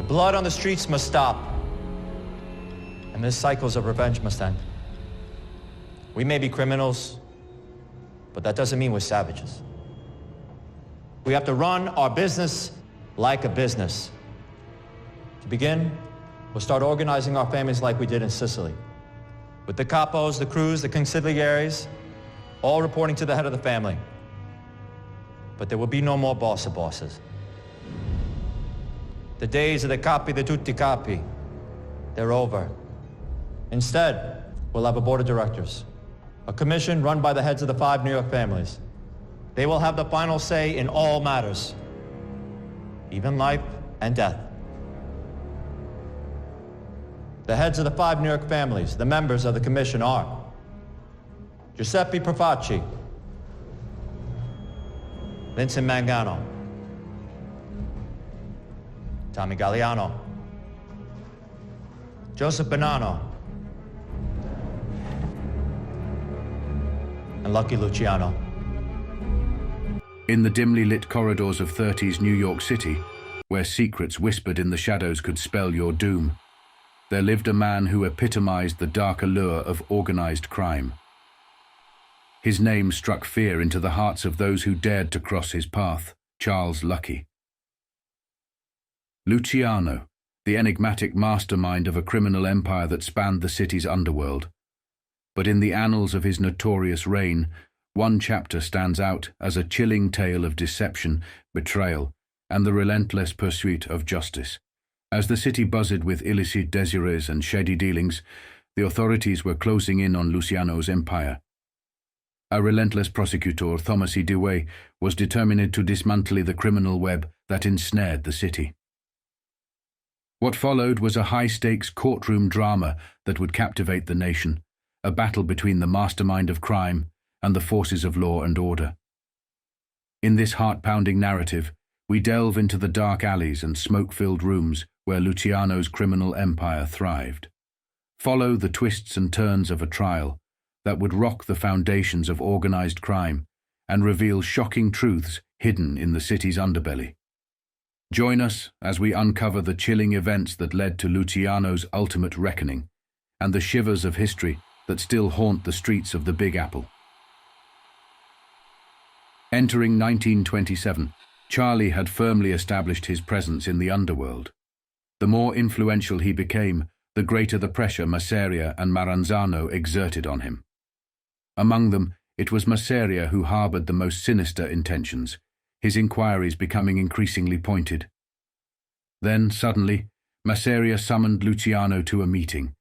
blood on the streets must stop. And this cycles of revenge must end. We may be criminals, but that doesn't mean we're savages. We have to run our business like a business. To begin, we'll start organizing our families like we did in Sicily, with the capos, the crews, the consigliaries, all reporting to the head of the family. But there will be no more boss of bosses. The days of the capi de tutti capi, they're over. Instead, we'll have a board of directors, a commission run by the heads of the 5 New York families. They will have the final say in all matters, even life and death. The heads of the 5 New York families, the members of the commission are Giuseppe Profaci, Vincent Mangano, Tommy Galliano, Joseph Bonanno, and Lucky Luciano. In the dimly lit corridors of 30s New York City, where secrets whispered in the shadows could spell your doom, there lived a man who epitomized the dark allure of organized crime. His name struck fear into the hearts of those who dared to cross his path, Charles Lucky. Luciano, the enigmatic mastermind of a criminal empire that spanned the city's underworld. But in the annals of his notorious reign, one chapter stands out as a chilling tale of deception, betrayal, and the relentless pursuit of justice. As the city buzzed with illicit desires and shady dealings, the authorities were closing in on Luciano's empire. A relentless prosecutor, Tony Dewey, was determined to dismantle the criminal web that ensnared the city. What followed was a high-stakes courtroom drama that would captivate the nation, a battle between the mastermind of crime and the forces of law and order. In this heart-pounding narrative, we delve into the dark alleys and smoke-filled rooms where Luciano's criminal empire thrived. Follow the twists and turns of a trial that would rock the foundations of organized crime and reveal shocking truths hidden in the city's underbelly. Join us as we uncover the chilling events that led to Luciano's ultimate reckoning and the shivers of history that still haunt the streets of the Big Apple. Entering 1927, Charlie had firmly established his presence in the underworld. The more influential he became, the greater the pressure Masseria and Maranzano exerted on him. Among them, it was Masseria who harbored the most sinister intentions, his inquiries becoming increasingly pointed. Then, suddenly, Masseria summoned Luciano to a meeting,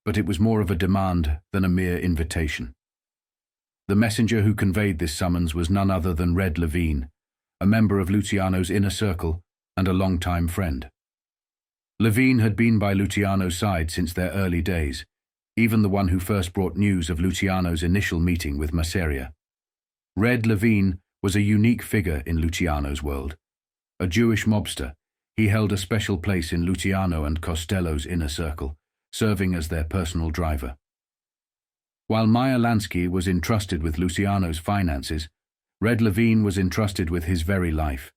but it was more of a demand than a mere invitation. The messenger who conveyed this summons was none other than Red Levine, a member of Luciano's inner circle and a longtime friend. Levine had been by Luciano's side since their early days, even the one who first brought news of Luciano's initial meeting with Masseria. Red Levine was a unique figure in Luciano's world. A Jewish mobster, he held a special place in Luciano and Costello's inner circle, serving as their personal driver. While Meyer Lansky was entrusted with Luciano's finances, Red Levine was entrusted with his very life.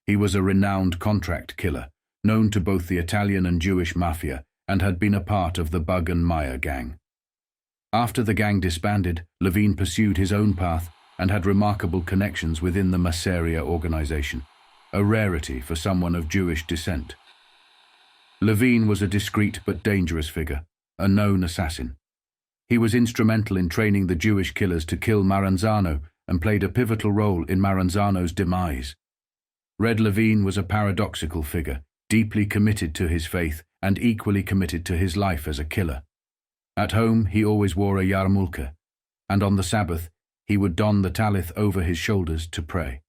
He was a renowned contract killer, known to both the Italian and Jewish Mafia, and had been a part of the Bug and Meyer gang. After the gang disbanded, Levine pursued his own path and had remarkable connections within the Masseria organization, a rarity for someone of Jewish descent. Levine was a discreet but dangerous figure, a known assassin. He was instrumental in training the Jewish killers to kill Maranzano and played a pivotal role in Maranzano's demise. Red Levine was a paradoxical figure, deeply committed to his faith and equally committed to his life as a killer. At home, he always wore a yarmulke, and on the Sabbath, he would don the talith over his shoulders to pray.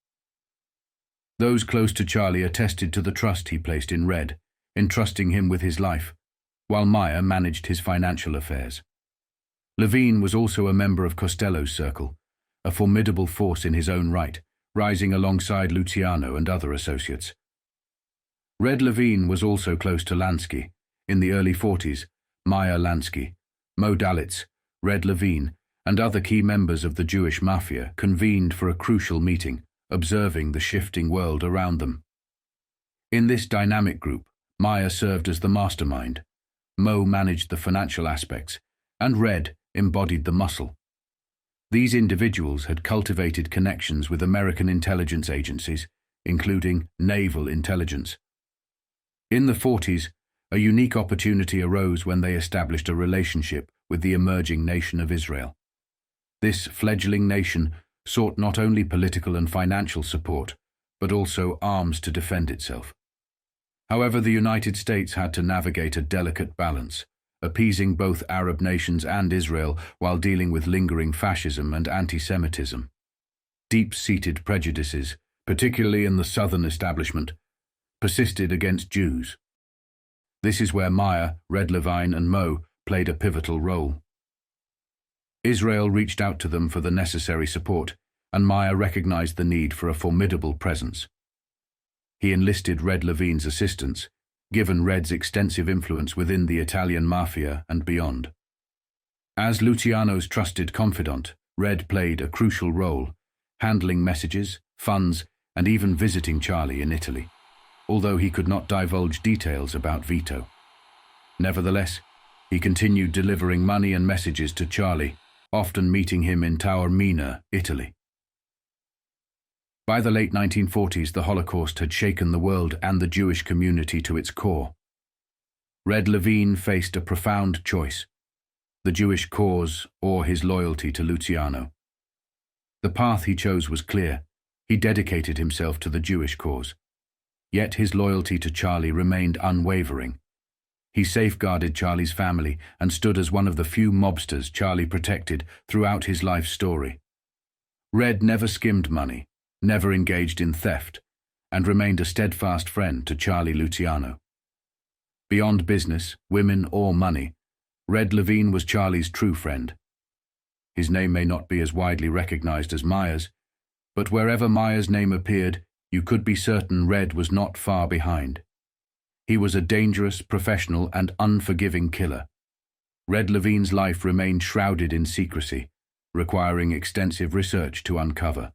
Those close to Charlie attested to the trust he placed in Red, entrusting him with his life, while Meyer managed his financial affairs. Levine was also a member of Costello's circle, a formidable force in his own right, rising alongside Luciano and other associates. Red Levine was also close to Lansky. In the early 40s, Meyer Lansky, Mo Dalitz, Red Levine, and other key members of the Jewish Mafia convened for a crucial meeting, observing the shifting world around them. In this dynamic group, Maya served as the mastermind, Mo managed the financial aspects, and Red embodied the muscle. These individuals had cultivated connections with American intelligence agencies, including naval intelligence. In the 40s, a unique opportunity arose when they established a relationship with the emerging nation of Israel. This fledgling nation sought not only political and financial support, but also arms to defend itself. However, the United States had to navigate a delicate balance, appeasing both Arab nations and Israel while dealing with lingering fascism and anti-Semitism. Deep-seated prejudices, particularly in the southern establishment, persisted against Jews. This is where Maya, Red Levine, and Mo played a pivotal role. Israel reached out to them for the necessary support, and Maya recognized the need for a formidable presence. He enlisted Red Levine's assistance, given Red's extensive influence within the Italian Mafia and beyond. As Luciano's trusted confidant, Red played a crucial role, handling messages, funds, and even visiting Charlie in Italy, although he could not divulge details about Vito. Nevertheless, he continued delivering money and messages to Charlie, often meeting him in Taormina, Italy. By the late 1940s, the Holocaust had shaken the world and the Jewish community to its core. Red Levine faced a profound choice: the Jewish cause or his loyalty to Luciano. The path he chose was clear. He dedicated himself to the Jewish cause. Yet his loyalty to Charlie remained unwavering. He safeguarded Charlie's family and stood as one of the few mobsters Charlie protected throughout his life story. Red never skimmed money, never engaged in theft, and remained a steadfast friend to Charlie Luciano. Beyond business, women, or money, Red Levine was Charlie's true friend. His name may not be as widely recognized as Maya's, but wherever Maya's name appeared, you could be certain Red was not far behind. He was a dangerous, professional, and unforgiving killer. Red Levine's life remained shrouded in secrecy, requiring extensive research to uncover.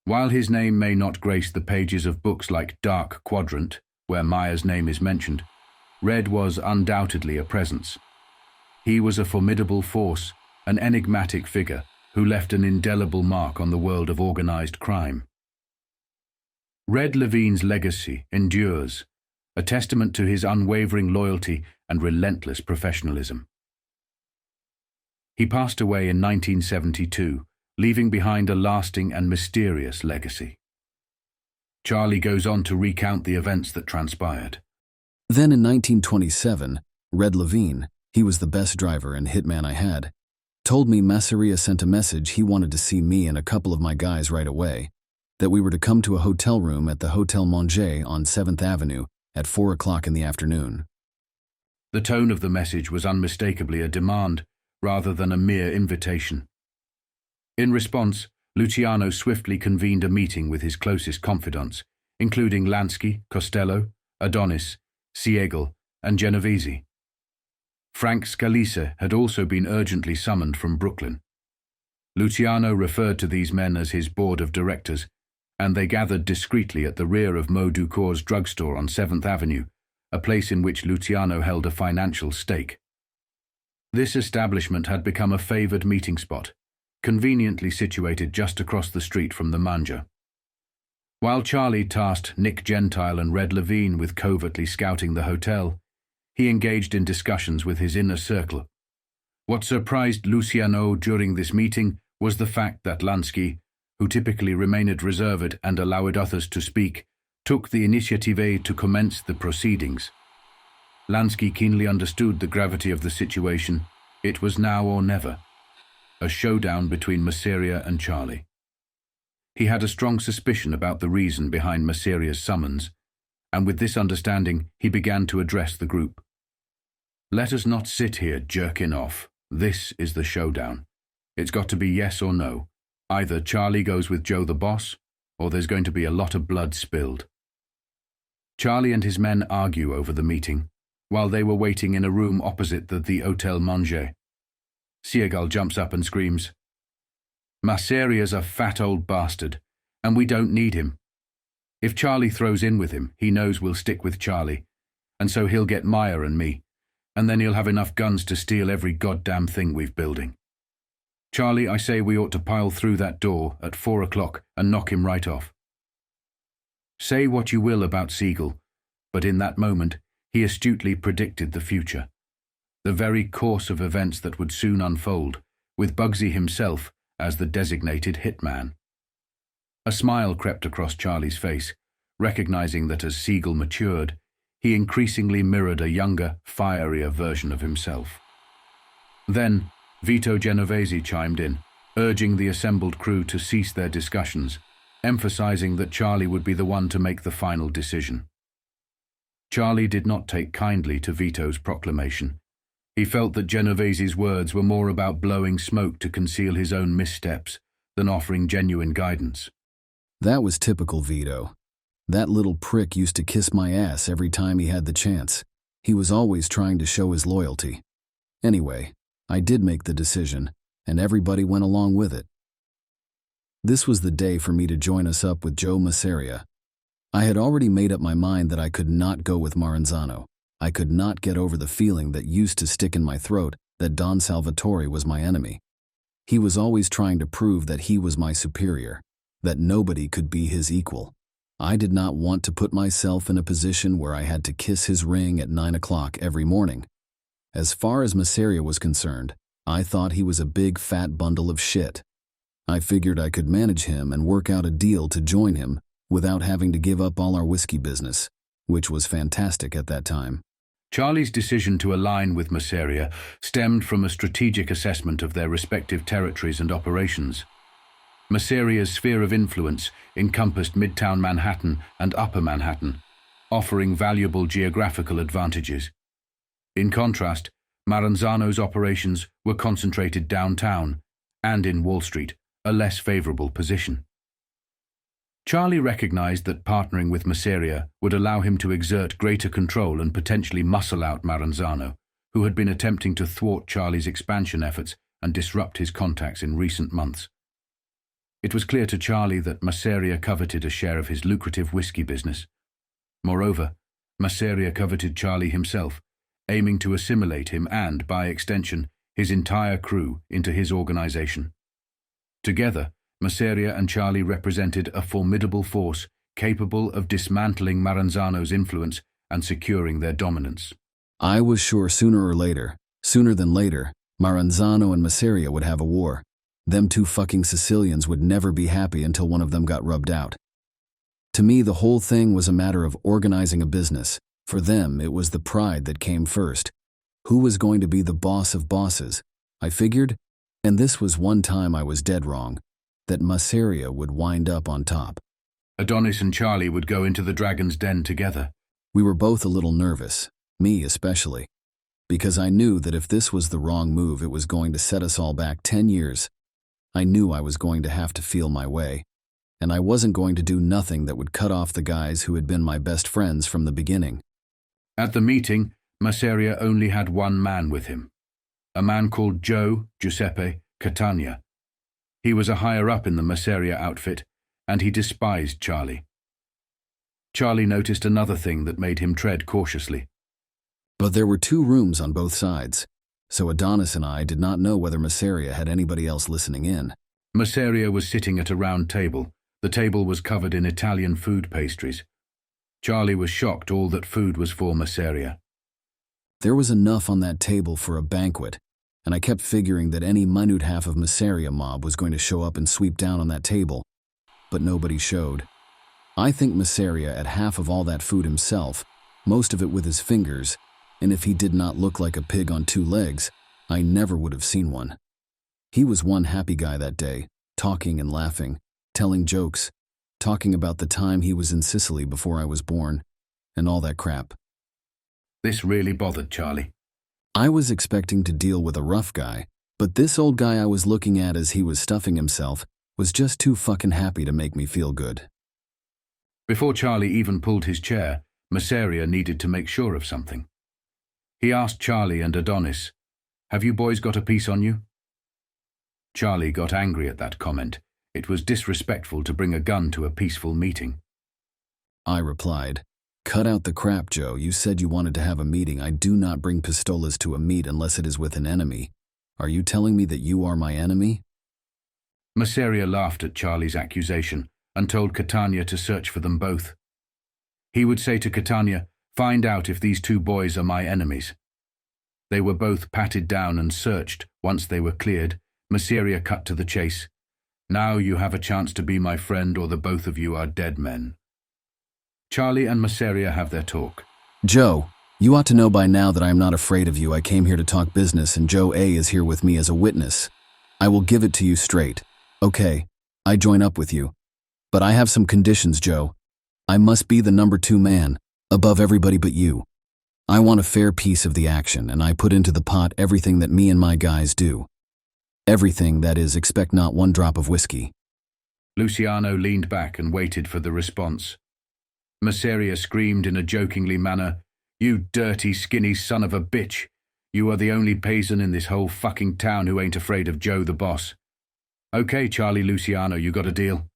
While his name may not grace the pages of books like Dark Quadrant, where Maya's name is mentioned, Red was undoubtedly a presence. He was a formidable force, an enigmatic figure who left an indelible mark on the world of organized crime. Red Levine's legacy endures, a testament to his unwavering loyalty and relentless professionalism. He passed away in 1972, leaving behind a lasting and mysterious legacy. Charlie goes on to recount the events that transpired. Then in 1927, Red Levine, he was the best driver and hitman I had, told me Masseria sent a message he wanted to see me and a couple of my guys right away, that we were to come to a hotel room at the Hotel Manger on 7th Avenue at 4 o'clock in the afternoon. The tone of the message was unmistakably a demand, rather than a mere invitation. In response, Luciano swiftly convened a meeting with his closest confidants, including Lansky, Costello, Adonis, Siegel, and Genovese. Frank Scalise had also been urgently summoned from Brooklyn. Luciano referred to these men as his board of directors, and they gathered discreetly at the rear of Mo Ducour's drugstore on 7th Avenue, a place in which Luciano held a financial stake. This establishment had become a favored meeting spot, conveniently situated just across the street from the Manger. While Charlie tasked Nick Gentile and Red Levine with covertly scouting the hotel, he engaged in discussions with his inner circle. What surprised Luciano during this meeting was the fact that Lansky, who typically remained reserved and allowed others to speak, took the initiative to commence the proceedings. Lansky keenly understood the gravity of the situation. It was now or never. A showdown between Masseria and Charlie. He had a strong suspicion about the reason behind Masseria's summons, and with this understanding, he began to address the group. Let us not sit here jerking off. This is the showdown. It's got to be yes or no. Either Charlie goes with Joe the boss, or there's going to be a lot of blood spilled. Charlie and his men argue over the meeting, while they were waiting in a room opposite the Hotel Manger. Siegel jumps up and screams, "Masseria's a fat old bastard, and we don't need him." If Charlie throws in with him, he knows we'll stick with Charlie, and so he'll get Maya and me, and then he'll have enough guns to steal every goddamn thing we've building. Charlie, I say we ought to pile through that door at 4 o'clock and knock him right off. Say what you will about Siegel, but in that moment, he astutely predicted the future. The very course of events that would soon unfold, with Bugsy himself as the designated hitman. A smile crept across Charlie's face, recognizing that as Siegel matured, he increasingly mirrored a younger, fierier version of himself. Then, Vito Genovese chimed in, urging the assembled crew to cease their discussions, emphasizing that Charlie would be the one to make the final decision. Charlie did not take kindly to Vito's proclamation. He felt that Genovese's words were more about blowing smoke to conceal his own missteps than offering genuine guidance. That was typical Vito. That little prick used to kiss my ass every time he had the chance. He was always trying to show his loyalty. Anyway, I did make the decision, and everybody went along with it. This was the day for me to join us up with Joe Masseria. I had already made up my mind that I could not go with Maranzano. I could not get over the feeling that used to stick in my throat that Don Salvatore was my enemy. He was always trying to prove that he was my superior, that nobody could be his equal. I did not want to put myself in a position where I had to kiss his ring at 9 o'clock every morning. As far as Masseria was concerned, I thought he was a big fat bundle of shit. I figured I could manage him and work out a deal to join him without having to give up all our whiskey business, which was fantastic at that time. Charlie's decision to align with Masseria stemmed from a strategic assessment of their respective territories and operations. Masseria's sphere of influence encompassed Midtown Manhattan and Upper Manhattan, offering valuable geographical advantages. In contrast, Maranzano's operations were concentrated downtown and in Wall Street, a less favorable position. Charlie recognized that partnering with Masseria would allow him to exert greater control and potentially muscle out Maranzano, who had been attempting to thwart Charlie's expansion efforts and disrupt his contacts in recent months. It was clear to Charlie that Masseria coveted a share of his lucrative whiskey business. Moreover, Masseria coveted Charlie himself, aiming to assimilate him and, by extension, his entire crew into his organization. Together, Masseria and Charlie represented a formidable force capable of dismantling Maranzano's influence and securing their dominance. I was sure sooner than later, Maranzano and Masseria would have a war. Them two fucking Sicilians would never be happy until one of them got rubbed out. To me, the whole thing was a matter of organizing a business. For them, it was the pride that came first. Who was going to be the boss of bosses? I figured, and this was one time I was dead wrong, that Masseria would wind up on top. Adonis and Charlie would go into the Dragon's Den together. We were both a little nervous, me especially, because I knew that if this was the wrong move, it was going to set us all back 10 years. I knew I was going to have to feel my way, and I wasn't going to do nothing that would cut off the guys who had been my best friends from the beginning. At the meeting, Masseria only had one man with him, a man called Giuseppe Catania. He was a higher-up in the Masseria outfit, and he despised Charlie. Charlie noticed another thing that made him tread cautiously. But there were 2 rooms on both sides, so Adonis and I did not know whether Masseria had anybody else listening in. Masseria was sitting at a round table. The table was covered in Italian food pastries. Charlie was shocked all that food was for Masseria. There was enough on that table for a banquet, and I kept figuring that any minute half of Masseria mob was going to show up and sweep down on that table, but nobody showed. I think Masseria ate half of all that food himself, most of it with his fingers, and if he did not look like a pig on 2 legs, I never would have seen one. He was one happy guy that day, talking and laughing, telling jokes, talking about the time he was in Sicily before I was born, and all that crap. This really bothered Charlie. I was expecting to deal with a rough guy, but this old guy I was looking at as he was stuffing himself was just too fucking happy to make me feel good. Before Charlie even pulled his chair, Masseria needed to make sure of something. He asked Charlie and Adonis, "Have you boys got a piece on you?" Charlie got angry at that comment. It was disrespectful to bring a gun to a peaceful meeting. I replied, "Cut out the crap, Joe. You said you wanted to have a meeting. I do not bring pistolas to a meet unless it is with an enemy. Are you telling me that you are my enemy?" Masseria laughed at Charlie's accusation and told Catania to search for them both. He would say to Catania, "Find out if these two boys are my enemies." They were both patted down and searched. Once they were cleared, Masseria cut to the chase. "Now you have a chance to be my friend, or the both of you are dead men." Charlie and Masseria have their talk. "Joe, you ought to know by now that I am not afraid of you. I came here to talk business, and Joe A is here with me as a witness. I will give it to you straight. Okay, I join up with you. But I have some conditions, Joe. I must be the number 2 man, above everybody but you. I want a fair piece of the action, and I put into the pot everything that me and my guys do. Everything, that is, expect not 1 drop of whiskey." Luciano leaned back and waited for the response. Masseria screamed in a jokingly manner, "You dirty, skinny son of a bitch. You are the only paysan in this whole fucking town who ain't afraid of Joe the boss. Okay, Charlie Luciano, you got a deal?"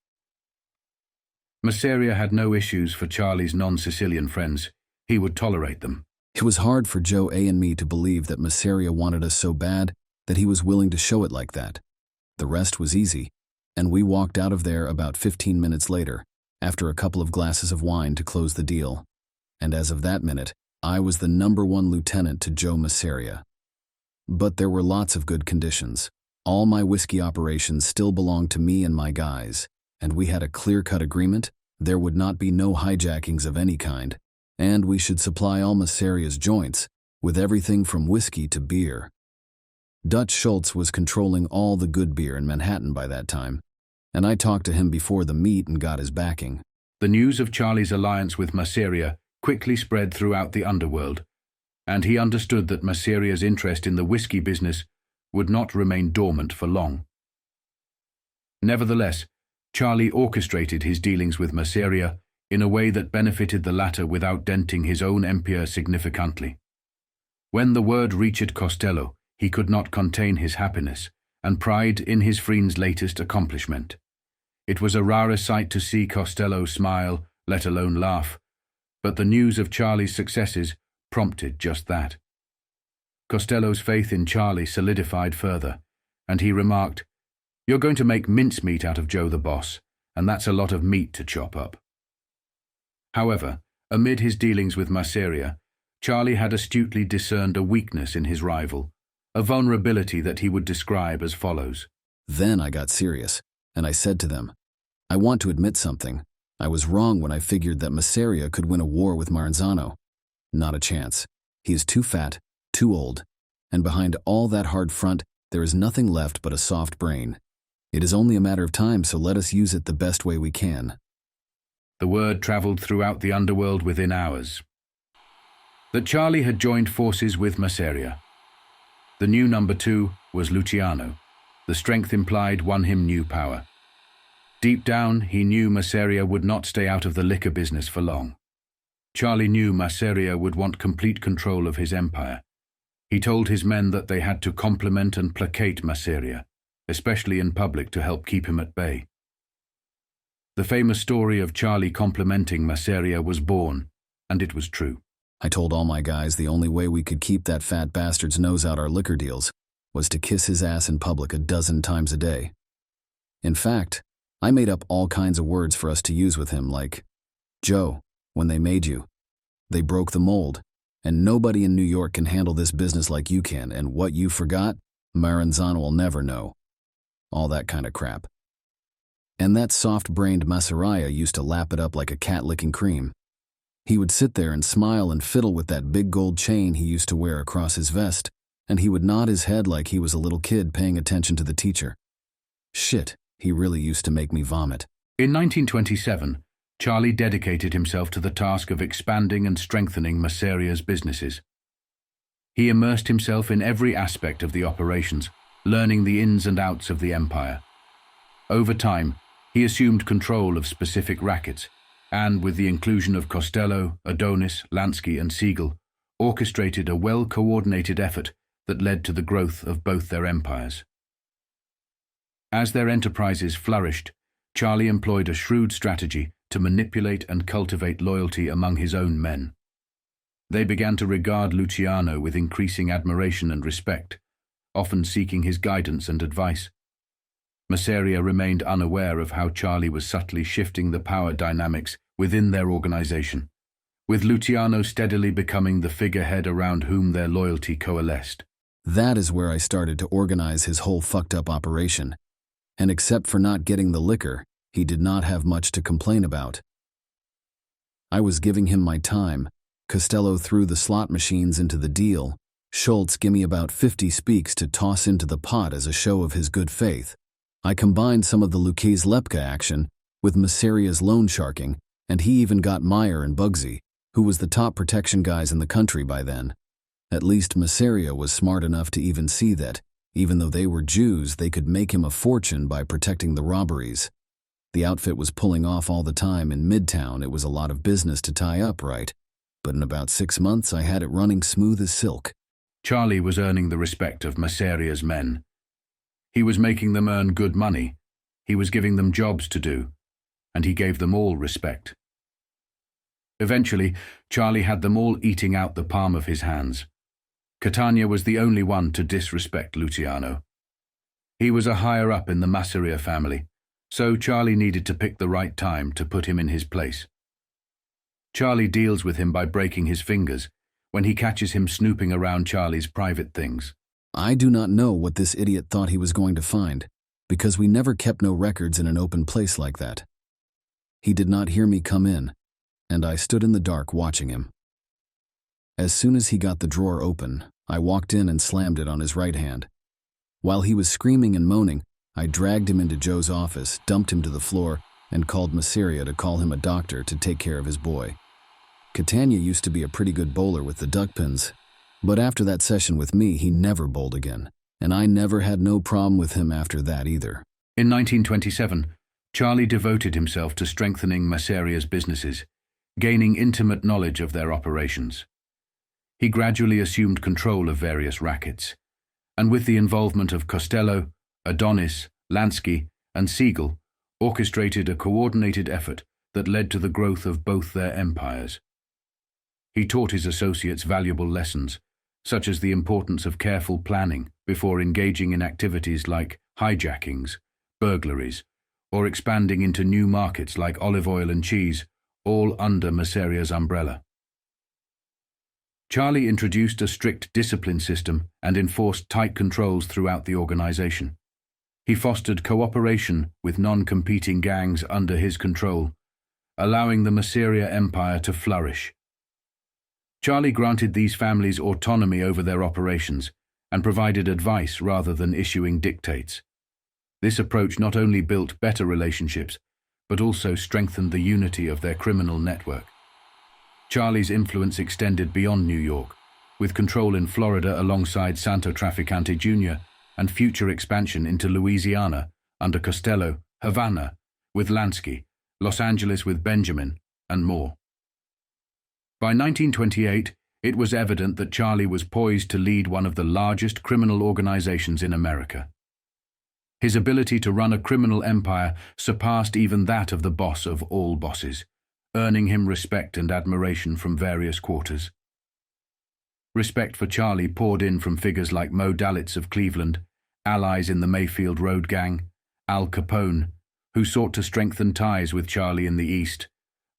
Masseria had no issues for Charlie's non-Sicilian friends. He would tolerate them. It was hard for Joe A and me to believe that Masseria wanted us so bad that he was willing to show it like that. The rest was easy, and we walked out of there about 15 minutes later, after a couple of glasses of wine to close the deal. And as of that minute, I was the number 1 lieutenant to Joe Masseria. But there were lots of good conditions. All my whiskey operations still belonged to me and my guys, and we had a clear-cut agreement. There would not be no hijackings of any kind, and we should supply all Masseria's joints, with everything from whiskey to beer. Dutch Schulz was controlling all the good beer in Manhattan by that time, and I talked to him before the meet and got his backing. The news of Charlie's alliance with Masseria quickly spread throughout the underworld, and he understood that Masseria's interest in the whiskey business would not remain dormant for long. Nevertheless, Charlie orchestrated his dealings with Masseria in a way that benefited the latter without denting his own empire significantly. When the word reached Costello, he could not contain his happiness and pride in his friend's latest accomplishment. It was a rare sight to see Costello smile, let alone laugh, but the news of Charlie's successes prompted just that. Costello's faith in Charlie solidified further, and he remarked, "You're going to make mincemeat out of Joe the boss, and that's a lot of meat to chop up." However, amid his dealings with Masseria, Charlie had astutely discerned a weakness in his rival, a vulnerability that he would describe as follows. Then I got serious, and I said to them, "I want to admit something. I was wrong when I figured that Masseria could win a war with Maranzano. Not a chance. He is too fat, too old, and behind all that hard front, there is nothing left but a soft brain. It is only a matter of time, so let us use it the best way we can." The word traveled throughout the underworld within hours that Charlie had joined forces with Masseria. The new number 2 was Luciano. The strength implied won him new power. Deep down, he knew Masseria would not stay out of the liquor business for long. Charlie knew Masseria would want complete control of his empire. He told his men that they had to compliment and placate Masseria, especially in public, to help keep him at bay. The famous story of Charlie complimenting Masseria was born, and it was true. I told all my guys the only way we could keep that fat bastard's nose out our liquor deals was to kiss his ass in public 12 times a day. In fact, I made up all kinds of words for us to use with him, like, "Joe, when they made you, they broke the mold, and nobody in New York can handle this business like you can, and what you forgot, Maranzano will never know." All that kind of crap. And that soft-brained Masseria used to lap it up like a cat licking cream. He would sit there and smile and fiddle with that big gold chain he used to wear across his vest, and he would nod his head like he was a little kid paying attention to the teacher. Shit, he really used to make me vomit. In 1927, Charlie dedicated himself to the task of expanding and strengthening Masseria's businesses. He immersed himself in every aspect of the operations, learning the ins and outs of the empire. Over time, he assumed control of specific rackets, and with the inclusion of Costello, Adonis, Lansky, and Siegel, orchestrated a well-coordinated effort that led to the growth of both their empires. As their enterprises flourished, Charlie employed a shrewd strategy to manipulate and cultivate loyalty among his own men. They began to regard Luciano with increasing admiration and respect, often seeking his guidance and advice. Masseria remained unaware of how Charlie was subtly shifting the power dynamics within their organization, with Luciano steadily becoming the figurehead around whom their loyalty coalesced. That is where I started to organize his whole fucked-up operation. And except for not getting the liquor, he did not have much to complain about. I was giving him my time. Costello threw the slot machines into the deal. Schulz gave me about 50 speaks to toss into the pot as a show of his good faith. I combined some of the Lucchese Lepka action with Masseria's loan sharking, and he even got Meyer and Bugsy, who was the top protection guys in the country by then. At least Masseria was smart enough to even see that, even though they were Jews, they could make him a fortune by protecting the robberies. The outfit was pulling off all the time in Midtown. It was a lot of business to tie up, right? But in about 6 months, I had it running smooth as silk. Charlie was earning the respect of Masseria's men. He was making them earn good money, he was giving them jobs to do, and he gave them all respect. Eventually, Charlie had them all eating out the palm of his hands. Catania was the only one to disrespect Luciano. He was a higher-up in the Masseria family, so Charlie needed to pick the right time to put him in his place. Charlie deals with him by breaking his fingers when he catches him snooping around Charlie's private things. I do not know what this idiot thought he was going to find, because we never kept no records in an open place like that. He did not hear me come in, and I stood in the dark watching him. As soon as he got the drawer open, I walked in and slammed it on his right hand. While he was screaming and moaning, I dragged him into Joe's office, dumped him to the floor, and called Masseria to call him a doctor to take care of his boy. Catania used to be a pretty good bowler with the duck pins, but after that session with me, he never bowled again, and I never had no problem with him after that either. In 1927, Charlie devoted himself to strengthening Masseria's businesses, gaining intimate knowledge of their operations. He gradually assumed control of various rackets, and with the involvement of Costello, Adonis, Lansky, and Siegel, orchestrated a coordinated effort that led to the growth of both their empires. He taught his associates valuable lessons, such as the importance of careful planning before engaging in activities like hijackings, burglaries, or expanding into new markets like olive oil and cheese, all under Masseria's umbrella. Charlie introduced a strict discipline system and enforced tight controls throughout the organization. He fostered cooperation with non-competing gangs under his control, allowing the Masseria empire to flourish. Charlie granted these families autonomy over their operations and provided advice rather than issuing dictates. This approach not only built better relationships, but also strengthened the unity of their criminal network. Charlie's influence extended beyond New York, with control in Florida alongside Santo Trafficante Jr. and future expansion into Louisiana under Costello, Havana with Lansky, Los Angeles with Benjamin, and more. By 1928, it was evident that Charlie was poised to lead one of the largest criminal organizations in America. His ability to run a criminal empire surpassed even that of the boss of all bosses, earning him respect and admiration from various quarters. Respect for Charlie poured in from figures like Mo Dalitz of Cleveland, allies in the Mayfield Road Gang, Al Capone, who sought to strengthen ties with Charlie in the East,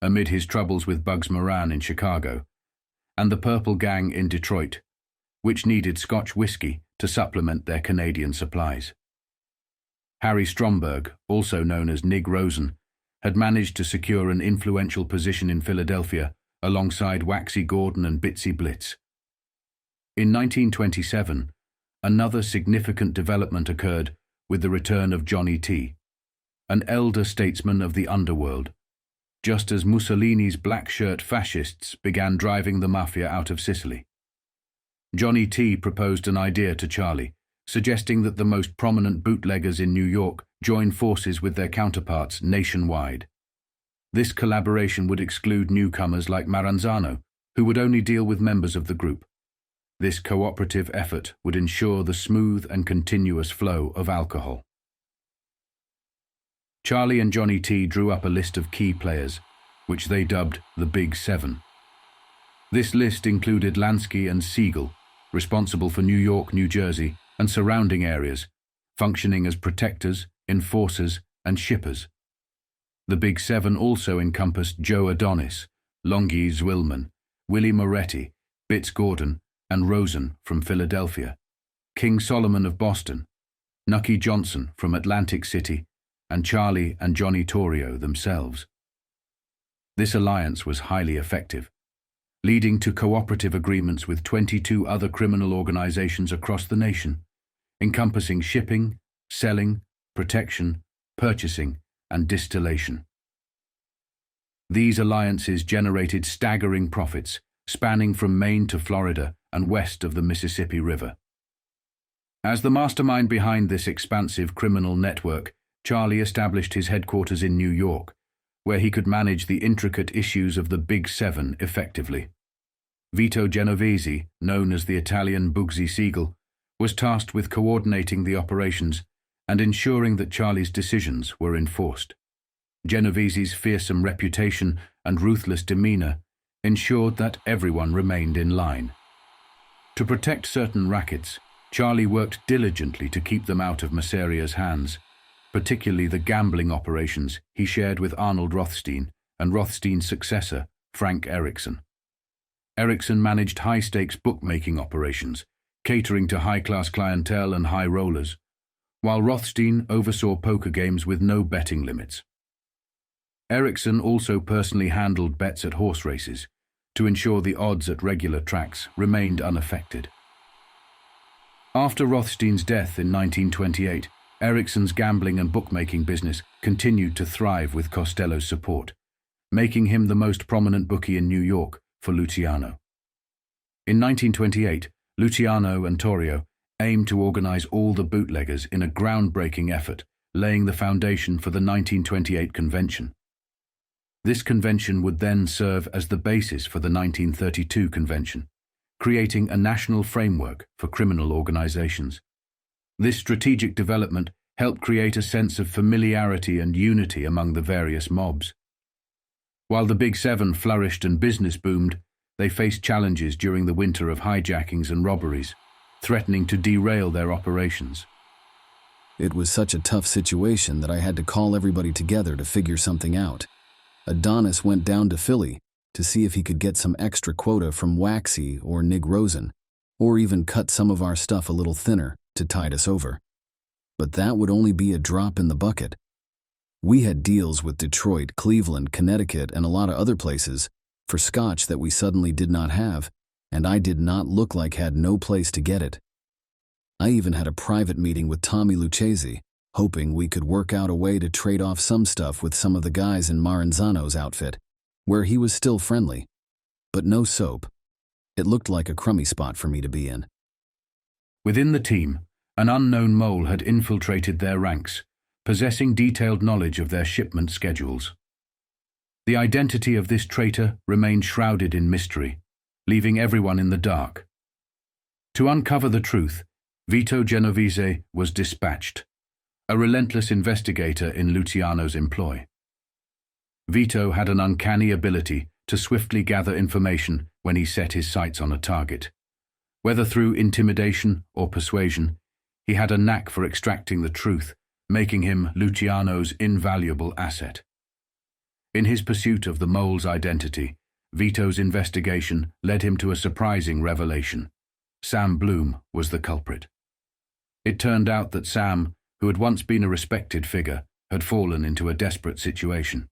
amid his troubles with Bugs Moran in Chicago, and the Purple Gang in Detroit, which needed Scotch whiskey to supplement their Canadian supplies. Harry Stromberg, also known as Nig Rosen, had managed to secure an influential position in Philadelphia alongside Waxy Gordon and Bitsy Blitz. In 1927, another significant development occurred with the return of Johnny T., an elder statesman of the underworld, just as Mussolini's black shirt fascists began driving the Mafia out of Sicily. Johnny T. proposed an idea to Charlie, suggesting that the most prominent bootleggers in New York join forces with their counterparts nationwide. This collaboration would exclude newcomers like Maranzano, who would only deal with members of the group. This cooperative effort would ensure the smooth and continuous flow of alcohol. Charlie and Johnny T drew up a list of key players, which they dubbed the Big Seven. This list included Lansky and Siegel, responsible for New York, New Jersey, and surrounding areas, functioning as protectors, enforcers, and shippers. The Big Seven also encompassed Joe Adonis, Longy Zwillman, Willie Moretti, Bitts Gordon, and Rosen from Philadelphia, King Solomon of Boston, Nucky Johnson from Atlantic City, and Charlie and Johnny Torrio themselves. This alliance was highly effective, leading to cooperative agreements with 22 other criminal organizations across the nation, encompassing shipping, selling, protection, purchasing, and distillation. These alliances generated staggering profits, spanning from Maine to Florida and west of the Mississippi River. As the mastermind behind this expansive criminal network, Charlie established his headquarters in New York, where he could manage the intricate issues of the Big Seven effectively. Vito Genovese, known as the Italian Bugsy Siegel, was tasked with coordinating the operations and ensuring that Charlie's decisions were enforced. Genovese's fearsome reputation and ruthless demeanor ensured that everyone remained in line. To protect certain rackets, Charlie worked diligently to keep them out of Masseria's hands, particularly the gambling operations he shared with Arnold Rothstein and Rothstein's successor, Frank Erickson. Erickson managed high-stakes bookmaking operations, catering to high-class clientele and high rollers, while Rothstein oversaw poker games with no betting limits. Erickson also personally handled bets at horse races to ensure the odds at regular tracks remained unaffected. After Rothstein's death in 1928, Erickson's gambling and bookmaking business continued to thrive with Costello's support, making him the most prominent bookie in New York for Luciano. In 1928, Luciano and Torrio aimed to organize all the bootleggers in a groundbreaking effort, laying the foundation for the 1928 convention. This convention would then serve as the basis for the 1932 convention, creating a national framework for criminal organizations. This strategic development helped create a sense of familiarity and unity among the various mobs. While the Big Seven flourished and business boomed, they faced challenges during the winter of hijackings and robberies, threatening to derail their operations. It was such a tough situation that I had to call everybody together to figure something out. Adonis went down to Philly to see if he could get some extra quota from Waxy or Nig Rosen, or even cut some of our stuff a little thinner to tide us over. But that would only be a drop in the bucket. We had deals with Detroit, Cleveland, Connecticut, and a lot of other places for scotch that we suddenly did not have, and I did not look like had no place to get it. I even had a private meeting with Tommy Lucchese, hoping we could work out a way to trade off some stuff with some of the guys in Maranzano's outfit, where he was still friendly. But no soap. It looked like a crummy spot for me to be in. Within the team, an unknown mole had infiltrated their ranks, possessing detailed knowledge of their shipment schedules. The identity of this traitor remained shrouded in mystery, leaving everyone in the dark. To uncover the truth, Vito Genovese was dispatched, a relentless investigator in Luciano's employ. Vito had an uncanny ability to swiftly gather information when he set his sights on a target. Whether through intimidation or persuasion, he had a knack for extracting the truth, making him Luciano's invaluable asset. In his pursuit of the mole's identity, Vito's investigation led him to a surprising revelation. Sam Bloom was the culprit. It turned out that Sam, who had once been a respected figure, had fallen into a desperate situation.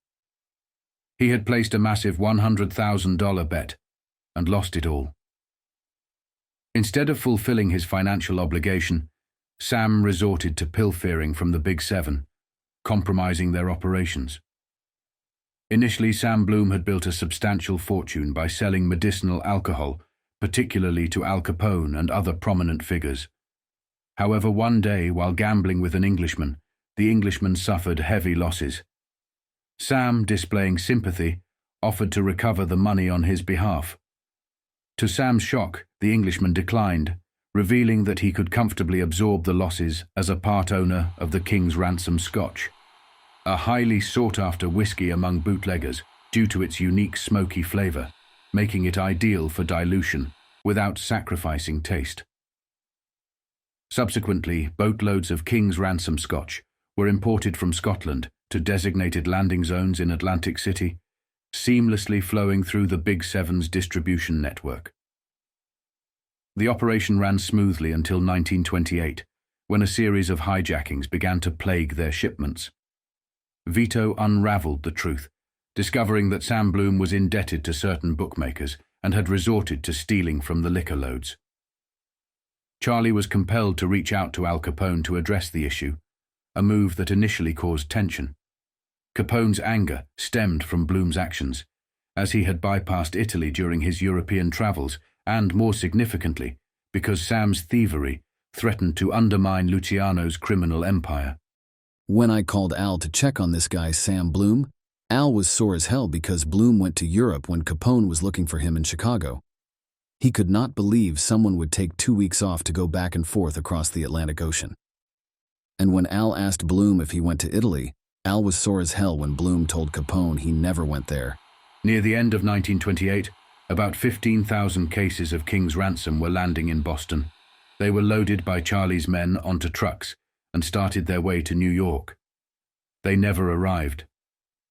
He had placed a massive $100,000 bet and lost it all. Instead of fulfilling his financial obligation, Sam resorted to pilfering from the Big Seven, compromising their operations. Initially, Sam Bloom had built a substantial fortune by selling medicinal alcohol, particularly to Al Capone and other prominent figures. However, one day, while gambling with an Englishman, the Englishman suffered heavy losses. Sam, displaying sympathy, offered to recover the money on his behalf. To Sam's shock, the Englishman declined, revealing that he could comfortably absorb the losses as a part owner of the King's Ransom Scotch. a highly sought-after whiskey among bootleggers due to its unique smoky flavor, making it ideal for dilution without sacrificing taste. Subsequently, boatloads of King's Ransom Scotch were imported from Scotland to designated landing zones in Atlantic City, seamlessly flowing through the Big Seven's distribution network. The operation ran smoothly until 1928, when a series of hijackings began to plague their shipments. Vito unraveled the truth, discovering that Sam Bloom was indebted to certain bookmakers and had resorted to stealing from the liquor loads. Charlie was compelled to reach out to Al Capone to address the issue, a move that initially caused tension. Capone's anger stemmed from Bloom's actions, as he had bypassed Italy during his European travels, and more significantly, because Sam's thievery threatened to undermine Luciano's criminal empire. When I called Al to check on this guy Sam Bloom, Al was sore as hell because Bloom went to Europe when Capone was looking for him in Chicago. He could not believe someone would take 2 weeks off to go back and forth across the Atlantic Ocean. And when Al asked Bloom if he went to Italy, Al was sore as hell when Bloom told Capone he never went there. Near the end of 1928, about 15,000 cases of King's Ransom were landing in Boston. They were loaded by Charlie's men onto trucks and started their way to New York. They never arrived.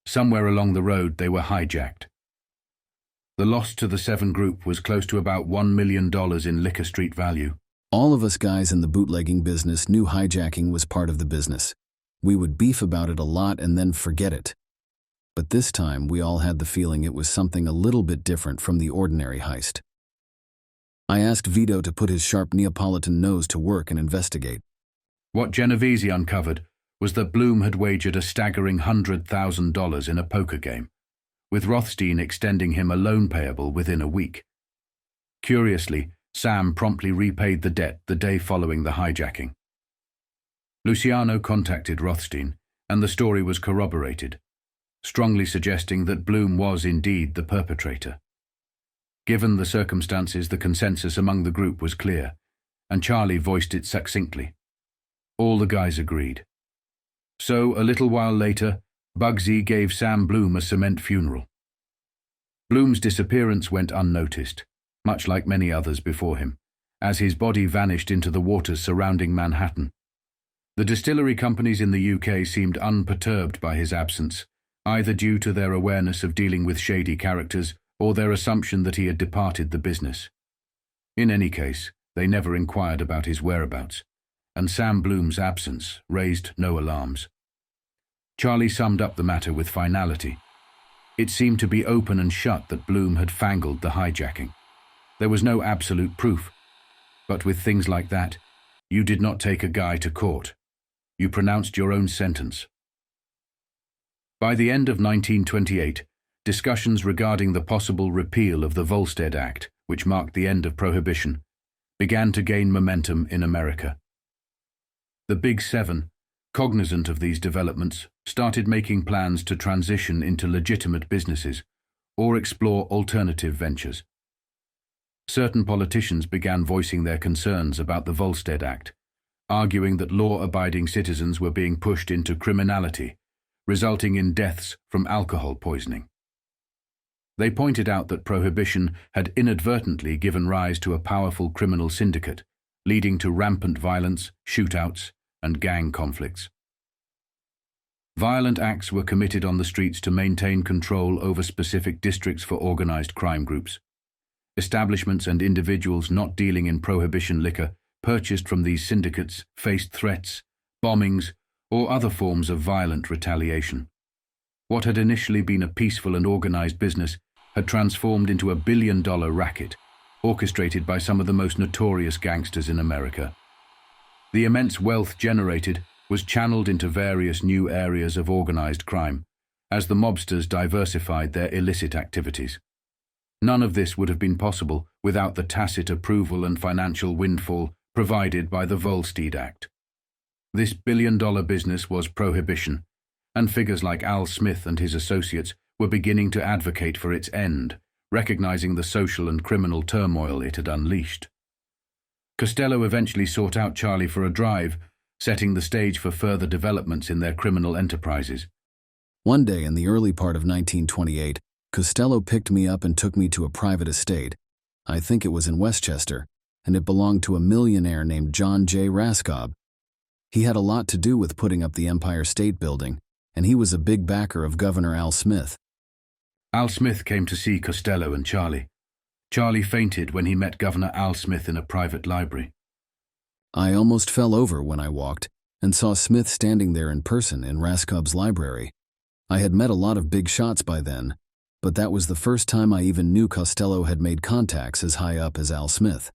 Somewhere along the road they were hijacked. The loss to the Seven Group was close to about $1 million in Liquor Street value. All of us guys in the bootlegging business knew hijacking was part of the business. We would beef about it a lot and then forget it. But this time we all had the feeling it was something a little bit different from the ordinary heist. I asked Vito to put his sharp Neapolitan nose to work and investigate. What Genovese uncovered was that Bloom had wagered a staggering $100,000 in a poker game, with Rothstein extending him a loan payable within a week. Curiously, Sam promptly repaid the debt the day following the hijacking. Luciano contacted Rothstein, and the story was corroborated, strongly suggesting that Bloom was indeed the perpetrator. Given the circumstances, the consensus among the group was clear, and Charlie voiced it succinctly. All the guys agreed. So, a little while later, Bugsy gave Sam Bloom a cement funeral. Bloom's disappearance went unnoticed, much like many others before him, as his body vanished into the waters surrounding Manhattan. The distillery companies in the UK seemed unperturbed by his absence, either due to their awareness of dealing with shady characters or their assumption that he had departed the business. In any case, they never inquired about his whereabouts, and Sam Bloom's absence raised no alarms. Charlie summed up the matter with finality. It seemed to be open and shut that Bloom had fangled the hijacking. There was no absolute proof, but with things like that, you did not take a guy to court. You pronounced your own sentence. By the end of 1928, discussions regarding the possible repeal of the Volstead Act, which marked the end of prohibition, began to gain momentum in America. The Big Seven, cognizant of these developments, started making plans to transition into legitimate businesses or explore alternative ventures. Certain politicians began voicing their concerns about the Volstead Act, arguing that law-abiding citizens were being pushed into criminality, resulting in deaths from alcohol poisoning. They pointed out that prohibition had inadvertently given rise to a powerful criminal syndicate, leading to rampant violence, shootouts, and gang conflicts. Violent acts were committed on the streets to maintain control over specific districts for organized crime groups. Establishments and individuals not dealing in prohibition liquor purchased from these syndicates faced threats, bombings, or other forms of violent retaliation. What had initially been a peaceful and organized business had transformed into a billion-dollar racket, orchestrated by some of the most notorious gangsters in America. The immense wealth generated was channeled into various new areas of organized crime, as the mobsters diversified their illicit activities. None of this would have been possible without the tacit approval and financial windfall provided by the Volstead Act. This billion-dollar business was prohibition, and figures like Al Smith and his associates were beginning to advocate for its end, recognizing the social and criminal turmoil it had unleashed. Costello eventually sought out Charlie for a drive, setting the stage for further developments in their criminal enterprises, One day in the early part of 1928, Costello picked me up and took me to a private estate. I think it was in Westchester, and it belonged to a millionaire named John J. Raskob. He had a lot to do with putting up the Empire State Building, and he was a big backer of Governor Al Smith. Al Smith came to see Costello and Charlie. Charlie fainted when he met Governor Al Smith in a private library. I almost fell over when I walked and saw Smith standing there in person in Raskob's library. I had met a lot of big shots by then, but that was the first time I even knew Costello had made contacts as high up as Al Smith.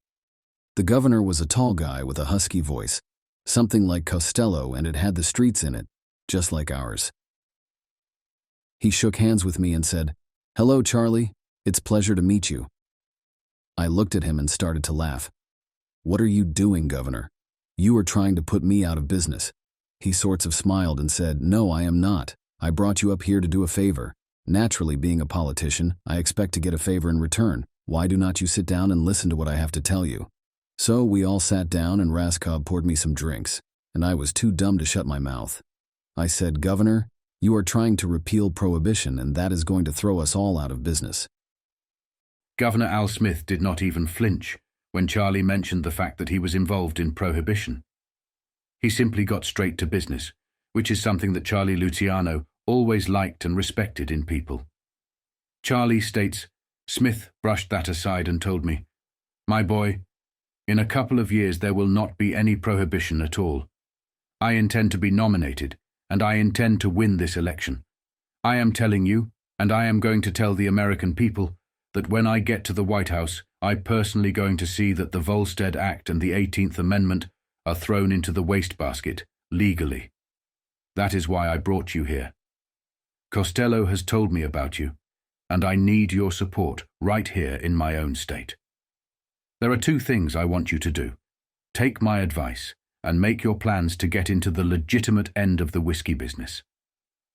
The governor was a tall guy with a husky voice, something like Costello, and it had the streets in it, just like ours. He shook hands with me and said, "Hello, Charlie. It's a pleasure to meet you." I looked at him and started to laugh. "What are you doing, Governor? You are trying to put me out of business." He sorts of smiled and said, "No, I am not. I brought you up here to do a favor. Naturally, being a politician, I expect to get a favor in return. Why do not you sit down and listen to what I have to tell you?" So we all sat down and Raskob poured me some drinks, and I was too dumb to shut my mouth. I said, "Governor, you are trying to repeal prohibition, and that is going to throw us all out of business." Governor Al Smith did not even flinch when Charlie mentioned the fact that he was involved in prohibition. He simply got straight to business, which is something that Charlie Luciano always liked and respected in people. Charlie states, "Smith brushed that aside and told me, 'My boy, in a couple of years there will not be any prohibition at all. I intend to be nominated, and I intend to win this election. I am telling you, and I am going to tell the American people, that when I get to the White House, I'm personally going to see that the Volstead Act and the 18th Amendment are thrown into the wastebasket, legally. That is why I brought you here. Costello has told me about you, and I need your support right here in my own state. There are two things I want you to do. Take my advice and make your plans to get into the legitimate end of the whiskey business.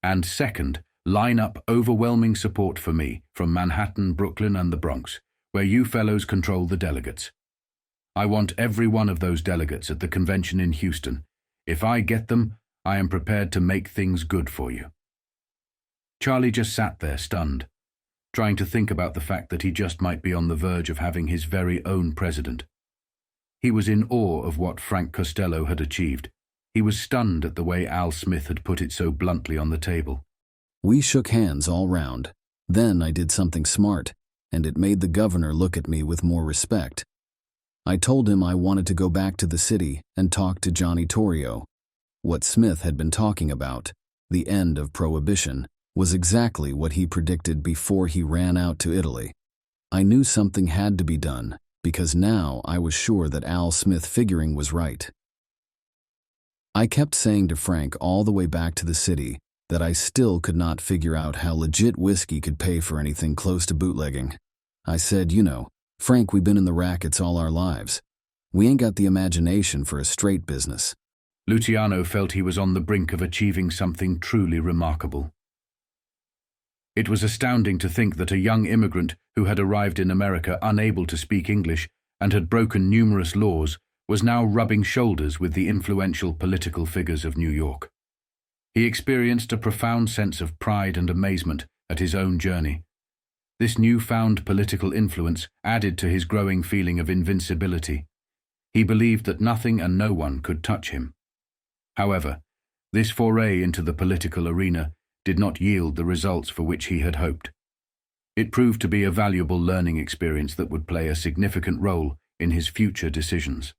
And second, line up overwhelming support for me from Manhattan, Brooklyn, and the Bronx, where you fellows control the delegates. I want every one of those delegates at the convention in Houston. If I get them, I am prepared to make things good for you." Charlie just sat there stunned, trying to think about the fact that he just might be on the verge of having his very own president. He was in awe of what Frank Costello had achieved. He was stunned at the way Al Smith had put it so bluntly on the table. We shook hands all round. Then I did something smart, and it made the governor look at me with more respect. I told him I wanted to go back to the city and talk to Johnny Torrio. What Smith had been talking about, the end of prohibition, was exactly what he predicted before he ran out to Italy. I knew something had to be done, because now I was sure that Al Smith figuring was right. I kept saying to Frank all the way back to the city that I still could not figure out how legit whiskey could pay for anything close to bootlegging. I said, "Frank, we've been in the rackets all our lives. We ain't got the imagination for a straight business." Luciano felt he was on the brink of achieving something truly remarkable. It was astounding to think that a young immigrant who had arrived in America unable to speak English and had broken numerous laws was now rubbing shoulders with the influential political figures of New York. He experienced a profound sense of pride and amazement at his own journey. This newfound political influence added to his growing feeling of invincibility. He believed that nothing and no one could touch him. However, this foray into the political arena did not yield the results for which he had hoped. It proved to be a valuable learning experience that would play a significant role in his future decisions.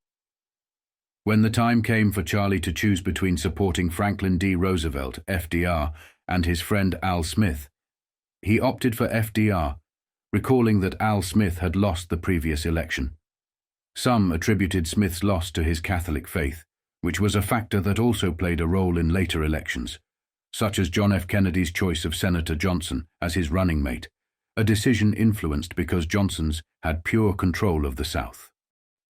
When the time came for Charlie to choose between supporting Franklin D. Roosevelt, FDR, and his friend Al Smith, he opted for FDR, recalling that Al Smith had lost the previous election. Some attributed Smith's loss to his Catholic faith, which was a factor that also played a role in later elections, such as John F. Kennedy's choice of Senator Johnson as his running mate, a decision influenced because Johnson's had pure control of the South.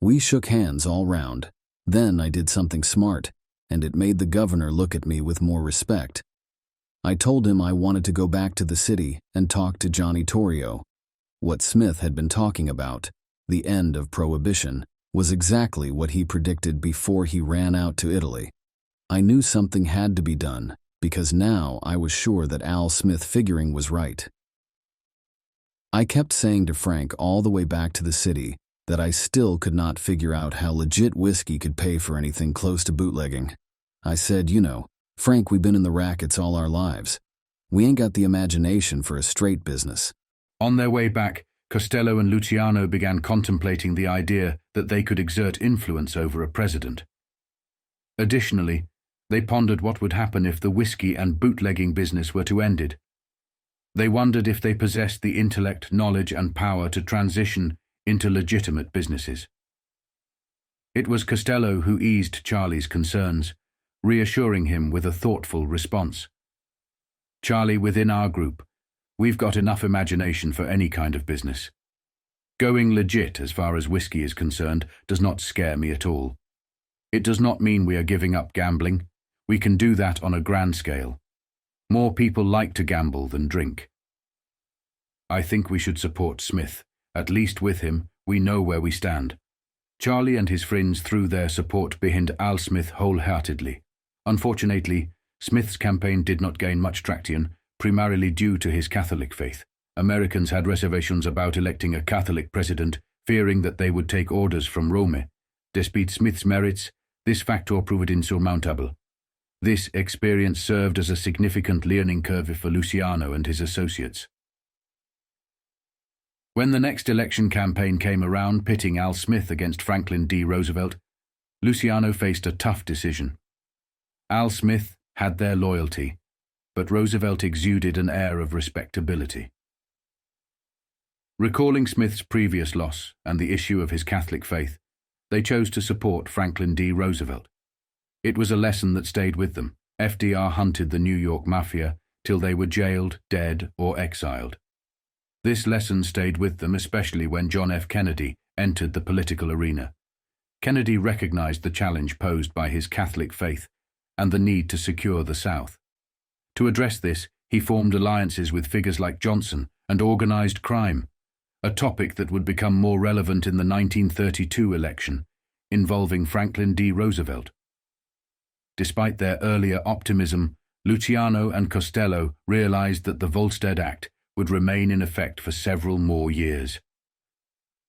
We shook hands all round. Then I did something smart, and it made the governor look at me with more respect. I told him I wanted to go back to the city and talk to Johnny Torrio. What Smith had been talking about, the end of prohibition, was exactly what he predicted before he ran out to Italy. I knew something had to be done, because now I was sure that Al Smith figuring was right. I kept saying to Frank all the way back to the city that I still could not figure out how legit whiskey could pay for anything close to bootlegging. I said, Frank, we've been in the rackets all our lives. We ain't got the imagination for a straight business. On their way back, Costello and Luciano began contemplating the idea that they could exert influence over a president. Additionally, they pondered what would happen if the whiskey and bootlegging business were to end it. They wondered if they possessed the intellect, knowledge, and power to transition into legitimate businesses. It was Costello who eased Charlie's concerns, reassuring him with a thoughtful response. "Charlie, within our group, we've got enough imagination for any kind of business. Going legit as far as whiskey is concerned does not scare me at all. It does not mean we are giving up gambling. We can do that on a grand scale. More people like to gamble than drink. I think we should support Smith. At least with him, we know where we stand." Charlie and his friends threw their support behind Al Smith wholeheartedly. Unfortunately, Smith's campaign did not gain much traction, primarily due to his Catholic faith. Americans had reservations about electing a Catholic president, fearing that they would take orders from Rome. Despite Smith's merits, this factor proved insurmountable. This experience served as a significant learning curve for Luciano and his associates. When the next election campaign came around, pitting Al Smith against Franklin D. Roosevelt, Luciano faced a tough decision. Al Smith had their loyalty, but Roosevelt exuded an air of respectability. Recalling Smith's previous loss and the issue of his Catholic faith, they chose to support Franklin D. Roosevelt. It was a lesson that stayed with them. FDR hunted the New York Mafia till they were jailed, dead, or exiled. This lesson stayed with them, especially when John F. Kennedy entered the political arena. Kennedy recognized the challenge posed by his Catholic faith and the need to secure the South. To address this, he formed alliances with figures like Johnson and organized crime, a topic that would become more relevant in the 1932 election, involving Franklin D. Roosevelt. Despite their earlier optimism, Luciano and Costello realized that the Volstead Act would remain in effect for several more years.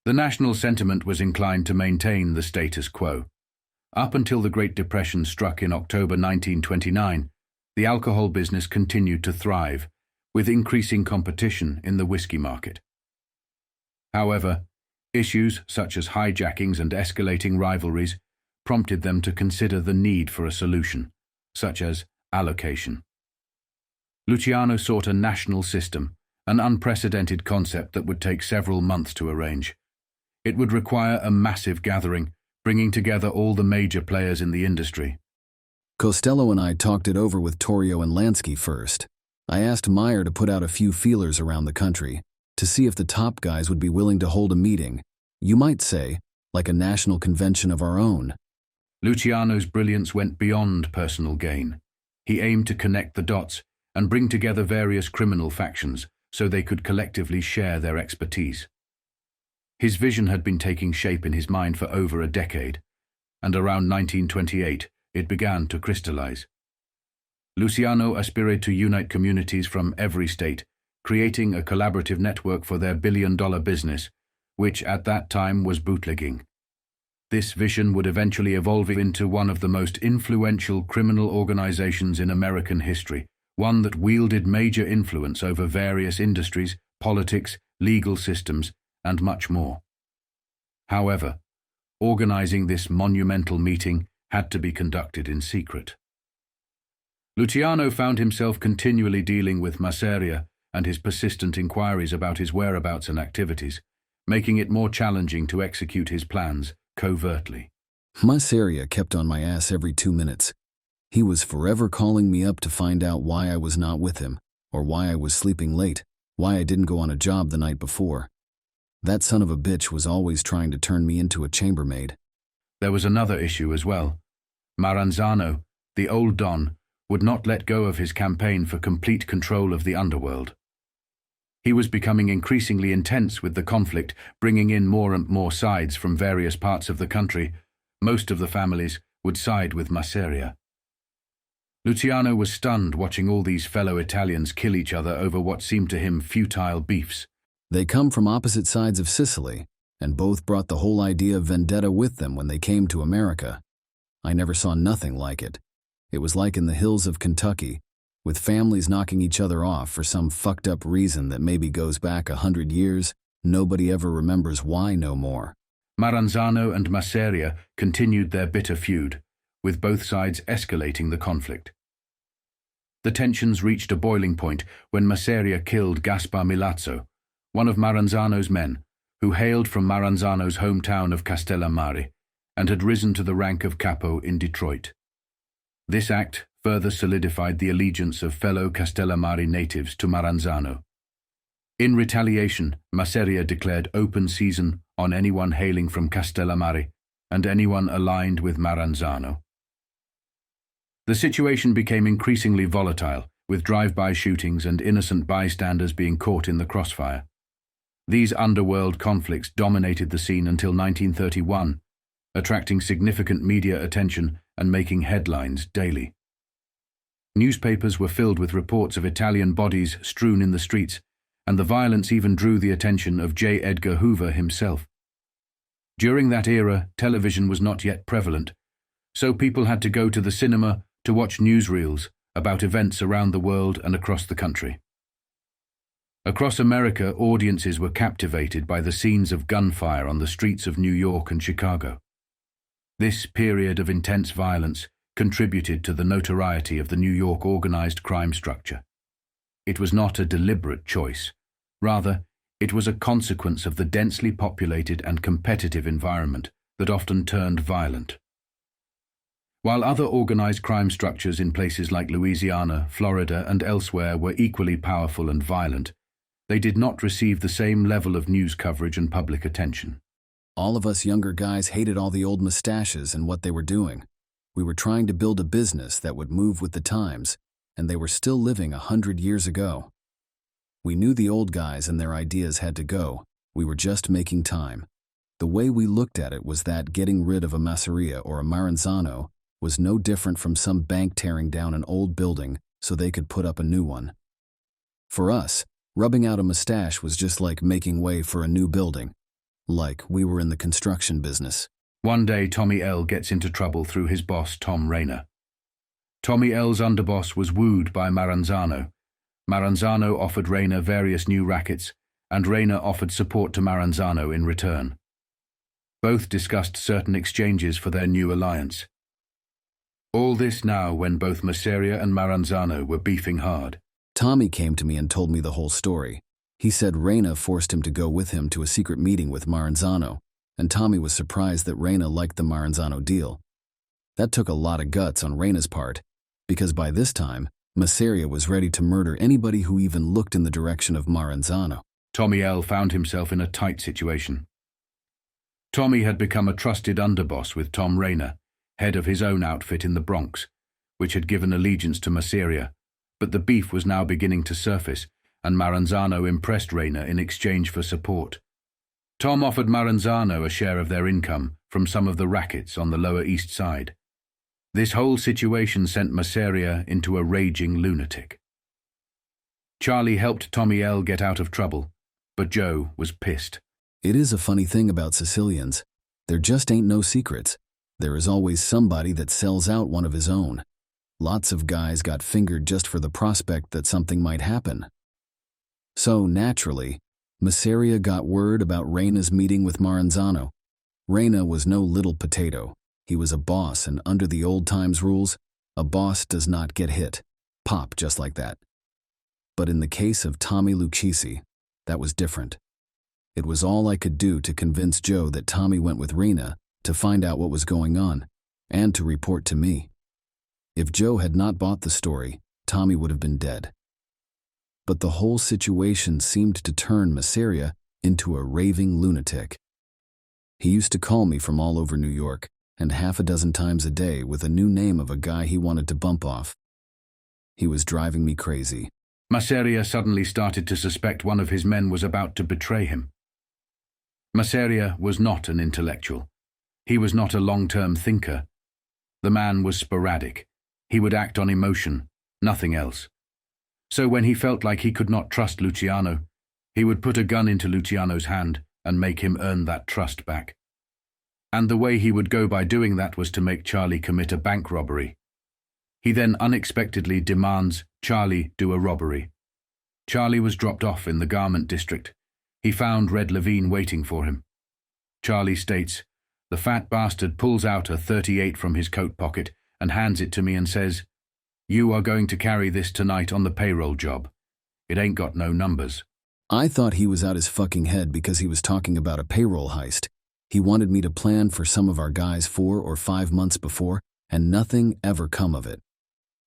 The national sentiment was inclined to maintain the status quo. Up until the Great Depression struck in October 1929, the alcohol business continued to thrive, with increasing competition in the whiskey market. However, issues such as hijackings and escalating rivalries prompted them to consider the need for a solution, such as allocation. Luciano sought a national system, an unprecedented concept that would take several months to arrange. It would require a massive gathering, bringing together all the major players in the industry. Costello and I talked it over with Torrio and Lansky first. I asked Meyer to put out a few feelers around the country to see if the top guys would be willing to hold a meeting, you might say, like a national convention of our own. Luciano's brilliance went beyond personal gain. He aimed to connect the dots and bring together various criminal factions so they could collectively share their expertise. His vision had been taking shape in his mind for over a decade, and around 1928 it began to crystallize. Luciano aspired to unite communities from every state, creating a collaborative network for their billion-dollar business, which at that time was bootlegging. This vision would eventually evolve into one of the most influential criminal organizations in American history, one that wielded major influence over various industries, politics, legal systems, and much more. However, organizing this monumental meeting had to be conducted in secret. Luciano found himself continually dealing with Masseria and his persistent inquiries about his whereabouts and activities, making it more challenging to execute his plans covertly. Masseria kept on my ass every 2 minutes. He was forever calling me up to find out why I was not with him, or why I was sleeping late, why I didn't go on a job the night before. That son of a bitch was always trying to turn me into a chambermaid. There was another issue as well. Maranzano, the old Don, would not let go of his campaign for complete control of the underworld. He was becoming increasingly intense with the conflict, bringing in more and more sides from various parts of the country. Most of the families would side with Masseria. Luciano was stunned watching all these fellow Italians kill each other over what seemed to him futile beefs. They come from opposite sides of Sicily, and both brought the whole idea of vendetta with them when they came to America. I never saw nothing like it. It was like in the hills of Kentucky, with families knocking each other off for some fucked up reason that maybe goes back 100 years, nobody ever remembers why no more. Maranzano and Masseria continued their bitter feud, with both sides escalating the conflict. The tensions reached a boiling point when Masseria killed Gaspar Milazzo, one of Maranzano's men, who hailed from Maranzano's hometown of Castellammarese and had risen to the rank of capo in Detroit. This act further solidified the allegiance of fellow Castellammarese natives to Maranzano. In retaliation, Masseria declared open season on anyone hailing from Castellammarese and anyone aligned with Maranzano. The situation became increasingly volatile, with drive-by shootings and innocent bystanders being caught in the crossfire. These underworld conflicts dominated the scene until 1931, attracting significant media attention and making headlines daily. Newspapers were filled with reports of Italian bodies strewn in the streets, and the violence even drew the attention of J. Edgar Hoover himself. During that era, television was not yet prevalent, so people had to go to the cinema to watch newsreels about events around the world and across the country. Across America, audiences were captivated by the scenes of gunfire on the streets of New York and Chicago. This period of intense violence contributed to the notoriety of the New York organized crime structure. It was not a deliberate choice. Rather, it was a consequence of the densely populated and competitive environment that often turned violent. While other organized crime structures in places like Louisiana, Florida, and elsewhere were equally powerful and violent, they did not receive the same level of news coverage and public attention. All of us younger guys hated all the old mustaches and what they were doing. We were trying to build a business that would move with the times, and they were still living 100 years ago. We knew the old guys and their ideas had to go. We were just making time. The way we looked at it was that getting rid of a Masseria or a Maranzano was no different from some bank tearing down an old building so they could put up a new one. For us, rubbing out a mustache was just like making way for a new building, like we were in the construction business. One day, Tommy L. gets into trouble through his boss, Tom Rayner. Tommy L.'s underboss was wooed by Maranzano. Maranzano offered Rayner various new rackets, and Rayner offered support to Maranzano in return. Both discussed certain exchanges for their new alliance. All this now when both Masseria and Maranzano were beefing hard. Tommy came to me and told me the whole story. He said Rayner forced him to go with him to a secret meeting with Maranzano, and Tommy was surprised that Rayner liked the Maranzano deal. That took a lot of guts on Rayner's part, because by this time, Masseria was ready to murder anybody who even looked in the direction of Maranzano. Tommy L. found himself in a tight situation. Tommy had become a trusted underboss with Tom Rayner, head of his own outfit in the Bronx, which had given allegiance to Masseria, but the beef was now beginning to surface, and Maranzano impressed Rayner in exchange for support. Tom offered Maranzano a share of their income from some of the rackets on the Lower East Side. This whole situation sent Masseria into a raging lunatic. Charlie helped Tommy L. get out of trouble, but Joe was pissed. It is a funny thing about Sicilians. There just ain't no secrets. There is always somebody that sells out one of his own. Lots of guys got fingered just for the prospect that something might happen. So, naturally, Masseria got word about Rayner's meeting with Maranzano. Rayner was no little potato. He was a boss, and under the old times rules, a boss does not get hit. Pop, just like that. But in the case of Tommy Lucchese, that was different. It was all I could do to convince Joe that Tommy went with Rayner to find out what was going on, and to report to me. If Joe had not bought the story, Tommy would have been dead. But the whole situation seemed to turn Masseria into a raving lunatic. He used to call me from all over New York, and half a dozen times a day with a new name of a guy he wanted to bump off. He was driving me crazy. Masseria suddenly started to suspect one of his men was about to betray him. Masseria was not an intellectual. He was not a long-term thinker. The man was sporadic. He would act on emotion, nothing else. So when he felt like he could not trust Luciano, he would put a gun into Luciano's hand and make him earn that trust back. And the way he would go by doing that was to make Charlie commit a bank robbery. He then unexpectedly demands Charlie do a robbery. Charlie was dropped off in the garment district. He found Red Levine waiting for him. Charlie states, "The fat bastard pulls out a .38 from his coat pocket and hands it to me and says, 'You are going to carry this tonight on the payroll job. It ain't got no numbers.'" I thought he was out his fucking head because he was talking about a payroll heist. He wanted me to plan for some of our guys 4 or 5 months before, and nothing ever come of it.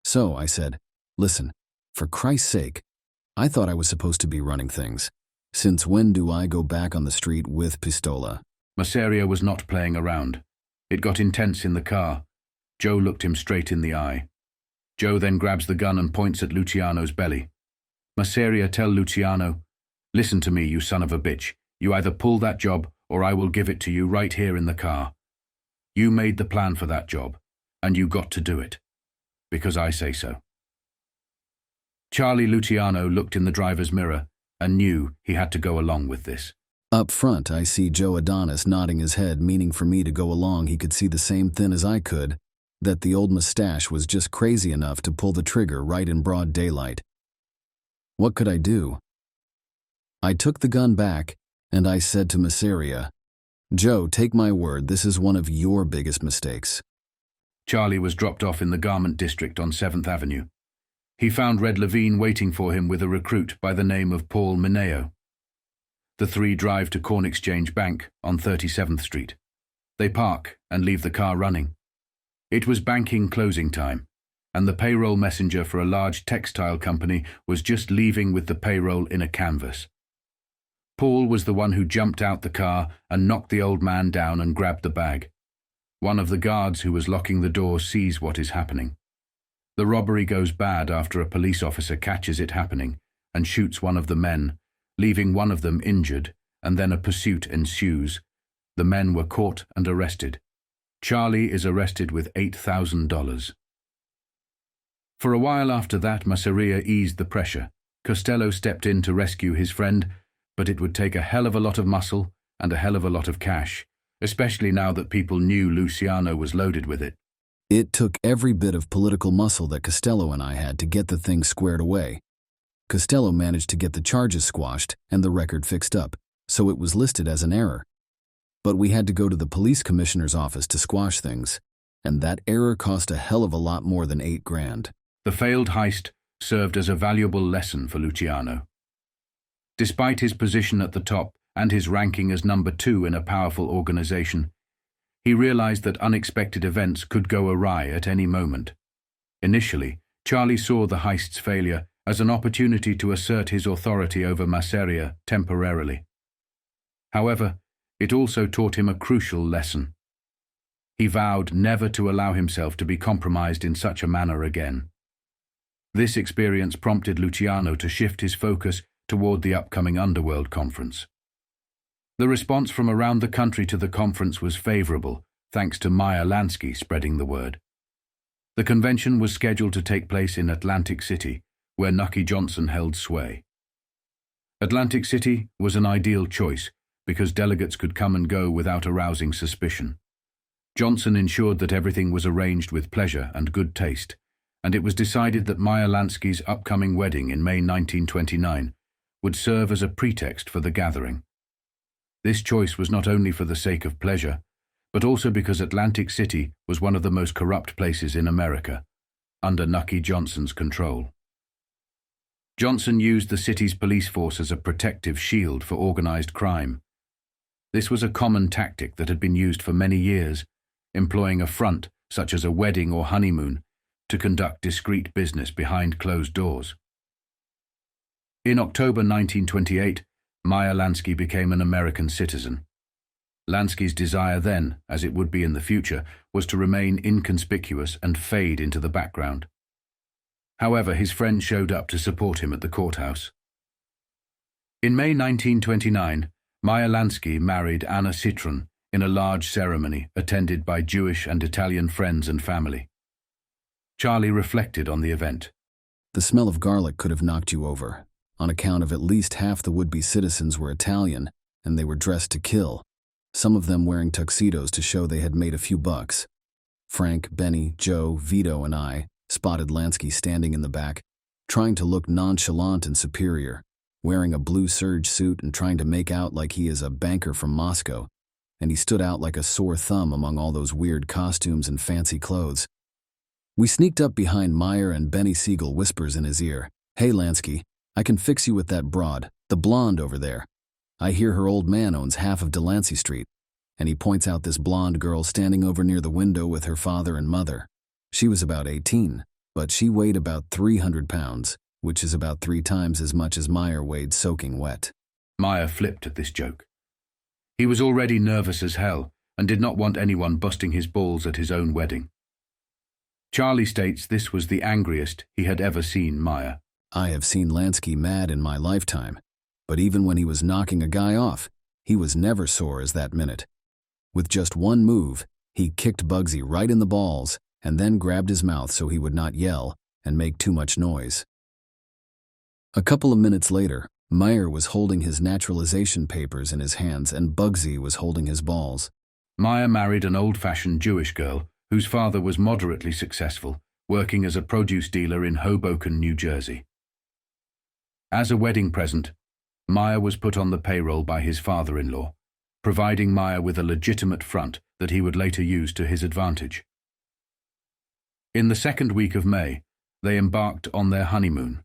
So I said, "Listen, for Christ's sake, I thought I was supposed to be running things. Since when do I go back on the street with pistola?" Masseria was not playing around. It got intense in the car. Joe looked him straight in the eye. Joe then grabs the gun and points at Luciano's belly. Masseria tell Luciano, "Listen to me, you son of a bitch. You either pull that job or I will give it to you right here in the car. You made the plan for that job, and you got to do it. Because I say so." Charlie Luciano looked in the driver's mirror and knew he had to go along with this. Up front, I see Joe Adonis nodding his head, meaning for me to go along. He could see the same thing as I could, that the old mustache was just crazy enough to pull the trigger right in broad daylight. What could I do? I took the gun back, and I said to Masseria, "Joe, take my word, this is one of your biggest mistakes." Charlie was dropped off in the garment district on 7th Avenue. He found Red Levine waiting for him with a recruit by the name of Paul Mineo. The three drive to Corn Exchange Bank on 37th Street. They park and leave the car running. It was banking closing time, and the payroll messenger for a large textile company was just leaving with the payroll in a canvas. Paul was the one who jumped out the car and knocked the old man down and grabbed the bag. One of the guards who was locking the door sees what is happening. The robbery goes bad after a police officer catches it happening and shoots one of the men, leaving one of them injured, and then a pursuit ensues. The men were caught and arrested. Charlie is arrested with $8,000. For a while after that, Masseria eased the pressure. Costello stepped in to rescue his friend, but it would take a hell of a lot of muscle and a hell of a lot of cash, especially now that people knew Luciano was loaded with it. It took every bit of political muscle that Costello and I had to get the thing squared away. Costello managed to get the charges squashed and the record fixed up, so it was listed as an error. But we had to go to the police commissioner's office to squash things, and that error cost a hell of a lot more than $8,000. The failed heist served as a valuable lesson for Luciano. Despite his position at the top and his ranking as number 2 in a powerful organization, he realized that unexpected events could go awry at any moment. Initially, Charlie saw the heist's failure as an opportunity to assert his authority over Masseria temporarily. However, it also taught him a crucial lesson. He vowed never to allow himself to be compromised in such a manner again. This experience prompted Luciano to shift his focus toward the upcoming Underworld conference. The response from around the country to the conference was favorable, thanks to Meyer Lansky spreading the word. The convention was scheduled to take place in Atlantic City, where Nucky Johnson held sway. Atlantic City was an ideal choice because delegates could come and go without arousing suspicion. Johnson ensured that everything was arranged with pleasure and good taste, and it was decided that Meyer Lansky's upcoming wedding in May 1929 would serve as a pretext for the gathering. This choice was not only for the sake of pleasure, but also because Atlantic City was one of the most corrupt places in America, under Nucky Johnson's control. Johnson used the city's police force as a protective shield for organized crime. This was a common tactic that had been used for many years, employing a front, such as a wedding or honeymoon, to conduct discreet business behind closed doors. In October 1928, Meyer Lansky became an American citizen. Lansky's desire then, as it would be in the future, was to remain inconspicuous and fade into the background. However, his friend showed up to support him at the courthouse. In May 1929, Meyer Lansky married Anna Citron in a large ceremony attended by Jewish and Italian friends and family. Charlie reflected on the event. The smell of garlic could have knocked you over, on account of at least half the would-be citizens were Italian, and they were dressed to kill, some of them wearing tuxedos to show they had made a few bucks. Frank, Benny, Joe, Vito, and I spotted Lansky standing in the back, trying to look nonchalant and superior, wearing a blue serge suit and trying to make out like he is a banker from Moscow, and he stood out like a sore thumb among all those weird costumes and fancy clothes. We sneaked up behind Meyer, and Benny Siegel whispers in his ear, "Hey Lansky, I can fix you with that broad, the blonde over there. I hear her old man owns half of Delancey Street." And he points out this blonde girl standing over near the window with her father and mother. She was about 18, but she weighed about 300 pounds, which is about 3 times as much as Meyer weighed soaking wet. Meyer flipped at this joke. He was already nervous as hell and did not want anyone busting his balls at his own wedding. Charlie states this was the angriest he had ever seen Meyer. I have seen Lansky mad in my lifetime, but even when he was knocking a guy off, he was never sore as that minute. With just one move, he kicked Bugsy right in the balls and then grabbed his mouth so he would not yell and make too much noise. A couple of minutes later, Meyer was holding his naturalization papers in his hands and Bugsy was holding his balls. Meyer married an old-fashioned Jewish girl whose father was moderately successful, working as a produce dealer in Hoboken, New Jersey. As a wedding present, Meyer was put on the payroll by his father-in-law, providing Meyer with a legitimate front that he would later use to his advantage. In the second week of May, they embarked on their honeymoon.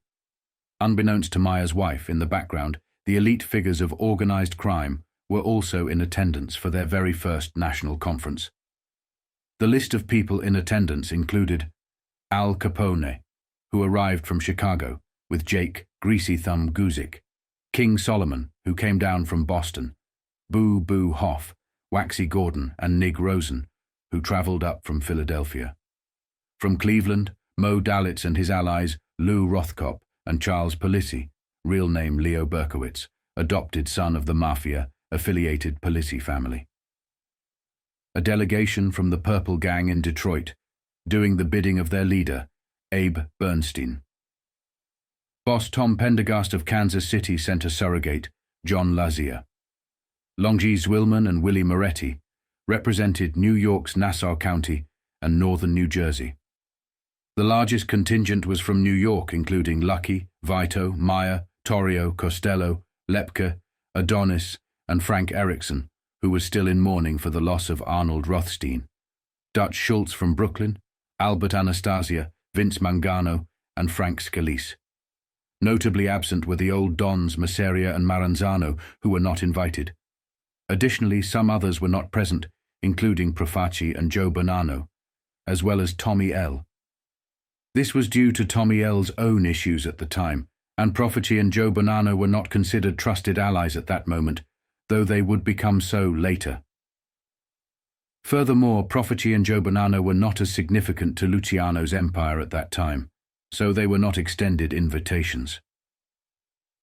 Unbeknownst to Meyer's wife, in the background, the elite figures of organized crime were also in attendance for their very first national conference. The list of people in attendance included Al Capone, who arrived from Chicago, with Jake Greasy Thumb Guzik, King Solomon, who came down from Boston, Boo Boo Hoff, Waxy Gordon, and Nig Rosen, who traveled up from Philadelphia. From Cleveland, Mo Dalitz and his allies Lou Rothkopf and Charles Palissy, real name Leo Berkowitz, adopted son of the Mafia, affiliated Palissy family. A delegation from the Purple Gang in Detroit, doing the bidding of their leader, Abe Bernstein. Boss Tom Pendergast of Kansas City sent a surrogate, John Lazier. Longji Zwillman and Willie Moretti represented New York's Nassau County and northern New Jersey. The largest contingent was from New York, including Lucky, Vito, Meyer, Torrio, Costello, Lepke, Adonis, and Frank Erickson, who was still in mourning for the loss of Arnold Rothstein. Dutch Schulz from Brooklyn, Albert Anastasia, Vince Mangano, and Frank Scalise. Notably absent were the old dons Masseria and Maranzano, who were not invited. Additionally, some others were not present, including Profaci and Joe Bonanno, as well as Tommy L. This was due to Tommy L's own issues at the time, and Profaci and Joe Bonanno were not considered trusted allies at that moment, though they would become so later. Furthermore, Profaci and Joe Bonanno were not as significant to Luciano's empire at that time, so they were not extended invitations.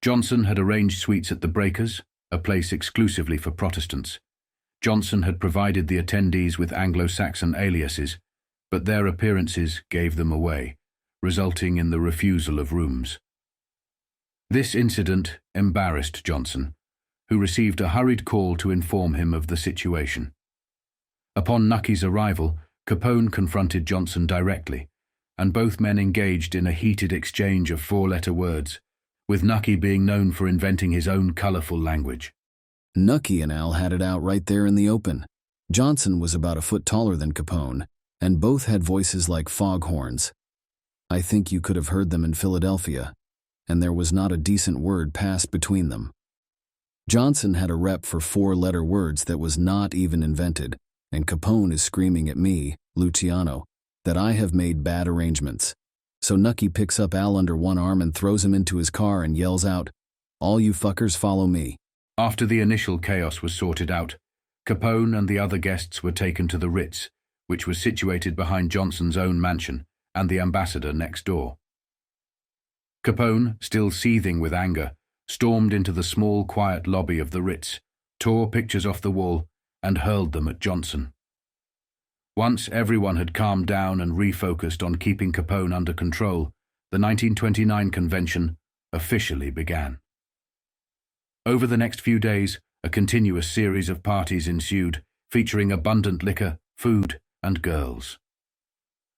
Johnson had arranged suites at the Breakers, a place exclusively for Protestants. Johnson had provided the attendees with Anglo-Saxon aliases, but their appearances gave them away, resulting in the refusal of rooms. This incident embarrassed Johnson, who received a hurried call to inform him of the situation. Upon Nucky's arrival, Capone confronted Johnson directly, and both men engaged in a heated exchange of 4-letter words, with Nucky being known for inventing his own colorful language. Nucky and Al had it out right there in the open. Johnson was about a foot taller than Capone, and both had voices like foghorns. I think you could have heard them in Philadelphia, and there was not a decent word passed between them. Johnson had a rep for 4-letter words that was not even invented, and Capone is screaming at me, Luciano, that I have made bad arrangements. So Nucky picks up Al under one arm and throws him into his car and yells out, "All you fuckers follow me." After the initial chaos was sorted out, Capone and the other guests were taken to the Ritz, which was situated behind Johnson's own mansion and the ambassador next door. Capone, still seething with anger, stormed into the small, quiet lobby of the Ritz, tore pictures off the wall, and hurled them at Johnson. Once everyone had calmed down and refocused on keeping Capone under control, the 1929 convention officially began. Over the next few days, a continuous series of parties ensued, featuring abundant liquor, food, and girls.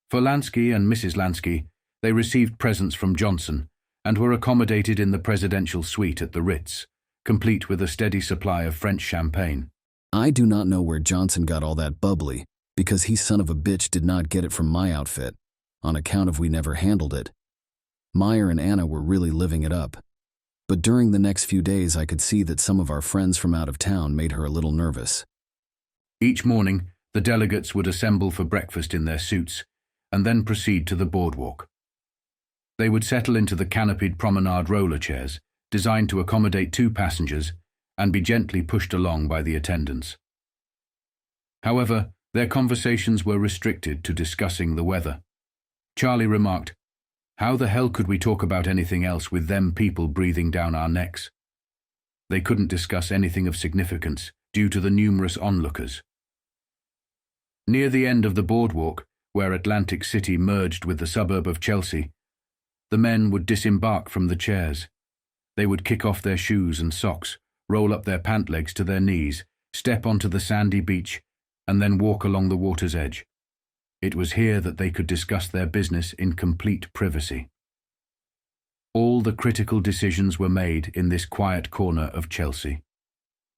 For Lansky and Mrs. Lansky, they received presents from Johnson and were accommodated in the presidential suite at the Ritz, complete with a steady supply of French champagne. I do not know where Johnson got all that bubbly, because he son of a bitch did not get it from my outfit, on account of we never handled it. Meyer and Anna were really living it up. But during the next few days I could see that some of our friends from out of town made her a little nervous. Each morning, the delegates would assemble for breakfast in their suits, and then proceed to the boardwalk. They would settle into the canopied promenade roller chairs, designed to accommodate 2 passengers, and be gently pushed along by the attendants. However, their conversations were restricted to discussing the weather. Charlie remarked, "How the hell could we talk about anything else with them people breathing down our necks?" They couldn't discuss anything of significance due to the numerous onlookers. Near the end of the boardwalk, where Atlantic City merged with the suburb of Chelsea, the men would disembark from the chairs. They would kick off their shoes and socks, roll up their pant legs to their knees, step onto the sandy beach, and then walk along the water's edge. It was here that they could discuss their business in complete privacy. All the critical decisions were made in this quiet corner of Chelsea.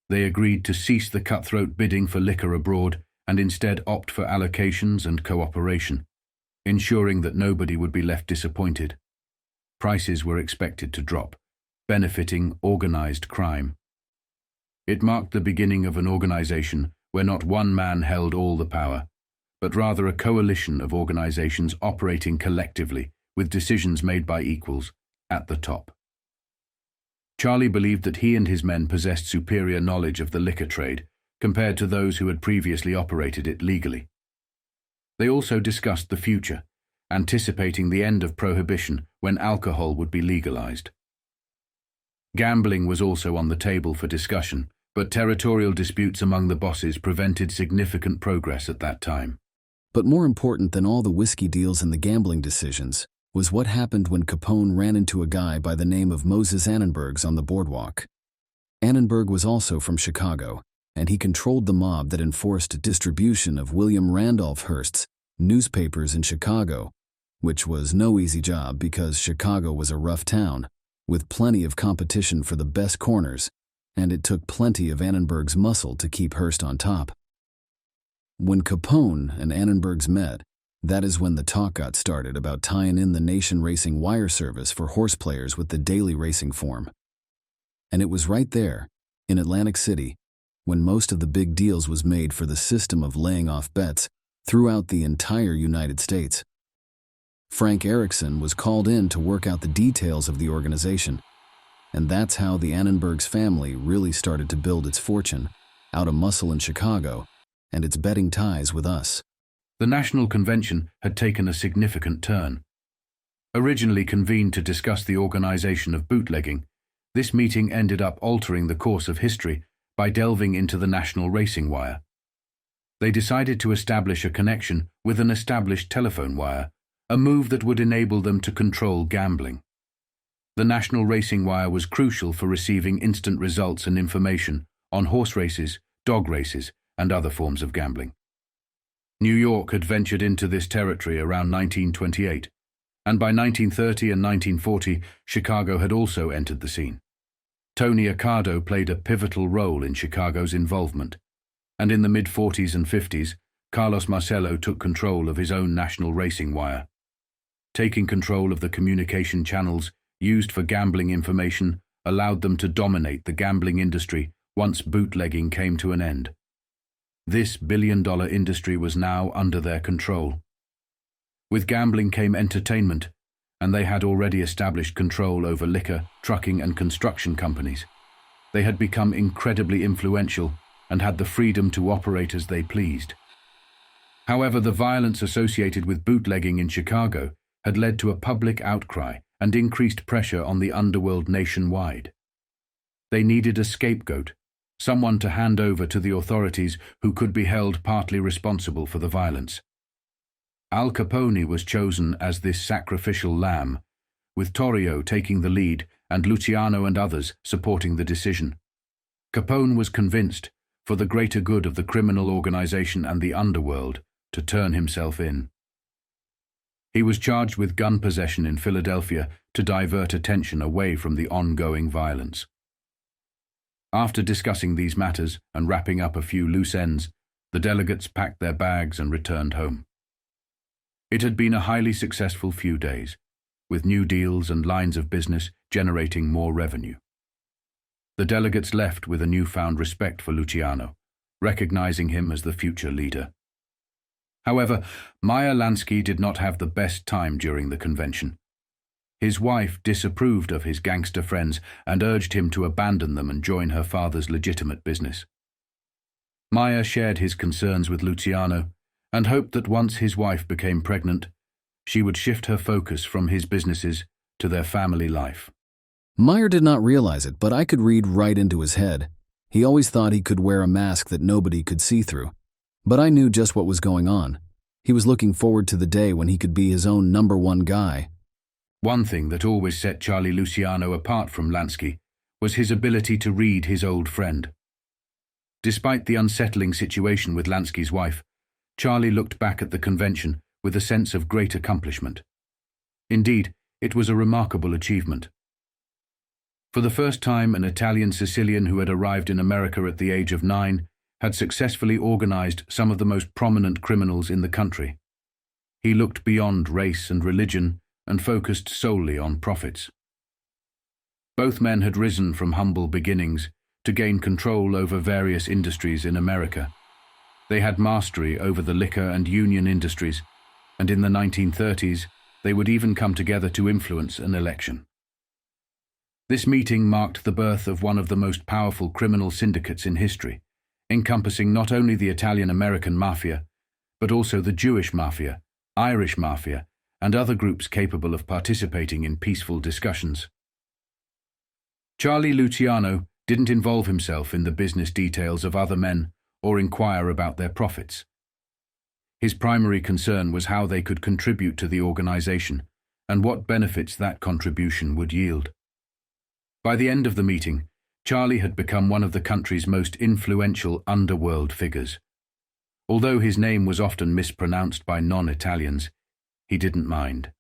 They agreed to cease the cutthroat bidding for liquor abroad and instead opt for allocations and cooperation, ensuring that nobody would be left disappointed. Prices were expected to drop, benefiting organized crime. It marked the beginning of an organization where not one man held all the power, but rather a coalition of organizations operating collectively with decisions made by equals at the top. Charlie believed that he and his men possessed superior knowledge of the liquor trade compared to those who had previously operated it legally. They also discussed the future, anticipating the end of prohibition when alcohol would be legalized. Gambling was also on the table for discussion, but territorial disputes among the bosses prevented significant progress at that time. But more important than all the whiskey deals and the gambling decisions was what happened when Capone ran into a guy by the name of Moses Annenbergs on the boardwalk. Annenberg was also from Chicago, and he controlled the mob that enforced distribution of William Randolph Hearst's newspapers in Chicago, which was no easy job because Chicago was a rough town, with plenty of competition for the best corners, and it took plenty of Annenberg's muscle to keep Hearst on top. When Capone and Annenbergs met, that is when the talk got started about tying in the Nation Racing wire service for horse players with the daily racing form. And it was right there, in Atlantic City, when most of the big deals was made for the system of laying off bets throughout the entire United States. Frank Erickson was called in to work out the details of the organization, and that's how the Annenbergs family really started to build its fortune out of muscle in Chicago and its betting ties with us. The National Convention had taken a significant turn. Originally convened to discuss the organization of bootlegging, this meeting ended up altering the course of history by delving into the national racing wire. They decided to establish a connection with an established telephone wire, a move that would enable them to control gambling. The national racing wire was crucial for receiving instant results and information on horse races, dog races, and other forms of gambling. New York had ventured into this territory around 1928, and by 1930 and 1940, Chicago had also entered the scene. Tony Accardo played a pivotal role in Chicago's involvement, and in the mid-40s and 50s, Carlos Marcello took control of his own national racing wire. Taking control of the communication channels used for gambling information allowed them to dominate the gambling industry once bootlegging came to an end. This billion-dollar industry was now under their control. With gambling came entertainment, and they had already established control over liquor, trucking, and construction companies. They had become incredibly influential and had the freedom to operate as they pleased. However, the violence associated with bootlegging in Chicago had led to a public outcry and increased pressure on the underworld nationwide. They needed a scapegoat, someone to hand over to the authorities who could be held partly responsible for the violence. Al Capone was chosen as this sacrificial lamb, with Torrio taking the lead and Luciano and others supporting the decision. Capone was convinced, for the greater good of the criminal organization and the underworld, to turn himself in. He was charged with gun possession in Philadelphia to divert attention away from the ongoing violence. After discussing these matters and wrapping up a few loose ends, the delegates packed their bags and returned home. It had been a highly successful few days, with new deals and lines of business generating more revenue. The delegates left with a newfound respect for Luciano, recognizing him as the future leader. However, Meyer Lansky did not have the best time during the convention. His wife disapproved of his gangster friends and urged him to abandon them and join her father's legitimate business. Meyer shared his concerns with Luciano and hoped that once his wife became pregnant, she would shift her focus from his businesses to their family life. Meyer did not realize it, but I could read right into his head. He always thought he could wear a mask that nobody could see through. But I knew just what was going on. He was looking forward to the day when he could be his own #1 guy. One thing that always set Charlie Luciano apart from Lansky was his ability to read his old friend. Despite the unsettling situation with Lansky's wife, Charlie looked back at the convention with a sense of great accomplishment. Indeed, it was a remarkable achievement. For the first time, an Italian Sicilian who had arrived in America at the age of 9 had successfully organized some of the most prominent criminals in the country. He looked beyond race and religion and focused solely on profits. Both men had risen from humble beginnings to gain control over various industries in America. They had mastery over the liquor and union industries, and in the 1930s, they would even come together to influence an election. This meeting marked the birth of one of the most powerful criminal syndicates in history, encompassing not only the Italian-American Mafia, but also the Jewish Mafia, Irish Mafia, and other groups capable of participating in peaceful discussions. Charlie Luciano didn't involve himself in the business details of other men or inquire about their profits. His primary concern was how they could contribute to the organization and what benefits that contribution would yield. By the end of the meeting, Charlie had become one of the country's most influential underworld figures. Although his name was often mispronounced by non-Italians, he didn't mind.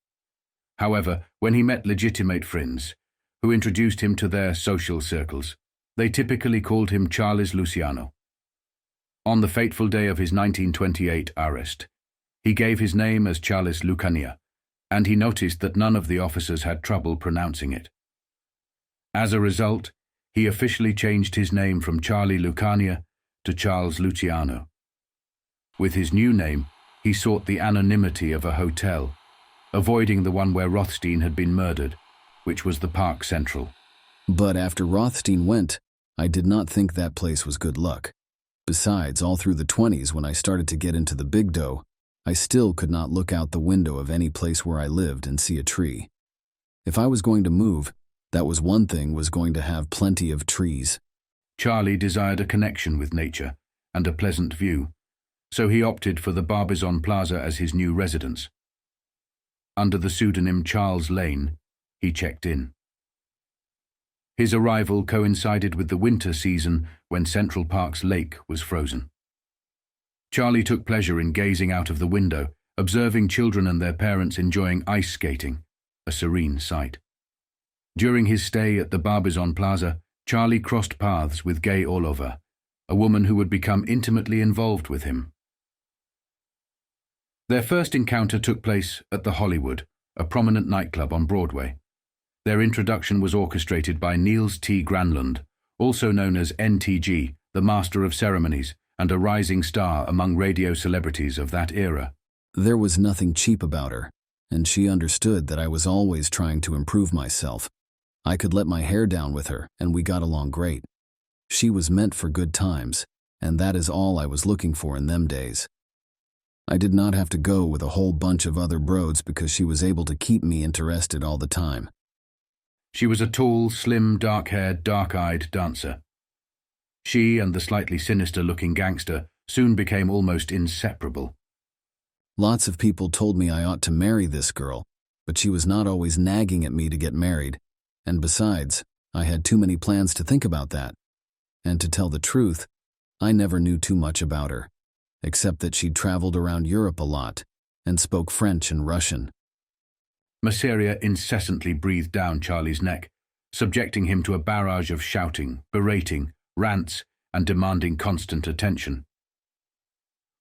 However, when he met legitimate friends, who introduced him to their social circles, they typically called him Charles Luciano. On the fateful day of his 1928 arrest, he gave his name as Charles Lucania, and he noticed that none of the officers had trouble pronouncing it. As a result, he officially changed his name from Charlie Lucania to Charles Luciano. With his new name, he sought the anonymity of a hotel, avoiding the one where Rothstein had been murdered, which was the Park Central. But after Rothstein went, I did not think that place was good luck. Besides, all through the 20s when I started to get into the big dough, I still could not look out the window of any place where I lived and see a tree. If I was going to move, that was one thing, was going to have plenty of trees. Charlie desired a connection with nature and a pleasant view, so he opted for the Barbizon Plaza as his new residence. Under the pseudonym Charles Lane, he checked in. His arrival coincided with the winter season when Central Park's lake was frozen. Charlie took pleasure in gazing out of the window, observing children and their parents enjoying ice skating, a serene sight. During his stay at the Barbizon Plaza, Charlie crossed paths with Gay Orlova, a woman who would become intimately involved with him. Their first encounter took place at the Hollywood, a prominent nightclub on Broadway. Their introduction was orchestrated by Niels T. Granlund, also known as NTG, the Master of Ceremonies, and a rising star among radio celebrities of that era. There was nothing cheap about her, and she understood that I was always trying to improve myself. I could let my hair down with her, and we got along great. She was meant for good times, and that is all I was looking for in them days. I did not have to go with a whole bunch of other broads because she was able to keep me interested all the time. She was a tall, slim, dark-haired, dark-eyed dancer. She and the slightly sinister-looking gangster soon became almost inseparable. Lots of people told me I ought to marry this girl, but she was not always nagging at me to get married, and besides, I had too many plans to think about that. And to tell the truth, I never knew too much about her, except that she'd traveled around Europe a lot and spoke French and Russian. Masseria incessantly breathed down Charlie's neck, subjecting him to a barrage of shouting, berating, rants, and demanding constant attention.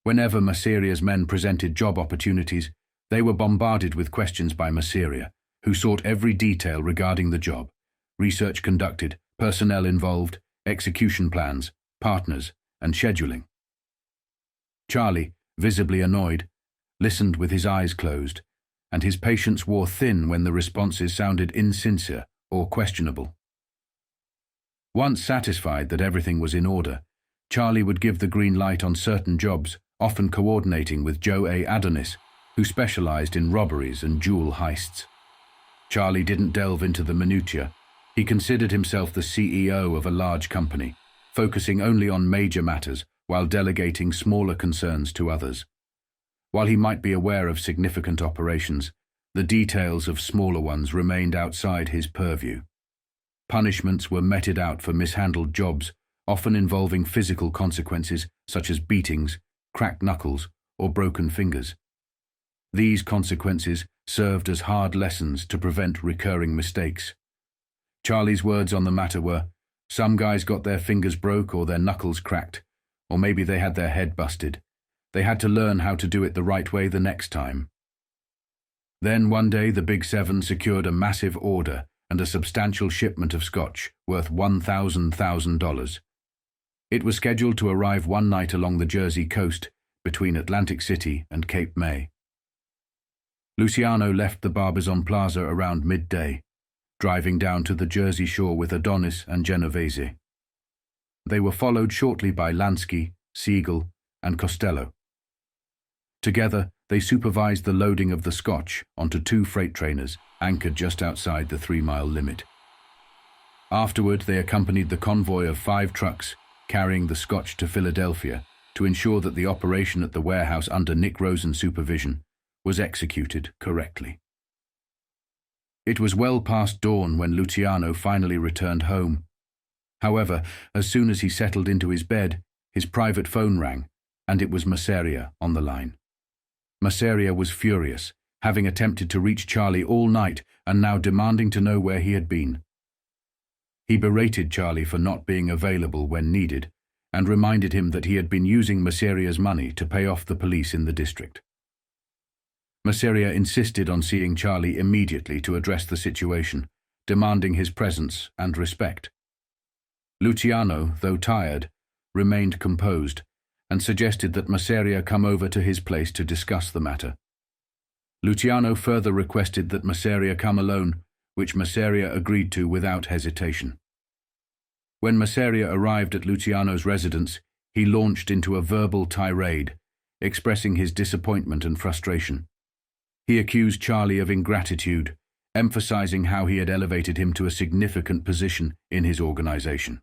Whenever Masseria's men presented job opportunities, they were bombarded with questions by Masseria, who sought every detail regarding the job: research conducted, personnel involved, execution plans, partners, and scheduling. Charlie, visibly annoyed, listened with his eyes closed, and his patience wore thin when the responses sounded insincere or questionable. Once satisfied that everything was in order, Charlie would give the green light on certain jobs, often coordinating with Joe A. Adonis, who specialized in robberies and jewel heists. Charlie didn't delve into the minutiae. He considered himself the CEO of a large company, focusing only on major matters while delegating smaller concerns to others. While he might be aware of significant operations, the details of smaller ones remained outside his purview. Punishments were meted out for mishandled jobs, often involving physical consequences such as beatings, cracked knuckles, or broken fingers. These consequences served as hard lessons to prevent recurring mistakes. Charlie's words on the matter were, "Some guys got their fingers broke or their knuckles cracked, or maybe they had their head busted. They had to learn how to do it the right way the next time." Then one day the Big Seven secured a massive order and a substantial shipment of scotch worth $1,000. It was scheduled to arrive one night along the Jersey coast between Atlantic City and Cape May. Luciano left the Barbizon Plaza around midday, driving down to the Jersey shore with Adonis and Genovese. They were followed shortly by Lansky, Siegel, and Costello. Together, they supervised the loading of the scotch onto 2 freight trainers anchored just outside the 3-mile limit. Afterward, they accompanied the convoy of 5 trucks carrying the scotch to Philadelphia to ensure that the operation at the warehouse under Nick Rosen's supervision was executed correctly. It was well past dawn when Luciano finally returned home. However, as soon as he settled into his bed, his private phone rang, and it was Masseria on the line. Masseria was furious, having attempted to reach Charlie all night and now demanding to know where he had been. He berated Charlie for not being available when needed and reminded him that he had been using Masseria's money to pay off the police in the district. Masseria insisted on seeing Charlie immediately to address the situation, demanding his presence and respect. Luciano, though tired, remained composed and suggested that Masseria come over to his place to discuss the matter. Luciano further requested that Masseria come alone, which Masseria agreed to without hesitation. When Masseria arrived at Luciano's residence, he launched into a verbal tirade, expressing his disappointment and frustration. He accused Charlie of ingratitude, emphasizing how he had elevated him to a significant position in his organization.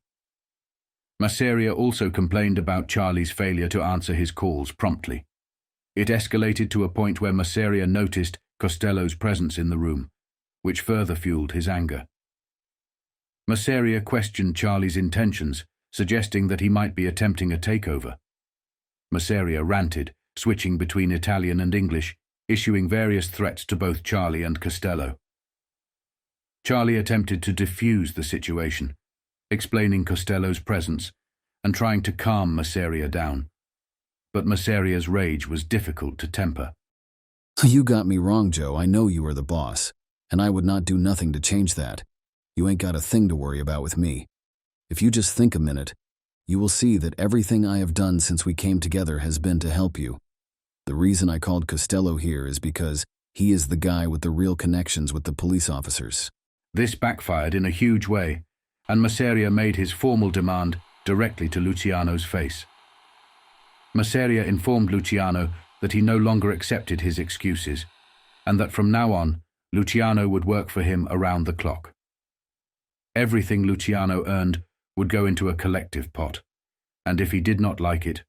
Masseria also complained about Charlie's failure to answer his calls promptly. It escalated to a point where Masseria noticed Costello's presence in the room, which further fueled his anger. Masseria questioned Charlie's intentions, suggesting that he might be attempting a takeover. Masseria ranted, switching between Italian and English, issuing various threats to both Charlie and Costello. Charlie attempted to defuse the situation, explaining Costello's presence and trying to calm Masseria down. But Masseria's rage was difficult to temper. You got me wrong, Joe. I know you are the boss, and I would not do nothing to change that. You ain't got a thing to worry about with me. If you just think a minute, you will see that everything I have done since we came together has been to help you. The reason I called Costello here is because he is the guy with the real connections with the police officers. This backfired in a huge way, and Masseria made his formal demand directly to Luciano's face. Masseria informed Luciano that he no longer accepted his excuses, and that from now on, Luciano would work for him around the clock. Everything Luciano earned would go into a collective pot. and if he did not like it,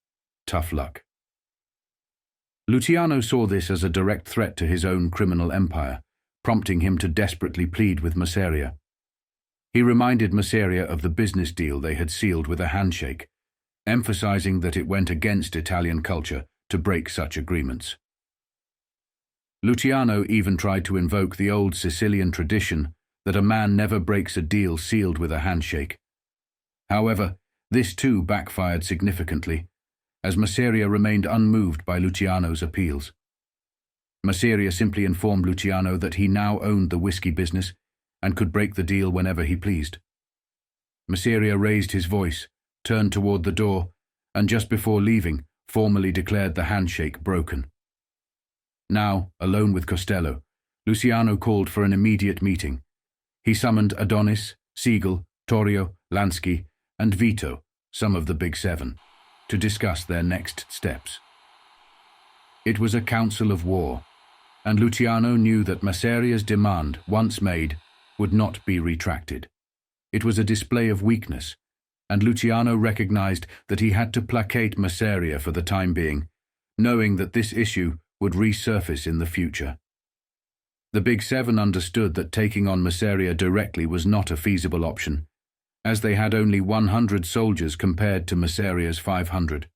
tough luck. Luciano saw this as a direct threat to his own criminal empire, prompting him to desperately plead with Masseria. He reminded Masseria of the business deal they had sealed with a handshake, emphasizing that it went against Italian culture to break such agreements. Luciano even tried to invoke the old Sicilian tradition that a man never breaks a deal sealed with a handshake. However, this too backfired significantly, as Masseria remained unmoved by Luciano's appeals. Masseria simply informed Luciano that he now owned the whiskey business and could break the deal whenever he pleased. Masseria raised his voice, turned toward the door, and just before leaving, formally declared the handshake broken. Now, alone with Costello, Luciano called for an immediate meeting. He summoned Adonis, Siegel, Torrio, Lansky, and Vito, some of the Big Seven, to discuss their next steps. It was a council of war, and Luciano knew that Masseria's demand, once made, would not be retracted. It was a display of weakness, and Luciano recognized that he had to placate Masseria for the time being, knowing that this issue would resurface in the future. The Big Seven understood that taking on Masseria directly was not a feasible option, as they had only 100 soldiers compared to Masseria's 500.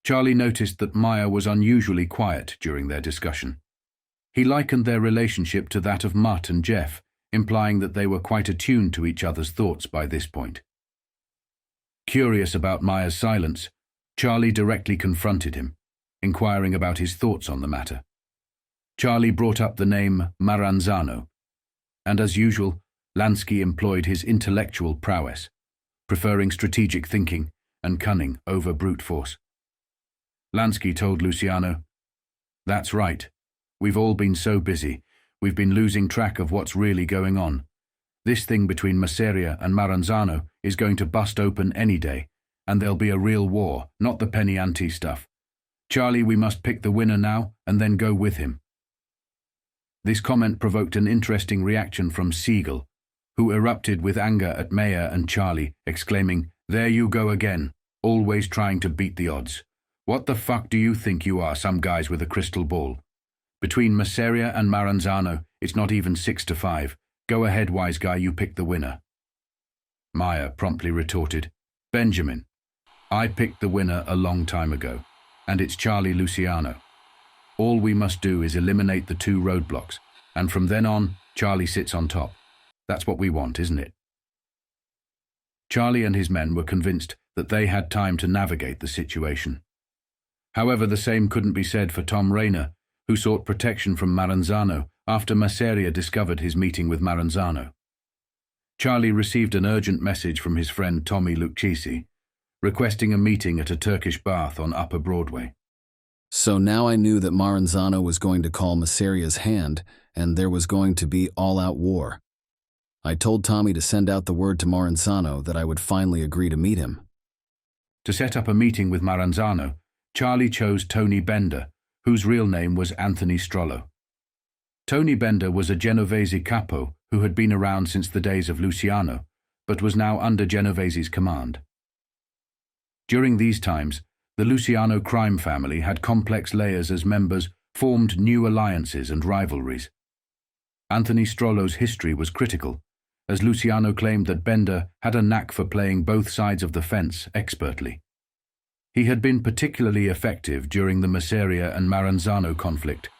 Charlie noticed that Maya was unusually quiet during their discussion. He likened their relationship to that of Mutt and Jeff, implying that they were quite attuned to each other's thoughts by this point. Curious about Maya's silence, Charlie directly confronted him, inquiring about his thoughts on the matter. Charlie brought up the name Maranzano, and as usual, Lansky employed his intellectual prowess, preferring strategic thinking and cunning over brute force. Lansky told Luciano, "That's right. We've all been so busy, we've been losing track of what's really going on. This thing between Masseria and Maranzano is going to bust open any day, and there'll be a real war, not the penny ante stuff. Charlie, we must pick the winner now and then go with him." This comment provoked an interesting reaction from Siegel, who erupted with anger at Maya and Charlie, exclaiming, "There you go again, always trying to beat the odds. What the fuck do you think you are, some guys with a crystal ball? Between Masseria and Maranzano, it's not even 6-5. Go ahead, wise guy, you pick the winner." Maya promptly retorted, "Benjamin, I picked the winner a long time ago, and it's Charlie Luciano. All we must do is eliminate the 2 roadblocks, and from then on, Charlie sits on top. That's what we want, isn't it?" Charlie and his men were convinced that they had time to navigate the situation. However, the same couldn't be said for Tom Rayner, who sought protection from Maranzano after Masseria discovered his meeting with Maranzano. Charlie received an urgent message from his friend Tommy Lucchesi, requesting a meeting at a Turkish bath on Upper Broadway. So now I knew that Maranzano was going to call Masseria's hand, and there was going to be all-out war. I told Tommy to send out the word to Maranzano that I would finally agree to meet him. To set up a meeting with Maranzano, Charlie chose Tony Bender, whose real name was Anthony Strollo. Tony Bender was a Genovese capo who had been around since the days of Luciano, but was now under Genovese's command. During these times, the Luciano crime family had complex layers as members formed new alliances and rivalries. Anthony Strollo's history was critical, as Luciano claimed that Bender had a knack for playing both sides of the fence expertly. He had been particularly effective during the Masseria and Maranzano conflict,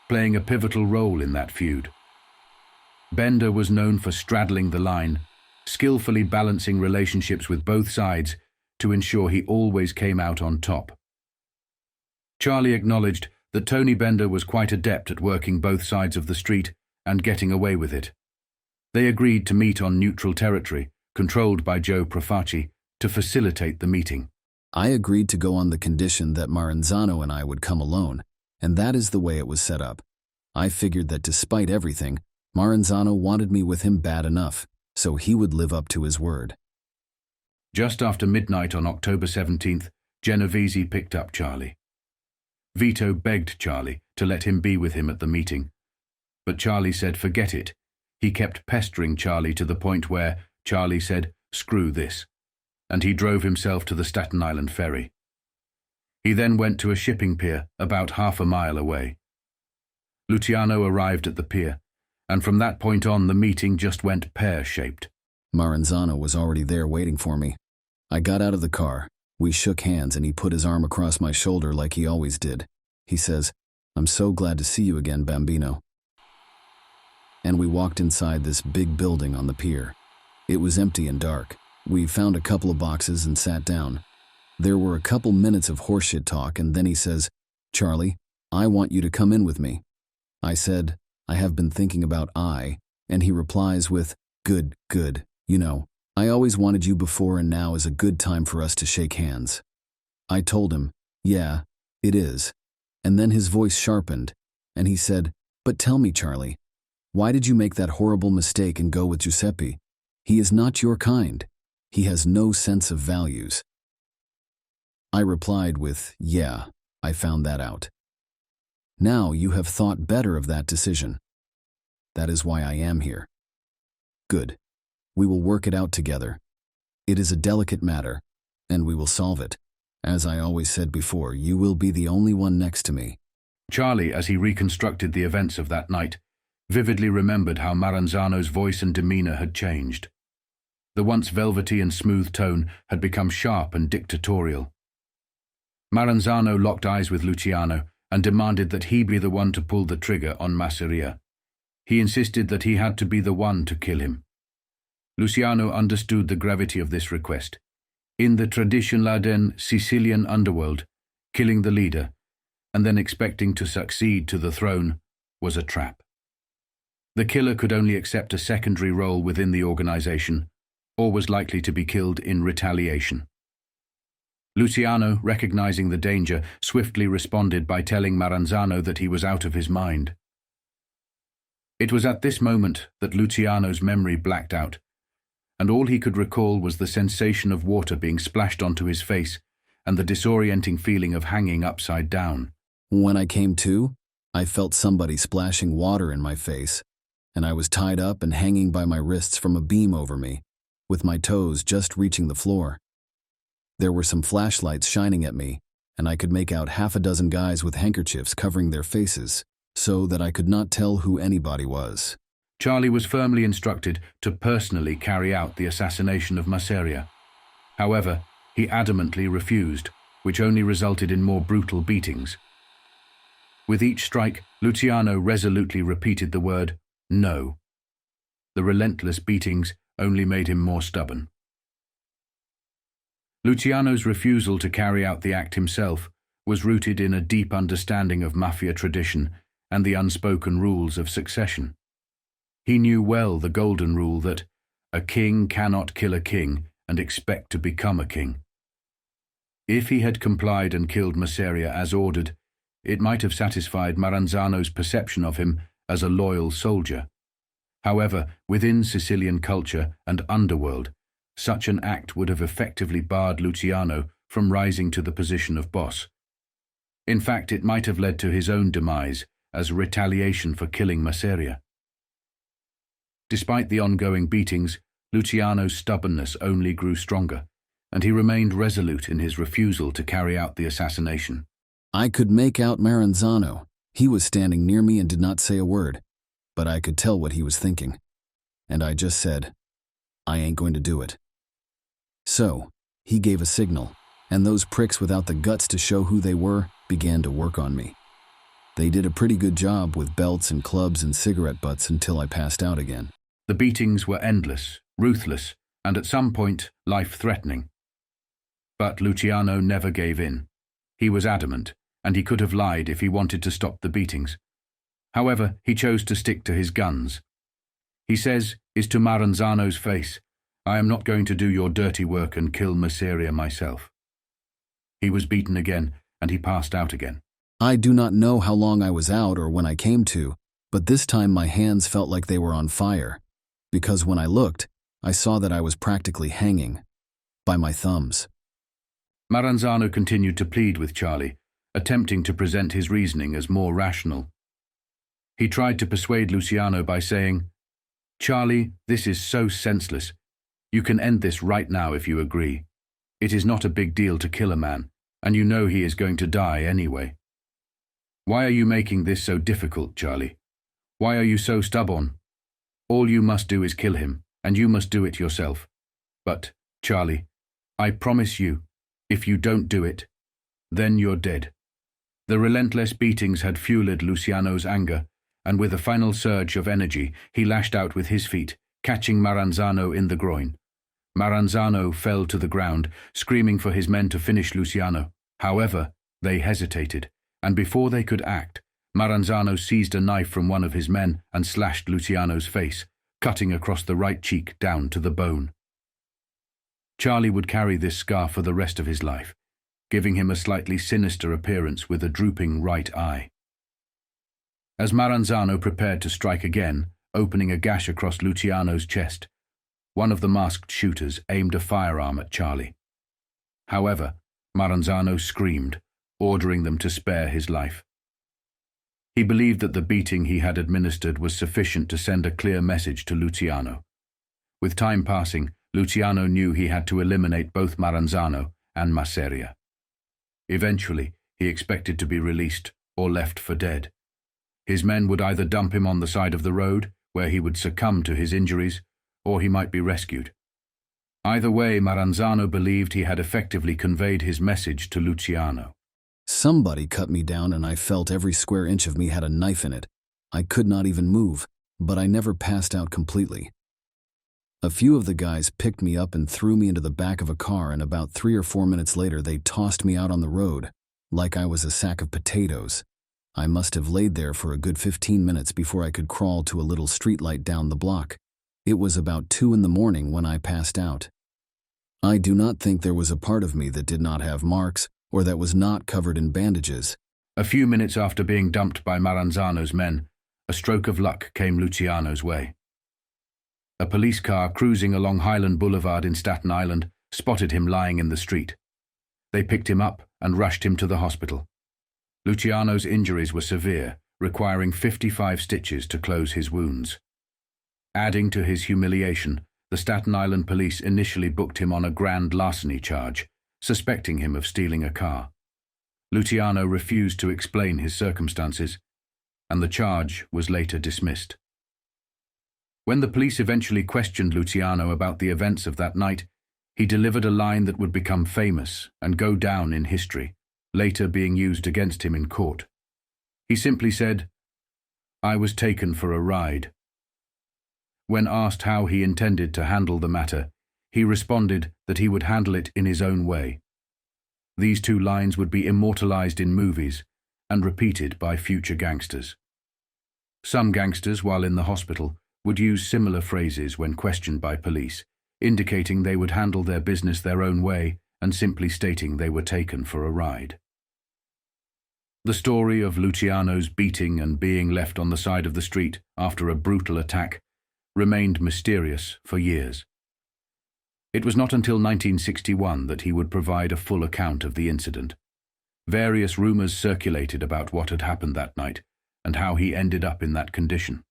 playing a pivotal role in that feud. Bender was known for straddling the line, skillfully balancing relationships with both sides to ensure he always came out on top. Charlie acknowledged that Tony Bender was quite adept at working both sides of the street and getting away with it. They agreed to meet on neutral territory, controlled by Joe Profaci, to facilitate the meeting. I agreed to go on the condition that Maranzano and I would come alone, and that is the way it was set up. I figured that despite everything, Maranzano wanted me with him bad enough, so he would live up to his word. Just after midnight on October 17th, Genovese picked up Charlie. Vito begged Charlie to let him be with him at the meeting, but Charlie said forget it. He kept pestering Charlie to the point where Charlie said, "Screw this," and he drove himself to the Staten Island ferry. He then went to a shipping pier about half a mile away. Luciano arrived at the pier, and from that point on the meeting just went pear-shaped. Maranzano was already there waiting for me. I got out of the car. We shook hands and he put his arm across my shoulder like he always did. He says, "I'm so glad to see you again, Bambino." And we walked inside this big building on the pier. It was empty and dark. We found a couple of boxes and sat down. There were a couple minutes of horseshit talk, and then he says, "Charlie, I want you to come in with me." I said, "I have been thinking about and he replies with, Good. You know, I always wanted you before, and now is a good time for us to shake hands." I told him, "Yeah, it is." And then his voice sharpened, and he said, "But tell me, Charlie, why did you make that horrible mistake and go with Giuseppe? He is not your kind. He has no sense of values." I replied with, "Yeah, I found that out. Now you have thought better of that decision. That is why I am here." "Good. We will work it out together. It is a delicate matter, and we will solve it. As I always said before, you will be the only one next to me." Charlie, as he reconstructed the events of that night, vividly remembered how Maranzano's voice and demeanor had changed. The once velvety and smooth tone had become sharp and dictatorial. Maranzano locked eyes with Luciano and demanded that he be the one to pull the trigger on Masseria. He insisted that he had to be the one to kill him. Luciano understood the gravity of this request. In the tradition-laden Sicilian underworld, killing the leader and then expecting to succeed to the throne was a trap. The killer could only accept a secondary role within the organization, or was likely to be killed in retaliation. Luciano, recognizing the danger, swiftly responded by telling Maranzano that he was out of his mind. It was at this moment that Luciano's memory blacked out, and all he could recall was the sensation of water being splashed onto his face and the disorienting feeling of hanging upside down. When I came to, I felt somebody splashing water in my face, and I was tied up and hanging by my wrists from a beam over me, with my toes just reaching the floor. There were some flashlights shining at me, and I could make out half a dozen guys with handkerchiefs covering their faces, so that I could not tell who anybody was. Charlie was firmly instructed to personally carry out the assassination of Masseria. However, he adamantly refused, which only resulted in more brutal beatings. With each strike, Luciano resolutely repeated the word, "No." The relentless beatings only made him more stubborn. Luciano's refusal to carry out the act himself was rooted in a deep understanding of Mafia tradition and the unspoken rules of succession. He knew well the golden rule that a king cannot kill a king and expect to become a king. If he had complied and killed Masseria as ordered, it might have satisfied Maranzano's perception of him as a loyal soldier. However, within Sicilian culture and underworld, such an act would have effectively barred Luciano from rising to the position of boss. In fact, it might have led to his own demise as retaliation for killing Masseria. Despite the ongoing beatings, Luciano's stubbornness only grew stronger, and he remained resolute in his refusal to carry out the assassination. I could make out Maranzano. He was standing near me and did not say a word, but I could tell what he was thinking. And I just said, "I ain't going to do it." So, he gave a signal, and those pricks without the guts to show who they were began to work on me. They did a pretty good job with belts and clubs and cigarette butts until I passed out again. The beatings were endless, ruthless, and at some point, life-threatening. But Luciano never gave in. He was adamant, and he could have lied if he wanted to stop the beatings. However, he chose to stick to his guns. He says, is to Maranzano's face, "I am not going to do your dirty work and kill Masseria myself." He was beaten again, and he passed out again. I do not know how long I was out or when I came to, but this time my hands felt like they were on fire, because when I looked, I saw that I was practically hanging by my thumbs. Maranzano continued to plead with Charlie, attempting to present his reasoning as more rational. He tried to persuade Luciano by saying, "Charlie, this is so senseless. You can end this right now if you agree. It is not a big deal to kill a man, and you know he is going to die anyway. Why are you making this so difficult, Charlie? Why are you so stubborn? All you must do is kill him, and you must do it yourself. But, Charlie, I promise you, if you don't do it, then you're dead." The relentless beatings had fueled Luciano's anger, and with a final surge of energy, he lashed out with his feet, catching Maranzano in the groin. Maranzano fell to the ground, screaming for his men to finish Luciano. However, they hesitated, and before they could act, Maranzano seized a knife from one of his men and slashed Luciano's face, cutting across the right cheek down to the bone. Charlie would carry this scar for the rest of his life, giving him a slightly sinister appearance with a drooping right eye. As Maranzano prepared to strike again, opening a gash across Luciano's chest, one of the masked shooters aimed a firearm at Charlie. However, Maranzano screamed, ordering them to spare his life. He believed that the beating he had administered was sufficient to send a clear message to Luciano. With time passing, Luciano knew he had to eliminate both Maranzano and Masseria. Eventually, he expected to be released or left for dead. His men would either dump him on the side of the road, where he would succumb to his injuries, or he might be rescued. Either way, Maranzano believed he had effectively conveyed his message to Luciano. Somebody cut me down and I felt every square inch of me had a knife in it. I could not even move, but I never passed out completely. A few of the guys picked me up and threw me into the back of a car, and about 3 or 4 minutes later they tossed me out on the road, like I was a sack of potatoes. I must have laid there for a good 15 minutes before I could crawl to a little streetlight down the block. It was about 2 in the morning when I passed out. I do not think there was a part of me that did not have marks, or that was not covered in bandages. A few minutes after being dumped by Maranzano's men, a stroke of luck came Luciano's way. A police car cruising along Highland Boulevard in Staten Island spotted him lying in the street. They picked him up and rushed him to the hospital. Luciano's injuries were severe, requiring 55 stitches to close his wounds. Adding to his humiliation, the Staten Island police initially booked him on a grand larceny charge, suspecting him of stealing a car. Luciano refused to explain his circumstances, and the charge was later dismissed. When the police eventually questioned Luciano about the events of that night, he delivered a line that would become famous and go down in history, later being used against him in court. He simply said, "I was taken for a ride." When asked how he intended to handle the matter, he responded that he would handle it in his own way. These 2 lines would be immortalized in movies and repeated by future gangsters. Some gangsters, while in the hospital, would use similar phrases when questioned by police, indicating they would handle their business their own way and simply stating they were taken for a ride. The story of Luciano's beating and being left on the side of the street after a brutal attack remained mysterious for years. It was not until 1961 that he would provide a full account of the incident. Various rumors circulated about what had happened that night and how he ended up in that condition.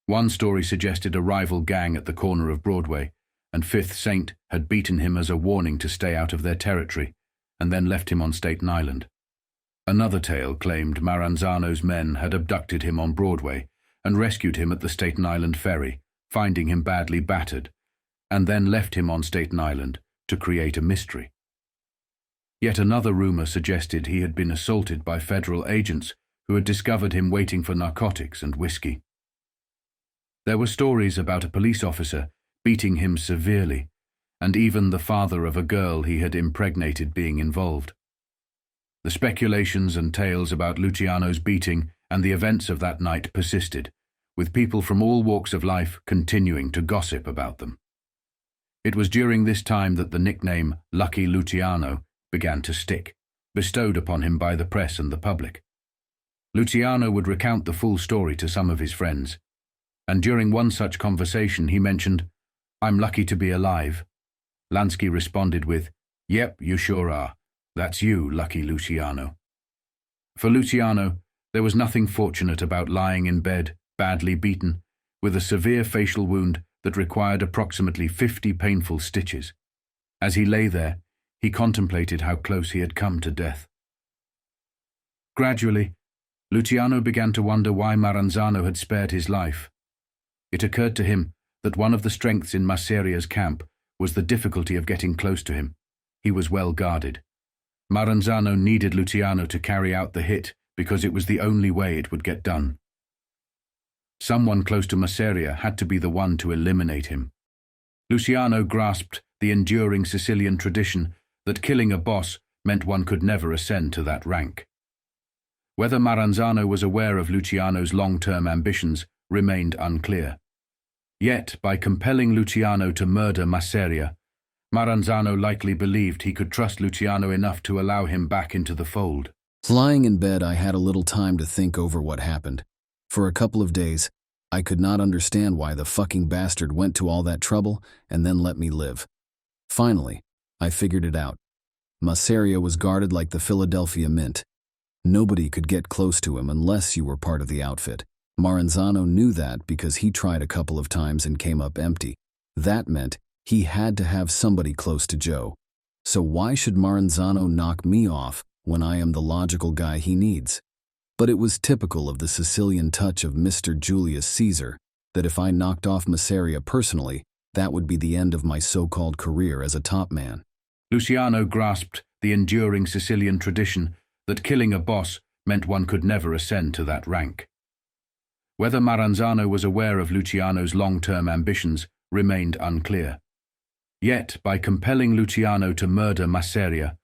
One story suggested a rival gang at the corner of Broadway, and Fifth Saint had beaten him as a warning to stay out of their territory, and then left him on Staten Island. Another tale claimed Maranzano's men had abducted him on Broadway and rescued him at the Staten Island ferry, finding him badly battered, and then left him on Staten Island to create a mystery. Yet another rumor suggested he had been assaulted by federal agents who had discovered him waiting for narcotics and whiskey. There were stories about a police officer beating him severely, and even the father of a girl he had impregnated being involved. The speculations and tales about Luciano's beating and the events of that night persisted, with people from all walks of life continuing to gossip about them. It was during this time that the nickname Lucky Luciano began to stick, bestowed upon him by the press and the public. Luciano would recount the full story to some of his friends, and during one such conversation he mentioned, "I'm lucky to be alive." Lansky responded with, "Yep, you sure are. That's you, Lucky Luciano." For Luciano, there was nothing fortunate about lying in bed, badly beaten, with a severe facial wound that required approximately 50 painful stitches. As he lay there, he contemplated how close he had come to death. Gradually, Luciano began to wonder why Maranzano had spared his life. It occurred to him that one of the strengths in Masseria's camp was the difficulty of getting close to him. He was well guarded. Maranzano needed Luciano to carry out the hit because it was the only way it would get done. Someone close to Masseria had to be the one to eliminate him. Luciano grasped the enduring Sicilian tradition that killing a boss meant one could never ascend to that rank. Whether Maranzano was aware of Luciano's long-term ambitions remained unclear. Yet, by compelling Luciano to murder Masseria, Maranzano likely believed he could trust Luciano enough to allow him back into the fold. Lying in bed, I had a little time to think over what happened. For a couple of days, I could not understand why the fucking bastard went to all that trouble and then let me live. Finally, I figured it out. Masseria was guarded like the Philadelphia Mint. Nobody could get close to him unless you were part of the outfit. Maranzano knew that because he tried a couple of times and came up empty. That meant he had to have somebody close to Joe. So why should Maranzano knock me off when I am the logical guy he needs? But it was typical of the Sicilian touch of Mr. Julius Caesar that if I knocked off Masseria personally, that would be the end of my so-called career as a top man. Luciano grasped the enduring Sicilian tradition that killing a boss meant one could never ascend to that rank. Whether Maranzano was aware of Luciano's long-term ambitions remained unclear. Yet, by compelling Luciano to murder Masseria,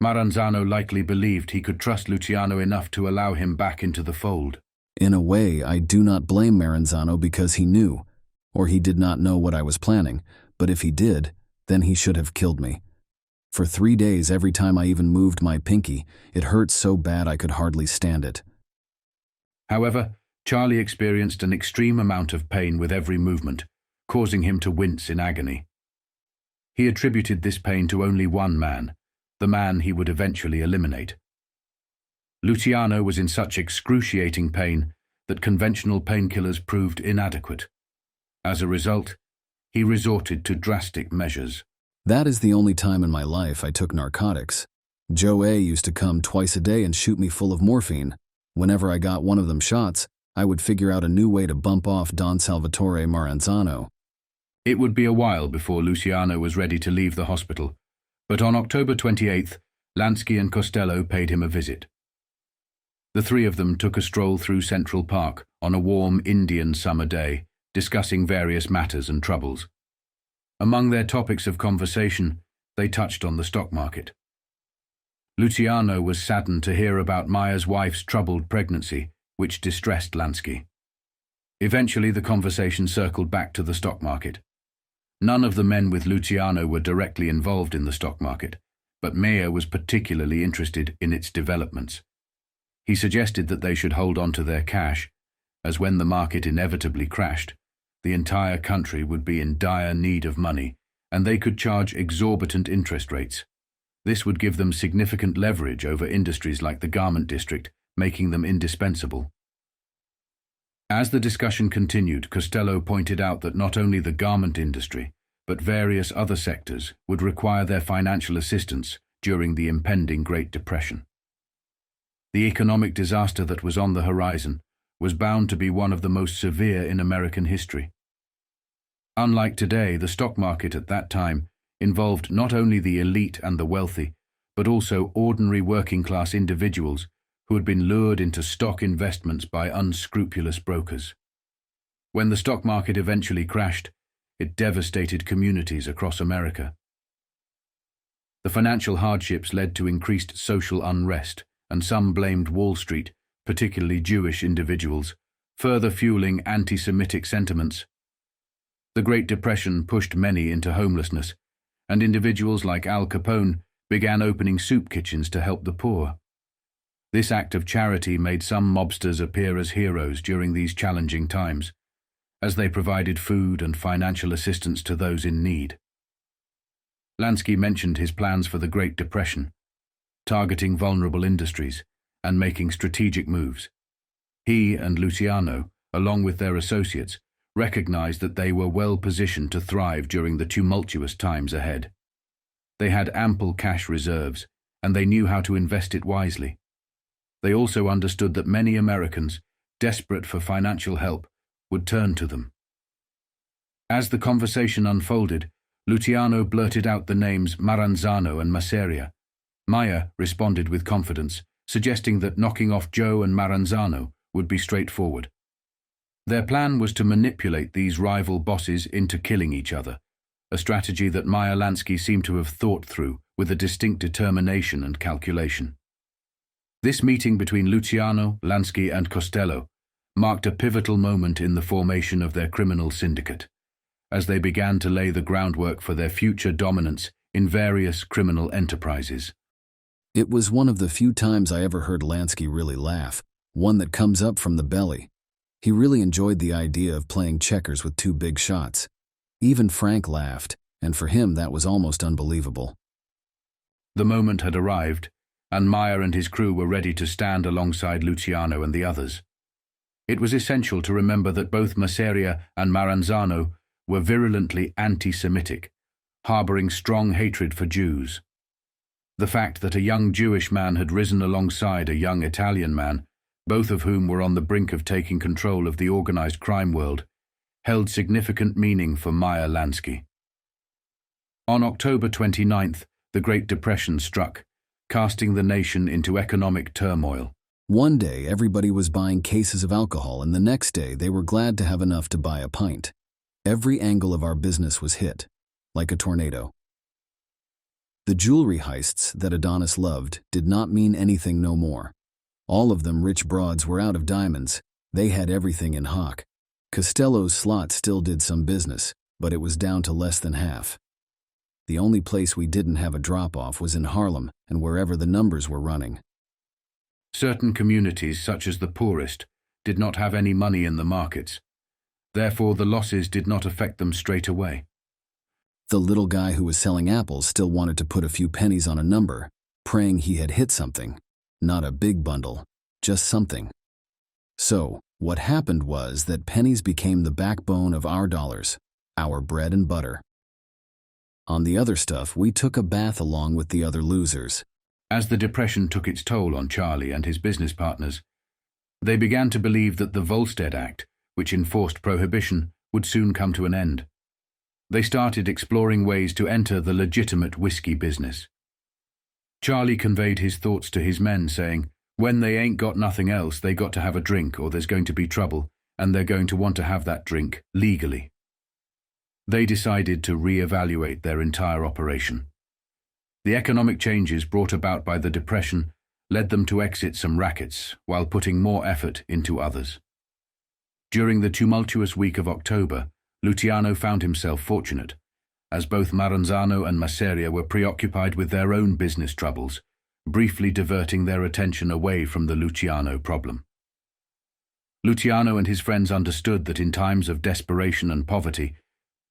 Maranzano likely believed he could trust Luciano enough to allow him back into the fold. In a way, I do not blame Maranzano because he knew, or he did not know what I was planning, but if he did, then he should have killed me. For 3 days, every time I even moved my pinky, it hurt so bad I could hardly stand it. However, Charlie experienced an extreme amount of pain with every movement, causing him to wince in agony. He attributed this pain to only one man, the man he would eventually eliminate. Luciano was in such excruciating pain that conventional painkillers proved inadequate. As a result, he resorted to drastic measures. That is the only time in my life I took narcotics. Joe A. used to come twice a day and shoot me full of morphine. Whenever I got one of them shots, I would figure out a new way to bump off Don Salvatore Maranzano. It would be a while before Luciano was ready to leave the hospital, but on October 28th, Lansky and Costello paid him a visit. The three of them took a stroll through Central Park on a warm Indian summer day, discussing various matters and troubles. Among their topics of conversation, they touched on the stock market. Luciano was saddened to hear about Maya's wife's troubled pregnancy, which distressed Lansky. Eventually, the conversation circled back to the stock market. None of the men with Luciano were directly involved in the stock market, but Maya was particularly interested in its developments. He suggested that they should hold on to their cash, as when the market inevitably crashed, the entire country would be in dire need of money, and they could charge exorbitant interest rates. This would give them significant leverage over industries like the garment district, making them indispensable. As the discussion continued, Costello pointed out that not only the garment industry, but various other sectors would require their financial assistance during the impending Great Depression. The economic disaster that was on the horizon was bound to be one of the most severe in American history. Unlike today, the stock market at that time involved not only the elite and the wealthy, but also ordinary working-class individuals who had been lured into stock investments by unscrupulous brokers. When the stock market eventually crashed, it devastated communities across America. The financial hardships led to increased social unrest, and some blamed Wall Street, particularly Jewish individuals, further fueling anti-Semitic sentiments. The Great Depression pushed many into homelessness, and individuals like Al Capone began opening soup kitchens to help the poor. This act of charity made some mobsters appear as heroes during these challenging times, as they provided food and financial assistance to those in need. Lansky mentioned his plans for the Great Depression, targeting vulnerable industries and making strategic moves. He and Luciano, along with their associates, recognized that they were well positioned to thrive during the tumultuous times ahead. They had ample cash reserves, and they knew how to invest it wisely. They also understood that many Americans, desperate for financial help, would turn to them. As the conversation unfolded, Luciano blurted out the names Maranzano and Masseria. Maya responded with confidence, suggesting that knocking off Joe and Maranzano would be straightforward. Their plan was to manipulate these rival bosses into killing each other, a strategy that Maya Lansky seemed to have thought through with a distinct determination and calculation. This meeting between Luciano, Lansky, and Costello marked a pivotal moment in the formation of their criminal syndicate, as they began to lay the groundwork for their future dominance in various criminal enterprises. It was one of the few times I ever heard Lansky really laugh, one that comes up from the belly. He really enjoyed the idea of playing checkers with two big shots. Even Frank laughed, and for him that was almost unbelievable. The moment had arrived, and Maya and his crew were ready to stand alongside Luciano and the others. It was essential to remember that both Masseria and Maranzano were virulently anti-Semitic, harboring strong hatred for Jews. The fact that a young Jewish man had risen alongside a young Italian man, both of whom were on the brink of taking control of the organized crime world, held significant meaning for Maya Lansky. On October 29th, the Great Depression struck, casting the nation into economic turmoil. One day everybody was buying cases of alcohol, and the next day they were glad to have enough to buy a pint. Every angle of our business was hit, like a tornado. The jewelry heists that Adonis loved did not mean anything no more. All of them rich broads were out of diamonds. They had everything in hock. Costello's slot still did some business, but it was down to less than half. The only place we didn't have a drop-off was in Harlem and wherever the numbers were running. Certain communities, such as the poorest, did not have any money in the markets. Therefore, the losses did not affect them straight away. The little guy who was selling apples still wanted to put a few pennies on a number, praying he had hit something. Not a big bundle, just something. So, what happened was that pennies became the backbone of our dollars, our bread and butter. On the other stuff, we took a bath along with the other losers. As the Depression took its toll on Charlie and his business partners, they began to believe that the Volstead Act, which enforced prohibition, would soon come to an end. They started exploring ways to enter the legitimate whiskey business. Charlie conveyed his thoughts to his men, saying, when they ain't got nothing else, they got to have a drink, or there's going to be trouble, and they're going to want to have that drink legally. They decided to re-evaluate their entire operation. The economic changes brought about by the Depression led them to exit some rackets while putting more effort into others. During the tumultuous week of October, Luciano found himself fortunate, as both Maranzano and Masseria were preoccupied with their own business troubles, briefly diverting their attention away from the Luciano problem. Luciano and his friends understood that in times of desperation and poverty,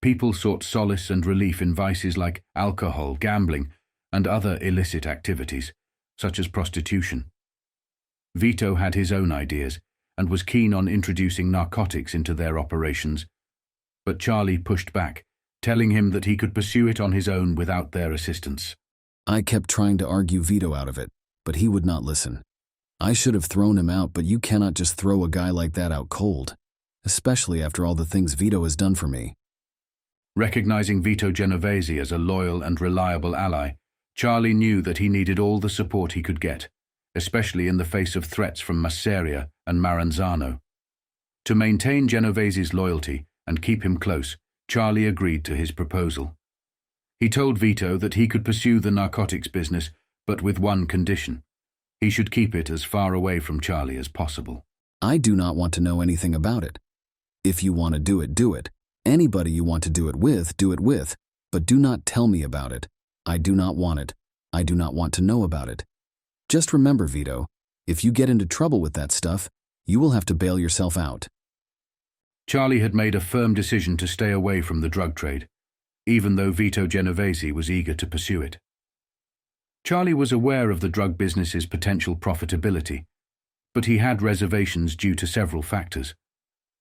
people sought solace and relief in vices like alcohol, gambling, and other illicit activities, such as prostitution. Vito had his own ideas and was keen on introducing narcotics into their operations, but Charlie pushed back, telling him that he could pursue it on his own without their assistance. I kept trying to argue Vito out of it, but he would not listen. I should have thrown him out, but you cannot just throw a guy like that out cold, especially after all the things Vito has done for me. Recognizing Vito Genovese as a loyal and reliable ally, Charlie knew that he needed all the support he could get, especially in the face of threats from Masseria and Maranzano. To maintain Genovese's loyalty and keep him close, Charlie agreed to his proposal. He told Vito that he could pursue the narcotics business, but with one condition. He should keep it as far away from Charlie as possible. I do not want to know anything about it. If you want to do it, do it. Anybody you want to do it with, but do not tell me about it. I do not want it. I do not want to know about it. Just remember, Vito, if you get into trouble with that stuff, you will have to bail yourself out. Charlie had made a firm decision to stay away from the drug trade, even though Vito Genovese was eager to pursue it. Charlie was aware of the drug business's potential profitability, but he had reservations due to several factors.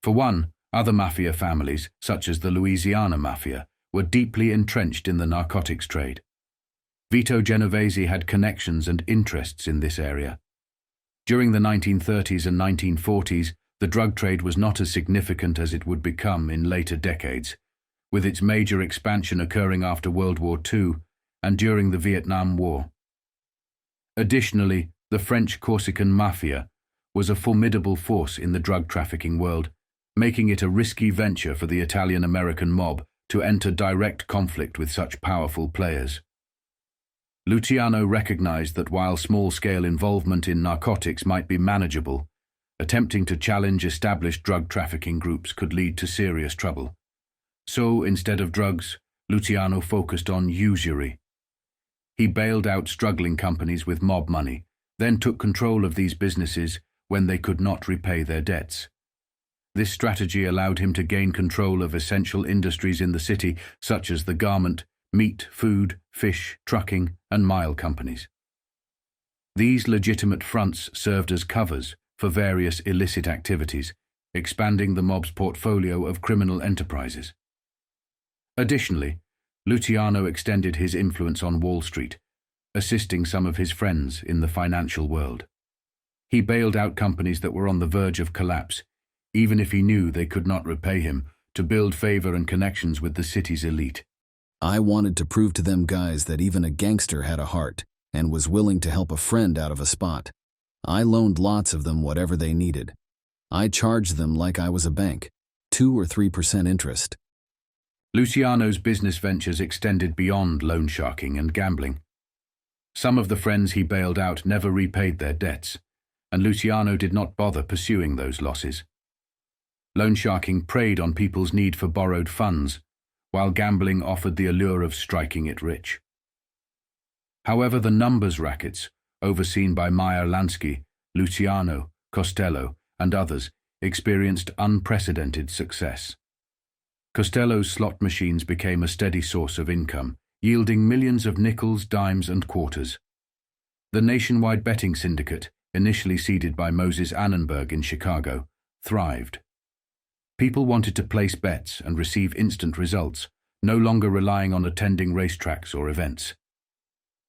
For one, other mafia families, such as the Louisiana Mafia, were deeply entrenched in the narcotics trade. Vito Genovese had connections and interests in this area. During the 1930s and 1940s, the drug trade was not as significant as it would become in later decades, with its major expansion occurring after World War II and during the Vietnam War. Additionally, the French Corsican Mafia was a formidable force in the drug trafficking world, making it a risky venture for the Italian-American mob to enter direct conflict with such powerful players. Luciano recognized that while small-scale involvement in narcotics might be manageable, attempting to challenge established drug trafficking groups could lead to serious trouble. So, instead of drugs, Luciano focused on usury. He bailed out struggling companies with mob money, then took control of these businesses when they could not repay their debts. This strategy allowed him to gain control of essential industries in the city, such as the garment, meat, food, fish, trucking, and mile companies. These legitimate fronts served as covers for various illicit activities, expanding the mob's portfolio of criminal enterprises. Additionally, Luciano extended his influence on Wall Street, assisting some of his friends in the financial world. He bailed out companies that were on the verge of collapse, even if he knew they could not repay him, to build favor and connections with the city's elite. I wanted to prove to them guys that even a gangster had a heart and was willing to help a friend out of a spot. I loaned lots of them whatever they needed. I charged them like I was a bank, 2 or 3% interest. Luciano's business ventures extended beyond loan sharking and gambling. Some of the friends he bailed out never repaid their debts, and Luciano did not bother pursuing those losses. Loan sharking preyed on people's need for borrowed funds, while gambling offered the allure of striking it rich. However, the numbers rackets, overseen by Meyer Lansky, Luciano, Costello, and others, experienced unprecedented success. Costello's slot machines became a steady source of income, yielding millions of nickels, dimes, and quarters. The nationwide betting syndicate, initially seeded by Moses Annenberg in Chicago, thrived. People wanted to place bets and receive instant results, no longer relying on attending racetracks or events.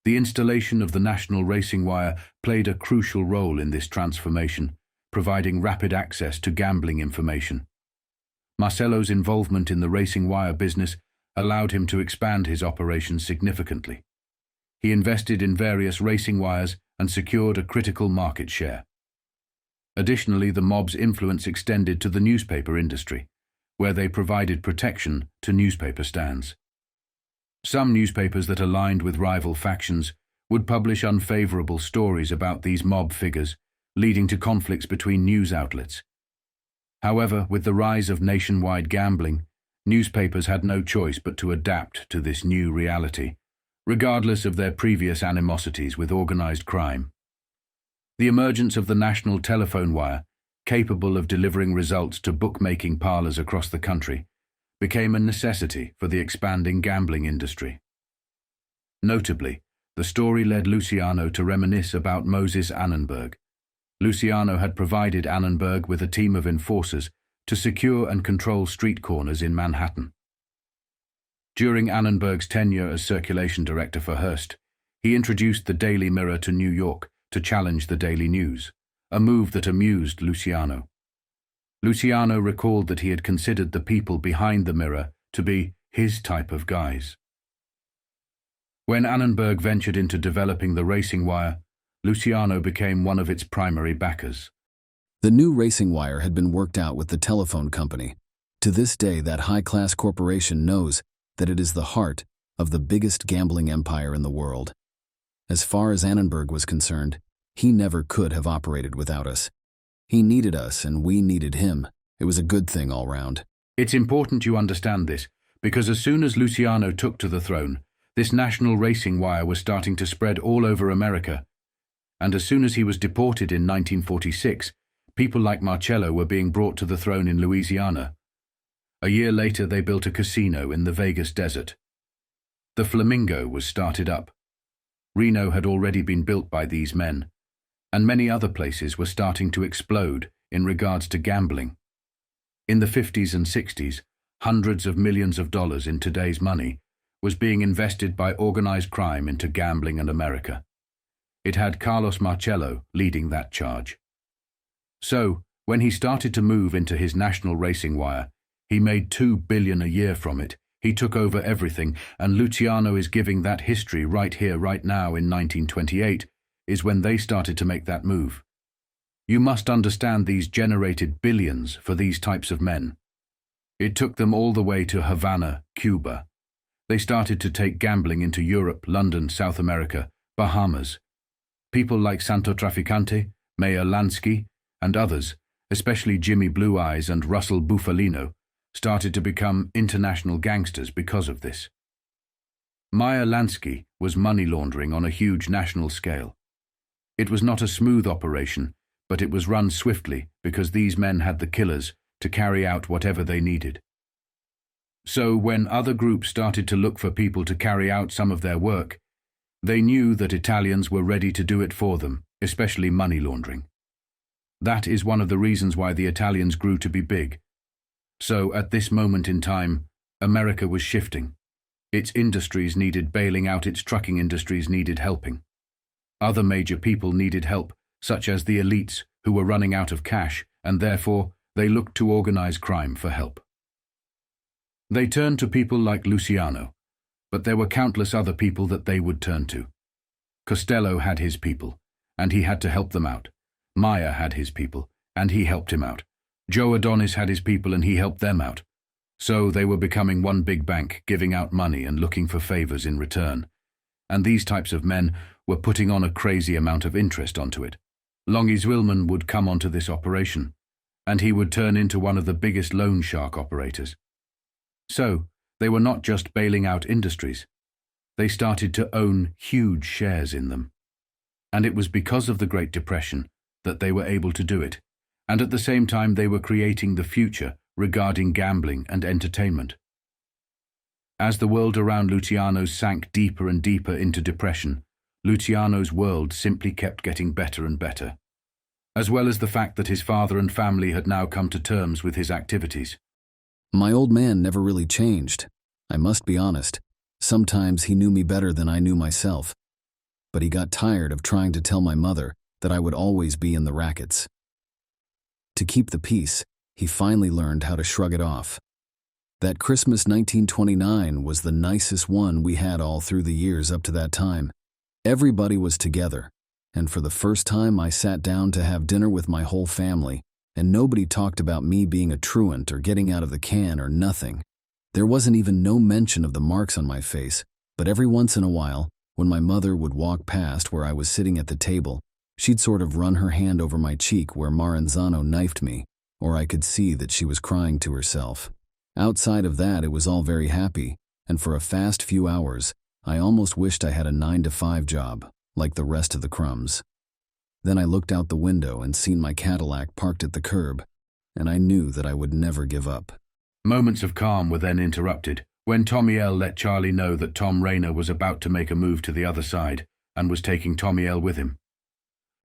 The installation of the National Racing Wire played a crucial role in this transformation, providing rapid access to gambling information. Marcello's involvement in the racing wire business allowed him to expand his operations significantly. He invested in various racing wires and secured a critical market share. Additionally, the mob's influence extended to the newspaper industry, where they provided protection to newspaper stands. Some newspapers that aligned with rival factions would publish unfavorable stories about these mob figures, leading to conflicts between news outlets. However, with the rise of nationwide gambling, newspapers had no choice but to adapt to this new reality, regardless of their previous animosities with organized crime. The emergence of the national telephone wire, capable of delivering results to bookmaking parlors across the country, became a necessity for the expanding gambling industry. Notably, the story led Luciano to reminisce about Moses Annenberg. Luciano had provided Annenberg with a team of enforcers to secure and control street corners in Manhattan. During Annenberg's tenure as circulation director for Hearst, he introduced the Daily Mirror to New York to challenge the Daily News, a move that amused Luciano. Luciano recalled that he had considered the people behind the Mirror to be his type of guys. When Annenberg ventured into developing the racing wire, Luciano became one of its primary backers. The new racing wire had been worked out with the telephone company. To this day, that high-class corporation knows that it is the heart of the biggest gambling empire in the world. As far as Annenberg was concerned, he never could have operated without us. He needed us and we needed him. It was a good thing all round. It's important you understand this, because as soon as Luciano took to the throne, this national racing wire was starting to spread all over America. And as soon as he was deported in 1946, people like Marcello were being brought to the throne in Louisiana. A year later, they built a casino in the Vegas desert. The Flamingo was started up. Reno had already been built by these men, and many other places were starting to explode in regards to gambling. In the 50s and 60s, hundreds of millions of dollars in today's money was being invested by organized crime into gambling and America. It had Carlos Marcello leading that charge. So, when he started to move into his national racing wire, he made $2 billion a year from it. He took over everything, and Luciano is giving that history right here, right now in 1928, is when they started to make that move. You must understand these generated billions for these types of men. It took them all the way to Havana, Cuba. They started to take gambling into Europe, London, South America, Bahamas. People like Santo Trafficante, Mayor Lansky, and others, especially Jimmy Blue Eyes and Russell Bufalino, started to become international gangsters because of this. Meyer Lansky was money laundering on a huge national scale. It was not a smooth operation, but it was run swiftly because these men had the killers to carry out whatever they needed. So when other groups started to look for people to carry out some of their work, they knew that Italians were ready to do it for them, especially money laundering. That is one of the reasons why the Italians grew to be big. So at this moment in time, America was shifting. Its industries needed bailing out, its trucking industries needed helping. Other major people needed help, such as the elites who were running out of cash, and therefore they looked to organize crime for help. They turned to people like Luciano, but there were countless other people that they would turn to. Costello had his people, and he had to help them out. Meyer had his people, and he helped him out. Joe Adonis had his people, and he helped them out. So they were becoming one big bank, giving out money and looking for favors in return. And these types of men were putting on a crazy amount of interest onto it. Longy Zwillman would come onto this operation, and he would turn into one of the biggest loan shark operators. So, they were not just bailing out industries. They started to own huge shares in them. And it was because of the Great Depression that they were able to do it, and at the same time they were creating the future regarding gambling and entertainment. As the world around Luciano sank deeper and deeper into depression, Luciano's world simply kept getting better and better, as well as the fact that his father and family had now come to terms with his activities. My old man never really changed. I must be honest. Sometimes he knew me better than I knew myself. But he got tired of trying to tell my mother that I would always be in the rackets. To keep the peace, he finally learned how to shrug it off. That Christmas 1929 was the nicest one we had all through the years up to that time. Everybody was together, and for the first time I sat down to have dinner with my whole family, and nobody talked about me being a truant or getting out of the can or nothing. There wasn't even no mention of the marks on my face, but every once in a while, when my mother would walk past where I was sitting at the table, she'd sort of run her hand over my cheek where Maranzano knifed me, or I could see that she was crying to herself. Outside of that, it was all very happy, and for a fast few hours, I almost wished I had a 9-to-5 job, like the rest of the crumbs. Then I looked out the window and seen my Cadillac parked at the curb, and I knew that I would never give up. Moments of calm were then interrupted when Tommy L let Charlie know that Tom Rayner was about to make a move to the other side and was taking Tommy L with him.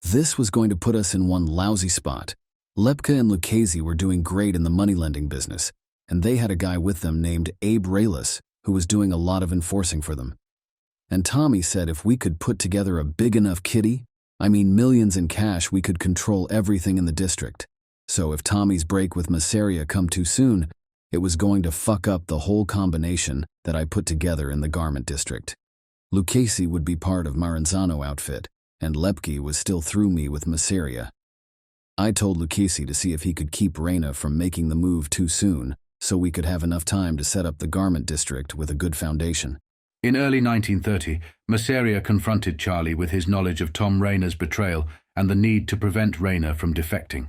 This was going to put us in one lousy spot. Lepka and Lucchese were doing great in the money-lending business, and they had a guy with them named Abe Raylis, who was doing a lot of enforcing for them. And Tommy said if we could put together a big enough kitty, I mean millions in cash, we could control everything in the district. So if Tommy's break with Masseria come too soon, it was going to fuck up the whole combination that I put together in the garment district. Lucchese would be part of Maranzano outfit, and Lepke was still through me with Masseria. I told Lucchese to see if he could keep Reyna from making the move too soon, so we could have enough time to set up the garment district with a good foundation. In early 1930, Masseria confronted Charlie with his knowledge of Tom Rayner's betrayal and the need to prevent Rayner from defecting.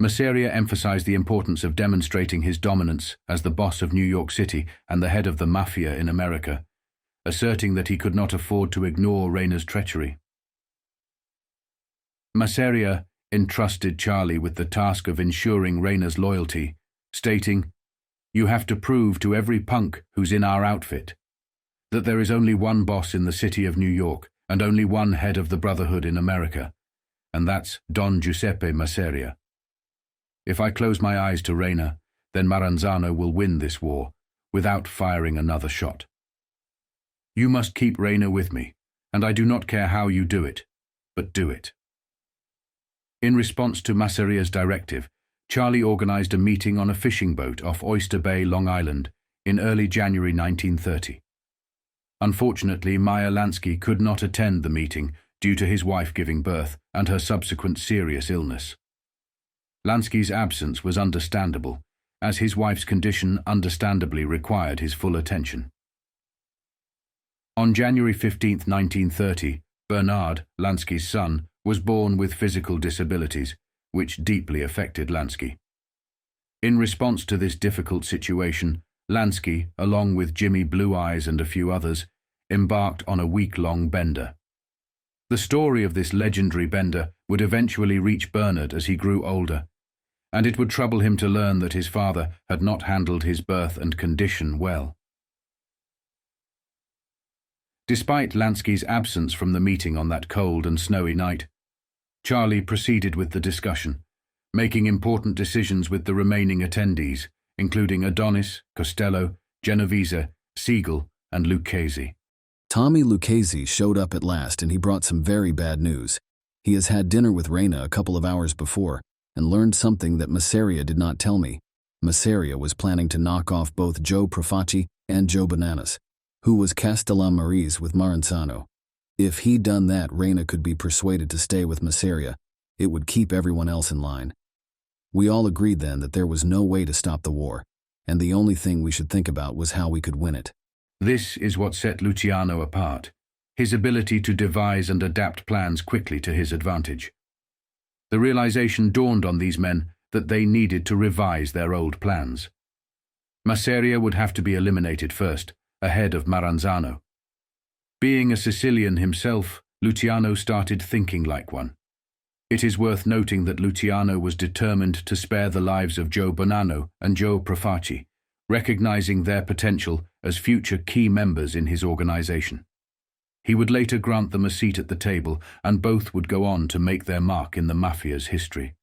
Masseria emphasized the importance of demonstrating his dominance as the boss of New York City and the head of the Mafia in America, asserting that he could not afford to ignore Rayner's treachery. Masseria entrusted Charlie with the task of ensuring Rayner's loyalty, stating, "You have to prove to every punk who's in our outfit that there is only one boss in the city of New York and only one head of the Brotherhood in America, and that's Don Giuseppe Masseria. If I close my eyes to Rayner, then Maranzano will win this war, without firing another shot. "You must keep Reina with me, and I do not care how you do it, but do it." In response to Masseria's directive, Charlie organized a meeting on a fishing boat off Oyster Bay, Long Island, in early January 1930. Unfortunately, Meyer Lansky could not attend the meeting due to his wife giving birth and her subsequent serious illness. Lansky's absence was understandable, as his wife's condition understandably required his full attention. On January 15, 1930, Bernard, Lansky's son, was born with physical disabilities, which deeply affected Lansky. In response to this difficult situation, Lansky, along with Jimmy Blue Eyes and a few others, embarked on a week-long bender. The story of this legendary bender would eventually reach Bernard as he grew older, and it would trouble him to learn that his father had not handled his birth and condition well. Despite Lansky's absence from the meeting on that cold and snowy night, Charlie proceeded with the discussion, making important decisions with the remaining attendees, including Adonis, Costello, Genovese, Siegel, and Lucchese. Tommy Lucchese showed up at last, and he brought some very bad news. He has had dinner with Reina a couple of hours before and learned something that Masseria did not tell me. Masseria was planning to knock off both Joe Profaci and Joe Bananas, who was Castellammarese with Maranzano. If he'd done that, Reina could be persuaded to stay with Masseria. It would keep everyone else in line. We all agreed then that there was no way to stop the war, and the only thing we should think about was how we could win it. This is what set Luciano apart, his ability to devise and adapt plans quickly to his advantage. The realization dawned on these men that they needed to revise their old plans. Masseria would have to be eliminated first, ahead of Maranzano. Being a Sicilian himself, Luciano started thinking like one. It is worth noting that Luciano was determined to spare the lives of Joe Bonanno and Joe Profaci, recognizing their potential as future key members in his organization. He would later grant them a seat at the table, and both would go on to make their mark in the Mafia's history.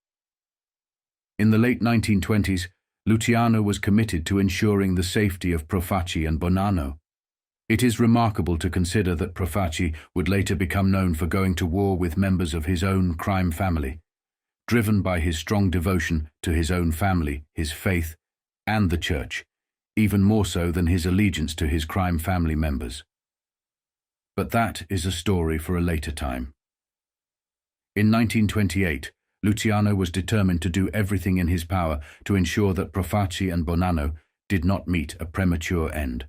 In the late 1920s, Luciano was committed to ensuring the safety of Profaci and Bonanno. It is remarkable to consider that Profaci would later become known for going to war with members of his own crime family, driven by his strong devotion to his own family, his faith, and the church, even more so than his allegiance to his crime family members. But that is a story for a later time. In 1928, Luciano was determined to do everything in his power to ensure that Profaci and Bonanno did not meet a premature end.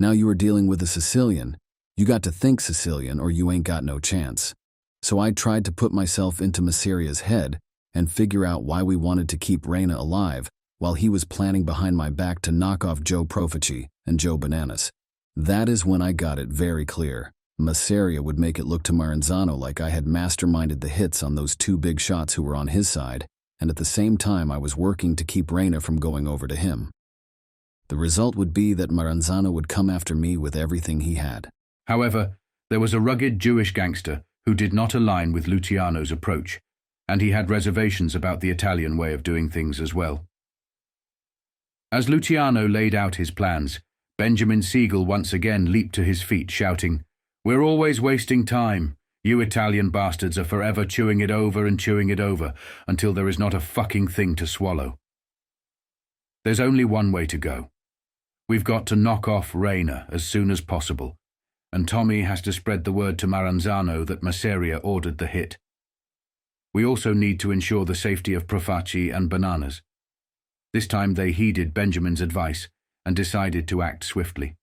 Now you are dealing with a Sicilian. You got to think Sicilian or you ain't got no chance. So I tried to put myself into Masseria's head and figure out why we wanted to keep Reina alive while he was planning behind my back to knock off Joe Profaci and Joe Bananas. That is when I got it very clear. Masseria would make it look to Maranzano like I had masterminded the hits on those two big shots who were on his side, and at the same time I was working to keep Reina from going over to him. The result would be that Maranzano would come after me with everything he had. However, there was a rugged Jewish gangster who did not align with Luciano's approach, and he had reservations about the Italian way of doing things as well. As Luciano laid out his plans, Benjamin Siegel once again leaped to his feet, shouting, "We're always wasting time. You Italian bastards are forever chewing it over and chewing it over until there is not a fucking thing to swallow. There's only one way to go. We've got to knock off Reina as soon as possible, and Tommy has to spread the word to Maranzano that Masseria ordered the hit. We also need to ensure the safety of Profaci and Bananas." This time they heeded Benjamin's advice and decided to act swiftly.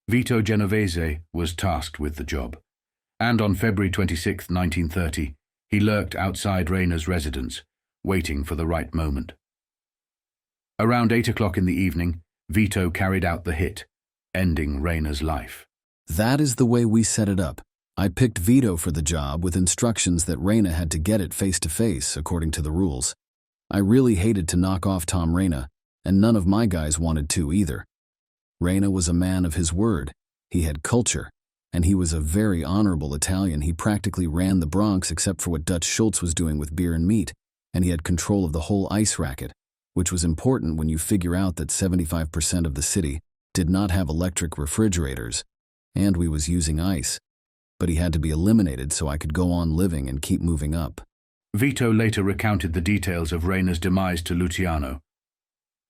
Vito Genovese was tasked with the job, and on February 26, 1930, he lurked outside Reina's residence, waiting for the right moment. Around 8 o'clock in the evening, Vito carried out the hit, ending Reina's life. That is the way we set it up. I picked Vito for the job with instructions that Reina had to get it face to face according to the rules. I really hated to knock off Tom Reina, and none of my guys wanted to either. Reina was a man of his word. He had culture, and he was a very honorable Italian. He practically ran the Bronx except for what Dutch Schulz was doing with beer and meat, and he had control of the whole ice racket, which was important when you figure out that 75% of the city did not have electric refrigerators, and we was using ice. But he had to be eliminated so I could go on living and keep moving up. Vito later recounted the details of Rayna's demise to Luciano.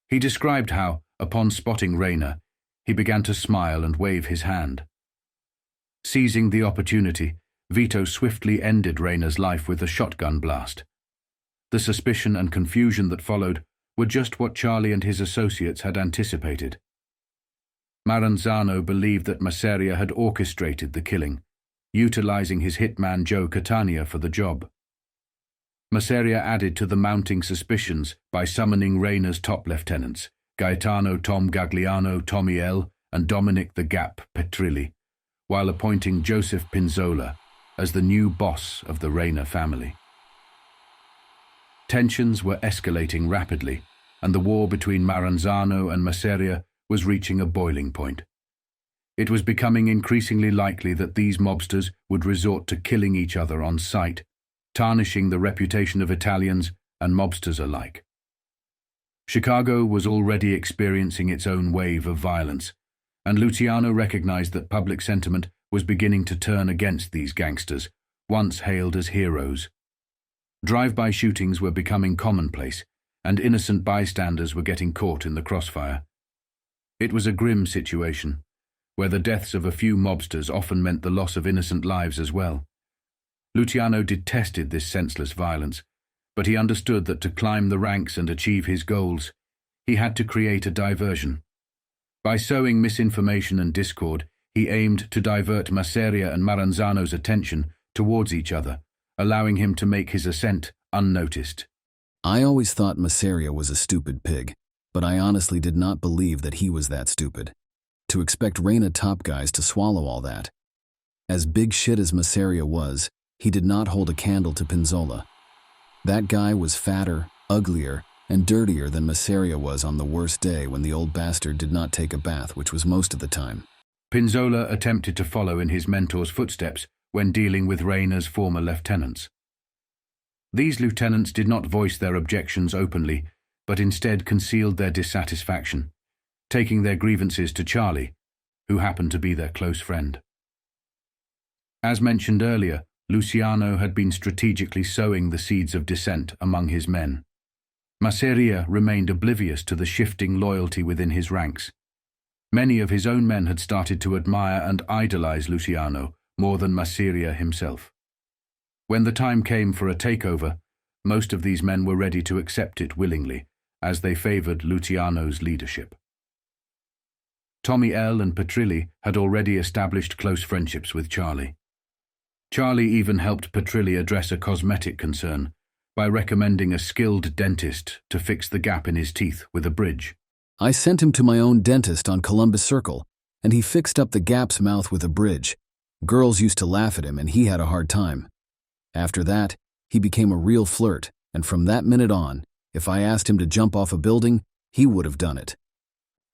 He described how, upon spotting Rayna, he began to smile and wave his hand. Seizing the opportunity, Vito swiftly ended Rayna's life with a shotgun blast. The suspicion and confusion that followed were just what Charlie and his associates had anticipated. Maranzano believed that Masseria had orchestrated the killing, utilizing his hitman Joe Catania for the job. Masseria added to the mounting suspicions by summoning Rayna's top lieutenants, Gaetano Tom Gagliano, Tommy L., and Dominic the Gap Petrilli, while appointing Joseph Pinzola as the new boss of the Rayna family. Tensions were escalating rapidly, and the war between Maranzano and Masseria was reaching a boiling point. It was becoming increasingly likely that these mobsters would resort to killing each other on sight, tarnishing the reputation of Italians and mobsters alike. Chicago was already experiencing its own wave of violence, and Luciano recognized that public sentiment was beginning to turn against these gangsters, once hailed as heroes. Drive-by shootings were becoming commonplace, and innocent bystanders were getting caught in the crossfire. It was a grim situation, where the deaths of a few mobsters often meant the loss of innocent lives as well. Luciano detested this senseless violence, but he understood that to climb the ranks and achieve his goals, he had to create a diversion. By sowing misinformation and discord, he aimed to divert Masseria and Maranzano's attention towards each other, allowing him to make his ascent unnoticed. I always thought Masseria was a stupid pig, but I honestly did not believe that he was that stupid. To expect Rayna top guys to swallow all that. As big shit as Masseria was, he did not hold a candle to Pinzola. That guy was fatter, uglier, and dirtier than Masseria was on the worst day when the old bastard did not take a bath, which was most of the time. Pinzola attempted to follow in his mentor's footsteps when dealing with Rayna's former lieutenants. These lieutenants did not voice their objections openly, but instead concealed their dissatisfaction, taking their grievances to Charlie, who happened to be their close friend. As mentioned earlier, Luciano had been strategically sowing the seeds of dissent among his men. Masseria remained oblivious to the shifting loyalty within his ranks. Many of his own men had started to admire and idolize Luciano more than Masseria himself. When the time came for a takeover, most of these men were ready to accept it willingly, as they favored Luciano's leadership. Tommy L. and Petrilli had already established close friendships with Charlie. Charlie even helped Petrilli address a cosmetic concern by recommending a skilled dentist to fix the gap in his teeth with a bridge. I sent him to my own dentist on Columbus Circle, and he fixed up the gap's mouth with a bridge. Girls used to laugh at him, and he had a hard time. After that, he became a real flirt, and from that minute on, if I asked him to jump off a building, he would have done it.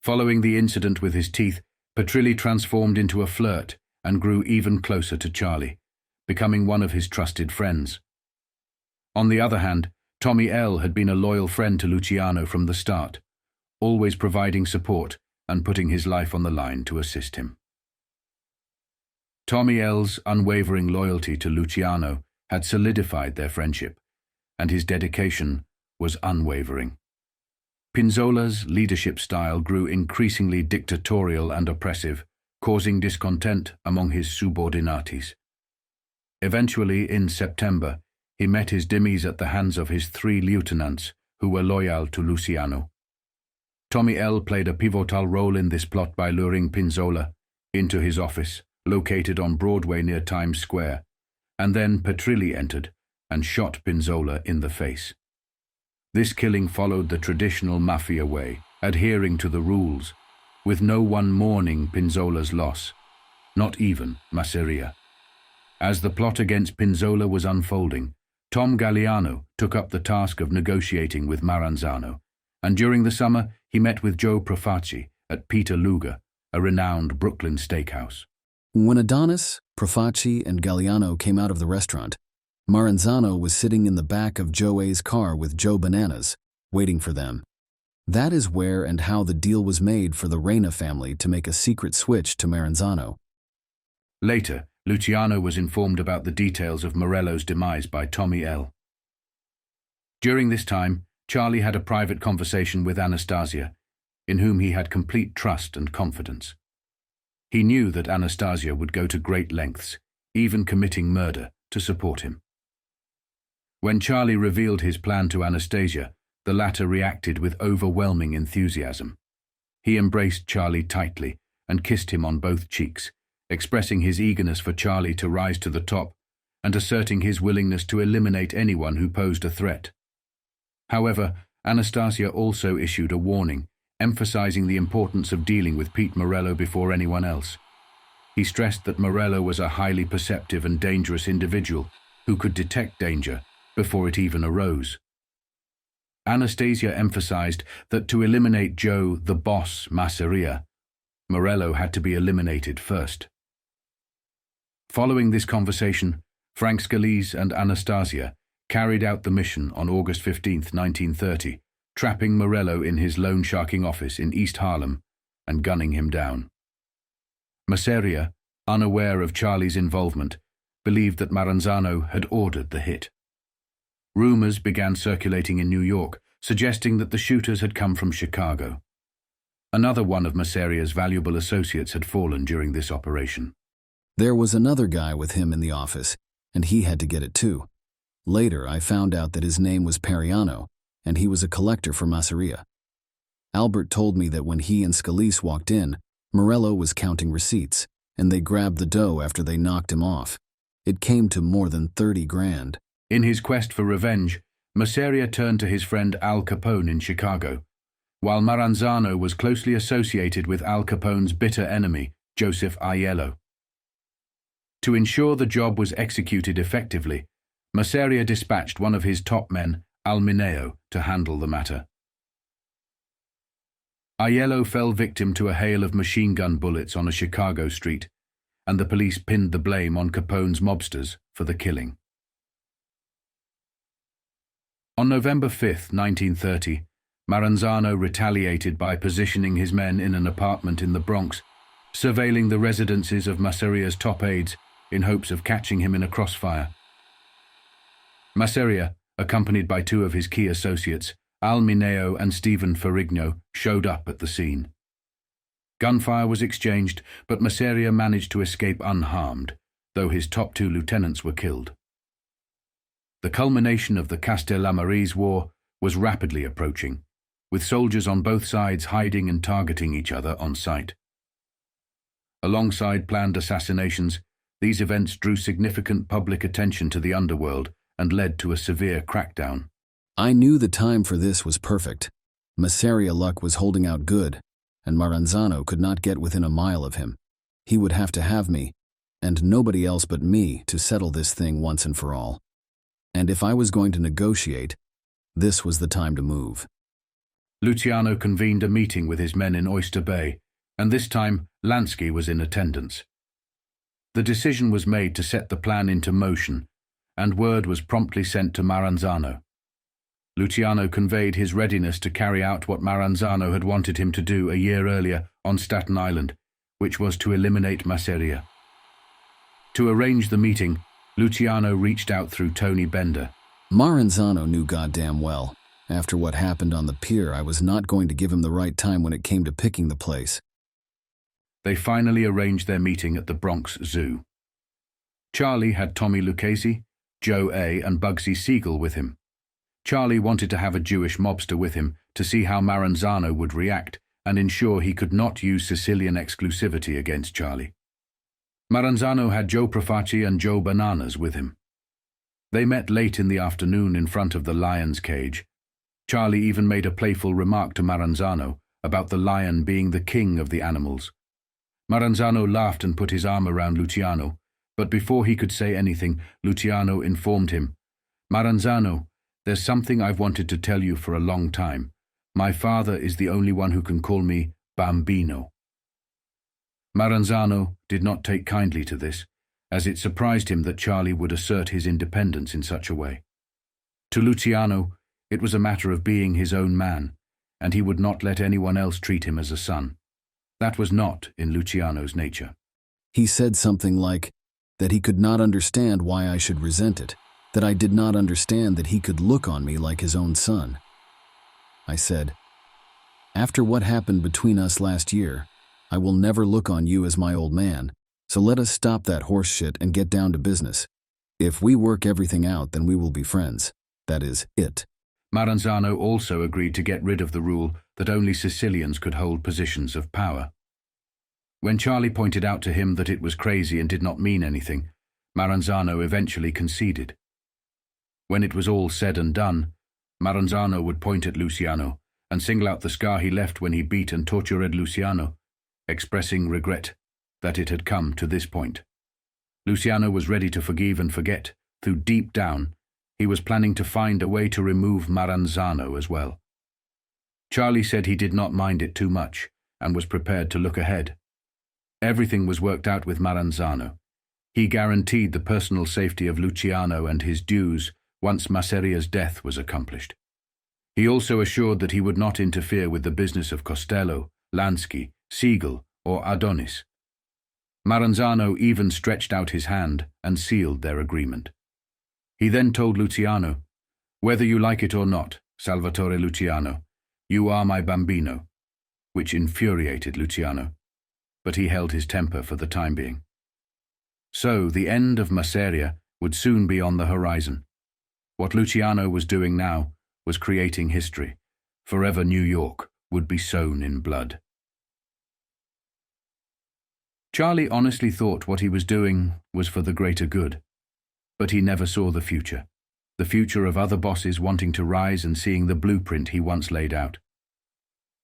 Following the incident with his teeth, Petrilli transformed into a flirt and grew even closer to Charlie, becoming one of his trusted friends. On the other hand, Tommy L. had been a loyal friend to Luciano from the start, always providing support and putting his life on the line to assist him. Tommy L.'s unwavering loyalty to Luciano had solidified their friendship, and his dedication was unwavering. Pinzola's leadership style grew increasingly dictatorial and oppressive, causing discontent among his subordinates. Eventually, in September, he met his demise at the hands of his 3 lieutenants who were loyal to Luciano. Tommy L. played a pivotal role in this plot by luring Pinzola into his office, located on Broadway near Times Square, and then Petrilli entered and shot Pinzola in the face. This killing followed the traditional Mafia way, adhering to the rules, with no one mourning Pinzola's loss, not even Masseria. As the plot against Pinzola was unfolding, Tom Galliano took up the task of negotiating with Maranzano, and during the summer he met with Joe Profaci at Peter Luger, a renowned Brooklyn steakhouse. When Adonis, Profaci, and Galliano came out of the restaurant, Maranzano was sitting in the back of Joe A's car with Joe Bananas, waiting for them. That is where and how the deal was made for the Reina family to make a secret switch to Maranzano. Later, Luciano was informed about the details of Morello's demise by Tommy L. During this time, Charlie had a private conversation with Anastasia, in whom he had complete trust and confidence. He knew that Anastasia would go to great lengths, even committing murder, to support him. When Charlie revealed his plan to Anastasia, the latter reacted with overwhelming enthusiasm. He embraced Charlie tightly and kissed him on both cheeks, expressing his eagerness for Charlie to rise to the top and asserting his willingness to eliminate anyone who posed a threat. However, Anastasia also issued a warning, emphasizing the importance of dealing with Pete Morello before anyone else. He stressed that Morello was a highly perceptive and dangerous individual who could detect danger before it even arose. Anastasia emphasized that to eliminate Joe, the boss, Masseria, Morello had to be eliminated first. Following this conversation, Frank Scalise and Anastasia carried out the mission on August 15, 1930, trapping Morello in his loan sharking office in East Harlem and gunning him down. Masseria, unaware of Charlie's involvement, believed that Maranzano had ordered the hit. Rumors began circulating in New York, suggesting that the shooters had come from Chicago. Another one of Masseria's valuable associates had fallen during this operation. There was another guy with him in the office, and he had to get it too. Later, I found out that his name was Periano, and he was a collector for Masseria. Albert told me that when he and Scalise walked in, Morello was counting receipts, and they grabbed the dough after they knocked him off. It came to more than 30 grand. In his quest for revenge, Masseria turned to his friend Al Capone in Chicago, while Maranzano was closely associated with Al Capone's bitter enemy, Joseph Aiello. To ensure the job was executed effectively, Masseria dispatched one of his top men, Al Mineo, to handle the matter. Aiello fell victim to a hail of machine gun bullets on a Chicago street, and the police pinned the blame on Capone's mobsters for the killing. On November 5, 1930, Maranzano retaliated by positioning his men in an apartment in the Bronx, surveilling the residences of Masseria's top aides in hopes of catching him in a crossfire. Masseria, accompanied by two of his key associates, Al Mineo and Stephen Ferrigno, showed up at the scene. Gunfire was exchanged, but Masseria managed to escape unharmed, though his top two lieutenants were killed. The culmination of the Castellammarese War was rapidly approaching, with soldiers on both sides hiding and targeting each other on sight. Alongside planned assassinations, these events drew significant public attention to the underworld and led to a severe crackdown. I knew the time for this was perfect. Masseria luck was holding out good, and Maranzano could not get within a mile of him. He would have to have me, and nobody else but me, to settle this thing once and for all. And if I was going to negotiate, this was the time to move. Luciano convened a meeting with his men in Oyster Bay, and this time Lansky was in attendance. The decision was made to set the plan into motion, and word was promptly sent to Maranzano. Luciano conveyed his readiness to carry out what Maranzano had wanted him to do a year earlier on Staten Island, which was to eliminate Masseria. To arrange the meeting, Luciano reached out through Tony Bender. Maranzano knew goddamn well. After what happened on the pier, I was not going to give him the right time when it came to picking the place. They finally arranged their meeting at the Bronx Zoo. Charlie had Tommy Lucchese, Joe A. and Bugsy Siegel with him. Charlie wanted to have a Jewish mobster with him to see how Maranzano would react and ensure he could not use Sicilian exclusivity against Charlie. Maranzano had Joe Profaci and Joe Bananas with him. They met late in the afternoon in front of the lion's cage. Charlie even made a playful remark to Maranzano about the lion being the king of the animals. Maranzano laughed and put his arm around Luciano, but before he could say anything, Luciano informed him, "Maranzano, there's something I've wanted to tell you for a long time. My father is the only one who can call me Bambino." Maranzano did not take kindly to this, as it surprised him that Charlie would assert his independence in such a way. To Luciano, it was a matter of being his own man, and he would not let anyone else treat him as a son. That was not in Luciano's nature. He said something like that he could not understand why I should resent it, that I did not understand that he could look on me like his own son. I said, "After what happened between us last year, I will never look on you as my old man, so let us stop that horse shit and get down to business. If we work everything out, then we will be friends. That is it." Maranzano also agreed to get rid of the rule that only Sicilians could hold positions of power. When Charlie pointed out to him that it was crazy and did not mean anything, Maranzano eventually conceded. When it was all said and done, Maranzano would point at Luciano and single out the scar he left when he beat and tortured Luciano, expressing regret that it had come to this point. Luciano was ready to forgive and forget, though deep down, he was planning to find a way to remove Maranzano as well. Charlie said he did not mind it too much and was prepared to look ahead. Everything was worked out with Maranzano. He guaranteed the personal safety of Luciano and his dues once Masseria's death was accomplished. He also assured that he would not interfere with the business of Costello, Lansky, Siegel, or Adonis. Maranzano even stretched out his hand and sealed their agreement. He then told Luciano, "Whether you like it or not, Salvatore Luciano, you are my bambino," which infuriated Luciano, but he held his temper for the time being. So the end of Masseria would soon be on the horizon. What Luciano was doing now was creating history. Forever New York would be sown in blood. Charlie honestly thought what he was doing was for the greater good, but he never saw the future of other bosses wanting to rise and seeing the blueprint he once laid out.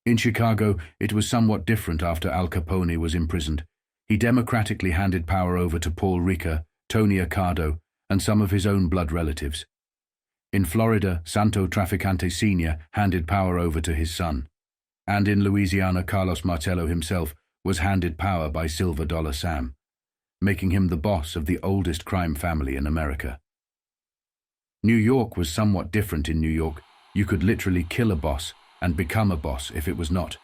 In Chicago, it was somewhat different after Al Capone was imprisoned. He democratically handed power over to Paul Ricca, Tony Accardo, and some of his own blood relatives. In Florida, Santo Trafficante Sr. handed power over to his son. And in Louisiana, Carlos Marcello himself was handed power by Silver Dollar Sam, making him the boss of the oldest crime family in America. New York was somewhat different. In New York, you could literally kill a boss and become a boss if it was not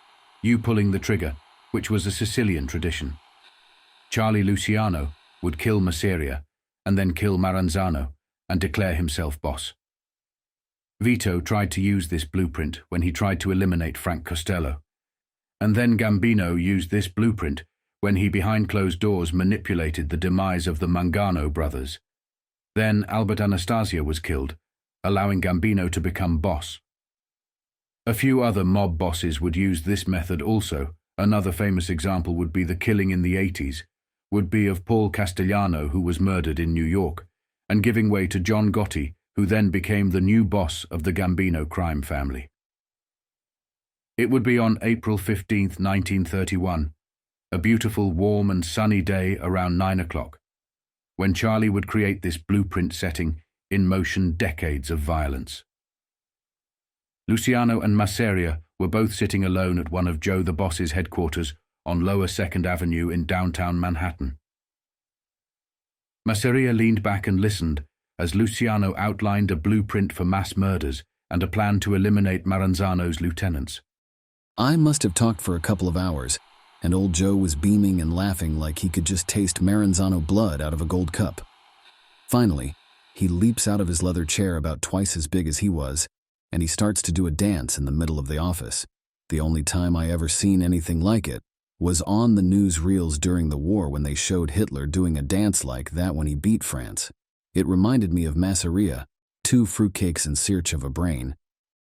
you pulling the trigger, which was a Sicilian tradition. Charlie Luciano would kill Masseria and then kill Maranzano and declare himself boss. Vito tried to use this blueprint when he tried to eliminate Frank Costello, and then Gambino used this blueprint when he behind closed doors manipulated the demise of the Mangano brothers. Then Albert Anastasia was killed, allowing Gambino to become boss. A few other mob bosses would use this method also. Another famous example would be the killing in the 80s, would be of Paul Castellano, who was murdered in New York, and giving way to John Gotti, who then became the new boss of the Gambino crime family. It would be on April 15, 1931, a beautiful, warm and sunny day around 9 o'clock, when Charlie would create this blueprint setting in motion decades of violence. Luciano and Masseria were both sitting alone at one of Joe the Boss's headquarters on Lower 2nd Avenue in downtown Manhattan. Masseria leaned back and listened as Luciano outlined a blueprint for mass murders and a plan to eliminate Maranzano's lieutenants. I must have talked for a couple of hours, and old Joe was beaming and laughing like he could just taste Maranzano blood out of a gold cup. Finally, he leaps out of his leather chair about twice as big as he was, and he starts to do a dance in the middle of the office. The only time I ever seen anything like it was on the newsreels during the war when they showed Hitler doing a dance like that when he beat France. It reminded me of Masseria, 2 fruitcakes in search of a brain.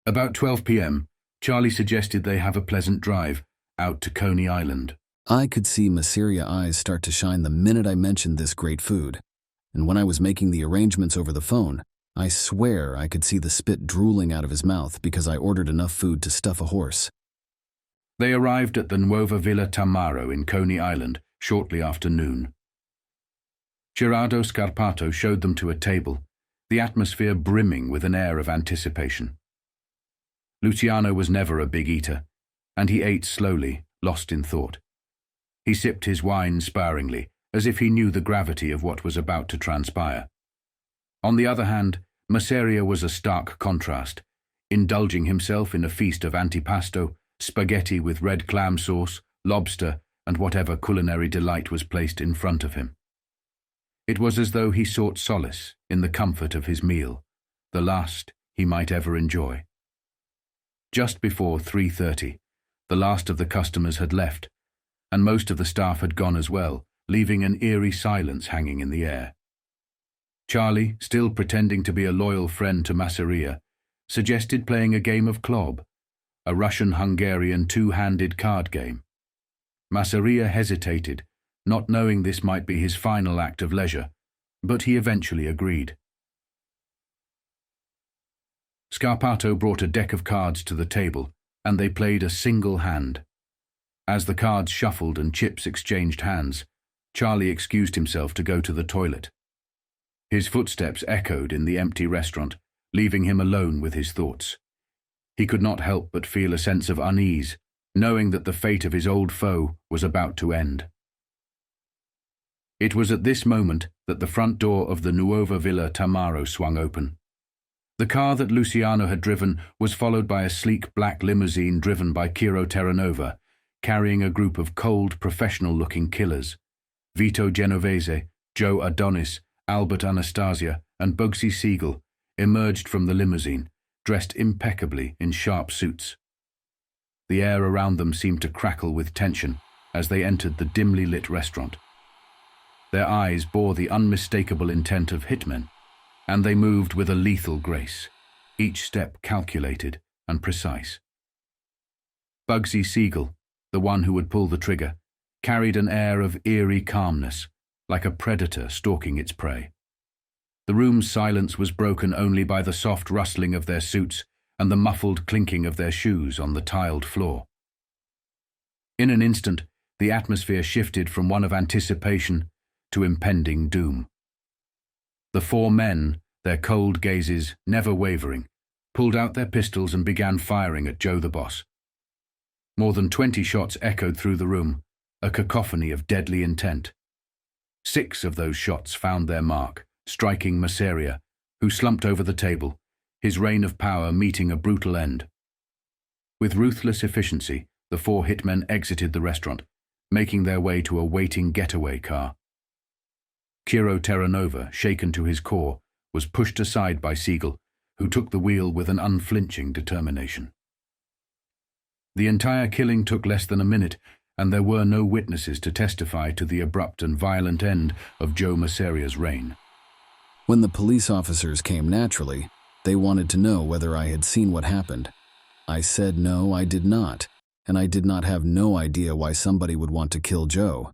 About 12 p.m., Charlie suggested they have a pleasant drive out to Coney Island. I could see Masseria eyes start to shine the minute I mentioned this great food, and when I was making the arrangements over the phone, I swear I could see the spit drooling out of his mouth because I ordered enough food to stuff a horse. They arrived at the Nuova Villa Tamaro in Coney Island shortly after noon. Gerardo Scarpato showed them to a table, the atmosphere brimming with an air of anticipation. Luciano was never a big eater, and he ate slowly, lost in thought. He sipped his wine sparingly, as if he knew the gravity of what was about to transpire. On the other hand, Masseria was a stark contrast. indulging himself in a feast of antipasto, spaghetti with red clam sauce, lobster, and whatever culinary delight was placed in front of him. It was as though he sought solace in the comfort of his meal, the last he might ever enjoy. Just before 3:30, the last of the customers had left, and most of the staff had gone as well, leaving an eerie silence hanging in the air. Charlie, still pretending to be a loyal friend to Masseria, suggested playing a game of club, a Russian-Hungarian two-handed card game. Masseria hesitated, not knowing this might be his final act of leisure, but he eventually agreed. Scarpato brought a deck of cards to the table, and they played a single hand. As the cards shuffled and chips exchanged hands, Charlie excused himself to go to the toilet. His footsteps echoed in the empty restaurant, leaving him alone with his thoughts. He could not help but feel a sense of unease, knowing that the fate of his old foe was about to end. It was at this moment that the front door of the Nuova Villa Tamaro swung open. The car that Luciano had driven was followed by a sleek black limousine driven by Ciro Terranova, carrying a group of cold, professional-looking killers. Vito Genovese, Joe Adonis, Albert Anastasia, and Bugsy Siegel emerged from the limousine, dressed impeccably in sharp suits. The air around them seemed to crackle with tension as they entered the dimly lit restaurant. Their eyes bore the unmistakable intent of hitmen, and they moved with a lethal grace, each step calculated and precise. Bugsy Siegel, the one who would pull the trigger, carried an air of eerie calmness, like a predator stalking its prey. The room's silence was broken only by the soft rustling of their suits and the muffled clinking of their shoes on the tiled floor. In an instant, the atmosphere shifted from one of anticipation to impending doom. The four men, their cold gazes never wavering, pulled out their pistols and began firing at Joe the boss. More than 20 shots echoed through the room, a cacophony of deadly intent. 6 of those shots found their mark, striking Masseria, who slumped over the table, his reign of power meeting a brutal end. With ruthless efficiency, the 4 hitmen exited the restaurant, making their way to a waiting getaway car. Ciro Terranova, shaken to his core, was pushed aside by Siegel, who took the wheel with an unflinching determination. The entire killing took less than a minute, and there were no witnesses to testify to the abrupt and violent end of Joe Masseria's reign. When the police officers came naturally, they wanted to know whether I had seen what happened. I said no, I did not, and I did not have no idea why somebody would want to kill Joe.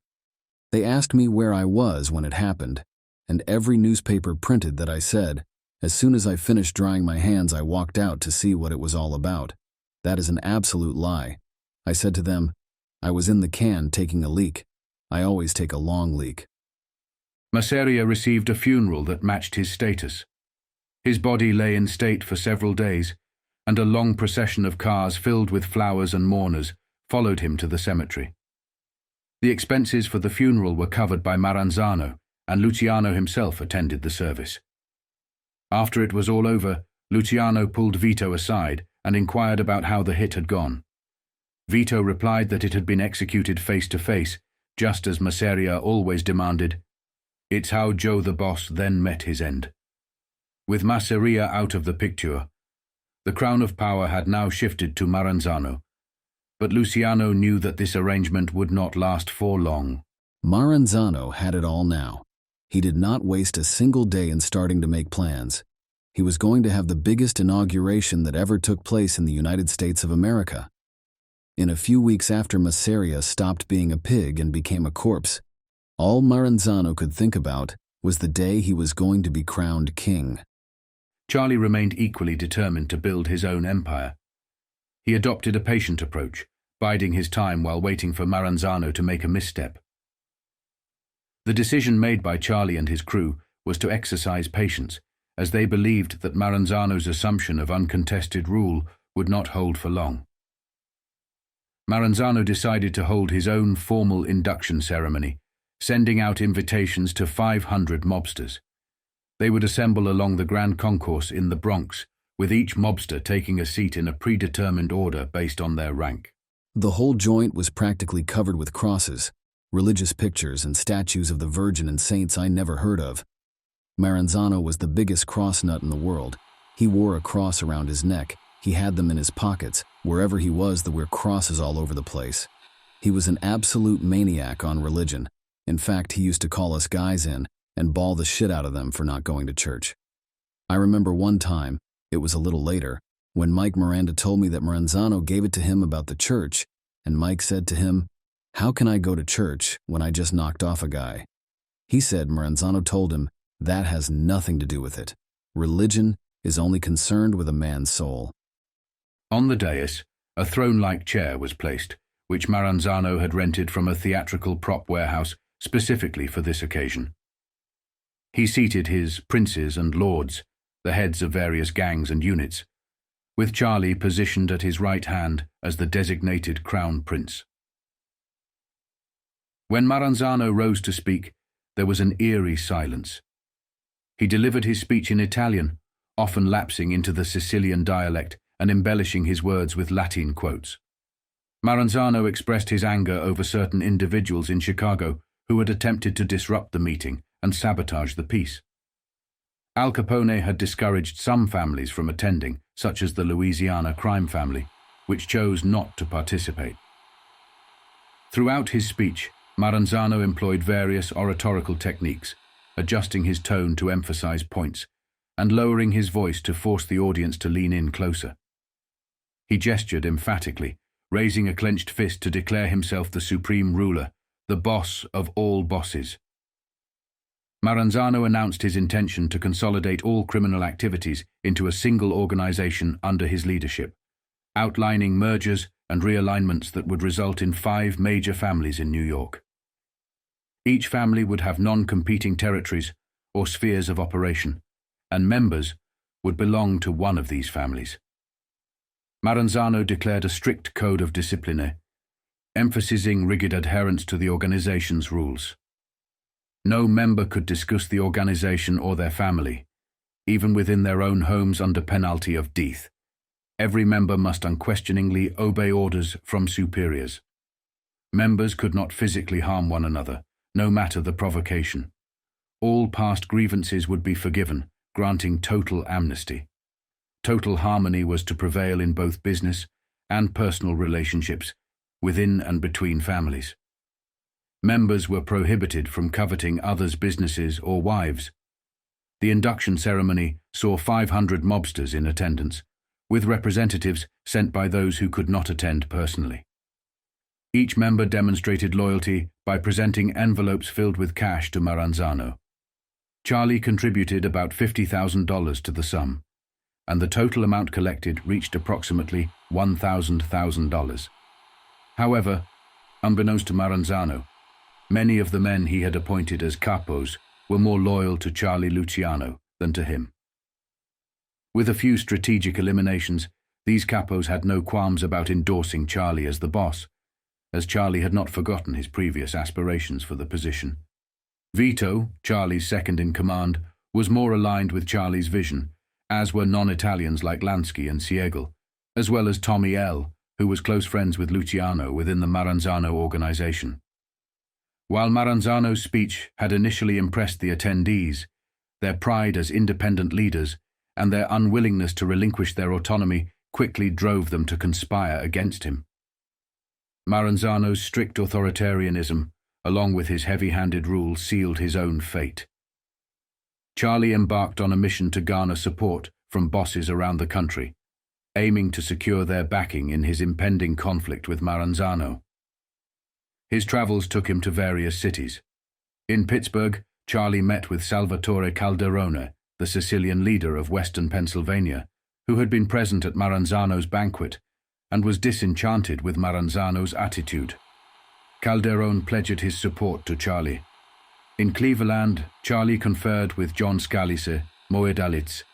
They asked me where I was when it happened, and every newspaper printed that I said, as soon as I finished drying my hands, I walked out to see what it was all about. That is an absolute lie. I said to them, I was in the can taking a leak. I always take a long leak. Masseria received a funeral that matched his status. His body lay in state for several days, and a long procession of cars filled with flowers and mourners followed him to the cemetery. The expenses for the funeral were covered by Maranzano, and Luciano himself attended the service. After it was all over, Luciano pulled Vito aside and inquired about how the hit had gone. Vito replied that it had been executed face to face, just as Masseria always demanded. It's how Joe the boss then met his end. With Masseria out of the picture, the crown of power had now shifted to Maranzano, but Luciano knew that this arrangement would not last for long. Maranzano had it all now. He did not waste a single day in starting to make plans. He was going to have the biggest inauguration that ever took place in the United States of America. In a few weeks after Masseria stopped being a pig and became a corpse, all Maranzano could think about was the day he was going to be crowned king. Charlie remained equally determined to build his own empire. He adopted a patient approach, biding his time while waiting for Maranzano to make a misstep. The decision made by Charlie and his crew was to exercise patience, as they believed that Maranzano's assumption of uncontested rule would not hold for long. Maranzano decided to hold his own formal induction ceremony, sending out invitations to 500 mobsters. They would assemble along the Grand Concourse in the Bronx, with each mobster taking a seat in a predetermined order based on their rank. The whole joint was practically covered with crosses, religious pictures and statues of the Virgin and saints I never heard of. Maranzano was the biggest cross nut in the world. He wore a cross around his neck. He had them in his pockets. Wherever he was, there were crosses all over the place. He was an absolute maniac on religion. In fact, he used to call us guys in and bawl the shit out of them for not going to church. I remember one time, it was a little later, when Mike Miranda told me that Maranzano gave it to him about the church, and Mike said to him, "How can I go to church when I just knocked off a guy?" He said Maranzano told him, "That has nothing to do with it. Religion is only concerned with a man's soul." On the dais, a throne-like chair was placed, which Maranzano had rented from a theatrical prop warehouse specifically for this occasion. He seated his princes and lords, the heads of various gangs and units, with Charlie positioned at his right hand as the designated crown prince. When Maranzano rose to speak, there was an eerie silence. He delivered his speech in Italian, often lapsing into the Sicilian dialect and embellishing his words with Latin quotes. Maranzano expressed his anger over certain individuals in Chicago who had attempted to disrupt the meeting and sabotage the peace. Al Capone had discouraged some families from attending, such as the Louisiana crime family, which chose not to participate. Throughout his speech, Maranzano employed various oratorical techniques, adjusting his tone to emphasize points, and lowering his voice to force the audience to lean in closer. He gestured emphatically, raising a clenched fist to declare himself the supreme ruler, the boss of all bosses. Maranzano announced his intention to consolidate all criminal activities into a single organization under his leadership, outlining mergers and realignments that would result in 5 major families in New York. Each family would have non-competing territories or spheres of operation, and members would belong to one of these families. Maranzano declared a strict code of discipline, emphasizing rigid adherence to the organization's rules. No member could discuss the organization or their family, even within their own homes under penalty of death. Every member must unquestioningly obey orders from superiors. Members could not physically harm one another, no matter the provocation. All past grievances would be forgiven, granting total amnesty. Total harmony was to prevail in both business and personal relationships, within and between families. Members were prohibited from coveting others' businesses or wives. The induction ceremony saw 500 mobsters in attendance, with representatives sent by those who could not attend personally. Each member demonstrated loyalty by presenting envelopes filled with cash to Maranzano. Charlie contributed about $50,000 to the sum, and the total amount collected reached approximately $1,000. However, unbeknownst to Maranzano, many of the men he had appointed as capos were more loyal to Charlie Luciano than to him. With a few strategic eliminations, these capos had no qualms about endorsing Charlie as the boss, as Charlie had not forgotten his previous aspirations for the position. Vito, Charlie's second-in-command, was more aligned with Charlie's vision, as were non-Italians like Lansky and Siegel, as well as Tommy L., who was close friends with Luciano within the Maranzano organization. While Maranzano's speech had initially impressed the attendees, their pride as independent leaders and their unwillingness to relinquish their autonomy quickly drove them to conspire against him. Maranzano's strict authoritarianism, along with his heavy-handed rule, sealed his own fate. Charlie embarked on a mission to garner support from bosses around the country, aiming to secure their backing in his impending conflict with Maranzano. His travels took him to various cities. In Pittsburgh, Charlie met with Salvatore Calderone, the Sicilian leader of Western Pennsylvania, who had been present at Maranzano's banquet and was disenchanted with Maranzano's attitude. Calderone pledged his support to Charlie. In Cleveland, Charlie conferred with John Scalise, Moedalitz,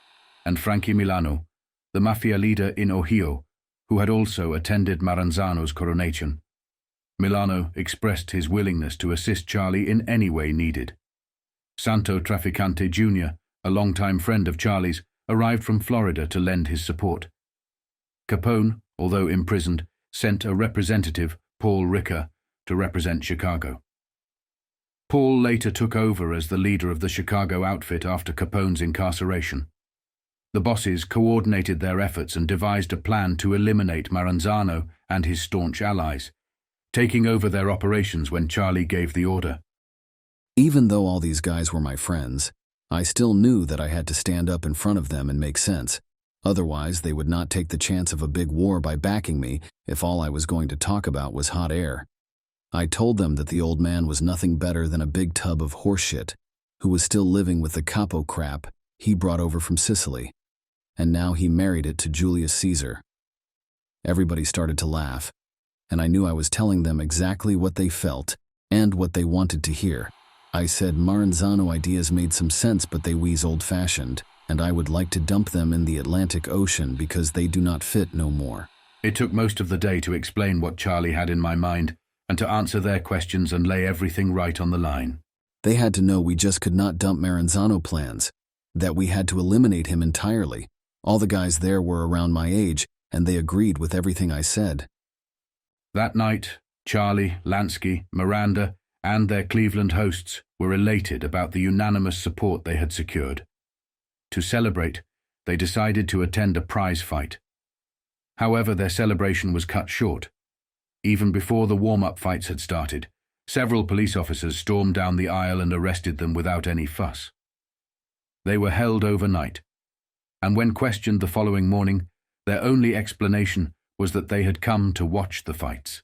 and Frankie Milano, the Mafia leader in Ohio, who had also attended Maranzano's coronation. Milano expressed his willingness to assist Charlie in any way needed. Santo Trafficante Jr., a longtime friend of Charlie's, arrived from Florida to lend his support. Capone, although imprisoned, sent a representative, Paul Ricker, to represent Chicago. Paul later took over as the leader of the Chicago outfit after Capone's incarceration. The bosses coordinated their efforts and devised a plan to eliminate Maranzano and his staunch allies, taking over their operations when Charlie gave the order. Even though all these guys were my friends, I still knew that I had to stand up in front of them and make sense. Otherwise, they would not take the chance of a big war by backing me if all I was going to talk about was hot air. I told them that the old man was nothing better than a big tub of horseshit, who was still living with the capo crap he brought over from Sicily, and now he married it to Julius Caesar. Everybody started to laugh, and I knew I was telling them exactly what they felt and what they wanted to hear. I said Maranzano ideas made some sense, but they wheeze old-fashioned, and I would like to dump them in the Atlantic Ocean because they do not fit no more. It took most of the day to explain what Charlie had in my mind and to answer their questions and lay everything right on the line. They had to know we just could not dump Maranzano plans, that we had to eliminate him entirely. All the guys there were around my age, and they agreed with everything I said. That night, Charlie, Lansky, Miranda, and their Cleveland hosts were elated about the unanimous support they had secured. To celebrate, they decided to attend a prize fight. However, their celebration was cut short. Even before the warm-up fights had started, several police officers stormed down the aisle and arrested them without any fuss. They were held overnight, and when questioned the following morning, their only explanation was that they had come to watch the fights.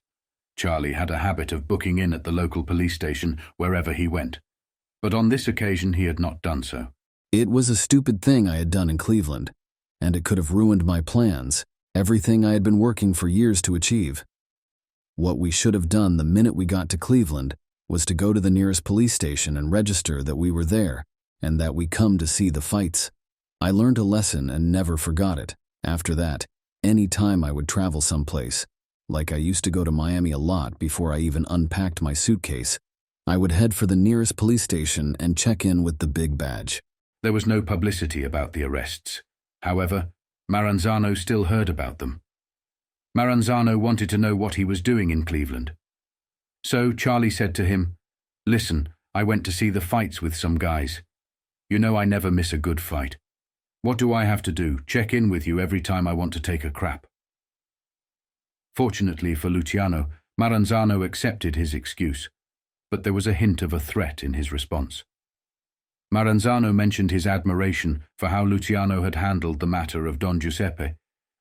Charlie had a habit of booking in at the local police station wherever he went, but on this occasion he had not done so. It was a stupid thing I had done in Cleveland, and it could have ruined my plans, everything I had been working for years to achieve. What we should have done the minute we got to Cleveland was to go to the nearest police station and register that we were there and that we come to see the fights. I learned a lesson and never forgot it. After that, any time I would travel someplace, like I used to go to Miami a lot before I even unpacked my suitcase, I would head for the nearest police station and check in with the big badge. There was no publicity about the arrests. However, Maranzano still heard about them. Maranzano wanted to know what he was doing in Cleveland. So Charlie said to him, "Listen, I went to see the fights with some guys. You know I never miss a good fight. What do I have to do? Check in with you every time I want to take a crap." Fortunately for Luciano, Maranzano accepted his excuse, but there was a hint of a threat in his response. Maranzano mentioned his admiration for how Luciano had handled the matter of Don Giuseppe,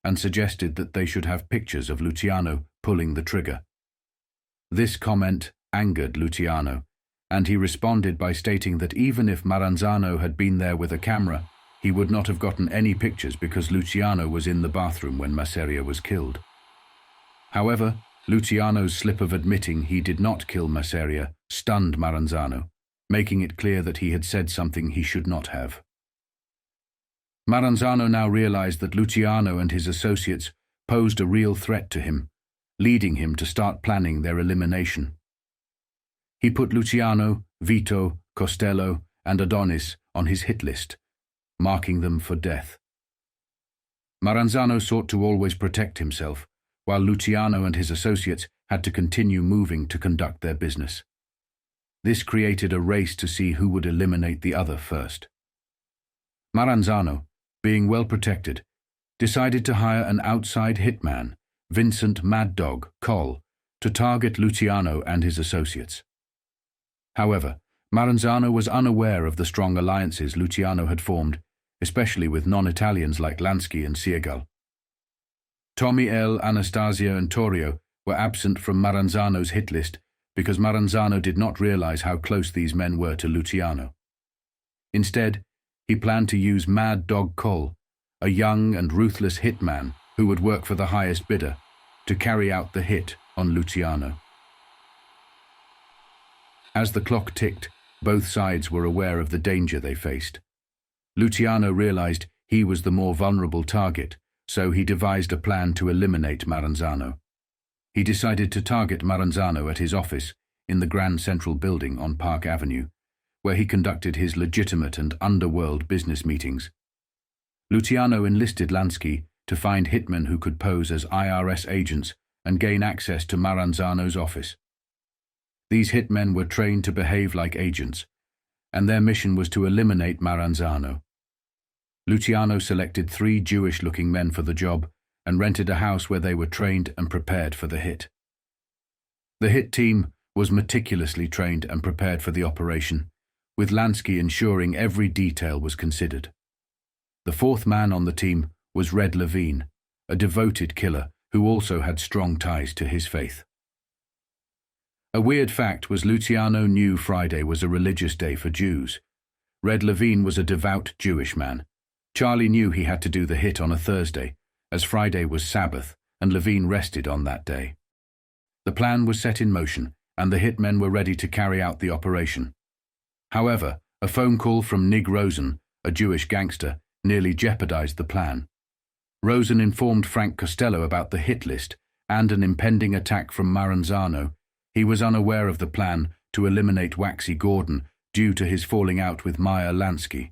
and suggested that they should have pictures of Luciano pulling the trigger. This comment angered Luciano, and he responded by stating that even if Maranzano had been there with a camera, he would not have gotten any pictures because Luciano was in the bathroom when Masseria was killed. However, Luciano's slip of admitting he did not kill Masseria stunned Maranzano, making it clear that he had said something he should not have. Maranzano now realized that Luciano and his associates posed a real threat to him, leading him to start planning their elimination. He put Luciano, Vito, Costello, and Adonis on his hit list, marking them for death. Maranzano sought to always protect himself, while Luciano and his associates had to continue moving to conduct their business. This created a race to see who would eliminate the other first. Maranzano, being well protected, decided to hire an outside hitman, Vincent Mad Dog Coll, to target Luciano and his associates. However, Maranzano was unaware of the strong alliances Luciano had formed, especially with non-Italians like Lansky and Siegal. Tommy L., Anastasia, and Torrio were absent from Maranzano's hit list because Maranzano did not realize how close these men were to Luciano. Instead, he planned to use Mad Dog Coll, a young and ruthless hitman who would work for the highest bidder, to carry out the hit on Luciano. As the clock ticked, both sides were aware of the danger they faced. Luciano realized he was the more vulnerable target, so he devised a plan to eliminate Maranzano. He decided to target Maranzano at his office in the Grand Central Building on Park Avenue, where he conducted his legitimate and underworld business meetings. Luciano enlisted Lansky to find hitmen who could pose as IRS agents and gain access to Maranzano's office. These hitmen were trained to behave like agents, and their mission was to eliminate Maranzano. Luciano selected 3 Jewish-looking men for the job and rented a house where they were trained and prepared for the hit. The hit team was meticulously trained and prepared for the operation, with Lansky ensuring every detail was considered. The 4th man on the team was Red Levine, a devoted killer who also had strong ties to his faith. A weird fact was Luciano knew Friday was a religious day for Jews. Red Levine was a devout Jewish man. Charlie knew he had to do the hit on a Thursday, as Friday was Sabbath and Levine rested on that day. The plan was set in motion, and the hitmen were ready to carry out the operation. However, a phone call from Nig Rosen, a Jewish gangster, nearly jeopardized the plan. Rosen informed Frank Costello about the hit list and an impending attack from Maranzano. He was unaware of the plan to eliminate Waxy Gordon due to his falling out with Meyer Lansky.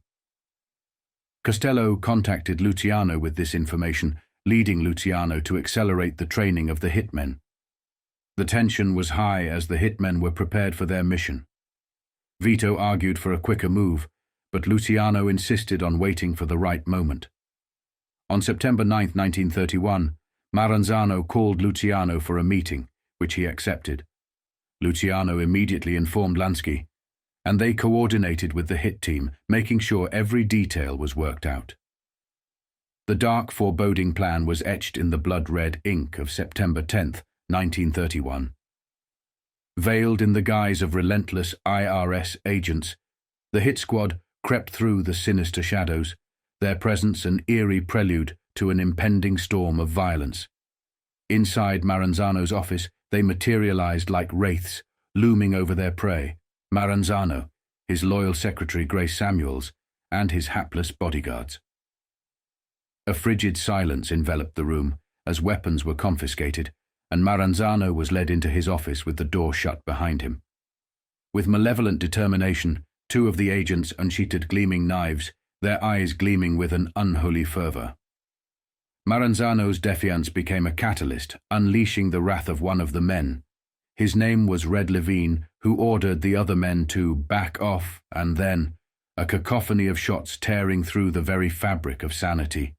Costello contacted Luciano with this information, leading Luciano to accelerate the training of the hitmen. The tension was high as the hitmen were prepared for their mission. Vito argued for a quicker move, but Luciano insisted on waiting for the right moment. On September 9, 1931, Maranzano called Luciano for a meeting, which he accepted. Luciano immediately informed Lansky, and they coordinated with the hit team, making sure every detail was worked out. The dark, foreboding plan was etched in the blood-red ink of September 10, 1931. Veiled in the guise of relentless IRS agents, the hit squad crept through the sinister shadows, their presence an eerie prelude to an impending storm of violence. Inside Maranzano's office, they materialized like wraiths, looming over their prey: Maranzano, his loyal secretary Grace Samuels, and his hapless bodyguards. A frigid silence enveloped the room as weapons were confiscated, and Maranzano was led into his office with the door shut behind him. With malevolent determination, 2 of the agents unsheathed gleaming knives, their eyes gleaming with an unholy fervor. Maranzano's defiance became a catalyst, unleashing the wrath of one of the men. His name was Red Levine, who ordered the other men to back off, and then, a cacophony of shots tearing through the very fabric of sanity.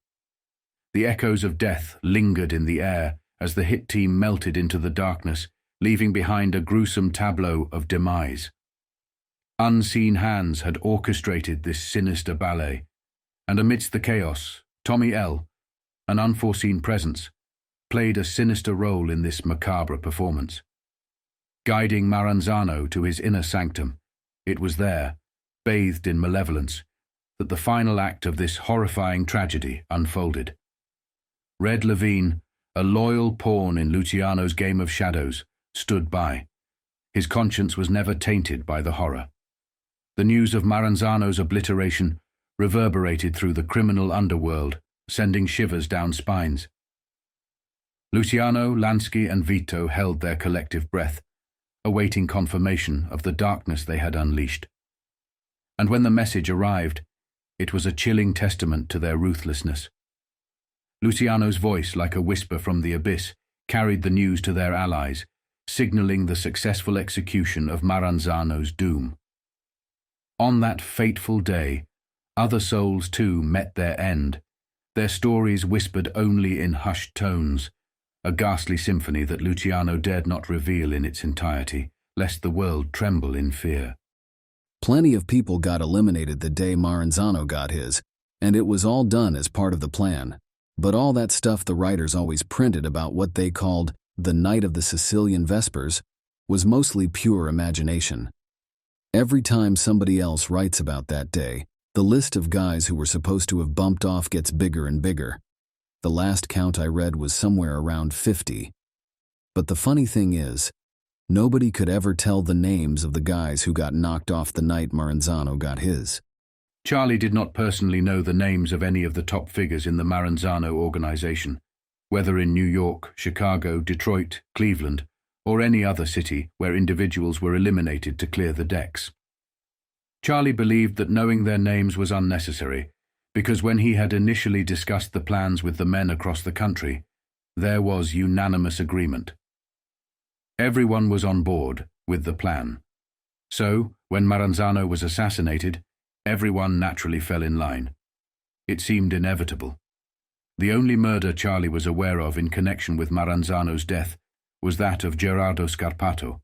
The echoes of death lingered in the air as the hit team melted into the darkness, leaving behind a gruesome tableau of demise. Unseen hands had orchestrated this sinister ballet, and amidst the chaos, Tommy L., an unforeseen presence, played a sinister role in this macabre performance. Guiding Maranzano to his inner sanctum, it was there, bathed in malevolence, that the final act of this horrifying tragedy unfolded. Red Levine, a loyal pawn in Luciano's game of shadows, stood by. His conscience was never tainted by the horror. The news of Maranzano's obliteration reverberated through the criminal underworld, sending shivers down spines. Luciano, Lansky, and Vito held their collective breath, awaiting confirmation of the darkness they had unleashed. And when the message arrived, it was a chilling testament to their ruthlessness. Luciano's voice, like a whisper from the abyss, carried the news to their allies, signaling the successful execution of Maranzano's doom. On that fateful day, other souls too met their end, their stories whispered only in hushed tones, a ghastly symphony that Luciano dared not reveal in its entirety, lest the world tremble in fear. Plenty of people got eliminated the day Maranzano got his, and it was all done as part of the plan. But all that stuff the writers always printed about what they called the Night of the Sicilian Vespers was mostly pure imagination. Every time somebody else writes about that day, the list of guys who were supposed to have bumped off gets bigger and bigger. The last count I read was somewhere around 50. But the funny thing is, nobody could ever tell the names of the guys who got knocked off the night Maranzano got his. Charlie did not personally know the names of any of the top figures in the Maranzano organization, whether in New York, Chicago, Detroit, Cleveland, or any other city where individuals were eliminated to clear the decks. Charlie believed that knowing their names was unnecessary, because when he had initially discussed the plans with the men across the country, there was unanimous agreement. Everyone was on board with the plan. So, when Maranzano was assassinated, everyone naturally fell in line. It seemed inevitable. The only murder Charlie was aware of in connection with Maranzano's death was that of Gerardo Scarpato,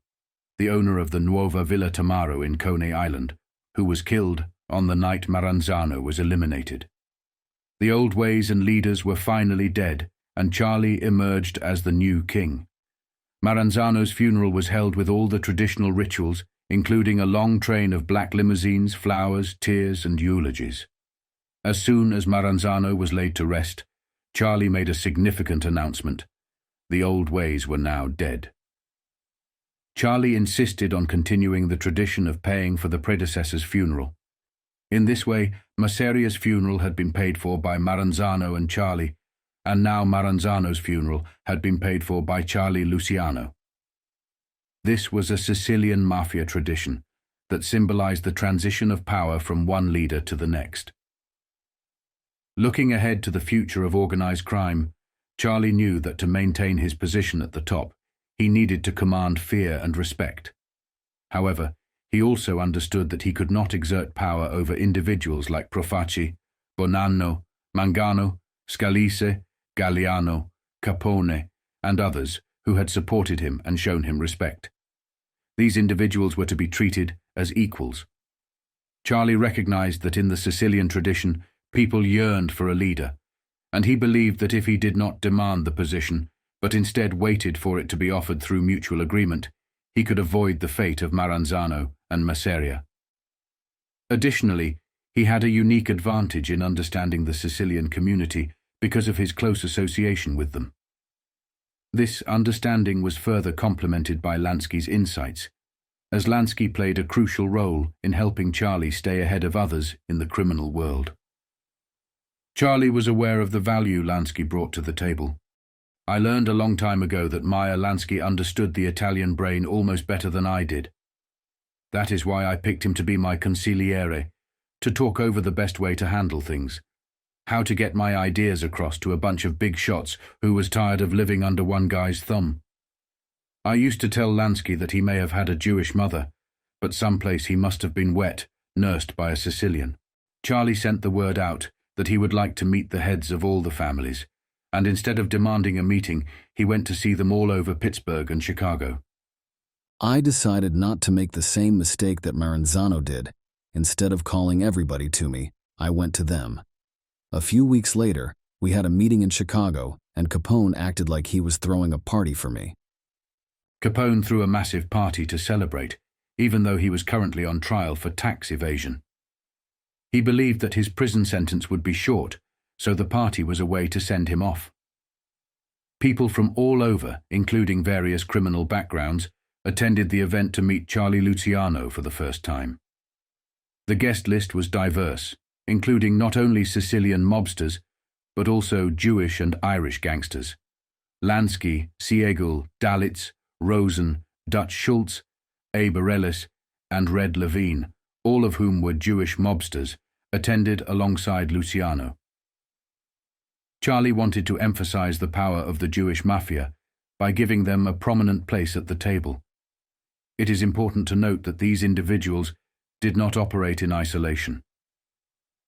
the owner of the Nuova Villa Tamaro in Coney Island, who was killed on the night Maranzano was eliminated. The old ways and leaders were finally dead, and Charlie emerged as the new king. Maranzano's funeral was held with all the traditional rituals, including a long train of black limousines, flowers, tears, and eulogies. As soon as Maranzano was laid to rest, Charlie made a significant announcement. The old ways were now dead. Charlie insisted on continuing the tradition of paying for the predecessor's funeral. In this way, Masseria's funeral had been paid for by Maranzano and Charlie, and now Maranzano's funeral had been paid for by Charlie Luciano. This was a Sicilian mafia tradition that symbolized the transition of power from one leader to the next. Looking ahead to the future of organized crime, Charlie knew that to maintain his position at the top, he needed to command fear and respect. However, he also understood that he could not exert power over individuals like Profaci, Bonanno, Mangano, Scalise, Galliano, Capone, and others who had supported him and shown him respect. These individuals were to be treated as equals. Charlie recognized that in the Sicilian tradition, people yearned for a leader, and he believed that if he did not demand the position, but instead waited for it to be offered through mutual agreement, he could avoid the fate of Maranzano and Masseria. Additionally, he had a unique advantage in understanding the Sicilian community because of his close association with them. This understanding was further complemented by Lansky's insights, as Lansky played a crucial role in helping Charlie stay ahead of others in the criminal world. Charlie was aware of the value Lansky brought to the table. I learned a long time ago that Meyer Lansky understood the Italian brain almost better than I did. That is why I picked him to be my consigliere, to talk over the best way to handle things, how to get my ideas across to a bunch of big shots who was tired of living under one guy's thumb. I used to tell Lansky that he may have had a Jewish mother, but someplace he must have been wet, nursed by a Sicilian. Charlie sent the word out that he would like to meet the heads of all the families, and instead of demanding a meeting, he went to see them all over Pittsburgh and Chicago. I decided not to make the same mistake that Maranzano did. Instead of calling everybody to me, I went to them. A few weeks later, we had a meeting in Chicago, and Capone acted like he was throwing a party for me. Capone threw a massive party to celebrate, even though he was currently on trial for tax evasion. He believed that his prison sentence would be short, so the party was a way to send him off. People from all over, including various criminal backgrounds, attended the event to meet Charlie Luciano for the first time. The guest list was diverse, including not only Sicilian mobsters, but also Jewish and Irish gangsters. Lansky, Siegel, Dalitz, Rosen, Dutch Schulz, A. Bareilles, and Red Levine, all of whom were Jewish mobsters, attended alongside Luciano. Charlie wanted to emphasize the power of the Jewish Mafia by giving them a prominent place at the table. It is important to note that these individuals did not operate in isolation.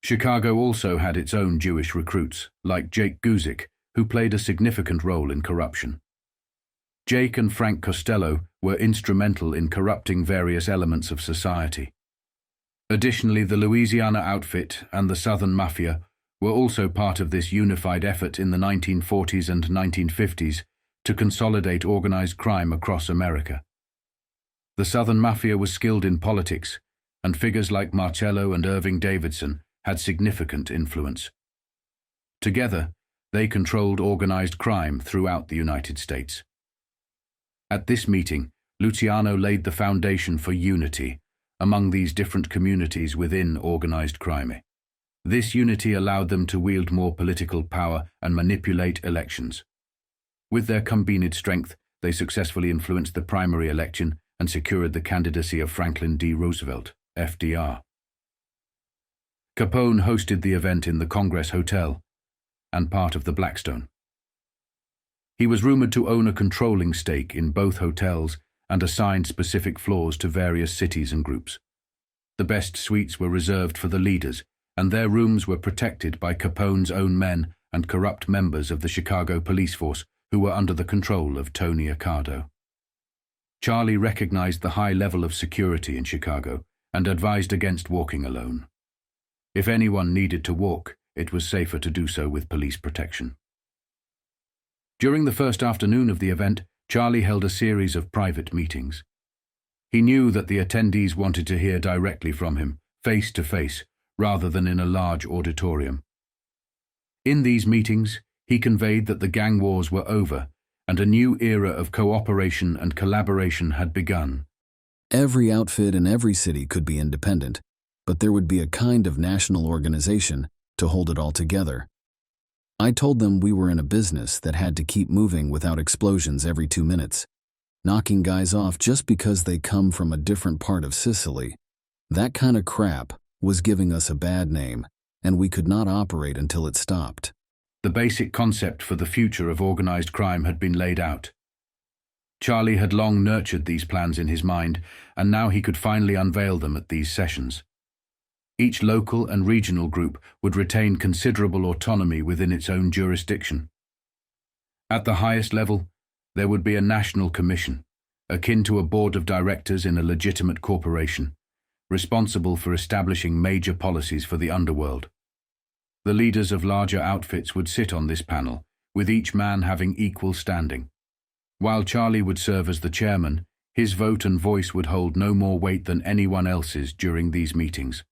Chicago also had its own Jewish recruits, like Jake Guzik, who played a significant role in corruption. Jake and Frank Costello were instrumental in corrupting various elements of society. Additionally, the Louisiana outfit and the Southern Mafia were also part of this unified effort in the 1940s and 1950s to consolidate organized crime across America. The Southern Mafia was skilled in politics, and figures like Marcello and Irving Davidson had significant influence. Together, they controlled organized crime throughout the United States. At this meeting, Luciano laid the foundation for unity among these different communities within organized crime. This unity allowed them to wield more political power and manipulate elections. With their combined strength, they successfully influenced the primary election and secured the candidacy of Franklin D. Roosevelt, FDR. Capone hosted the event in the Congress Hotel and part of the Blackstone. He was rumored to own a controlling stake in both hotels and assigned specific floors to various cities and groups. The best suites were reserved for the leaders, and their rooms were protected by Capone's own men and corrupt members of the Chicago police force who were under the control of Tony Accardo. Charlie recognized the high level of security in Chicago and advised against walking alone. If anyone needed to walk, it was safer to do so with police protection. During the first afternoon of the event, Charlie held a series of private meetings. He knew that the attendees wanted to hear directly from him, face to face, rather than in a large auditorium. In these meetings, he conveyed that the gang wars were over and a new era of cooperation and collaboration had begun. Every outfit in every city could be independent, but there would be a kind of national organization to hold it all together. I told them we were in a business that had to keep moving without explosions every 2 minutes. Knocking guys off just because they come from a different part of Sicily. That kind of crap was giving us a bad name, and we could not operate until it stopped. The basic concept for the future of organized crime had been laid out. Charlie had long nurtured these plans in his mind, and now he could finally unveil them at these sessions. Each local and regional group would retain considerable autonomy within its own jurisdiction. At the highest level, there would be a national commission, akin to a board of directors in a legitimate corporation, responsible for establishing major policies for the underworld. The leaders of larger outfits would sit on this panel, with each man having equal standing. While Charlie would serve as the chairman, his vote and voice would hold no more weight than anyone else's during these meetings.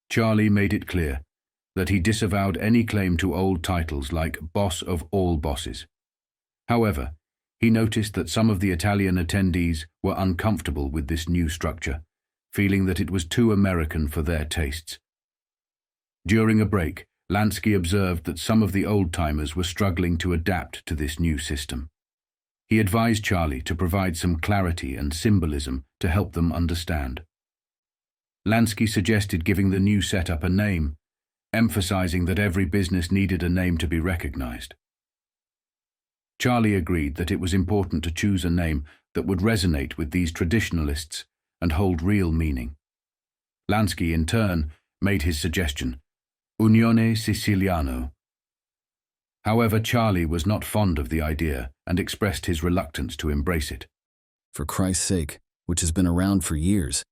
Charlie made it clear that he disavowed any claim to old titles like boss of all bosses. However, he noticed that some of the Italian attendees were uncomfortable with this new structure, feeling that it was too American for their tastes. During a break, Lansky observed that some of the old-timers were struggling to adapt to this new system. He advised Charlie to provide some clarity and symbolism to help them understand. Lansky suggested giving the new setup a name, emphasizing that every business needed a name to be recognized. Charlie agreed that it was important to choose a name that would resonate with these traditionalists and hold real meaning. Lansky, in turn, made his suggestion, Unione Siciliano. However, Charlie was not fond of the idea and expressed his reluctance to embrace it. For Christ's sake, which has been around for years.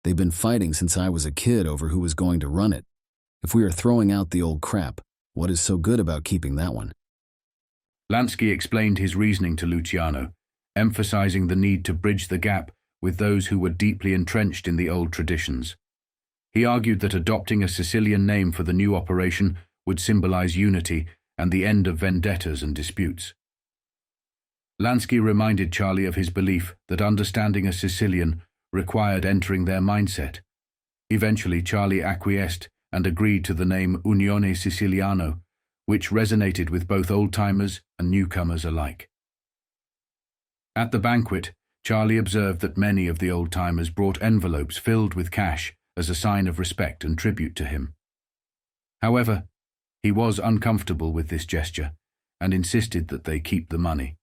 They've been fighting since I was a kid over who was going to run it. If we are throwing out the old crap, what is so good about keeping that one? Lansky explained his reasoning to Luciano, emphasizing the need to bridge the gap with those who were deeply entrenched in the old traditions. He argued that adopting a Sicilian name for the new operation would symbolize unity and the end of vendettas and disputes. Lansky reminded Charlie of his belief that understanding a Sicilian required entering their mindset. Eventually, Charlie acquiesced and agreed to the name Unione Siciliano, which resonated with both old-timers and newcomers alike. At the banquet, Charlie observed that many of the old-timers brought envelopes filled with cash as a sign of respect and tribute to him. However, he was uncomfortable with this gesture and insisted that they keep the money.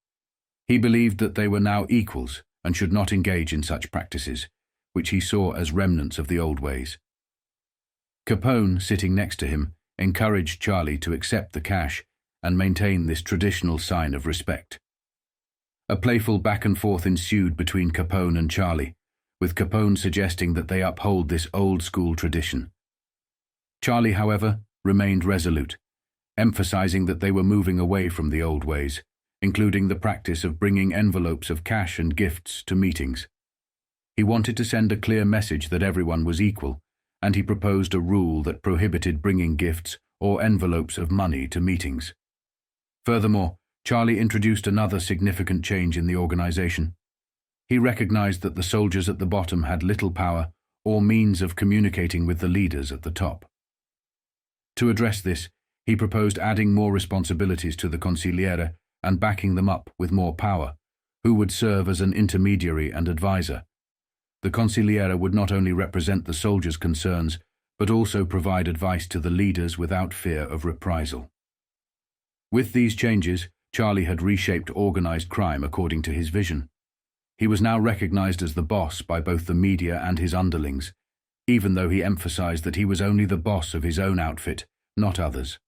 He believed that they were now equals and should not engage in such practices, which he saw as remnants of the old ways. Capone, sitting next to him, encouraged Charlie to accept the cash and maintain this traditional sign of respect. A playful back and forth ensued between Capone and Charlie, with Capone suggesting that they uphold this old-school tradition. Charlie, however, remained resolute, emphasizing that they were moving away from the old ways, including the practice of bringing envelopes of cash and gifts to meetings. He wanted to send a clear message that everyone was equal, and he proposed a rule that prohibited bringing gifts or envelopes of money to meetings. Furthermore, Charlie introduced another significant change in the organization. He recognized that the soldiers at the bottom had little power or means of communicating with the leaders at the top. To address this, he proposed adding more responsibilities to the consigliere and backing them up with more power, who would serve as an intermediary and advisor. The consigliere would not only represent the soldiers' concerns, but also provide advice to the leaders without fear of reprisal. With these changes, Charlie had reshaped organized crime according to his vision. He was now recognized as the boss by both the media and his underlings, even though he emphasized that he was only the boss of his own outfit, not others.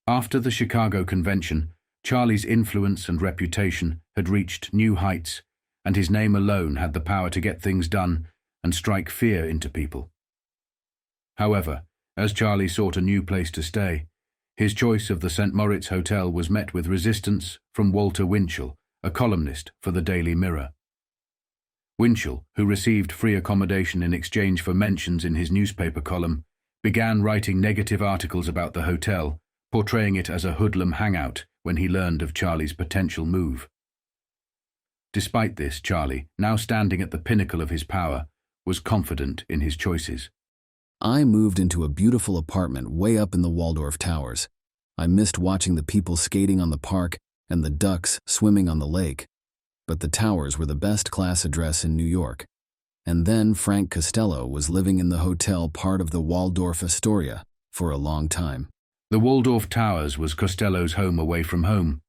After the Chicago Convention, Charlie's influence and reputation had reached new heights, and his name alone had the power to get things done and strike fear into people. However, as Charlie sought a new place to stay, his choice of the St. Moritz Hotel was met with resistance from Walter Winchell, a columnist for the Daily Mirror. Winchell, who received free accommodation in exchange for mentions in his newspaper column, began writing negative articles about the hotel, portraying it as a hoodlum hangout when he learned of Charlie's potential move. Despite this, Charlie, now standing at the pinnacle of his power, was confident in his choices. I moved into a beautiful apartment way up in the Waldorf Towers. I missed watching the people skating on the park and the ducks swimming on the lake. But the Towers were the best class address in New York. And then Frank Costello was living in the hotel part of the Waldorf Astoria for a long time. The Waldorf Towers was Costello's home away from home,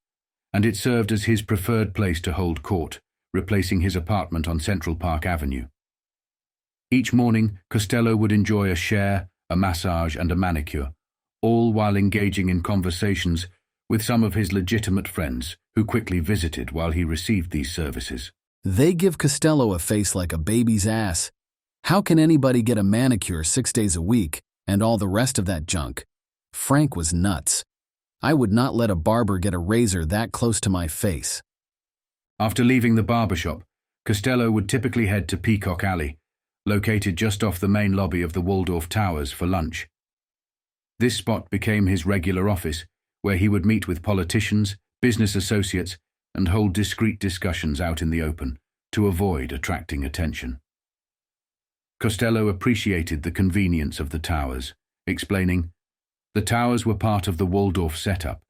and it served as his preferred place to hold court, replacing his apartment on Central Park Avenue. Each morning, Costello would enjoy a share, a massage, and a manicure, all while engaging in conversations with some of his legitimate friends who quickly visited while he received these services. They give Costello a face like a baby's ass. How can anybody get a manicure 6 days a week and all the rest of that junk? Frank was nuts. I would not let a barber get a razor that close to my face. After leaving the barbershop, Costello would typically head to Peacock Alley, located just off the main lobby of the Waldorf Towers, for lunch. This spot became his regular office, where he would meet with politicians, business associates, and hold discreet discussions out in the open to avoid attracting attention. Costello appreciated the convenience of the Towers, explaining, "The Towers were part of the Waldorf setup,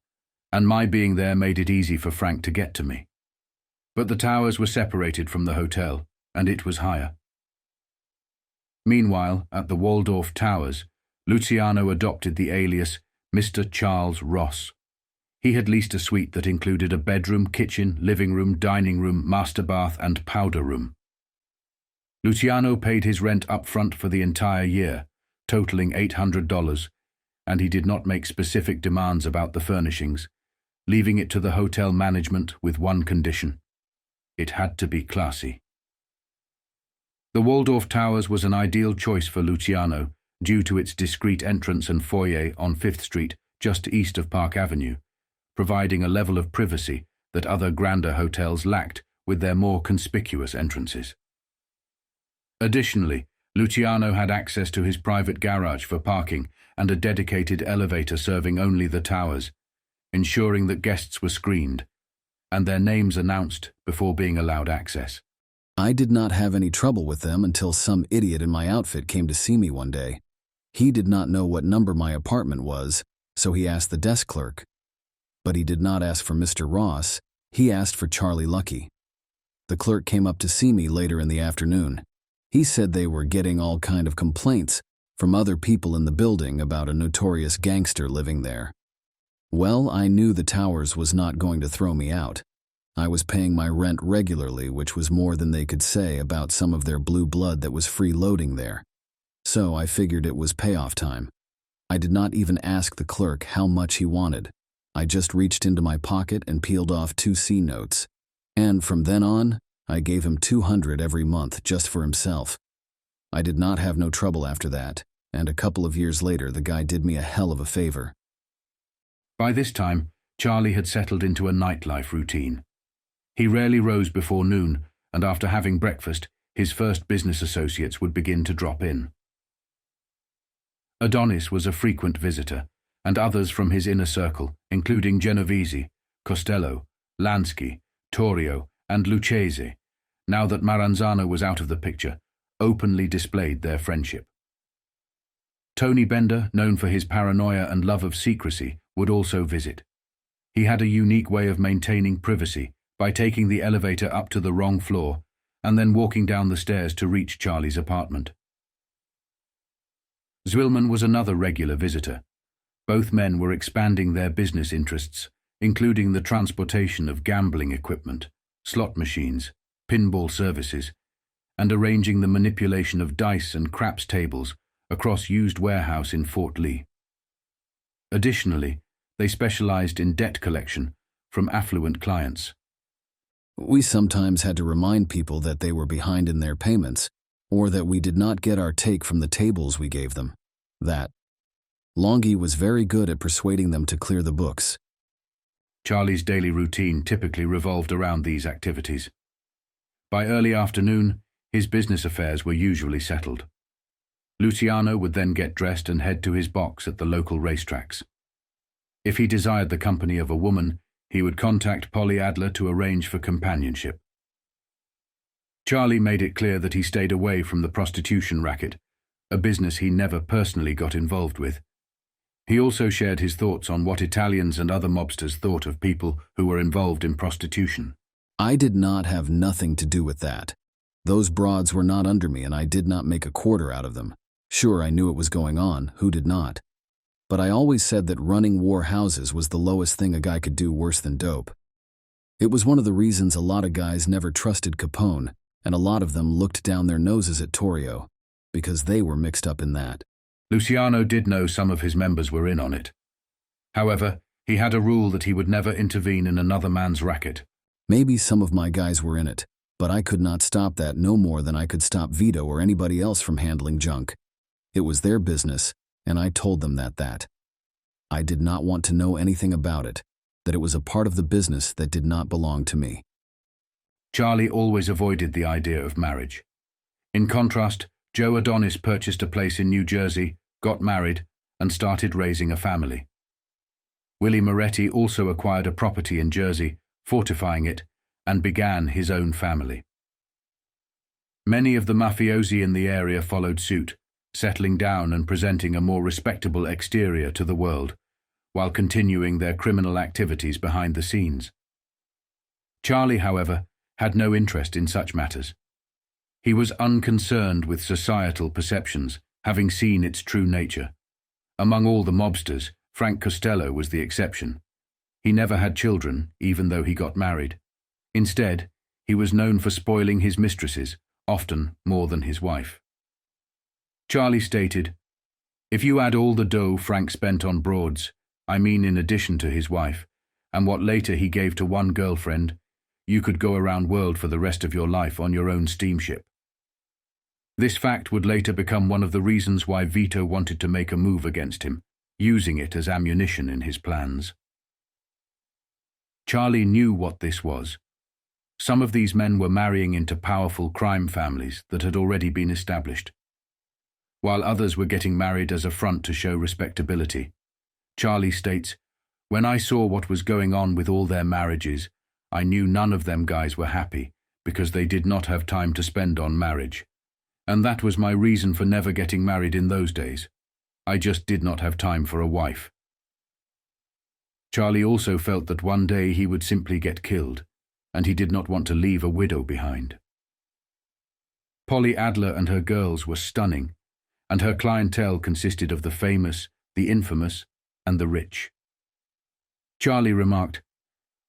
and my being there made it easy for Frank to get to me. But the Towers were separated from the hotel, and it was higher." Meanwhile, at the Waldorf Towers, Luciano adopted the alias Mr. Charles Ross. He had leased a suite that included a bedroom, kitchen, living room, dining room, master bath, and powder room. Luciano paid his rent up front for the entire year, totaling $800, and he did not make specific demands about the furnishings, leaving it to the hotel management with one condition: it had to be classy. The Waldorf Towers was an ideal choice for Luciano due to its discreet entrance and foyer on 5th Street, just east of Park Avenue, providing a level of privacy that other grander hotels lacked with their more conspicuous entrances. Additionally, Luciano had access to his private garage for parking and a dedicated elevator serving only the Towers, ensuring that guests were screened and their names announced before being allowed access. I did not have any trouble with them until some idiot in my outfit came to see me one day. He did not know what number my apartment was, so he asked the desk clerk. But he did not ask for Mr. Ross, he asked for Charlie Lucky. The clerk came up to see me later in the afternoon. He said they were getting all kind of complaints from other people in the building about a notorious gangster living there. Well, I knew the Towers was not going to throw me out. I was paying my rent regularly, which was more than they could say about some of their blue blood that was freeloading there. So I figured it was payoff time. I did not even ask the clerk how much he wanted. I just reached into my pocket and peeled off 2 C notes. And from then on, I gave him $200 every month just for himself. I did not have no trouble after that, and a couple of years later the guy did me a hell of a favor. By this time, Charlie had settled into a nightlife routine. He rarely rose before noon, and after having breakfast, his first business associates would begin to drop in. Adonis was a frequent visitor, and others from his inner circle, including Genovese, Costello, Lansky, Torrio, and Lucchese, now that Maranzano was out of the picture, openly displayed their friendship. Tony Bender, known for his paranoia and love of secrecy, would also visit. He had a unique way of maintaining privacy by taking the elevator up to the wrong floor and then walking down the stairs to reach Charlie's apartment. Zwilman was another regular visitor. Both men were expanding their business interests, including the transportation of gambling equipment, slot machines, pinball services, and arranging the manipulation of dice and craps tables across used warehouse in Fort Lee. Additionally, they specialized in debt collection from affluent clients. We sometimes had to remind people that they were behind in their payments, or that we did not get our take from the tables we gave them. That Longy was very good at persuading them to clear the books. Charlie's daily routine typically revolved around these activities. By early afternoon, his business affairs were usually settled. Luciano would then get dressed and head to his box at the local racetracks. If he desired the company of a woman, he would contact Polly Adler to arrange for companionship. Charlie made it clear that he stayed away from the prostitution racket, a business he never personally got involved with. He also shared his thoughts on what Italians and other mobsters thought of people who were involved in prostitution. I did not have nothing to do with that. Those broads were not under me and I did not make a quarter out of them. Sure, I knew it was going on, who did not? But I always said that running war houses was the lowest thing a guy could do worse than dope. It was one of the reasons a lot of guys never trusted Capone, and a lot of them looked down their noses at Torrio, because they were mixed up in that. Luciano did know some of his members were in on it. However, he had a rule that he would never intervene in another man's racket. Maybe some of my guys were in it, but I could not stop that no more than I could stop Vito or anybody else from handling junk. It was their business, and I told them that. I did not want to know anything about it, that it was a part of the business that did not belong to me. Charlie always avoided the idea of marriage. In contrast, Joe Adonis purchased a place in New Jersey, got married, and started raising a family. Willie Moretti also acquired a property in Jersey, fortifying it, and began his own family. Many of the mafiosi in the area followed suit, settling down and presenting a more respectable exterior to the world, while continuing their criminal activities behind the scenes. Charlie, however, had no interest in such matters. He was unconcerned with societal perceptions, having seen its true nature. Among all the mobsters, Frank Costello was the exception. He never had children, even though he got married. Instead, he was known for spoiling his mistresses, often more than his wife. Charlie stated, "If you add all the dough Frank spent on broads, I mean in addition to his wife, and what later he gave to one girlfriend, you could go around world for the rest of your life on your own steamship." This fact would later become one of the reasons why Vito wanted to make a move against him, using it as ammunition in his plans. Charlie knew what this was. Some of these men were marrying into powerful crime families that had already been established, while others were getting married as a front to show respectability. Charlie states, "When I saw what was going on with all their marriages, I knew none of them guys were happy because they did not have time to spend on marriage. And that was my reason for never getting married in those days. I just did not have time for a wife." Charlie also felt that one day he would simply get killed, and he did not want to leave a widow behind. Polly Adler and her girls were stunning, and her clientele consisted of the famous, the infamous, and the rich. Charlie remarked,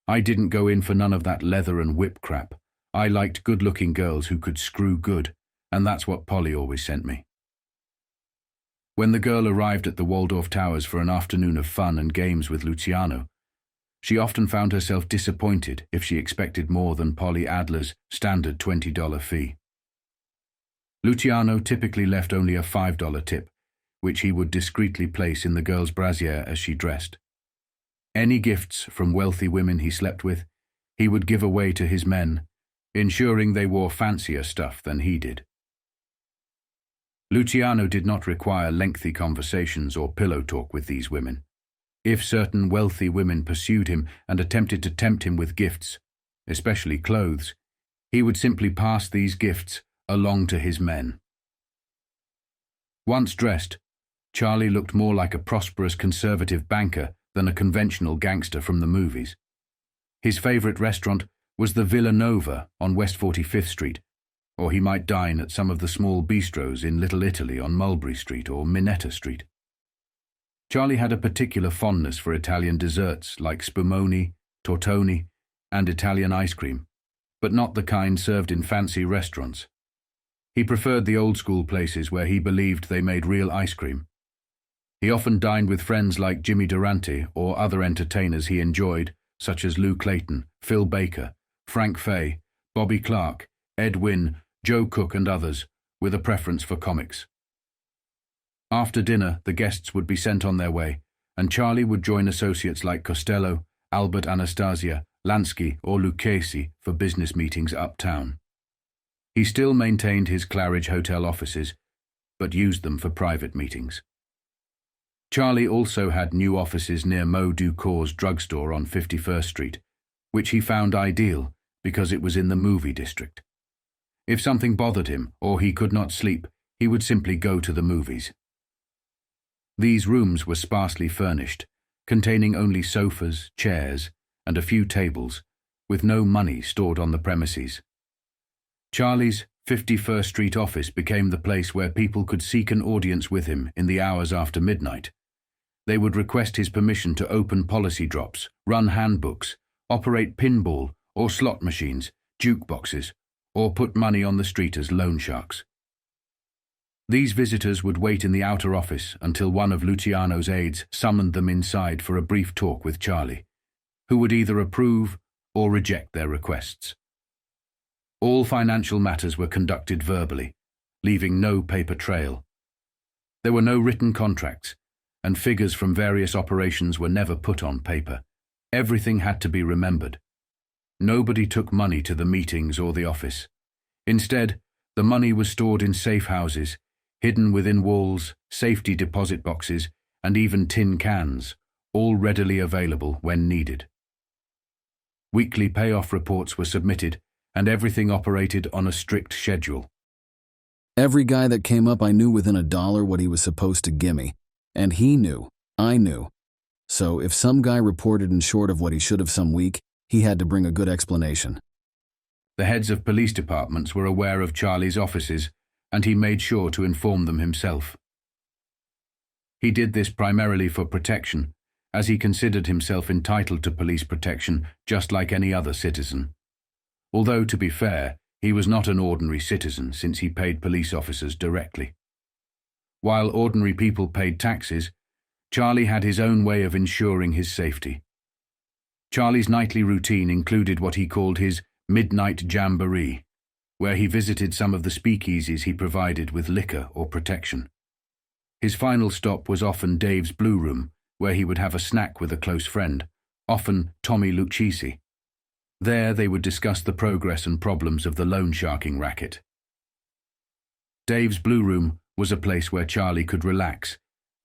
"I didn't go in for none of that leather and whip crap. I liked good-looking girls who could screw good, and that's what Polly always sent me." When the girl arrived at the Waldorf Towers for an afternoon of fun and games with Luciano, she often found herself disappointed if she expected more than Polly Adler's standard $20 fee. Luciano typically left only a $5 tip, which he would discreetly place in the girl's brassiere as she dressed. Any gifts from wealthy women he slept with, he would give away to his men, ensuring they wore fancier stuff than he did. Luciano did not require lengthy conversations or pillow talk with these women. If certain wealthy women pursued him and attempted to tempt him with gifts, especially clothes, he would simply pass these gifts along to his men. Once dressed, Charlie looked more like a prosperous conservative banker than a conventional gangster from the movies. His favorite restaurant was the Villa Nova on West 45th Street, or he might dine at some of the small bistros in Little Italy on Mulberry Street or Minetta Street. Charlie had a particular fondness for Italian desserts like spumoni, tortoni, and Italian ice cream, but not the kind served in fancy restaurants. He preferred the old-school places where he believed they made real ice cream. He often dined with friends like Jimmy Durante or other entertainers he enjoyed, such as Lou Clayton, Phil Baker, Frank Fay, Bobby Clark, Ed Wynn, Joe Cook and others, with a preference for comics. After dinner, the guests would be sent on their way, and Charlie would join associates like Costello, Albert Anastasia, Lansky or Lucchesi for business meetings uptown. He still maintained his Claridge Hotel offices, but used them for private meetings. Charlie also had new offices near Mo Ducour's drugstore on 51st Street, which he found ideal because it was in the movie district. If something bothered him or he could not sleep, he would simply go to the movies. These rooms were sparsely furnished, containing only sofas, chairs, and a few tables, with no money stored on the premises. Charlie's 51st Street office became the place where people could seek an audience with him in the hours after midnight. They would request his permission to open policy drops, run handbooks, operate pinball or slot machines, jukeboxes, or put money on the street as loan sharks. These visitors would wait in the outer office until one of Luciano's aides summoned them inside for a brief talk with Charlie, who would either approve or reject their requests. All financial matters were conducted verbally, leaving no paper trail. There were no written contracts, and figures from various operations were never put on paper. Everything had to be remembered. Nobody took money to the meetings or the office. Instead, the money was stored in safe houses, hidden within walls, safety deposit boxes, and even tin cans, all readily available when needed. Weekly payoff reports were submitted, and everything operated on a strict schedule. Every guy that came up, I knew within $1 what he was supposed to gimme. And he knew, I knew. So if some guy reported and short of what he should have some week, he had to bring a good explanation. The heads of police departments were aware of Charlie's offices, and he made sure to inform them himself. He did this primarily for protection, as he considered himself entitled to police protection just like any other citizen. Although, to be fair, he was not an ordinary citizen since he paid police officers directly. While ordinary people paid taxes, Charlie had his own way of ensuring his safety. Charlie's nightly routine included what he called his midnight jamboree, where he visited some of the speakeasies he provided with liquor or protection. His final stop was often Dave's Blue Room, where he would have a snack with a close friend, often Tommy Lucchesi. There they would discuss the progress and problems of the loan sharking racket. Dave's Blue Room was a place where Charlie could relax,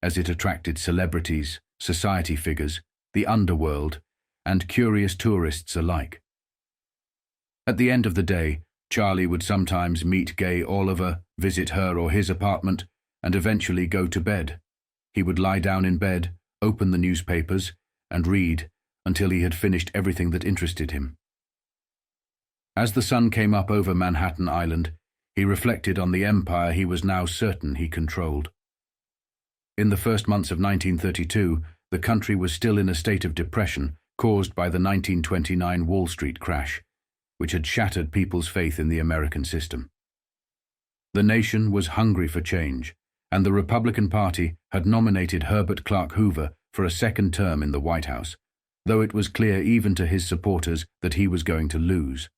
as it attracted celebrities, society figures, the underworld, and curious tourists alike. At the end of the day, Charlie would sometimes meet Gay Oliver, visit her or his apartment, and eventually go to bed. He would lie down in bed, open the newspapers, and read until he had finished everything that interested him. As the sun came up over Manhattan Island, he reflected on the empire he was now certain he controlled. In the first months of 1932, the country was still in a state of depression caused by the 1929 Wall Street crash, which had shattered people's faith in the American system. The nation was hungry for change, and the Republican Party had nominated Herbert Clark Hoover for a second term in the White House, though it was clear even to his supporters that he was going to lose.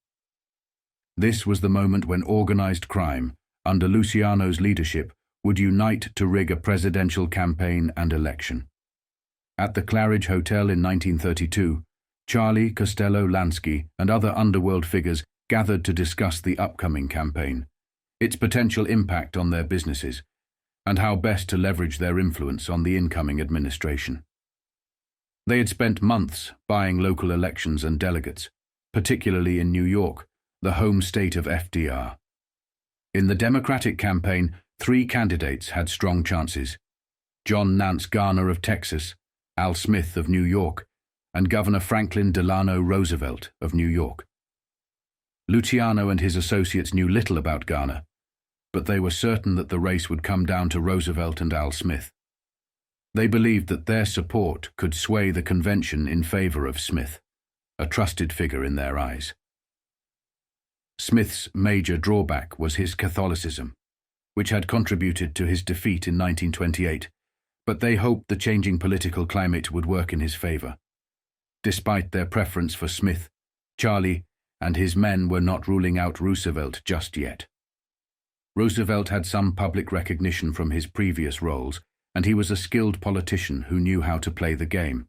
This was the moment when organized crime, under Luciano's leadership, would unite to rig a presidential campaign and election. At the Claridge Hotel in 1932, Charlie, Costello, Lansky, and other underworld figures gathered to discuss the upcoming campaign, its potential impact on their businesses, and how best to leverage their influence on the incoming administration. They had spent months buying local elections and delegates, particularly in New York, the home state of FDR. In the Democratic campaign, 3 candidates had strong chances: John Nance Garner of Texas, Al Smith of New York, and Governor Franklin Delano Roosevelt of New York. Luciano and his associates knew little about Ghana, but they were certain that the race would come down to Roosevelt and Al Smith. They believed that their support could sway the convention in favor of Smith, a trusted figure in their eyes. Smith's major drawback was his Catholicism, which had contributed to his defeat in 1928, but they hoped the changing political climate would work in his favor. Despite their preference for Smith, Charlie and his men were not ruling out Roosevelt just yet. Roosevelt had some public recognition from his previous roles, and he was a skilled politician who knew how to play the game.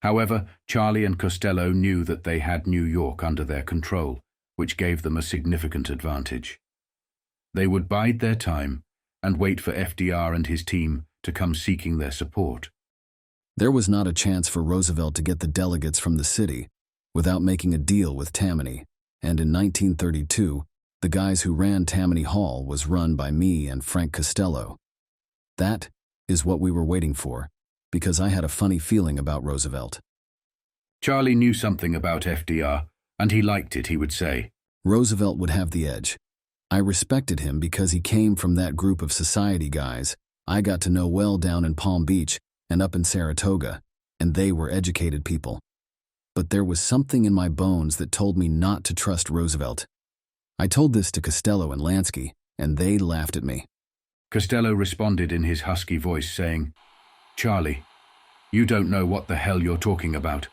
However, Charlie and Costello knew that they had New York under their control, which gave them a significant advantage. They would bide their time and wait for FDR and his team to come seeking their support. There was not a chance for Roosevelt to get the delegates from the city without making a deal with Tammany, and in 1932, the guys who ran Tammany Hall was run by me and Frank Costello. That is what we were waiting for, because I had a funny feeling about Roosevelt. Charlie knew something about FDR, and he liked it, he would say. Roosevelt would have the edge. I respected him because he came from that group of society guys I got to know well down in Palm Beach and up in Saratoga, and they were educated people. But there was something in my bones that told me not to trust Roosevelt. I told this to Costello and Lansky, and they laughed at me. Costello responded in his husky voice, saying, "Charlie, you don't know what the hell you're talking about.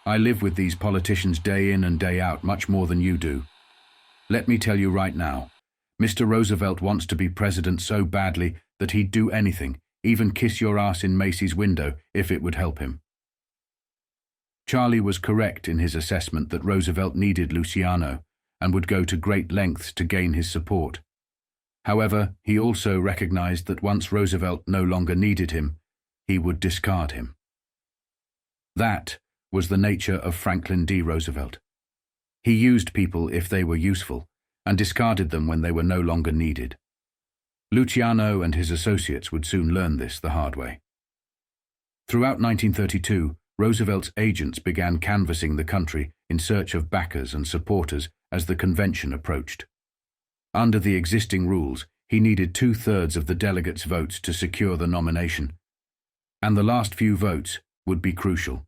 I live with these politicians day in and day out much more than you do. Let me tell you right now, Mr. Roosevelt wants to be president so badly that he'd do anything, even kiss your ass in Macy's window if it would help him." Charlie was correct in his assessment that Roosevelt needed Luciano and would go to great lengths to gain his support. However, he also recognized that once Roosevelt no longer needed him, he would discard him. That was the nature of Franklin D. Roosevelt. He used people if they were useful, and discarded them when they were no longer needed. Luciano and his associates would soon learn this the hard way. Throughout 1932, Roosevelt's agents began canvassing the country in search of backers and supporters as the convention approached. Under the existing rules, he needed 2/3 of the delegates' votes to secure the nomination, and the last few votes would be crucial.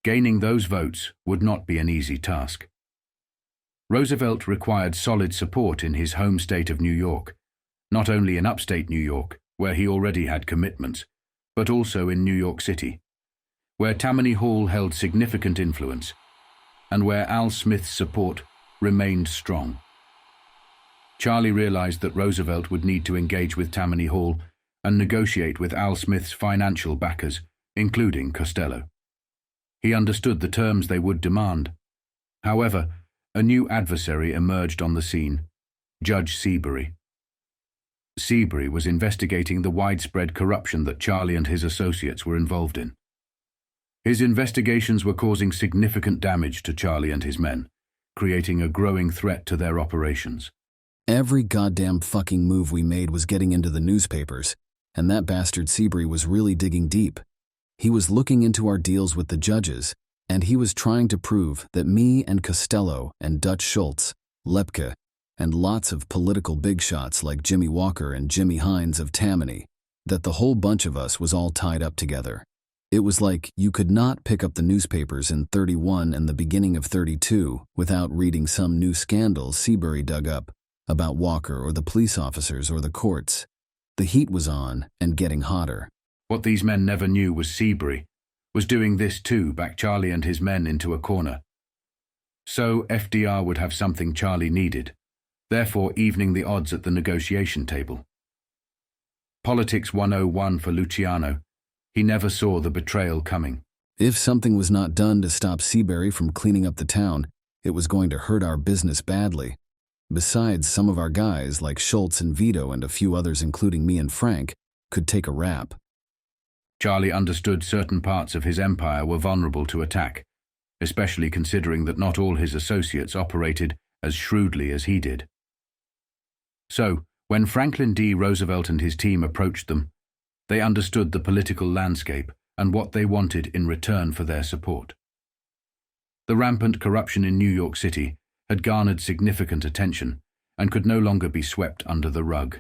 Gaining those votes would not be an easy task. Roosevelt required solid support in his home state of New York, not only in upstate New York, where he already had commitments, but also in New York City, where Tammany Hall held significant influence, and where Al Smith's support remained strong. Charlie realized that Roosevelt would need to engage with Tammany Hall and negotiate with Al Smith's financial backers, including Costello. He understood the terms they would demand. However, a new adversary emerged on the scene, Judge Seabury. Seabury was investigating the widespread corruption that Charlie and his associates were involved in. His investigations were causing significant damage to Charlie and his men, creating a growing threat to their operations. Every goddamn fucking move we made was getting into the newspapers, and that bastard Seabury was really digging deep. He was looking into our deals with the judges, and he was trying to prove that me and Costello and Dutch Schulz, Lepke, and lots of political big shots like Jimmy Walker and Jimmy Hines of Tammany, that the whole bunch of us was all tied up together. It was like you could not pick up the newspapers in 31 and the beginning of 32 without reading some new scandal Seabury dug up about Walker or the police officers or the courts. The heat was on and getting hotter. What these men never knew was Seabury was doing this too, back Charlie and his men into a corner. So FDR would have something Charlie needed, therefore evening the odds at the negotiation table. Politics 101 for Luciano. He never saw the betrayal coming. If something was not done to stop Seabury from cleaning up the town, it was going to hurt our business badly. Besides, some of our guys, like Schultz and Vito and a few others including me and Frank, could take a rap. Charlie understood certain parts of his empire were vulnerable to attack, especially considering that not all his associates operated as shrewdly as he did. So, when Franklin D. Roosevelt and his team approached them, they understood the political landscape and what they wanted in return for their support. The rampant corruption in New York City had garnered significant attention and could no longer be swept under the rug.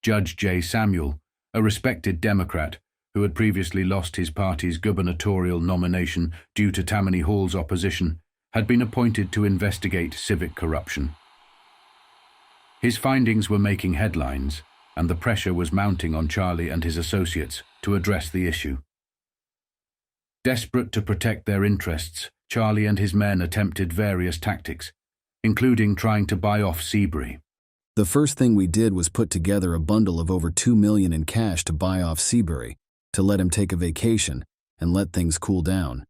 Judge J. Samuel, a respected Democrat who had previously lost his party's gubernatorial nomination due to Tammany Hall's opposition, had been appointed to investigate civic corruption. His findings were making headlines, and the pressure was mounting on Charlie and his associates to address the issue. Desperate to protect their interests, Charlie and his men attempted various tactics, including trying to buy off Seabury. The first thing we did was put together a bundle of over $2 million in cash to buy off Seabury, to let him take a vacation and let things cool down.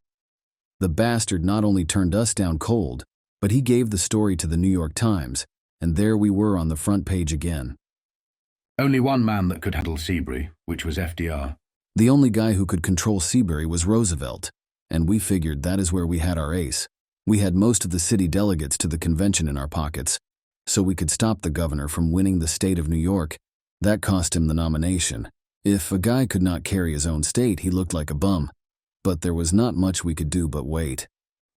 The bastard not only turned us down cold, but he gave the story to the New York Times, and there we were on the front page again. Only one man that could handle Seabury, which was FDR. The only guy who could control Seabury was Roosevelt, and we figured that is where we had our ace. We had most of the city delegates to the convention in our pockets, so we could stop the governor from winning the state of New York. That cost him the nomination. If a guy could not carry his own state, he looked like a bum. But there was not much we could do but wait.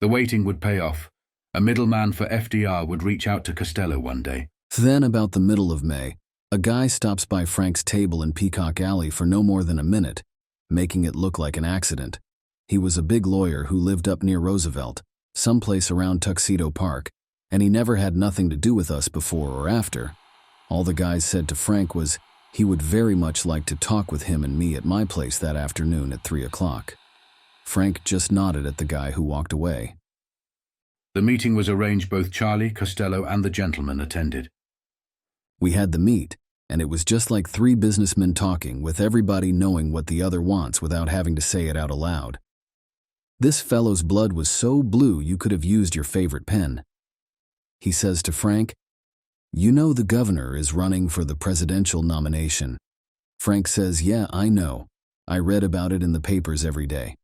The waiting would pay off. A middleman for FDR would reach out to Costello one day. Then, about the middle of May, a guy stops by Frank's table in Peacock Alley for no more than a minute, making it look like an accident. He was a big lawyer who lived up near Roosevelt, someplace around Tuxedo Park, and he never had nothing to do with us before or after. All the guys said to Frank was he would very much like to talk with him and me at my place that afternoon at 3 o'clock. Frank just nodded at the guy who walked away. The meeting was arranged. Both Charlie, Costello, and the gentleman attended. We had the meet, and it was just like three businessmen talking, with everybody knowing what the other wants without having to say it out aloud. This fellow's blood was so blue you could have used your favorite pen. He says to Frank, "You know the governor is running for the presidential nomination." Frank says, "Yeah, I know. I read about it in the papers every day."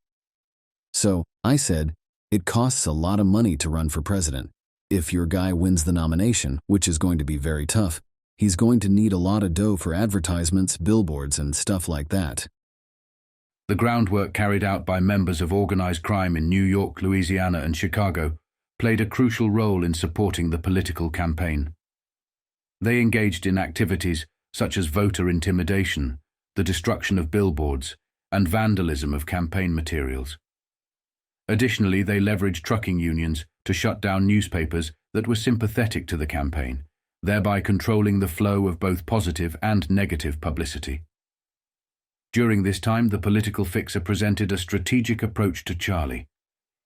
So, I said, "It costs a lot of money to run for president. If your guy wins the nomination, which is going to be very tough, he's going to need a lot of dough for advertisements, billboards, and stuff like that." The groundwork carried out by members of organized crime in New York, Louisiana, and Chicago played a crucial role in supporting the political campaign. They engaged in activities such as voter intimidation, the destruction of billboards, and vandalism of campaign materials. Additionally, they leveraged trucking unions to shut down newspapers that were sympathetic to the campaign, thereby controlling the flow of both positive and negative publicity. During this time, the political fixer presented a strategic approach to Charlie.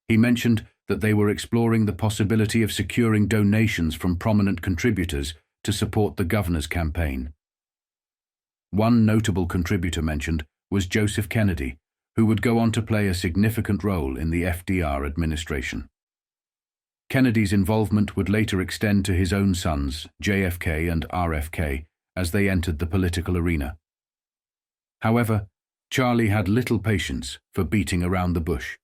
He mentioned that they were exploring the possibility of securing donations from prominent contributors to support the governor's campaign. One notable contributor mentioned was Joseph Kennedy, who would go on to play a significant role in the FDR administration. Kennedy's involvement would later extend to his own sons, JFK and RFK, as they entered the political arena. However, Charlie had little patience for beating around the bush.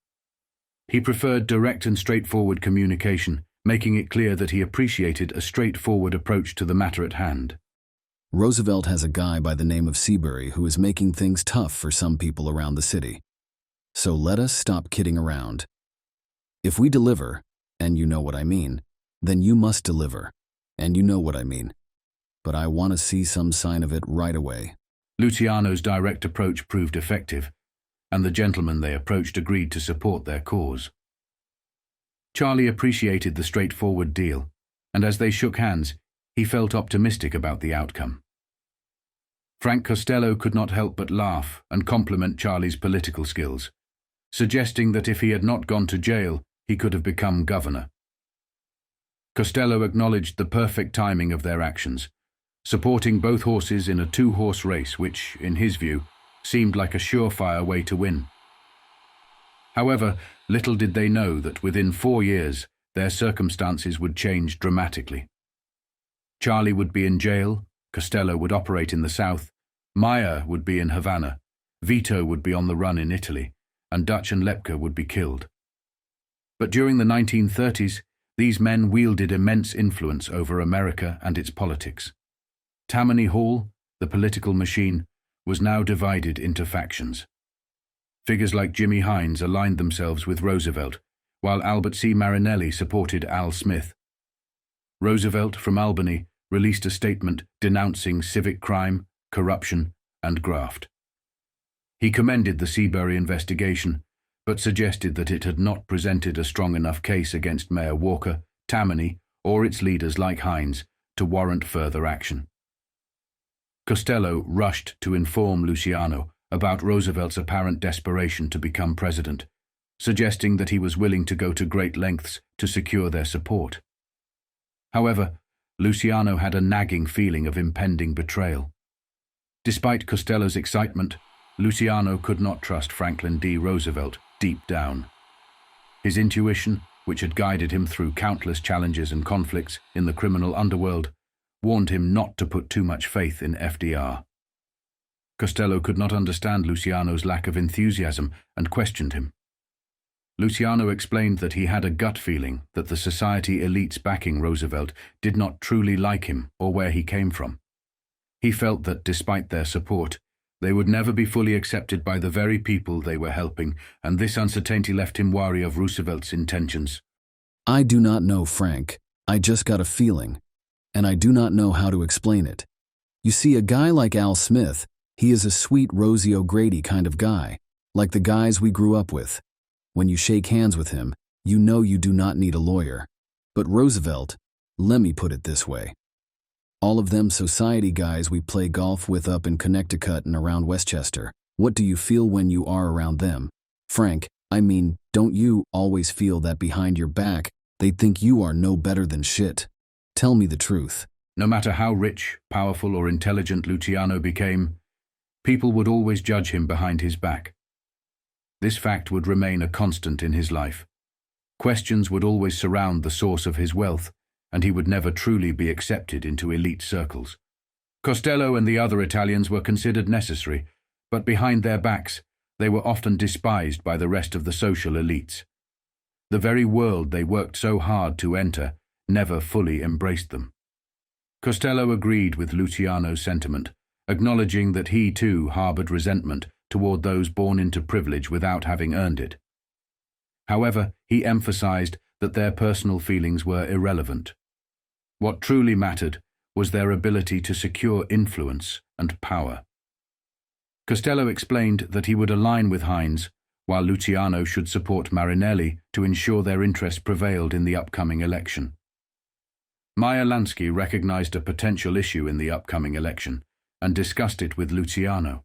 He preferred direct and straightforward communication, making it clear that he appreciated a straightforward approach to the matter at hand. Roosevelt has a guy by the name of Seabury who is making things tough for some people around the city. So let us stop kidding around. If we deliver, and you know what I mean, then you must deliver, and you know what I mean. But I want to see some sign of it right away. Luciano's direct approach proved effective, and the gentlemen they approached agreed to support their cause. Charlie appreciated the straightforward deal, and as they shook hands, he felt optimistic about the outcome. Frank Costello could not help but laugh and compliment Charlie's political skills, suggesting that if he had not gone to jail, he could have become governor. Costello acknowledged the perfect timing of their actions, supporting both horses in a two-horse race which, in his view, seemed like a surefire way to win. However, little did they know that within 4 years, their circumstances would change dramatically. Charlie would be in jail, Costello would operate in the South, Meyer would be in Havana, Vito would be on the run in Italy, and Dutch and Lepke would be killed. But during the 1930s, these men wielded immense influence over America and its politics. Tammany Hall, the political machine, was now divided into factions. Figures like Jimmy Hines aligned themselves with Roosevelt, while Albert C. Marinelli supported Al Smith. Roosevelt from Albany released a statement denouncing civic crime, corruption, and graft. He commended the Seabury investigation, but suggested that it had not presented a strong enough case against Mayor Walker, Tammany, or its leaders like Hines to warrant further action. Costello rushed to inform Luciano about Roosevelt's apparent desperation to become president, suggesting that he was willing to go to great lengths to secure their support. However, Luciano had a nagging feeling of impending betrayal. Despite Costello's excitement, Luciano could not trust Franklin D. Roosevelt deep down. His intuition, which had guided him through countless challenges and conflicts in the criminal underworld, warned him not to put too much faith in FDR. Costello could not understand Luciano's lack of enthusiasm and questioned him. Luciano explained that he had a gut feeling that the society elites backing Roosevelt did not truly like him or where he came from. He felt that despite their support, they would never be fully accepted by the very people they were helping, and this uncertainty left him wary of Roosevelt's intentions. I do not know, Frank. I just got a feeling, and I do not know how to explain it. You see, a guy like Al Smith, he is a sweet Rosie O'Grady kind of guy, like the guys we grew up with. When you shake hands with him, you know you do not need a lawyer. But Roosevelt, let me put it this way. All of them society guys we play golf with up in Connecticut and around Westchester, what do you feel when you are around them? Frank, I mean, don't you always feel that behind your back, they think you are no better than shit? Tell me the truth. No matter how rich, powerful, or intelligent Luciano became, people would always judge him behind his back. This fact would remain a constant in his life. Questions would always surround the source of his wealth, and he would never truly be accepted into elite circles. Costello and the other Italians were considered necessary, but behind their backs, they were often despised by the rest of the social elites. The very world they worked so hard to enter never fully embraced them. Costello agreed with Luciano's sentiment, acknowledging that he too harbored resentment toward those born into privilege without having earned it. However, he emphasized that their personal feelings were irrelevant. What truly mattered was their ability to secure influence and power. Costello explained that he would align with Hines, while Luciano should support Marinelli to ensure their interests prevailed in the upcoming election. Meyer Lansky recognized a potential issue in the upcoming election and discussed it with Luciano.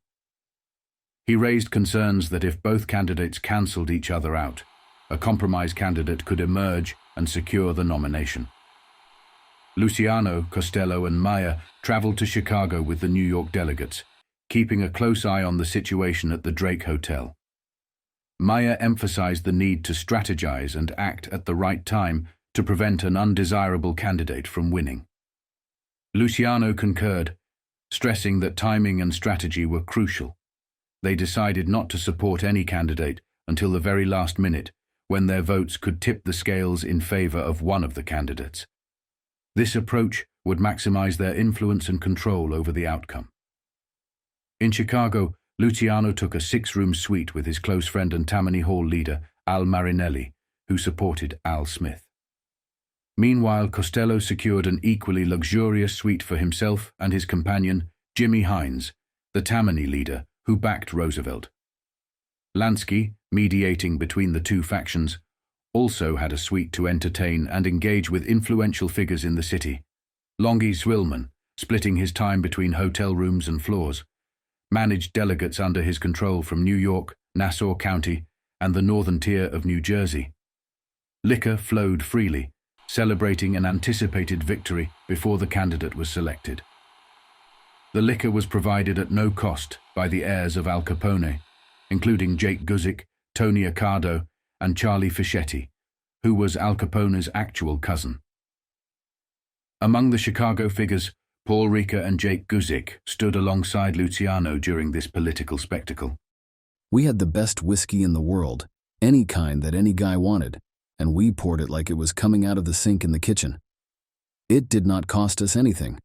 He raised concerns that if both candidates cancelled each other out, a compromise candidate could emerge and secure the nomination. Luciano, Costello, and Meyer traveled to Chicago with the New York delegates, keeping a close eye on the situation at the Drake Hotel. Meyer emphasized the need to strategize and act at the right time to prevent an undesirable candidate from winning. Luciano concurred, stressing that timing and strategy were crucial. They decided not to support any candidate until the very last minute, when their votes could tip the scales in favor of one of the candidates. This approach would maximize their influence and control over the outcome. In Chicago, Luciano took a 6-room suite with his close friend and Tammany Hall leader, Al Marinelli, who supported Al Smith. Meanwhile, Costello secured an equally luxurious suite for himself and his companion, Jimmy Hines, the Tammany leader, who backed Roosevelt. Lansky, mediating between the two factions, also had a suite to entertain and engage with influential figures in the city. Longy Swillman, splitting his time between hotel rooms and floors, managed delegates under his control from New York, Nassau County, and the northern tier of New Jersey. Liquor flowed freely, celebrating an anticipated victory before the candidate was selected. The liquor was provided at no cost by the heirs of Al Capone, including Jake Guzik, Tony Accardo, and Charlie Fischetti, who was Al Capone's actual cousin. Among the Chicago figures, Paul Ricca and Jake Guzik stood alongside Luciano during this political spectacle. We had the best whiskey in the world, any kind that any guy wanted, and we poured it like it was coming out of the sink in the kitchen. It did not cost us anything.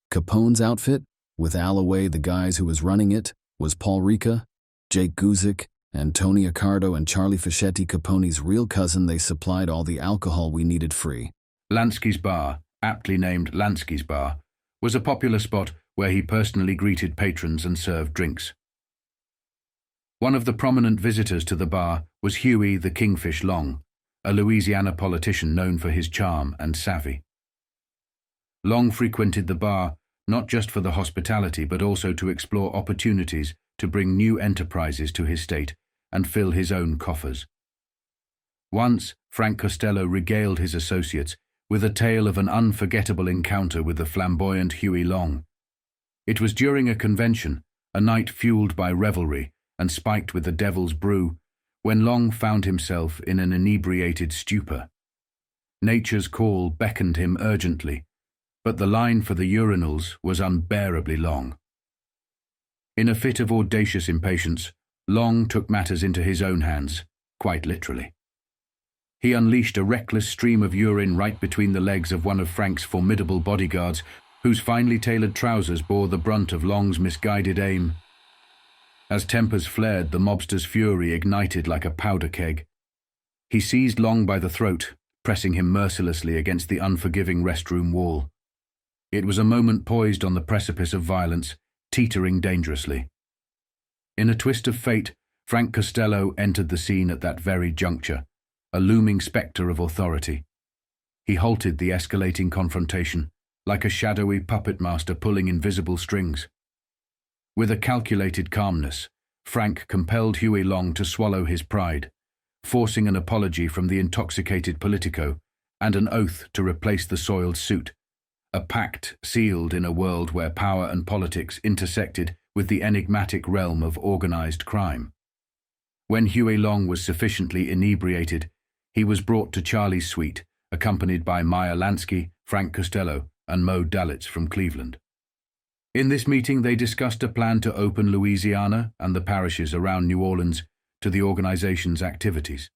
Capone's outfit, with Al away the guys who was running it, was Paul Ricca, Jake Guzik, And Tony Accardo and Charlie Fischetti, Capone's real cousin, they supplied all the alcohol we needed free. Lansky's bar, aptly named Lansky's Bar, was a popular spot where he personally greeted patrons and served drinks. One of the prominent visitors to the bar was Huey the Kingfish Long, a Louisiana politician known for his charm and savvy. Long frequented the bar not just for the hospitality but also to explore opportunities to bring new enterprises to his state and fill his own coffers. Once, Frank Costello regaled his associates with a tale of an unforgettable encounter with the flamboyant Huey Long. It was during a convention, a night fueled by revelry and spiked with the devil's brew, when Long found himself in an inebriated stupor. Nature's call beckoned him urgently, but the line for the urinals was unbearably long. In a fit of audacious impatience, Long took matters into his own hands, quite literally. He unleashed a reckless stream of urine right between the legs of one of Frank's formidable bodyguards, whose finely tailored trousers bore the brunt of Long's misguided aim. As tempers flared, the mobster's fury ignited like a powder keg. He seized Long by the throat, pressing him mercilessly against the unforgiving restroom wall. It was a moment poised on the precipice of violence, teetering dangerously. In a twist of fate, Frank Costello entered the scene at that very juncture, a looming spectre of authority. He halted the escalating confrontation, like a shadowy puppet master pulling invisible strings. With a calculated calmness, Frank compelled Huey Long to swallow his pride, forcing an apology from the intoxicated politico and an oath to replace the soiled suit, a pact sealed in a world where power and politics intersected with the enigmatic realm of organized crime. When Huey Long was sufficiently inebriated, he was brought to Charlie's suite, accompanied by Meyer Lansky, Frank Costello, and Mo Dalitz from Cleveland. In this meeting, they discussed a plan to open Louisiana and the parishes around New Orleans to the organization's activities.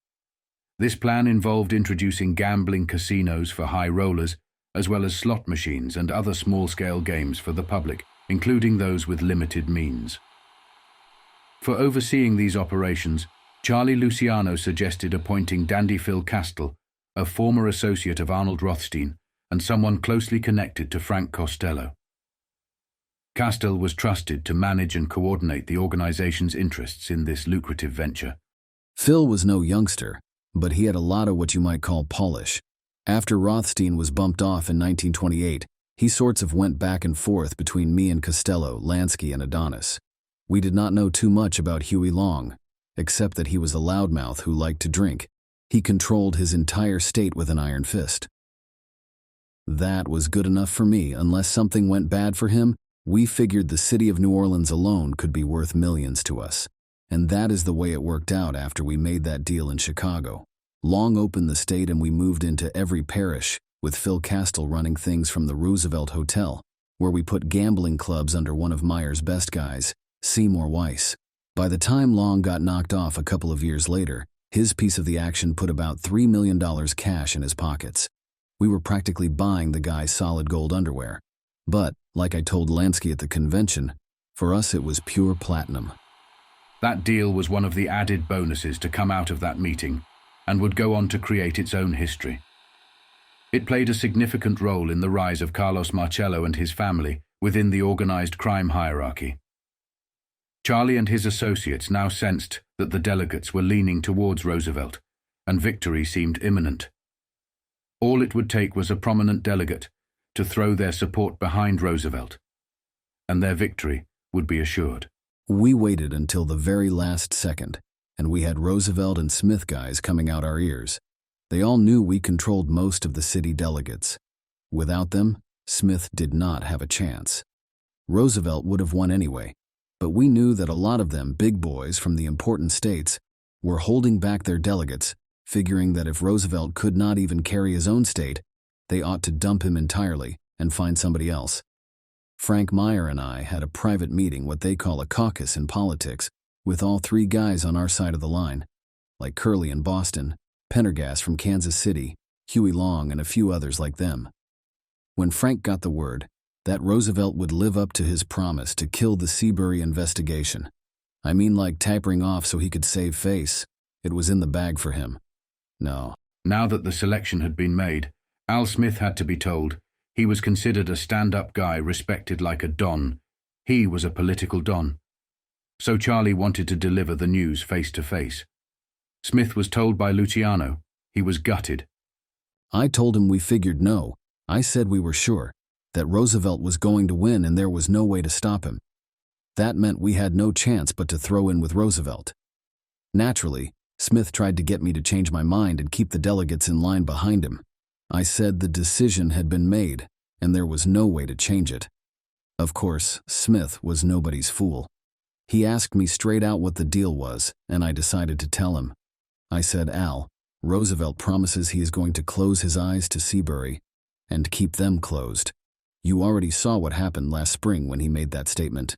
This plan involved introducing gambling casinos for high rollers, as well as slot machines and other small-scale games for the public, including those with limited means. For overseeing these operations, Charlie Luciano suggested appointing Dandy Phil Castell, a former associate of Arnold Rothstein and someone closely connected to Frank Costello. Castell was trusted to manage and coordinate the organization's interests in this lucrative venture. Phil was no youngster, but he had a lot of what you might call polish. After Rothstein was bumped off in 1928, he sorts of went back and forth between me and Costello, Lansky, and Adonis. We did not know too much about Huey Long, except that he was a loudmouth who liked to drink. He controlled his entire state with an iron fist. That was good enough for me. Unless something went bad for him, we figured the city of New Orleans alone could be worth millions to us. And that is the way it worked out after we made that deal in Chicago. Long opened the state and we moved into every parish, with Phil Castell running things from the Roosevelt Hotel, where we put gambling clubs under one of Meyer's best guys, Seymour Weiss. By the time Long got knocked off a couple of years later, his piece of the action put about $3 million cash in his pockets. We were practically buying the guy's solid gold underwear. But, like I told Lansky at the convention, for us it was pure platinum. That deal was one of the added bonuses to come out of that meeting, and would go on to create its own history. It played a significant role in the rise of Carlos Marcello and his family within the organized crime hierarchy. Charlie and his associates now sensed that the delegates were leaning towards Roosevelt, and victory seemed imminent. All it would take was a prominent delegate to throw their support behind Roosevelt, and their victory would be assured. We waited until the very last second, and we had Roosevelt and Smith guys coming out our ears. They all knew we controlled most of the city delegates. Without them, Smith did not have a chance. Roosevelt would have won anyway, but we knew that a lot of them big boys from the important states were holding back their delegates, figuring that if Roosevelt could not even carry his own state, they ought to dump him entirely and find somebody else. Frank Meyer and I had a private meeting, what they call a caucus in politics, with all three guys on our side of the line, like Curley in Boston, Pendergast from Kansas City, Huey Long, and a few others like them. When Frank got the word that Roosevelt would live up to his promise to kill the Seabury investigation, I mean like tapering off so he could save face. It was in the bag for him. No. Now that the selection had been made, Al Smith had to be told he was considered a stand-up guy respected like a don. He was a political don. So Charlie wanted to deliver the news face to face. Smith was told by Luciano. He was gutted. I told him we figured no. I said we were sure that Roosevelt was going to win and there was no way to stop him. That meant we had no chance but to throw in with Roosevelt. Naturally, Smith tried to get me to change my mind and keep the delegates in line behind him. I said the decision had been made and there was no way to change it. Of course, Smith was nobody's fool. He asked me straight out what the deal was, and I decided to tell him. I said, Al, Roosevelt promises he is going to close his eyes to Seabury and keep them closed. You already saw what happened last spring when he made that statement.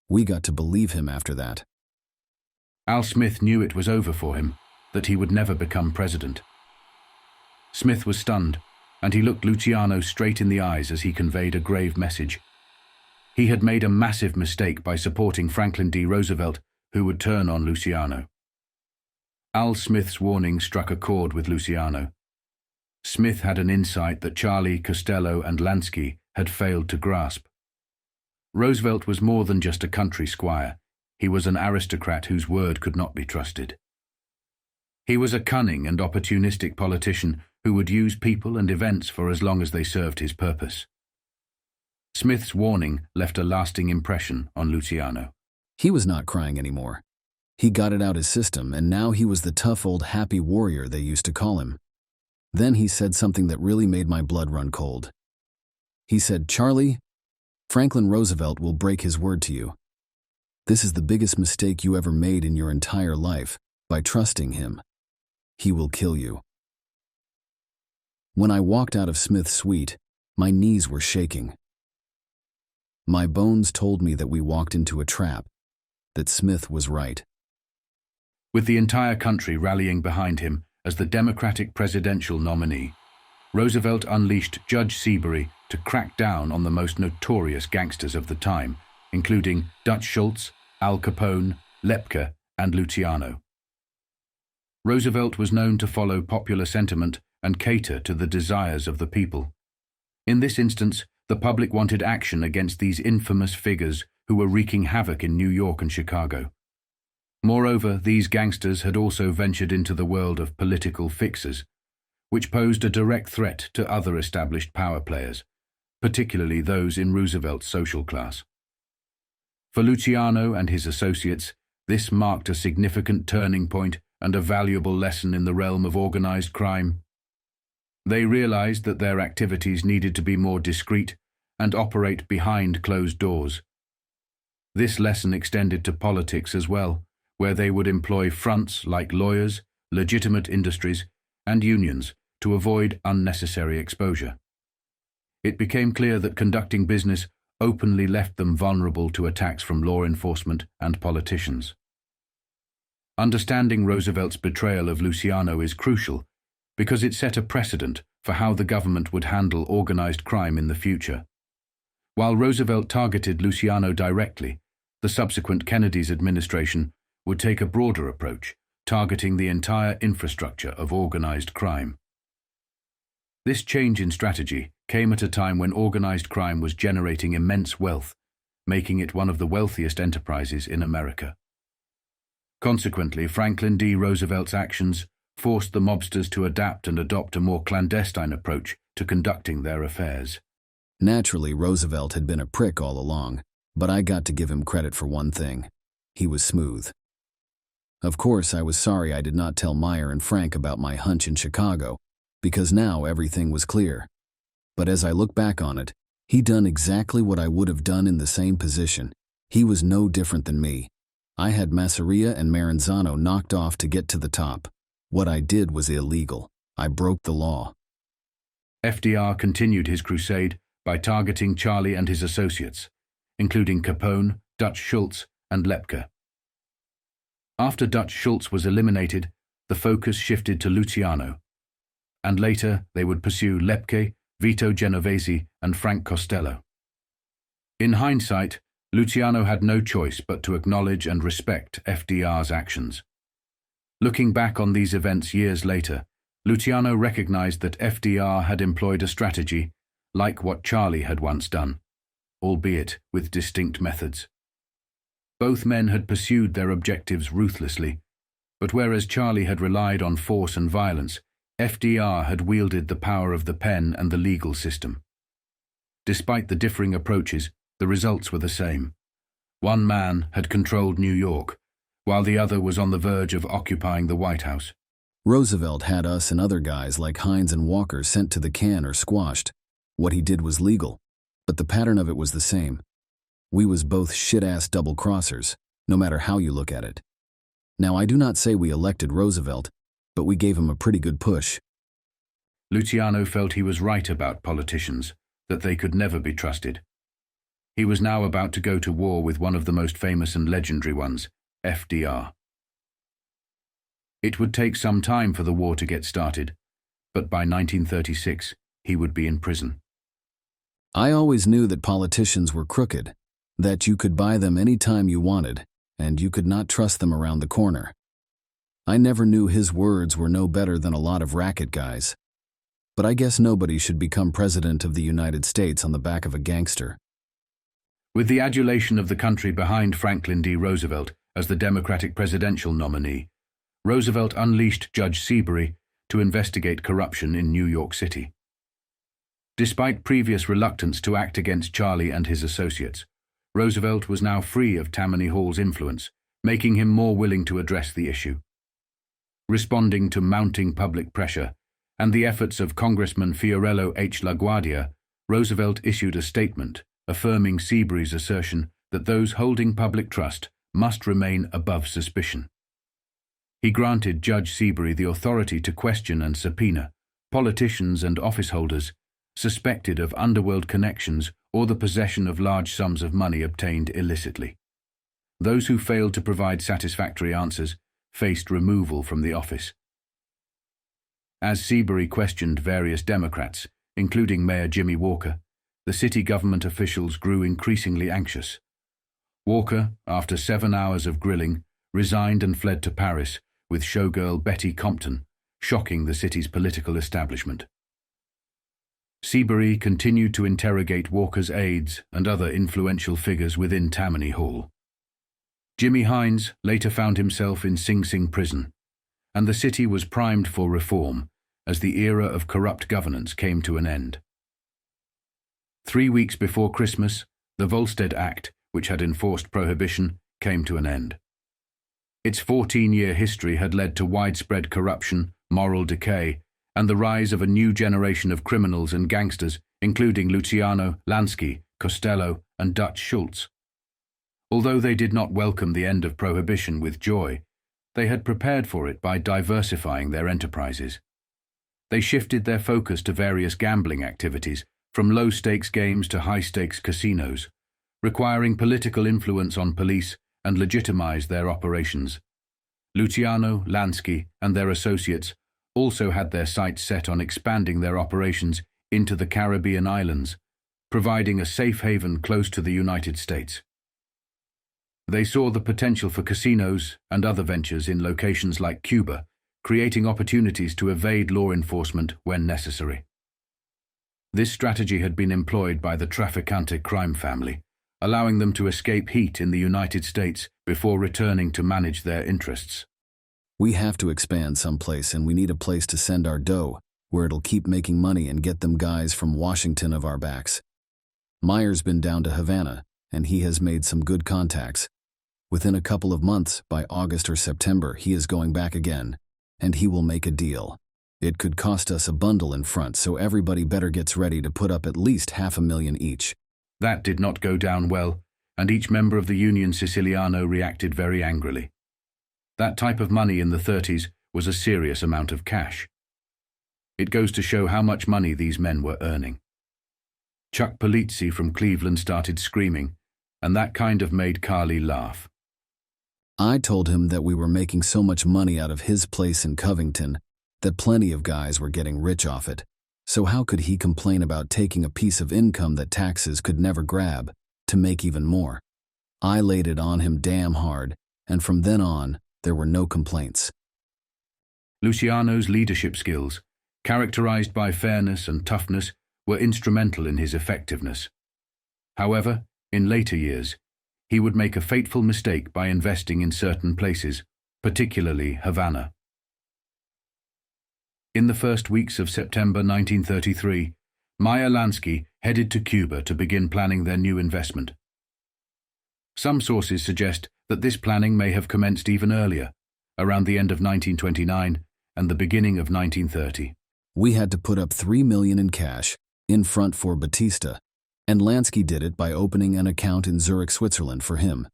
We got to believe him after that. Al Smith knew it was over for him, that he would never become president. Smith was stunned, and he looked Luciano straight in the eyes as he conveyed a grave message. He had made a massive mistake by supporting Franklin D. Roosevelt, who would turn on Luciano. Al Smith's warning struck a chord with Luciano. Smith had an insight that Charlie, Costello, and Lansky had failed to grasp. Roosevelt was more than just a country squire. He was an aristocrat whose word could not be trusted. He was a cunning and opportunistic politician who would use people and events for as long as they served his purpose. Smith's warning left a lasting impression on Luciano. He was not crying anymore. He got it out his system, and now he was the tough old happy warrior they used to call him. Then he said something that really made my blood run cold. He said, Charlie, Franklin Roosevelt will break his word to you. This is the biggest mistake you ever made in your entire life, by trusting him. He will kill you. When I walked out of Smith's suite, my knees were shaking. My bones told me that we walked into a trap, that Smith was right. With the entire country rallying behind him as the Democratic presidential nominee, Roosevelt unleashed Judge Seabury to crack down on the most notorious gangsters of the time, including Dutch Schulz, Al Capone, Lepke, and Luciano. Roosevelt was known to follow popular sentiment and cater to the desires of the people. In this instance, the public wanted action against these infamous figures who were wreaking havoc in New York and Chicago. Moreover, these gangsters had also ventured into the world of political fixers, which posed a direct threat to other established power players, particularly those in Roosevelt's social class. For Luciano and his associates, this marked a significant turning point and a valuable lesson in the realm of organized crime. They realized that their activities needed to be more discreet and operate behind closed doors. This lesson extended to politics as well, where they would employ fronts like lawyers, legitimate industries, and unions to avoid unnecessary exposure. It became clear that conducting business openly left them vulnerable to attacks from law enforcement and politicians. Understanding Roosevelt's betrayal of Luciano is crucial because it set a precedent for how the government would handle organized crime in the future. While Roosevelt targeted Luciano directly, the subsequent Kennedy's administration would take a broader approach, targeting the entire infrastructure of organized crime. This change in strategy came at a time when organized crime was generating immense wealth, making it one of the wealthiest enterprises in America. Consequently, Franklin D. Roosevelt's actions forced the mobsters to adapt and adopt a more clandestine approach to conducting their affairs. Naturally, Roosevelt had been a prick all along, but I got to give him credit for one thing. He was smooth. Of course, I was sorry I did not tell Meyer and Frank about my hunch in Chicago, because now everything was clear. But as I look back on it, he done exactly what I would have done in the same position. He was no different than me. I had Masseria and Maranzano knocked off to get to the top. What I did was illegal. I broke the law. FDR continued his crusade by targeting Charlie and his associates, including Capone, Dutch Schulz, and Lepke. After Dutch Schulz was eliminated, the focus shifted to Luciano, and later they would pursue Lepke, Vito Genovese, and Frank Costello. In hindsight, Luciano had no choice but to acknowledge and respect FDR's actions. Looking back on these events years later, Luciano recognized that FDR had employed a strategy like what Charlie had once done, albeit with distinct methods. Both men had pursued their objectives ruthlessly, but whereas Charlie had relied on force and violence, FDR had wielded the power of the pen and the legal system. Despite the differing approaches, the results were the same. One man had controlled New York, while the other was on the verge of occupying the White House. Roosevelt had us and other guys like Hines and Walker sent to the can or squashed. What he did was legal, but the pattern of it was the same. We was both shit-ass double-crossers, no matter how you look at it. Now, I do not say we elected Roosevelt, but we gave him a pretty good push. Luciano felt he was right about politicians, that they could never be trusted. He was now about to go to war with one of the most famous and legendary ones, FDR. It would take some time for the war to get started, but by 1936, he would be in prison. I always knew that politicians were crooked, that you could buy them any time you wanted, and you could not trust them around the corner. I never knew his words were no better than a lot of racket guys. But I guess nobody should become president of the United States on the back of a gangster. With the adulation of the country behind Franklin D. Roosevelt as the Democratic presidential nominee, Roosevelt unleashed Judge Seabury to investigate corruption in New York City. Despite previous reluctance to act against Charlie and his associates, Roosevelt was now free of Tammany Hall's influence, making him more willing to address the issue. Responding to mounting public pressure and the efforts of Congressman Fiorello H. LaGuardia, Roosevelt issued a statement affirming Seabury's assertion that those holding public trust must remain above suspicion. He granted Judge Seabury the authority to question and subpoena politicians and office holders suspected of underworld connections or the possession of large sums of money obtained illicitly. Those who failed to provide satisfactory answers faced removal from the office. As Seabury questioned various Democrats, including Mayor Jimmy Walker, the city government officials grew increasingly anxious. Walker, after 7 hours of grilling, resigned and fled to Paris with showgirl Betty Compton, shocking the city's political establishment. Seabury continued to interrogate Walker's aides and other influential figures within Tammany Hall. Jimmy Hines later found himself in Sing Sing prison, and the city was primed for reform as the era of corrupt governance came to an end. 3 weeks before Christmas, the Volstead Act, which had enforced prohibition, came to an end. Its 14-year history had led to widespread corruption, moral decay, and the rise of a new generation of criminals and gangsters, including Luciano, Lansky, Costello, and Dutch Schulz. Although they did not welcome the end of prohibition with joy, they had prepared for it by diversifying their enterprises. They shifted their focus to various gambling activities, from low-stakes games to high-stakes casinos, requiring political influence on police and legitimize their operations. Luciano, Lansky, and their associates also had their sights set on expanding their operations into the Caribbean islands, providing a safe haven close to the United States. They saw the potential for casinos and other ventures in locations like Cuba, creating opportunities to evade law enforcement when necessary. This strategy had been employed by the Trafficante crime family, allowing them to escape heat in the United States before returning to manage their interests. We have to expand someplace, and we need a place to send our dough, where it'll keep making money and get them guys from Washington off our backs. Meyer's been down to Havana, and he has made some good contacts. Within a couple of months, by August or September, he is going back again, and he will make a deal. It could cost us a bundle in front, so everybody better gets ready to put up at least $500,000 each. That did not go down well, and each member of the Union Siciliano reacted very angrily. That type of money in the 30s was a serious amount of cash. It goes to show how much money these men were earning. Chuck Polizzi from Cleveland started screaming, and that kind of made Carly laugh. I told him that we were making so much money out of his place in Covington that plenty of guys were getting rich off it. So how could he complain about taking a piece of income that taxes could never grab to make even more? I laid it on him damn hard, and from then on, there were no complaints. Luciano's leadership skills, characterized by fairness and toughness, were instrumental in his effectiveness. However, in later years, he would make a fateful mistake by investing in certain places, particularly Havana. In the first weeks of September 1933, Meyer Lansky headed to Cuba to begin planning their new investment. Some sources suggest that this planning may have commenced even earlier, around the end of 1929 and the beginning of 1930. We had to put up $3 million in cash, in front for Batista, and Lansky did it by opening an account in Zurich, Switzerland for him.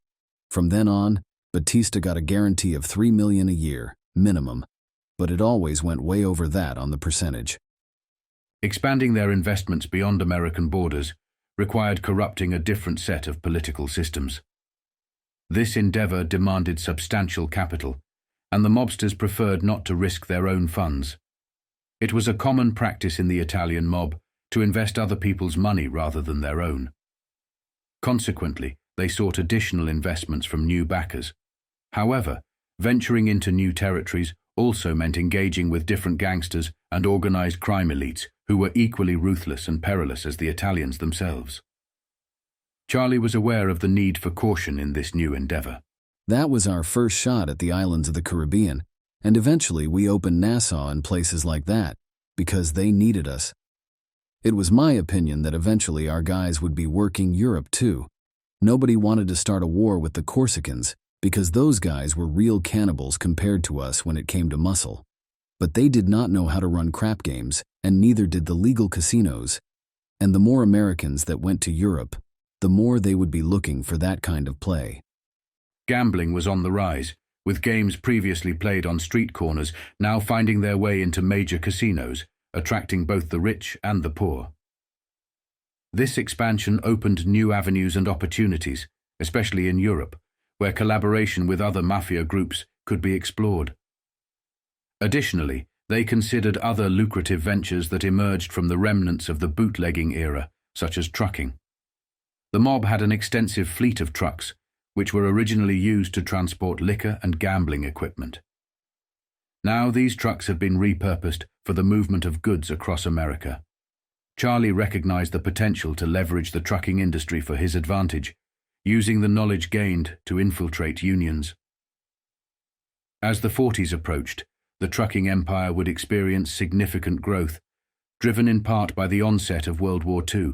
From then on, Batista got a guarantee of $3 million a year, minimum, but it always went way over that on the percentage. Expanding their investments beyond American borders required corrupting a different set of political systems. This endeavor demanded substantial capital, and the mobsters preferred not to risk their own funds. It was a common practice in the Italian mob to invest other people's money rather than their own. Consequently, they sought additional investments from new backers. However, venturing into new territories also meant engaging with different gangsters and organized crime elites who were equally ruthless and perilous as the Italians themselves. Charlie was aware of the need for caution in this new endeavor. That was our first shot at the islands of the Caribbean, and eventually we opened Nassau and places like that, because they needed us. It was my opinion that eventually our guys would be working Europe too. Nobody wanted to start a war with the Corsicans, because those guys were real cannibals compared to us when it came to muscle. But they did not know how to run crap games, and neither did the legal casinos. And the more Americans that went to Europe, the more they would be looking for that kind of play. Gambling was on the rise, with games previously played on street corners now finding their way into major casinos, attracting both the rich and the poor. This expansion opened new avenues and opportunities, especially in Europe, where collaboration with other mafia groups could be explored. Additionally, they considered other lucrative ventures that emerged from the remnants of the bootlegging era, such as trucking. The mob had an extensive fleet of trucks, which were originally used to transport liquor and gambling equipment. Now these trucks have been repurposed for the movement of goods across America. Charlie recognized the potential to leverage the trucking industry for his advantage, using the knowledge gained to infiltrate unions. As the 40s approached, the trucking empire would experience significant growth, driven in part by the onset of World War II.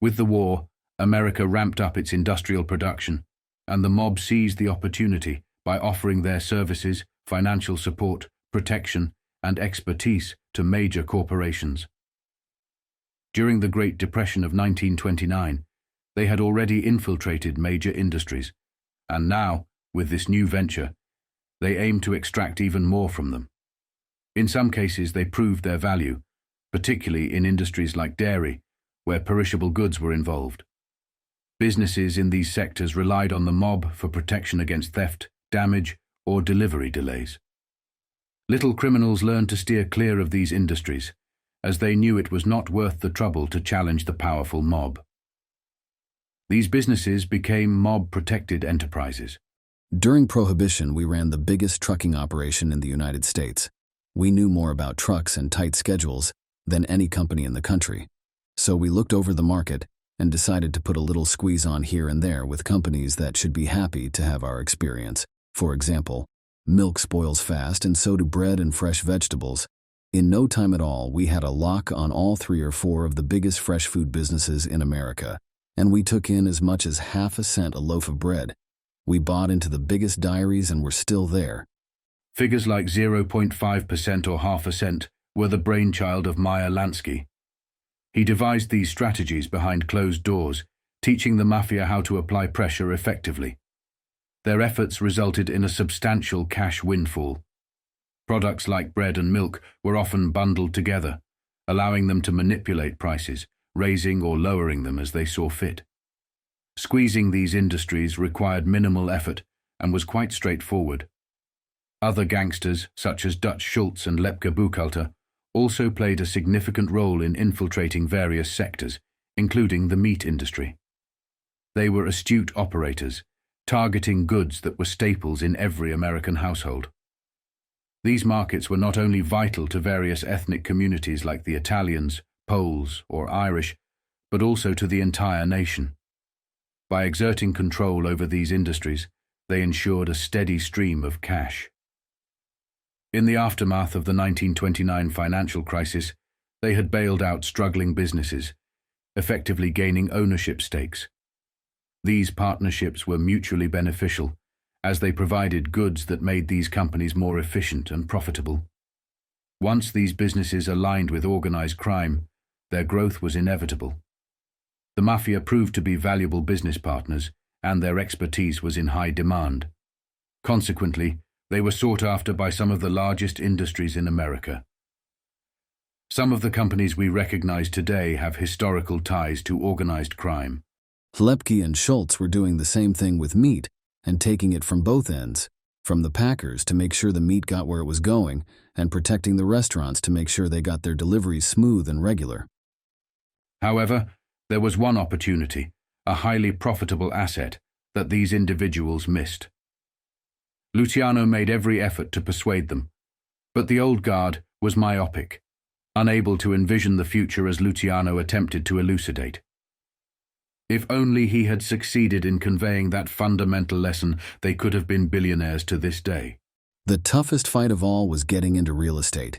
With the war, America ramped up its industrial production, and the mob seized the opportunity by offering their services, financial support, protection, and expertise to major corporations. During the Great Depression of 1929, they had already infiltrated major industries, and now, with this new venture, they aimed to extract even more from them. In some cases, they proved their value, particularly in industries like dairy, where perishable goods were involved. Businesses in these sectors relied on the mob for protection against theft, damage, or delivery delays. Little criminals learned to steer clear of these industries, as they knew it was not worth the trouble to challenge the powerful mob. These businesses became mob-protected enterprises. During Prohibition, we ran the biggest trucking operation in the United States. We knew more about trucks and tight schedules than any company in the country. So we looked over the market and decided to put a little squeeze on here and there with companies that should be happy to have our experience. For example, milk spoils fast and so do bread and fresh vegetables. In no time at all, we had a lock on all 3 or 4 of the biggest fresh food businesses in America, and we took in as much as half a cent a loaf of bread. We bought into the biggest dairies and were still there. Figures like 0.5% or half a cent were the brainchild of Meyer Lansky. He devised these strategies behind closed doors, teaching the Mafia how to apply pressure effectively. Their efforts resulted in a substantial cash windfall. Products like bread and milk were often bundled together, allowing them to manipulate prices, raising or lowering them as they saw fit. Squeezing these industries required minimal effort and was quite straightforward. Other gangsters, such as Dutch Schulz and Lepke Buchalter, also played a significant role in infiltrating various sectors, including the meat industry. They were astute operators, targeting goods that were staples in every American household. These markets were not only vital to various ethnic communities like the Italians, Poles, or Irish, but also to the entire nation. By exerting control over these industries, they ensured a steady stream of cash. In the aftermath of the 1929 financial crisis, they had bailed out struggling businesses, effectively gaining ownership stakes. These partnerships were mutually beneficial, as they provided goods that made these companies more efficient and profitable. Once these businesses aligned with organized crime, their growth was inevitable. The Mafia proved to be valuable business partners, and their expertise was in high demand. Consequently, they were sought after by some of the largest industries in America. Some of the companies we recognize today have historical ties to organized crime. Lepke and Schulz were doing the same thing with meat and taking it from both ends, from the packers to make sure the meat got where it was going, and protecting the restaurants to make sure they got their deliveries smooth and regular. However, there was one opportunity, a highly profitable asset, that these individuals missed. Luciano made every effort to persuade them, but the old guard was myopic, unable to envision the future as Luciano attempted to elucidate. If only he had succeeded in conveying that fundamental lesson, they could have been billionaires to this day. The toughest fight of all was getting into real estate.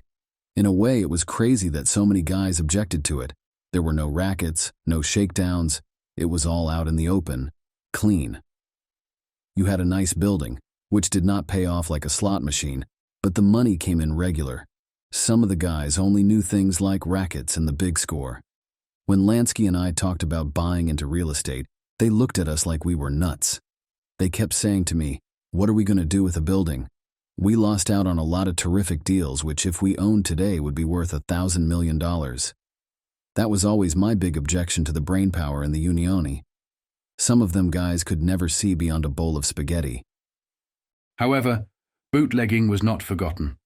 In a way, it was crazy that so many guys objected to it. There were no rackets, no shakedowns. It was all out in the open, clean. You had a nice building, which did not pay off like a slot machine, but the money came in regular. Some of the guys only knew things like rackets and the big score. When Lansky and I talked about buying into real estate, they looked at us like we were nuts. They kept saying to me, "What are we going to do with a building? We lost out on a lot of terrific deals which if we owned today would be worth $1,000 million. That was always my big objection to the brainpower in the Unione. Some of them guys could never see beyond a bowl of spaghetti. However, bootlegging was not forgotten.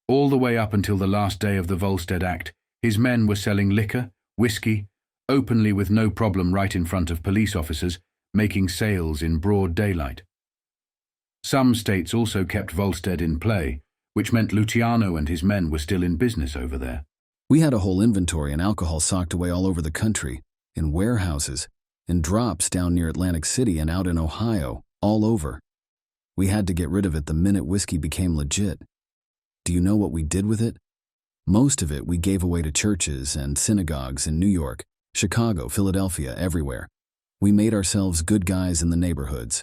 All the way up until the last day of the Volstead Act, his men were selling liquor, whiskey, openly with no problem right in front of police officers, making sales in broad daylight. Some states also kept Volstead in play, which meant Luciano and his men were still in business over there. We had a whole inventory and alcohol socked away all over the country, in warehouses, in drops down near Atlantic City and out in Ohio, all over. We had to get rid of it the minute whiskey became legit. Do you know what we did with it? Most of it we gave away to churches and synagogues in New York, Chicago, Philadelphia, everywhere. We made ourselves good guys in the neighborhoods.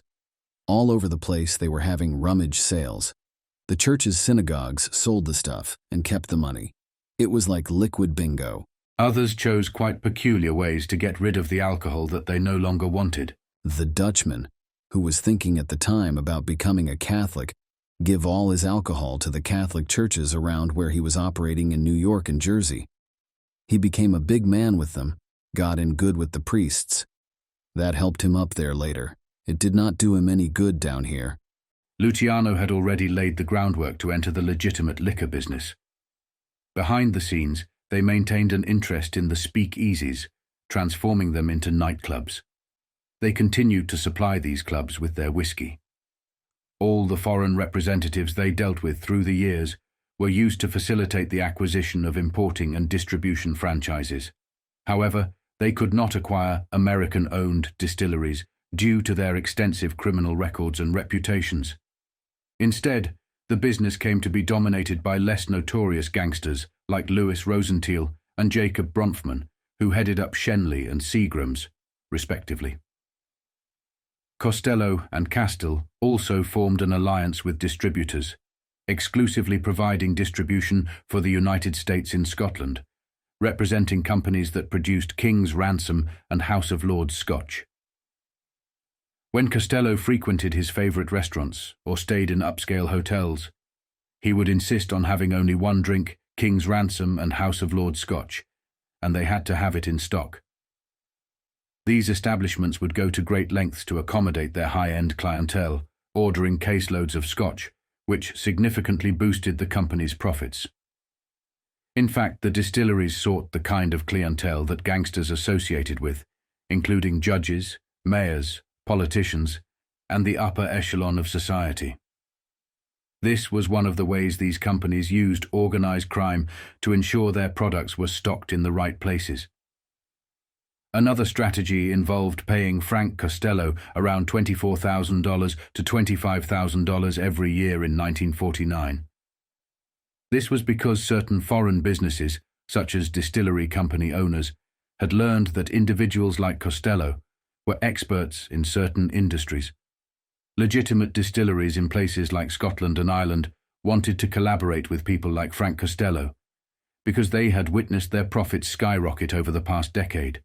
All over the place they were having rummage sales. The churches' synagogues sold the stuff and kept the money. It was like liquid bingo. Others chose quite peculiar ways to get rid of the alcohol that they no longer wanted. The Dutchman, who was thinking at the time about becoming a Catholic, give all his alcohol to the Catholic churches around where he was operating in New York and Jersey. He became a big man with them, got in good with the priests. That helped him up there later. It did not do him any good down here. Luciano had already laid the groundwork to enter the legitimate liquor business. Behind the scenes, they maintained an interest in the speakeasies, transforming them into nightclubs. They continued to supply these clubs with their whiskey. All the foreign representatives they dealt with through the years were used to facilitate the acquisition of importing and distribution franchises. However, they could not acquire American-owned distilleries due to their extensive criminal records and reputations. Instead, the business came to be dominated by less notorious gangsters like Louis Rosenthal and Jacob Bronfman, who headed up Shenley and Seagram's, respectively. Costello and Castell also formed an alliance with distributors, exclusively providing distribution for the United States in Scotland, representing companies that produced King's Ransom and House of Lords Scotch. When Costello frequented his favorite restaurants or stayed in upscale hotels, he would insist on having only one drink, King's Ransom and House of Lords Scotch, and they had to have it in stock. These establishments would go to great lengths to accommodate their high-end clientele, ordering caseloads of Scotch, which significantly boosted the company's profits. In fact, the distilleries sought the kind of clientele that gangsters associated with, including judges, mayors, politicians, and the upper echelon of society. This was one of the ways these companies used organized crime to ensure their products were stocked in the right places. Another strategy involved paying Frank Costello around $24,000 to $25,000 every year in 1949. This was because certain foreign businesses, such as distillery company owners, had learned that individuals like Costello were experts in certain industries. Legitimate distilleries in places like Scotland and Ireland wanted to collaborate with people like Frank Costello because they had witnessed their profits skyrocket over the past decade.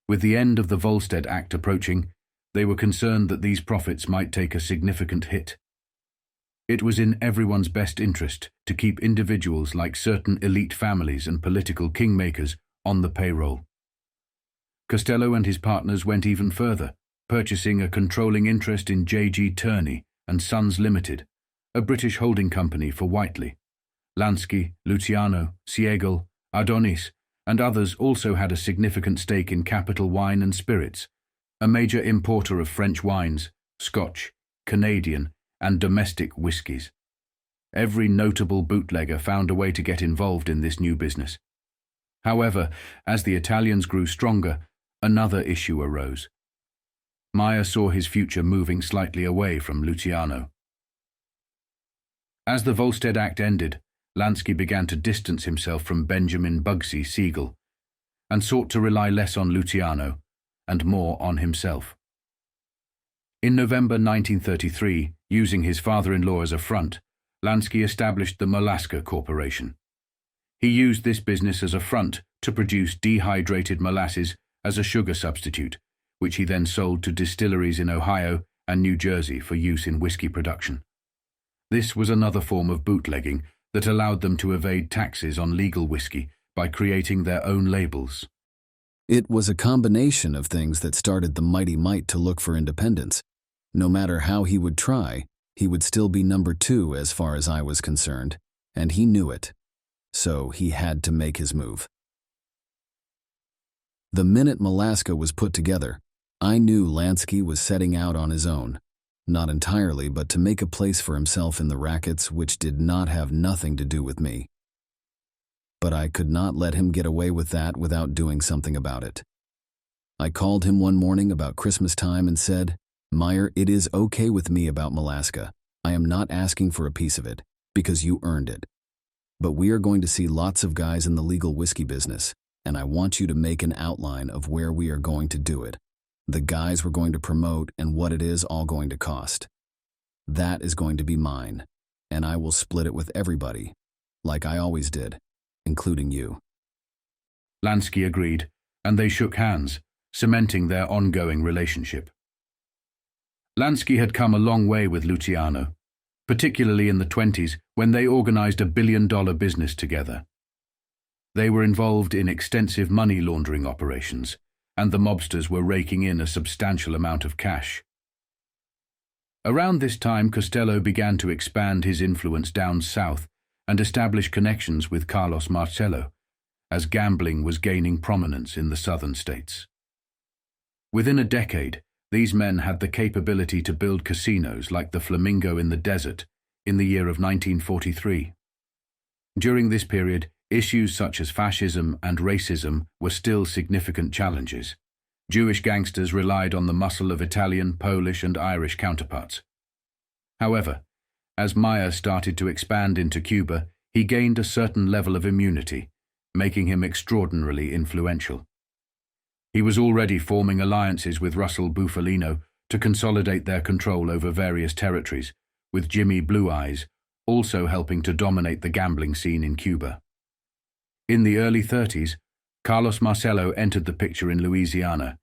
With the end of the Volstead Act approaching, they were concerned that these profits might take a significant hit. It was in everyone's best interest to keep individuals like certain elite families and political kingmakers on the payroll. Costello and his partners went even further, purchasing a controlling interest in J.G. Turney and Sons Limited, a British holding company for Whiteley. Lansky, Luciano, Siegel, Adonis, and others also had a significant stake in Capital Wine and Spirits, a major importer of French wines, Scotch, Canadian, and domestic whiskies. Every notable bootlegger found a way to get involved in this new business. However, as the Italians grew stronger, another issue arose. Meyer saw his future moving slightly away from Luciano. As the Volstead Act ended, Lansky began to distance himself from Benjamin Bugsy Siegel and sought to rely less on Luciano and more on himself. In November 1933, using his father-in-law as a front, Lansky established the Mollasca Corporation. He used this business as a front to produce dehydrated molasses as a sugar substitute, which he then sold to distilleries in Ohio and New Jersey for use in whiskey production. This was another form of bootlegging that allowed them to evade taxes on legal whiskey by creating their own labels. It was a combination of things that started the Mighty Mite to look for independence. No matter how he would try, he would still be number 2 as far as I was concerned, and he knew it. So he had to make his move. The minute Mollasca was put together, I knew Lansky was setting out on his own. Not entirely, but to make a place for himself in the rackets, which did not have nothing to do with me. But I could not let him get away with that without doing something about it. I called him one morning about Christmas time and said, "Meyer, it is okay with me about Mollasca. I am not asking for a piece of it, because you earned it. But we are going to see lots of guys in the legal whiskey business, and I want you to make an outline of where we are going to do it, the guys we're going to promote, and what it is all going to cost. That is going to be mine, and I will split it with everybody, like I always did, including you." Lansky agreed, and they shook hands, cementing their ongoing relationship. Lansky had come a long way with Luciano, particularly in the 1920s when they organized $1 billion business together. They were involved in extensive money laundering operations, and the mobsters were raking in a substantial amount of cash. Around this time, Costello began to expand his influence down south and establish connections with Carlos Marcello, as gambling was gaining prominence in the southern states. Within a decade, these men had the capability to build casinos like the Flamingo in the Desert in the year of 1943. During this period, issues such as fascism and racism were still significant challenges. Jewish gangsters relied on the muscle of Italian, Polish, and Irish counterparts. However, as Meyer started to expand into Cuba, he gained a certain level of immunity, making him extraordinarily influential. He was already forming alliances with Russell Bufalino to consolidate their control over various territories, with Jimmy Blue Eyes also helping to dominate the gambling scene in Cuba. In the early 1930s, Carlos Marcello entered the picture in Louisiana,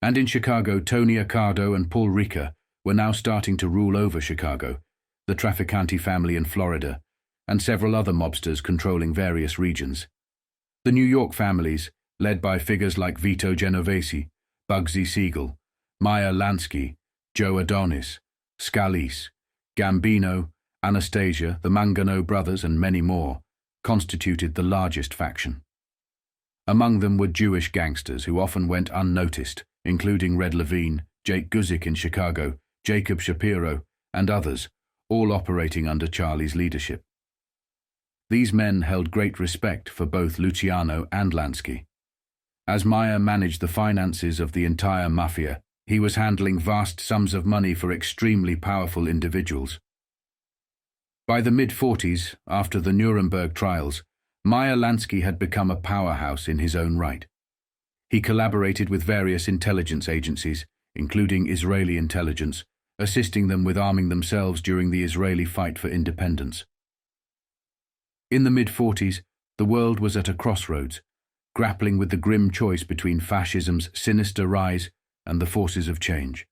and in Chicago, Tony Accardo and Paul Ricca were now starting to rule over Chicago, the Trafficante family in Florida, and several other mobsters controlling various regions. The New York families, led by figures like Vito Genovese, Bugsy Siegel, Meyer Lansky, Joe Adonis, Scalise, Gambino, Anastasia, the Mangano brothers, and many more, constituted the largest faction. Among them were Jewish gangsters who often went unnoticed, including Red Levine, Jake Guzik in Chicago, Jacob Shapiro, and others, all operating under Charlie's leadership. These men held great respect for both Luciano and Lansky. As Meyer managed the finances of the entire Mafia, he was handling vast sums of money for extremely powerful individuals. By the mid-40s, after the Nuremberg trials, Meyer Lansky had become a powerhouse in his own right. He collaborated with various intelligence agencies, including Israeli intelligence, assisting them with arming themselves during the Israeli fight for independence. In the mid-40s, the world was at a crossroads, grappling with the grim choice between fascism's sinister rise and the forces of change.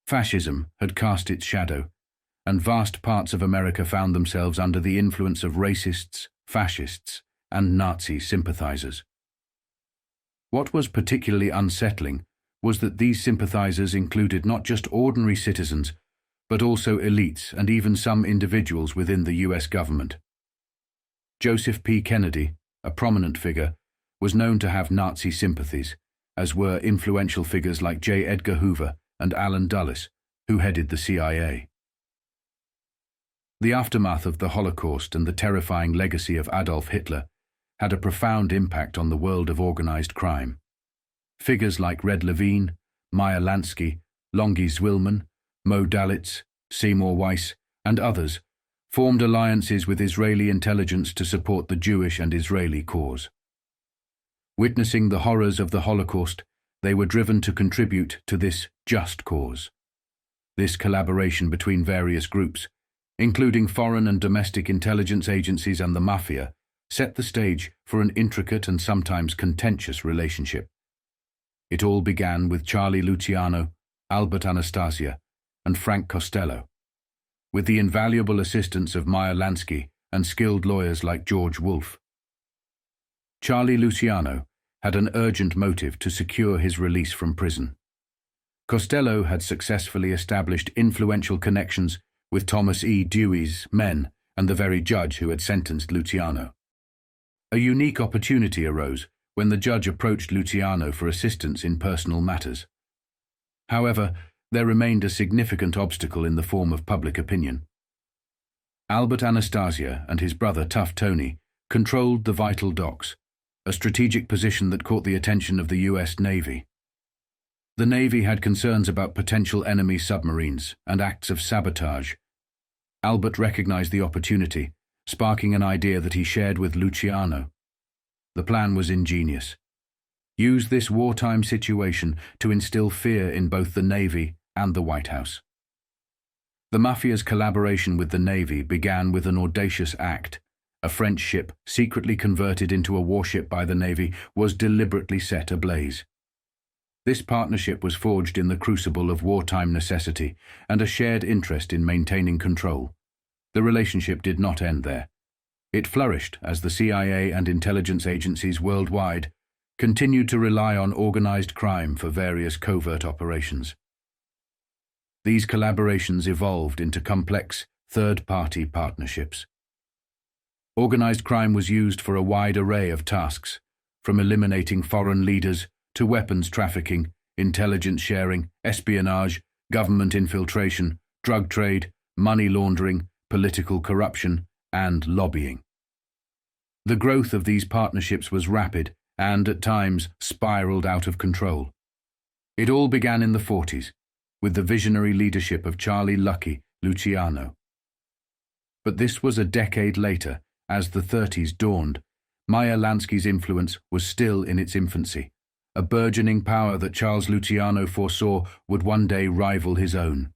Fascism had cast its shadow, and vast parts of America found themselves under the influence of racists, fascists, and Nazi sympathizers. What was particularly unsettling was that these sympathizers included not just ordinary citizens, but also elites and even some individuals within the US government. Joseph P. Kennedy, a prominent figure, was known to have Nazi sympathies, as were influential figures like J. Edgar Hoover and Allen Dulles, who headed the CIA. The aftermath of the Holocaust and the terrifying legacy of Adolf Hitler had a profound impact on the world of organized crime. Figures like Red Levine, Meyer Lansky, Longy Zwillman, Mo Dalitz, Seymour Weiss, and others formed alliances with Israeli intelligence to support the Jewish and Israeli cause. Witnessing the horrors of the Holocaust, they were driven to contribute to this just cause. This collaboration between various groups, including foreign and domestic intelligence agencies and the Mafia, set the stage for an intricate and sometimes contentious relationship. It all began with Charlie Luciano, Albert Anastasia, and Frank Costello, with the invaluable assistance of Meyer Lansky and skilled lawyers like George Wolfe. Charlie Luciano had an urgent motive to secure his release from prison. Costello had successfully established influential connections with Thomas E. Dewey's men and the very judge who had sentenced Luciano. A unique opportunity arose when the judge approached Luciano for assistance in personal matters. However, there remained a significant obstacle in the form of public opinion. Albert Anastasia and his brother Tough Tony controlled the vital docks, a strategic position that caught the attention of the US Navy. The Navy had concerns about potential enemy submarines and acts of sabotage. Albert recognized the opportunity, sparking an idea that he shared with Luciano. The plan was ingenious. Use this wartime situation to instill fear in both the Navy and the White House. The Mafia's collaboration with the Navy began with an audacious act. A French ship, secretly converted into a warship by the Navy, was deliberately set ablaze. This partnership was forged in the crucible of wartime necessity and a shared interest in maintaining control. The relationship did not end there. It flourished as the CIA and intelligence agencies worldwide continued to rely on organized crime for various covert operations. These collaborations evolved into complex, third-party partnerships. Organized crime was used for a wide array of tasks, from eliminating foreign leaders to weapons trafficking, intelligence sharing, espionage, government infiltration, drug trade, money laundering, political corruption, and lobbying. The growth of these partnerships was rapid and, at times, spiraled out of control. It all began in the 40s, with the visionary leadership of Charlie Lucky Luciano. But this was a decade later. As the 30s dawned, Meyer Lansky's influence was still in its infancy, a burgeoning power that Charles Luciano foresaw would one day rival his own.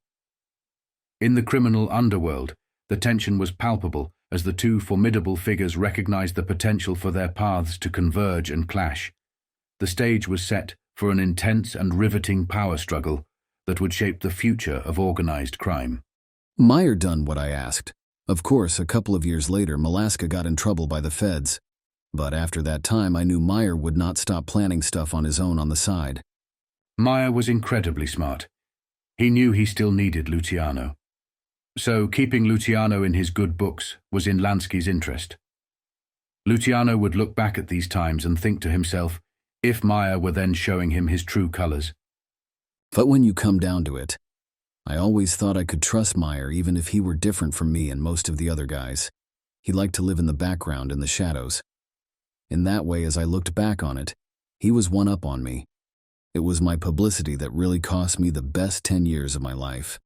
In the criminal underworld, the tension was palpable as the two formidable figures recognized the potential for their paths to converge and clash. The stage was set for an intense and riveting power struggle that would shape the future of organized crime. Meyer done what I asked. Of course, a couple of years later, Malaska got in trouble by the feds. But after that time, I knew Meyer would not stop planning stuff on his own on the side. Meyer was incredibly smart. He knew he still needed Luciano. So keeping Luciano in his good books was in Lansky's interest. Luciano would look back at these times and think to himself, if Meyer were then showing him his true colors. But when you come down to it, I always thought I could trust Meyer even if he were different from me and most of the other guys. He liked to live in the background in the shadows. In that way, as I looked back on it, he was one up on me. It was my publicity that really cost me the best 10 years of my life.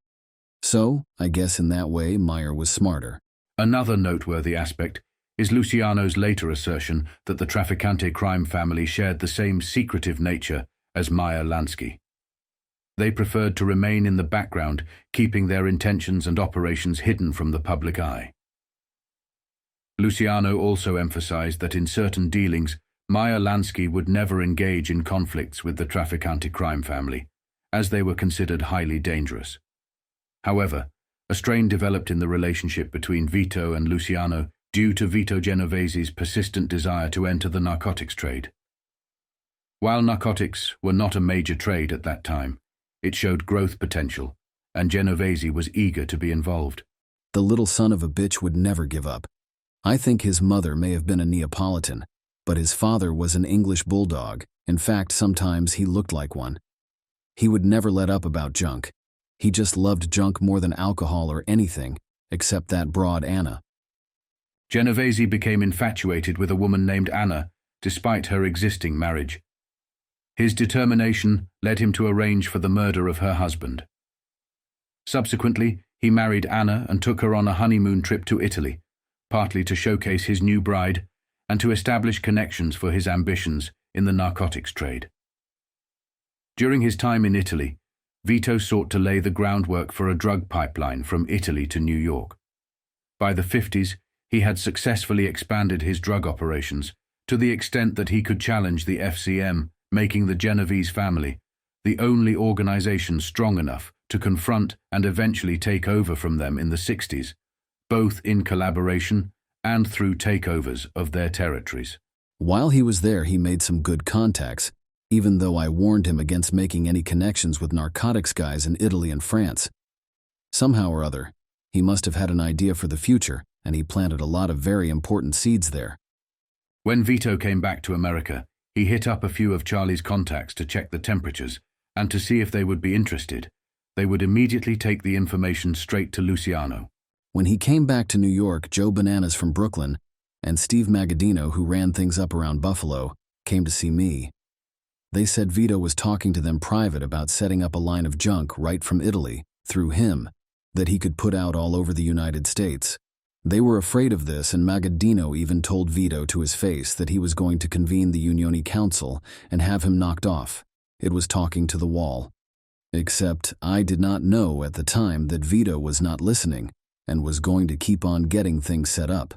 So, I guess in that way, Meyer was smarter. Another noteworthy aspect is Luciano's later assertion that the Trafficante crime family shared the same secretive nature as Meyer Lansky. They preferred to remain in the background, keeping their intentions and operations hidden from the public eye. Luciano also emphasized that in certain dealings, Meyer Lansky would never engage in conflicts with the Trafficante crime family, as they were considered highly dangerous. However, a strain developed in the relationship between Vito and Luciano due to Vito Genovese's persistent desire to enter the narcotics trade. While narcotics were not a major trade at that time, it showed growth potential, and Genovese was eager to be involved. The little son of a bitch would never give up. I think his mother may have been a Neapolitan, but his father was an English bulldog. In fact, sometimes he looked like one. He would never let up about junk. He just loved junk more than alcohol or anything, except that broad Anna. Genovese became infatuated with a woman named Anna, despite her existing marriage. His determination led him to arrange for the murder of her husband. Subsequently, he married Anna and took her on a honeymoon trip to Italy, partly to showcase his new bride and to establish connections for his ambitions in the narcotics trade. During his time in Italy, Vito sought to lay the groundwork for a drug pipeline from Italy to New York. By the 50s, he had successfully expanded his drug operations to the extent that he could challenge the FCM, making the Genovese family the only organization strong enough to confront and eventually take over from them in the 60s, both in collaboration and through takeovers of their territories. While he was there, he made some good contacts, even though I warned him against making any connections with narcotics guys in Italy and France. Somehow or other, he must have had an idea for the future, and he planted a lot of very important seeds there. When Vito came back to America, he hit up a few of Charlie's contacts to check the temperatures and to see if they would be interested. They would immediately take the information straight to Luciano. When he came back to New York, Joe Bananas from Brooklyn and Steve Magadino, who ran things up around Buffalo, came to see me. They said Vito was talking to them private about setting up a line of junk right from Italy, through him, that he could put out all over the United States. They were afraid of this, and Magadino even told Vito to his face that he was going to convene the Unioni Council and have him knocked off. It was talking to the wall. Except I did not know at the time that Vito was not listening and was going to keep on getting things set up.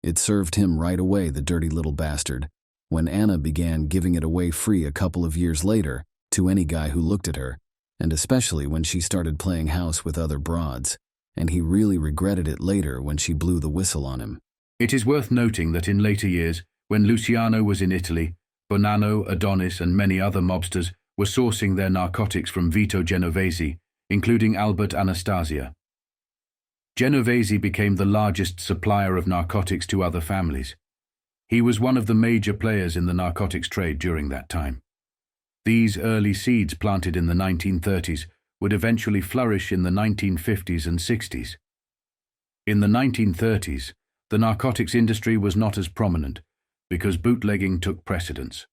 It served him right away, the dirty little bastard, when Anna began giving it away free a couple of years later to any guy who looked at her, and especially when she started playing house with other broads. And he really regretted it later when she blew the whistle on him. It is worth noting that in later years, when Luciano was in Italy, Bonanno, Adonis, and many other mobsters were sourcing their narcotics from Vito Genovese, including Albert Anastasia. Genovese became the largest supplier of narcotics to other families. He was one of the major players in the narcotics trade during that time. These early seeds planted in the 1930s would eventually flourish in the 1950s and 60s. In the 1930s, the narcotics industry was not as prominent because bootlegging took precedence.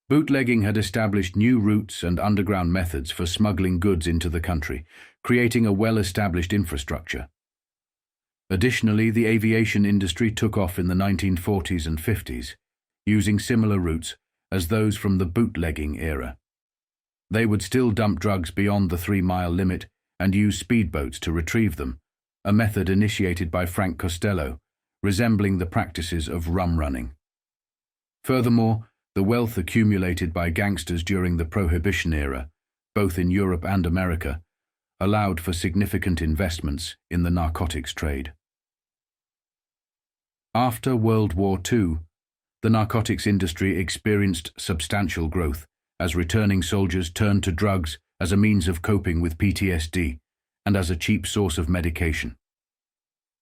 Bootlegging had established new routes and underground methods for smuggling goods into the country, creating a well-established infrastructure. Additionally, the aviation industry took off in the 1940s and 50s, using similar routes as those from the bootlegging era. They would still dump drugs beyond the 3-mile limit and use speedboats to retrieve them, a method initiated by Frank Costello, resembling the practices of rum running. Furthermore, the wealth accumulated by gangsters during the Prohibition era, both in Europe and America, allowed for significant investments in the narcotics trade. After World War II, the narcotics industry experienced substantial growth as returning soldiers turned to drugs as a means of coping with PTSD and as a cheap source of medication.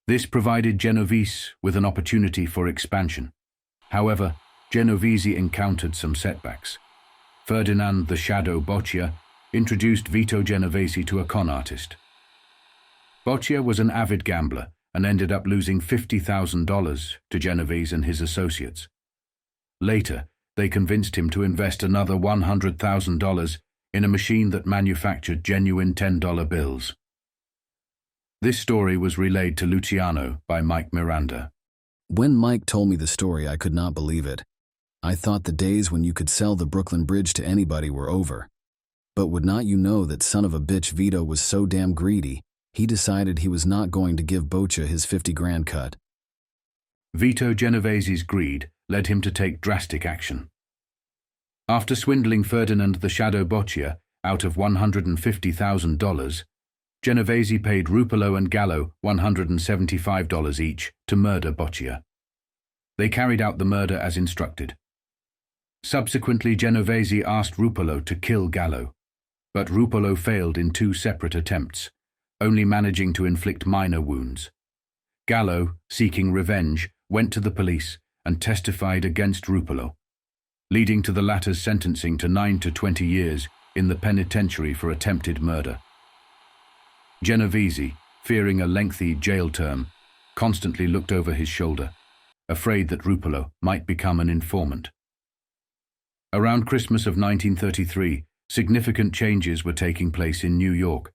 This provided Genovese with an opportunity for expansion. However, Genovese encountered some setbacks. Ferdinand the Shadow Boccia introduced Vito Genovese to a con artist. Boccia was an avid gambler and ended up losing $50,000 to Genovese and his associates. Later, they convinced him to invest another $100,000 in a machine that manufactured genuine $10 bills. This story was relayed to Luciano by Mike Miranda. When Mike told me the story, I could not believe it. I thought the days when you could sell the Brooklyn Bridge to anybody were over. But would not you know that son of a bitch Vito was so damn greedy, he decided he was not going to give Boccia his 50 grand cut. Vito Genovese's greed led him to take drastic action. After swindling Ferdinand the Shadow Boccia out of $150,000, Genovese paid Rupolo and Gallo $175 each to murder Boccia. They carried out the murder as instructed. Subsequently, Genovese asked Rupolo to kill Gallo, but Rupolo failed in 2 separate attempts, only managing to inflict minor wounds. Gallo, seeking revenge, went to the police and testified against Rupolo, leading to the latter's sentencing to 9 to 20 years in the penitentiary for attempted murder. Genovese, fearing a lengthy jail term, constantly looked over his shoulder, afraid that Rupolo might become an informant. Around Christmas of 1933, significant changes were taking place in New York.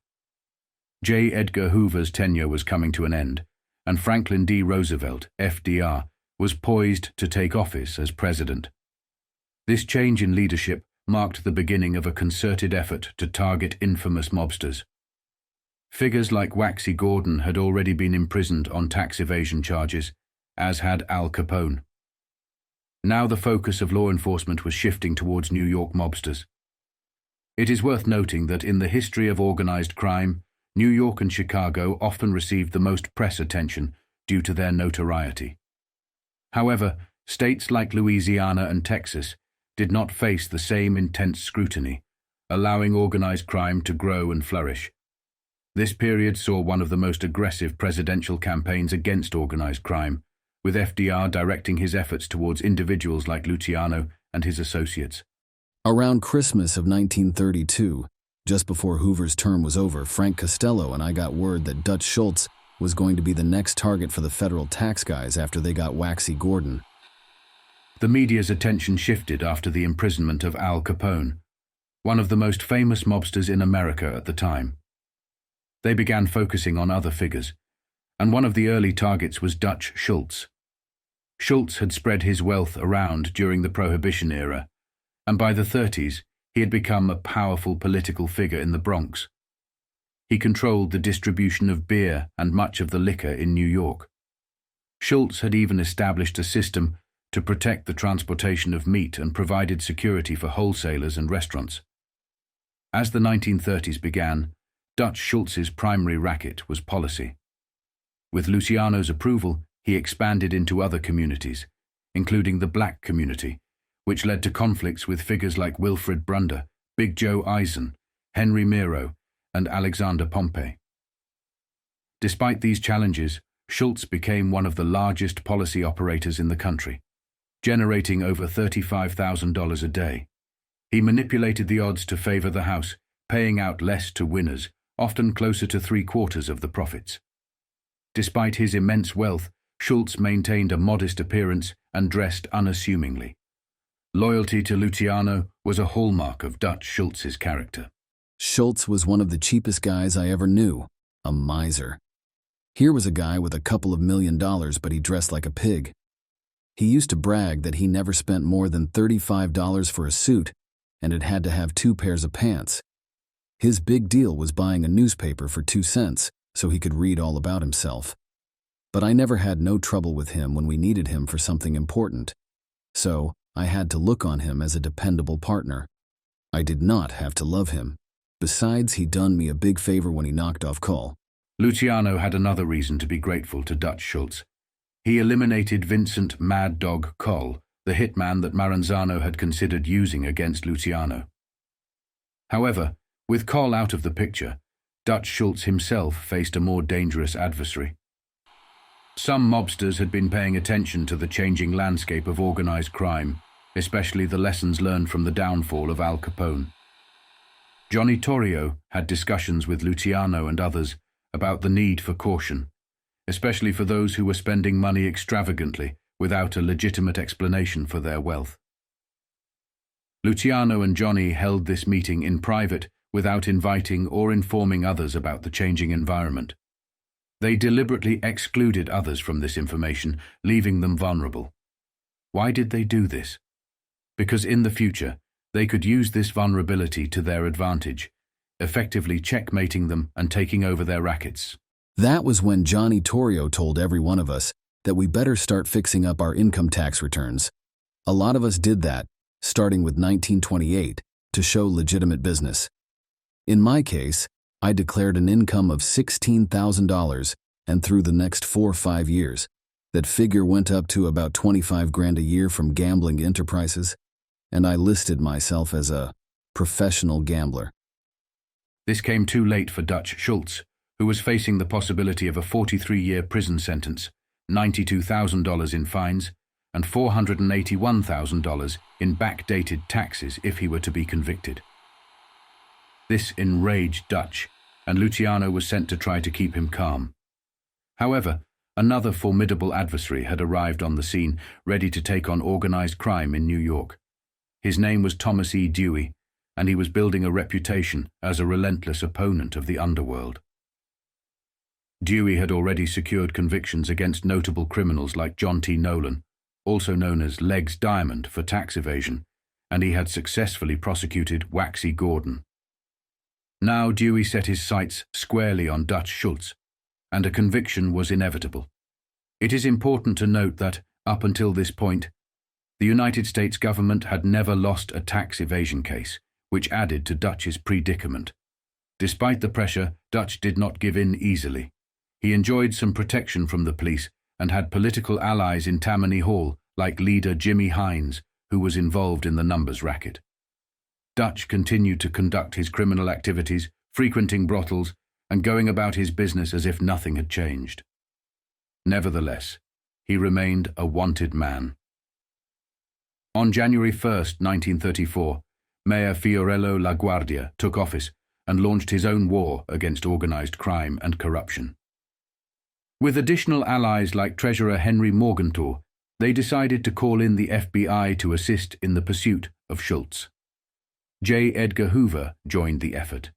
J. Edgar Hoover's tenure was coming to an end, and Franklin D. Roosevelt, FDR, was poised to take office as president. This change in leadership marked the beginning of a concerted effort to target infamous mobsters. Figures like Waxy Gordon had already been imprisoned on tax evasion charges, as had Al Capone. Now the focus of law enforcement was shifting towards New York mobsters. It is worth noting that in the history of organized crime, New York and Chicago often received the most press attention due to their notoriety. However, states like Louisiana and Texas did not face the same intense scrutiny, allowing organized crime to grow and flourish. This period saw one of the most aggressive presidential campaigns against organized crime, with FDR directing his efforts towards individuals like Luciano and his associates. Around Christmas of 1932, just before Hoover's term was over, Frank Costello and I got word that Dutch Schulz was going to be the next target for the federal tax guys after they got Waxy Gordon. The media's attention shifted after the imprisonment of Al Capone, one of the most famous mobsters in America at the time. They began focusing on other figures, and one of the early targets was Dutch Schulz. Schulz had spread his wealth around during the Prohibition era, and by the 30s, he had become a powerful political figure in the Bronx. He controlled the distribution of beer and much of the liquor in New York. Schulz had even established a system to protect the transportation of meat and provided security for wholesalers and restaurants. As the 1930s began, Dutch Schulz's primary racket was policy. With Luciano's approval, he expanded into other communities, including the black community, which led to conflicts with figures like Wilfred Brunder, Big Joe Eisen, Henry Miro, and Alexander Pompey. Despite these challenges, Schulz became one of the largest policy operators in the country, generating over $35,000 a day. He manipulated the odds to favor the House, paying out less to winners, often closer to 3/4 of the profits. Despite his immense wealth, Schulz maintained a modest appearance and dressed unassumingly. Loyalty to Luciano was a hallmark of Dutch Schulz's character. Schulz was one of the cheapest guys I ever knew, a miser. Here was a guy with a couple of $1 million, but he dressed like a pig. He used to brag that he never spent more than $35 for a suit, and it had to have 2 pairs of pants. His big deal was buying a newspaper for 2 cents so he could read all about himself. But I never had no trouble with him when we needed him for something important. So I had to look on him as a dependable partner. I did not have to love him. Besides, he done me a big favor when he knocked off Cole. Luciano had another reason to be grateful to Dutch Schulz. He eliminated Vincent Mad Dog Coll, the hitman that Maranzano had considered using against Luciano. However, with Coll out of the picture, Dutch Schulz himself faced a more dangerous adversary. Some mobsters had been paying attention to the changing landscape of organized crime, especially the lessons learned from the downfall of Al Capone. Johnny Torrio had discussions with Luciano and others about the need for caution, especially for those who were spending money extravagantly without a legitimate explanation for their wealth. Luciano and Johnny held this meeting in private without inviting or informing others about the changing environment. They deliberately excluded others from this information, leaving them vulnerable. Why did they do this? Because in the future, they could use this vulnerability to their advantage, effectively checkmating them and taking over their rackets. That was when Johnny Torrio told every one of us that we better start fixing up our income tax returns. A lot of us did that, starting with 1928, to show legitimate business. In my case, I declared an income of $16,000, and through the next 4 or 5 years, that figure went up to about 25 grand a year from gambling enterprises, and I listed myself as a professional gambler. This came too late for Dutch Schulz, who was facing the possibility of a 43-year prison sentence, $92,000 in fines, and $481,000 in backdated taxes if he were to be convicted. This enraged Dutch, and Luciano was sent to try to keep him calm. However, another formidable adversary had arrived on the scene, ready to take on organized crime in New York. His name was Thomas E. Dewey, and he was building a reputation as a relentless opponent of the underworld. Dewey had already secured convictions against notable criminals like John T. Nolan, also known as Legs Diamond, for tax evasion, and he had successfully prosecuted Waxy Gordon. Now Dewey set his sights squarely on Dutch Schulz, and a conviction was inevitable. It is important to note that, up until this point, the United States government had never lost a tax evasion case, which added to Dutch's predicament. Despite the pressure, Dutch did not give in easily. He enjoyed some protection from the police and had political allies in Tammany Hall, like leader Jimmy Hines, who was involved in the numbers racket. Dutch continued to conduct his criminal activities, frequenting brothels, and going about his business as if nothing had changed. Nevertheless, he remained a wanted man. On January 1, 1934, Mayor Fiorello LaGuardia took office and launched his own war against organized crime and corruption. With additional allies like Treasurer Henry Morgenthau, they decided to call in the FBI to assist in the pursuit of Schulz. J. Edgar Hoover joined the effort,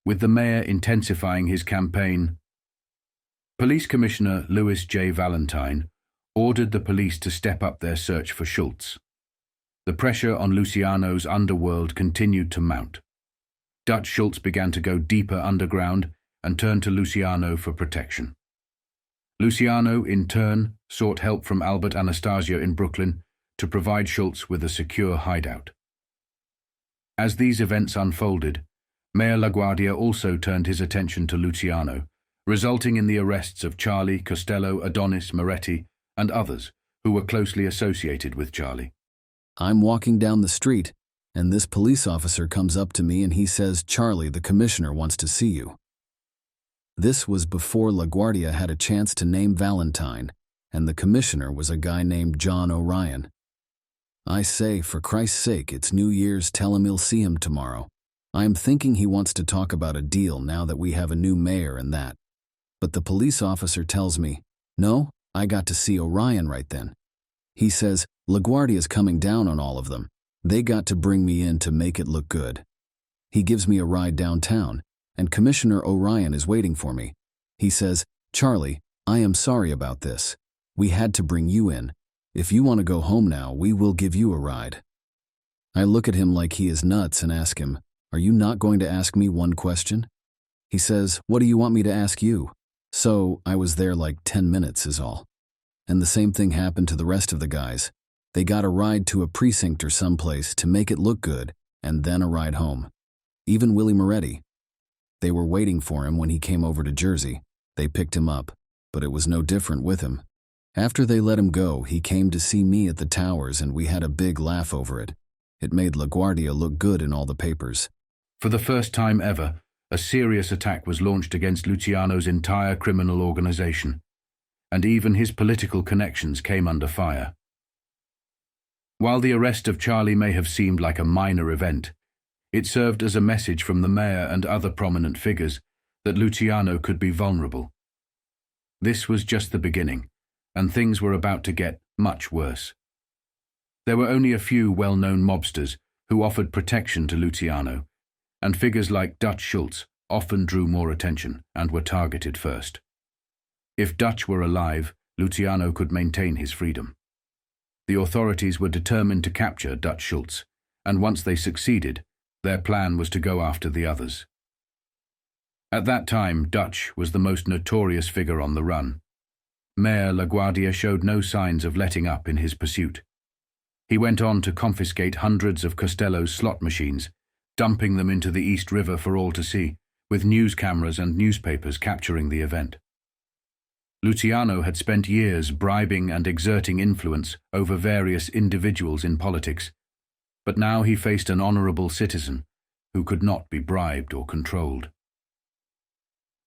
with the mayor intensifying his campaign. Police Commissioner Louis J. Valentine ordered the police to step up their search for Schulz. The pressure on Luciano's underworld continued to mount. Dutch Schulz began to go deeper underground and turned to Luciano for protection. Luciano, in turn, sought help from Albert Anastasia in Brooklyn to provide Schulz with a secure hideout. As these events unfolded, Mayor LaGuardia also turned his attention to Luciano, resulting in the arrests of Charlie, Costello, Adonis, Moretti, and others who were closely associated with Charlie. I'm walking down the street, and this police officer comes up to me and he says, "Charlie, the commissioner wants to see you." This was before LaGuardia had a chance to name Valentine, and the commissioner was a guy named John O'Ryan. I say, for Christ's sake, it's New Year's, tell him he'll see him tomorrow. I am thinking he wants to talk about a deal now that we have a new mayor and that. But the police officer tells me, no, I got to see O'Ryan right then. He says, LaGuardia's coming down on all of them. They got to bring me in to make it look good. He gives me a ride downtown, and Commissioner O'Ryan is waiting for me. He says, Charlie, I am sorry about this. We had to bring you in. If you want to go home now, we will give you a ride. I look at him like he is nuts and ask him, are you not going to ask me one question? He says, what do you want me to ask you? So I was there like 10 minutes is all. And the same thing happened to the rest of the guys. They got a ride to a precinct or someplace to make it look good, and then a ride home. Even Willie Moretti. They were waiting for him when he came over to Jersey. They picked him up, but it was no different with him. After they let him go, he came to see me at the towers and we had a big laugh over it. It made LaGuardia look good in all the papers. For the first time ever, a serious attack was launched against Luciano's entire criminal organization, and even his political connections came under fire. While the arrest of Charlie may have seemed like a minor event, it served as a message from the mayor and other prominent figures that Luciano could be vulnerable. This was just the beginning, and things were about to get much worse. There were only a few well-known mobsters who offered protection to Luciano, and figures like Dutch Schulz often drew more attention and were targeted first. If Dutch were alive, Luciano could maintain his freedom. The authorities were determined to capture Dutch Schulz, and once they succeeded, their plan was to go after the others. At that time, Dutch was the most notorious figure on the run. Mayor LaGuardia showed no signs of letting up in his pursuit. He went on to confiscate hundreds of Costello's slot machines, dumping them into the East River for all to see, with news cameras and newspapers capturing the event. Luciano had spent years bribing and exerting influence over various individuals in politics, but now he faced an honorable citizen who could not be bribed or controlled.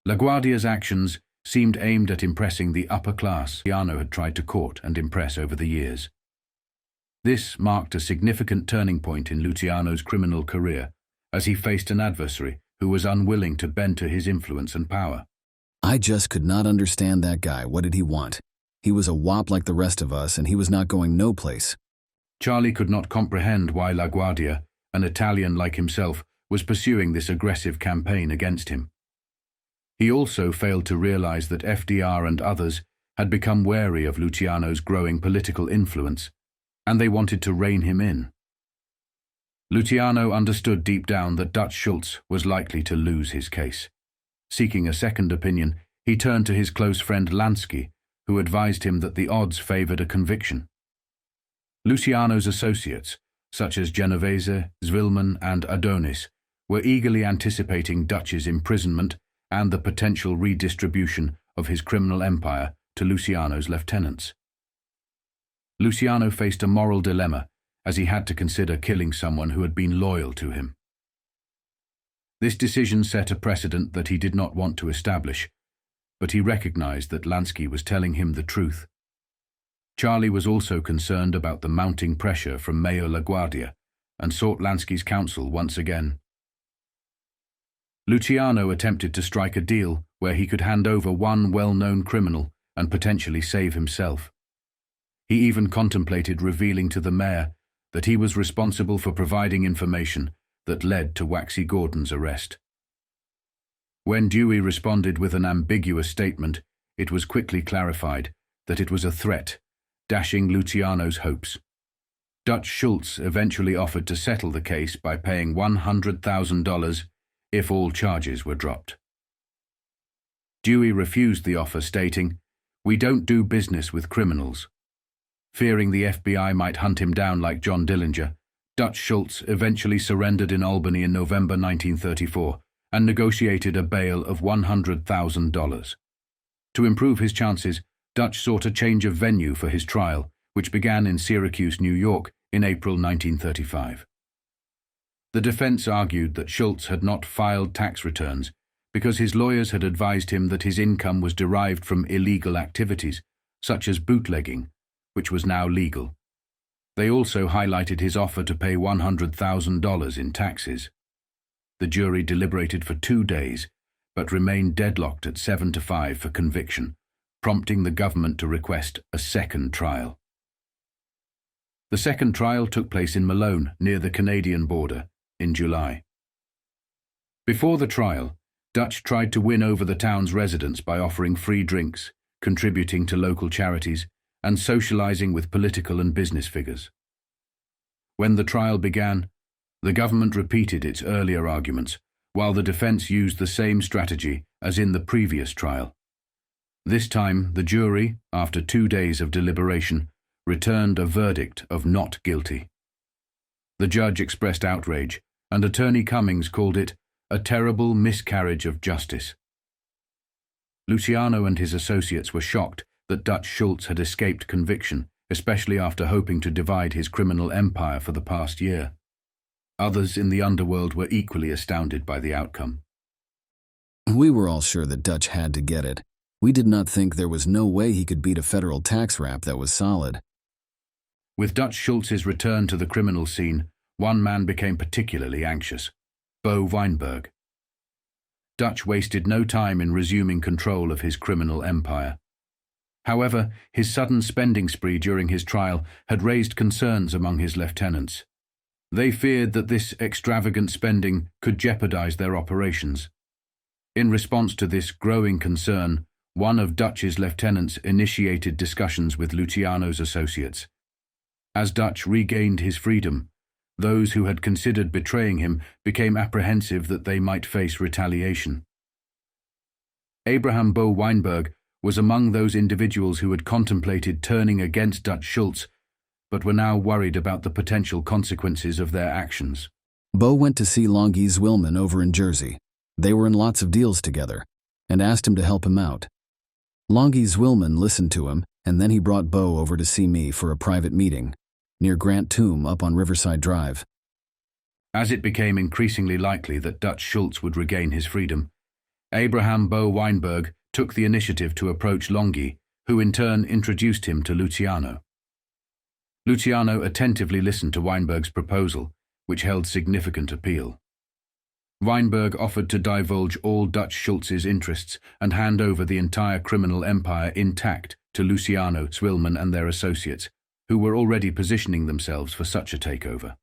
LaGuardia's actions seemed aimed at impressing the upper class Luciano had tried to court and impress over the years. This marked a significant turning point in Luciano's criminal career, as he faced an adversary who was unwilling to bend to his influence and power. I just could not understand that guy. What did he want? He was a wop like the rest of us, and he was not going no place. Charlie could not comprehend why LaGuardia, an Italian like himself, was pursuing this aggressive campaign against him. He also failed to realize that FDR and others had become wary of Luciano's growing political influence, and they wanted to rein him in. Luciano understood deep down that Dutch Schulz was likely to lose his case. Seeking a second opinion, he turned to his close friend Lansky, who advised him that the odds favored a conviction. Luciano's associates, such as Genovese, Zwilman, and Adonis, were eagerly anticipating Dutch's imprisonment and the potential redistribution of his criminal empire to Luciano's lieutenants. Luciano faced a moral dilemma, as he had to consider killing someone who had been loyal to him. This decision set a precedent that he did not want to establish, but he recognized that Lansky was telling him the truth. Charlie was also concerned about the mounting pressure from Mayor LaGuardia and sought Lansky's counsel once again. Luciano attempted to strike a deal where he could hand over one well-known criminal and potentially save himself. He even contemplated revealing to the mayor that he was responsible for providing information that led to Waxy Gordon's arrest. When Dewey responded with an ambiguous statement, it was quickly clarified that it was a threat, dashing Luciano's hopes. Dutch Schulz eventually offered to settle the case by paying $100,000 if all charges were dropped. Dewey refused the offer, stating, "We don't do business with criminals." Fearing the FBI might hunt him down like John Dillinger, Dutch Schulz eventually surrendered in Albany in November 1934 and negotiated a bail of $100,000. To improve his chances, Dutch sought a change of venue for his trial, which began in Syracuse, New York, in April 1935. The defense argued that Schulz had not filed tax returns because his lawyers had advised him that his income was derived from illegal activities, such as bootlegging, which was now legal. They also highlighted his offer to pay $100,000 in taxes. The jury deliberated for 2 days, but remained deadlocked at 7-5 for conviction, prompting the government to request a second trial. The second trial took place in Malone, near the Canadian border, in July. Before the trial, Dutch tried to win over the town's residents by offering free drinks, contributing to local charities, and socializing with political and business figures. When the trial began, the government repeated its earlier arguments, while the defense used the same strategy as in the previous trial. This time, the jury, after 2 days of deliberation, returned a verdict of not guilty. The judge expressed outrage, and Attorney Cummings called it a terrible miscarriage of justice. Luciano and his associates were shocked that Dutch Schulz had escaped conviction, especially after hoping to divide his criminal empire for the past year. Others in the underworld were equally astounded by the outcome. We were all sure that Dutch had to get it. We did not think there was no way he could beat a federal tax rap that was solid. With Dutch Schulz's return to the criminal scene, one man became particularly anxious: Bo Weinberg. Dutch wasted no time in resuming control of his criminal empire. However, his sudden spending spree during his trial had raised concerns among his lieutenants. They feared that this extravagant spending could jeopardize their operations. In response to this growing concern, one of Dutch's lieutenants initiated discussions with Luciano's associates. As Dutch regained his freedom, those who had considered betraying him became apprehensive that they might face retaliation. Abraham Bo Weinberg was among those individuals who had contemplated turning against Dutch Schulz, but were now worried about the potential consequences of their actions. Bo went to see Lucky Zwillman over in Jersey. They were in lots of deals together, and asked him to help him out. Lucky Zwillman listened to him, and then he brought Bo over to see me for a private meeting, near Grant Tomb up on Riverside Drive. As it became increasingly likely that Dutch Schulz would regain his freedom, Abraham Bo Weinberg took the initiative to approach Lucky, who in turn introduced him to Luciano. Luciano attentively listened to Weinberg's proposal, which held significant appeal. Weinberg offered to divulge all Dutch Schulz's interests and hand over the entire criminal empire intact to Luciano, Zwillman and their associates, who were already positioning themselves for such a takeover.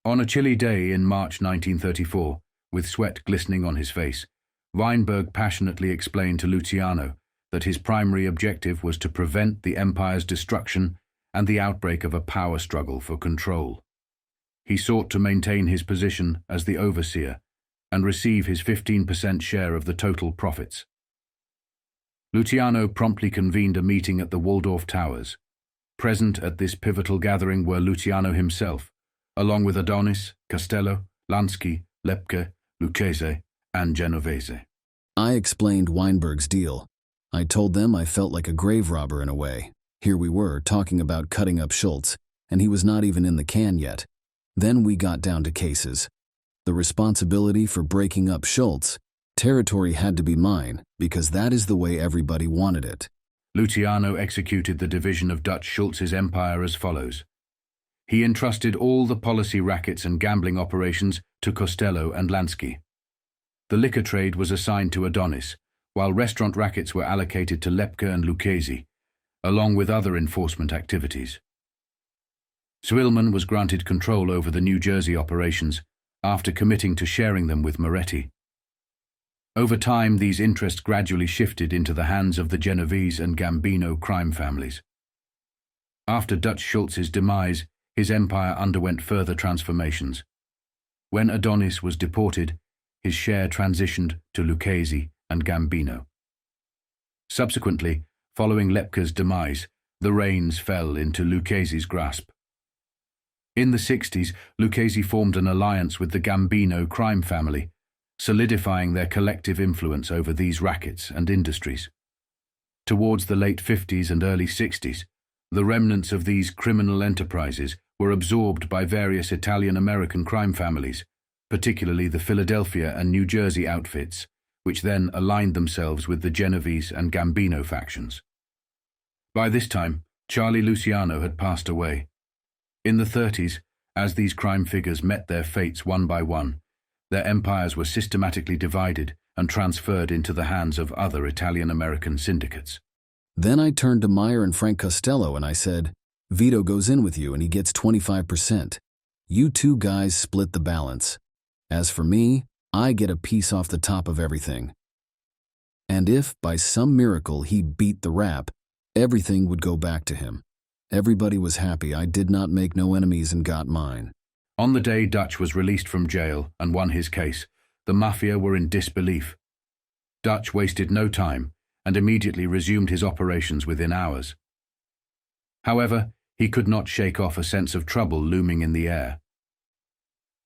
On a chilly day in March 1934, with sweat glistening on his face, Weinberg passionately explained to Luciano that his primary objective was to prevent the empire's destruction and the outbreak of a power struggle for control. He sought to maintain his position as the overseer and receive his 15% share of the total profits. Luciano promptly convened a meeting at the Waldorf Towers. Present at this pivotal gathering were Luciano himself, along with Adonis, Castello, Lansky, Lepke, Lucchese, and Genovese. I explained Weinberg's deal. I told them I felt like a grave robber in a way. Here we were, talking about cutting up Schulz, and he was not even in the can yet. Then we got down to cases. The responsibility for breaking up Schulz, territory had to be mine, because that is the way everybody wanted it. Luciano executed the division of Dutch Schulz's empire as follows. He entrusted all the policy rackets and gambling operations to Costello and Lansky. The liquor trade was assigned to Adonis, while restaurant rackets were allocated to Lepke and Lucchese, along with other enforcement activities. Zwillman was granted control over the New Jersey operations after committing to sharing them with Moretti. Over time, these interests gradually shifted into the hands of the Genovese and Gambino crime families. After Dutch Schulz's demise, his empire underwent further transformations. When Adonis was deported, his share transitioned to Lucchese and Gambino. Subsequently, following Lepke's demise, the reins fell into Lucchese's grasp. In the 60s, Lucchese formed an alliance with the Gambino crime family, solidifying their collective influence over these rackets and industries. Towards the late 50s and early 60s, the remnants of these criminal enterprises were absorbed by various Italian-American crime families, particularly the Philadelphia and New Jersey outfits, which then aligned themselves with the Genovese and Gambino factions. By this time, Charlie Luciano had passed away. In the 30s, as these crime figures met their fates one by one, their empires were systematically divided and transferred into the hands of other Italian-American syndicates. Then I turned to Meyer and Frank Costello and I said, Vito goes in with you and he gets 25%. You two guys split the balance. As for me, I get a piece off the top of everything. And if, by some miracle, he beat the rap, everything would go back to him. Everybody was happy I did not make no enemies and got mine. On the day Dutch was released from jail and won his case, the Mafia were in disbelief. Dutch wasted no time and immediately resumed his operations within hours. However, he could not shake off a sense of trouble looming in the air.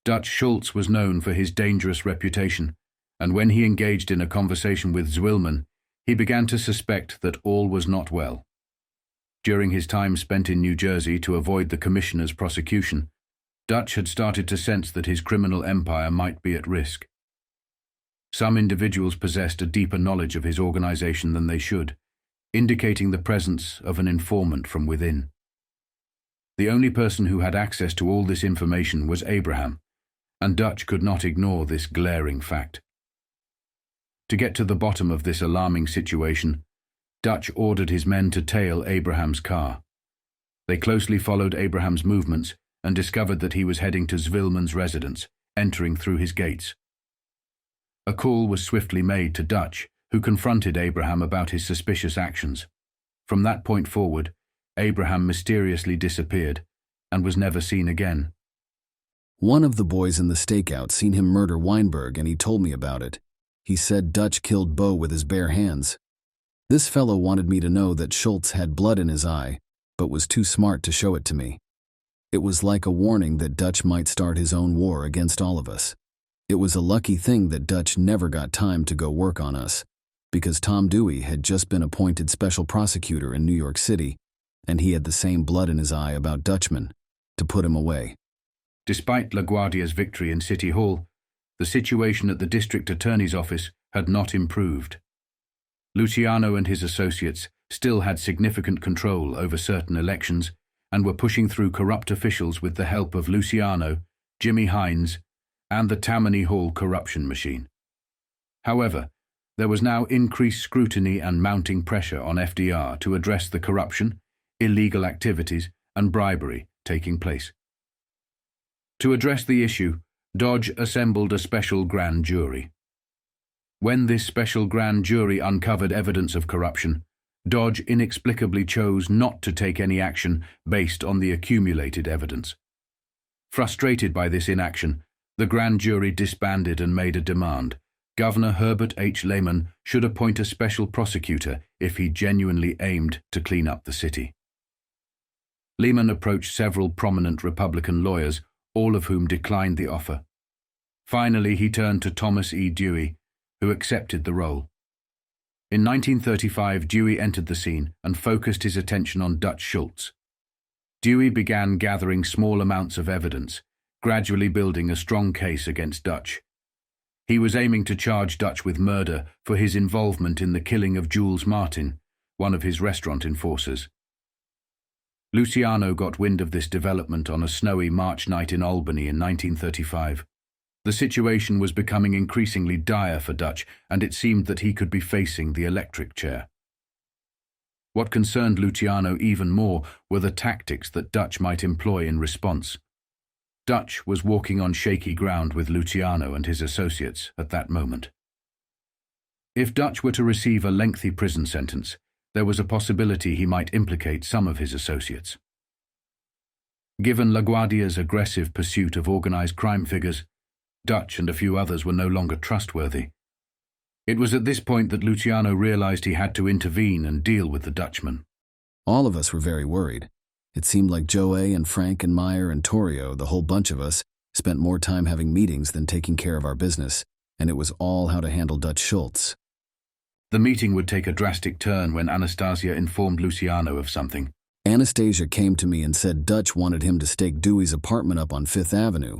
Dutch Schulz was known for his dangerous reputation, and when he engaged in a conversation with Zwillman, he began to suspect that all was not well. During his time spent in New Jersey to avoid the commissioner's prosecution, Dutch had started to sense that his criminal empire might be at risk. Some individuals possessed a deeper knowledge of his organization than they should, indicating the presence of an informant from within. The only person who had access to all this information was Abraham, and Dutch could not ignore this glaring fact. To get to the bottom of this alarming situation, Dutch ordered his men to tail Abraham's car. They closely followed Abraham's movements and discovered that he was heading to Zwilman's residence, entering through his gates. A call was swiftly made to Dutch, who confronted Abraham about his suspicious actions. From that point forward, Abraham mysteriously disappeared and was never seen again. One of the boys in the stakeout seen him murder Weinberg, and he told me about it. He said Dutch killed Bo with his bare hands. This fellow wanted me to know that Schulz had blood in his eye, but was too smart to show it to me. It was like a warning that Dutch might start his own war against all of us. It was a lucky thing that Dutch never got time to go work on us, because Tom Dewey had just been appointed special prosecutor in New York City, and he had the same blood in his eye about Dutchman, to put him away. Despite LaGuardia's victory in City Hall, the situation at the district attorney's office had not improved. Luciano and his associates still had significant control over certain elections and were pushing through corrupt officials with the help of Luciano, Jimmy Hines, and the Tammany Hall corruption machine. However, there was now increased scrutiny and mounting pressure on FDR to address the corruption, illegal activities, and bribery taking place. To address the issue, Dodge assembled a special grand jury. When this special grand jury uncovered evidence of corruption, Dodge inexplicably chose not to take any action based on the accumulated evidence. Frustrated by this inaction, the grand jury disbanded and made a demand. Governor Herbert H. Lehman should appoint a special prosecutor if he genuinely aimed to clean up the city. Lehman approached several prominent Republican lawyers, all of whom declined the offer. Finally, he turned to Thomas E. Dewey, who accepted the role. In 1935, Dewey entered the scene and focused his attention on Dutch Schulz. Dewey began gathering small amounts of evidence, gradually building a strong case against Dutch. He was aiming to charge Dutch with murder for his involvement in the killing of Jules Martin, one of his restaurant enforcers. Luciano got wind of this development on a snowy March night in Albany in 1935. The situation was becoming increasingly dire for Dutch, and it seemed that he could be facing the electric chair. What concerned Luciano even more were the tactics that Dutch might employ in response. Dutch was walking on shaky ground with Luciano and his associates at that moment. If Dutch were to receive a lengthy prison sentence, there was a possibility he might implicate some of his associates. Given LaGuardia's aggressive pursuit of organized crime figures, Dutch and a few others were no longer trustworthy. It was at this point that Luciano realized he had to intervene and deal with the Dutchman. All of us were very worried. It seemed like Joe A. and Frank and Meyer and Torrio, the whole bunch of us, spent more time having meetings than taking care of our business, and it was all how to handle Dutch Schulz. The meeting would take a drastic turn when Anastasia informed Luciano of something. Anastasia came to me and said Dutch wanted him to stake Dewey's apartment up on Fifth Avenue.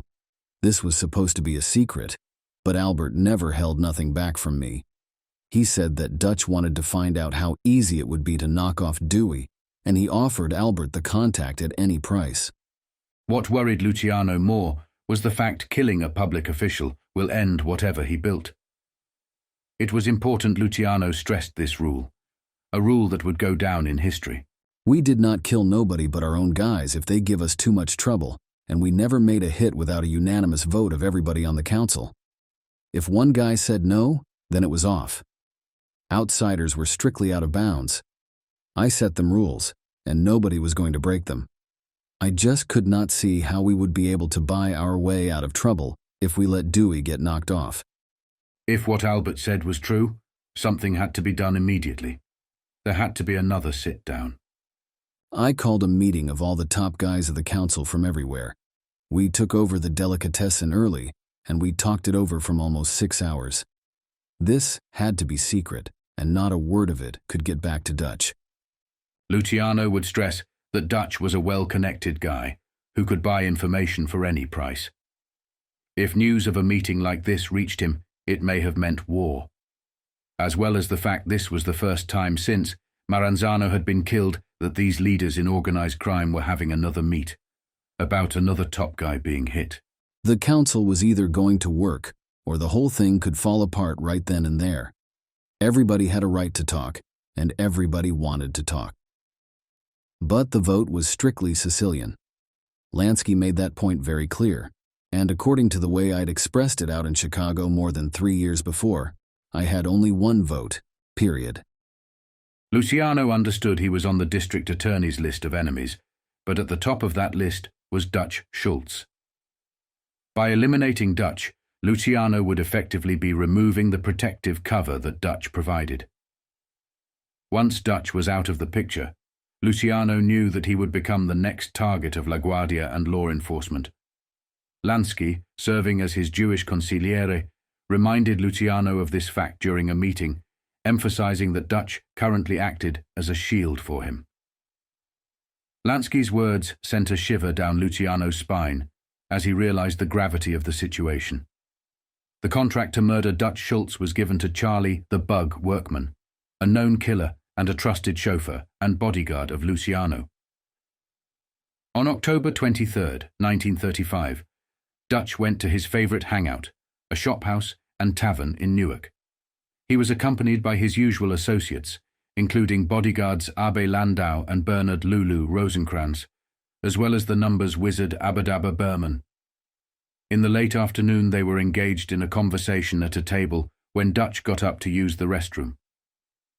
This was supposed to be a secret, but Albert never held nothing back from me. He said that Dutch wanted to find out how easy it would be to knock off Dewey, and he offered Albert the contact at any price. What worried Luciano more was the fact killing a public official will end whatever he built. It was important Luciano stressed this rule, a rule that would go down in history. We did not kill nobody but our own guys if they give us too much trouble, and we never made a hit without a unanimous vote of everybody on the council. If one guy said no, then it was off. Outsiders were strictly out of bounds. I set them rules, and nobody was going to break them. I just could not see how we would be able to buy our way out of trouble if we let Dewey get knocked off. If what Albert said was true, something had to be done immediately. There had to be another sit-down. I called a meeting of all the top guys of the council from everywhere. We took over the delicatessen early, and we talked it over from almost 6 hours. This had to be secret, and not a word of it could get back to Dutch. Luciano would stress that Dutch was a well-connected guy who could buy information for any price. If news of a meeting like this reached him, it may have meant war. As well as the fact this was the first time since Maranzano had been killed that these leaders in organized crime were having another meet about another top guy being hit. The council was either going to work, or the whole thing could fall apart right then and there. Everybody had a right to talk, and everybody wanted to talk. But the vote was strictly Sicilian. Lansky made that point very clear, and according to the way I'd expressed it out in Chicago more than 3 years before, I had only one vote, period. Luciano understood he was on the district attorney's list of enemies, but at the top of that list was Dutch Schulz. By eliminating Dutch, Luciano would effectively be removing the protective cover that Dutch provided. Once Dutch was out of the picture, Luciano knew that he would become the next target of La Guardia and law enforcement. Lansky, serving as his Jewish consigliere, reminded Luciano of this fact during a meeting, emphasizing that Dutch currently acted as a shield for him. Lansky's words sent a shiver down Luciano's spine as he realized the gravity of the situation. The contract to murder Dutch Schulz was given to Charlie the Bug Workman, a known killer and a trusted chauffeur and bodyguard of Luciano. On October 23, 1935, Dutch went to his favorite hangout, a shophouse and tavern in Newark. He was accompanied by his usual associates, including bodyguards Abe Landau and Bernard Lulu Rosencrantz, as well as the numbers wizard Abadaba Berman. In the late afternoon they were engaged in a conversation at a table when Dutch got up to use the restroom.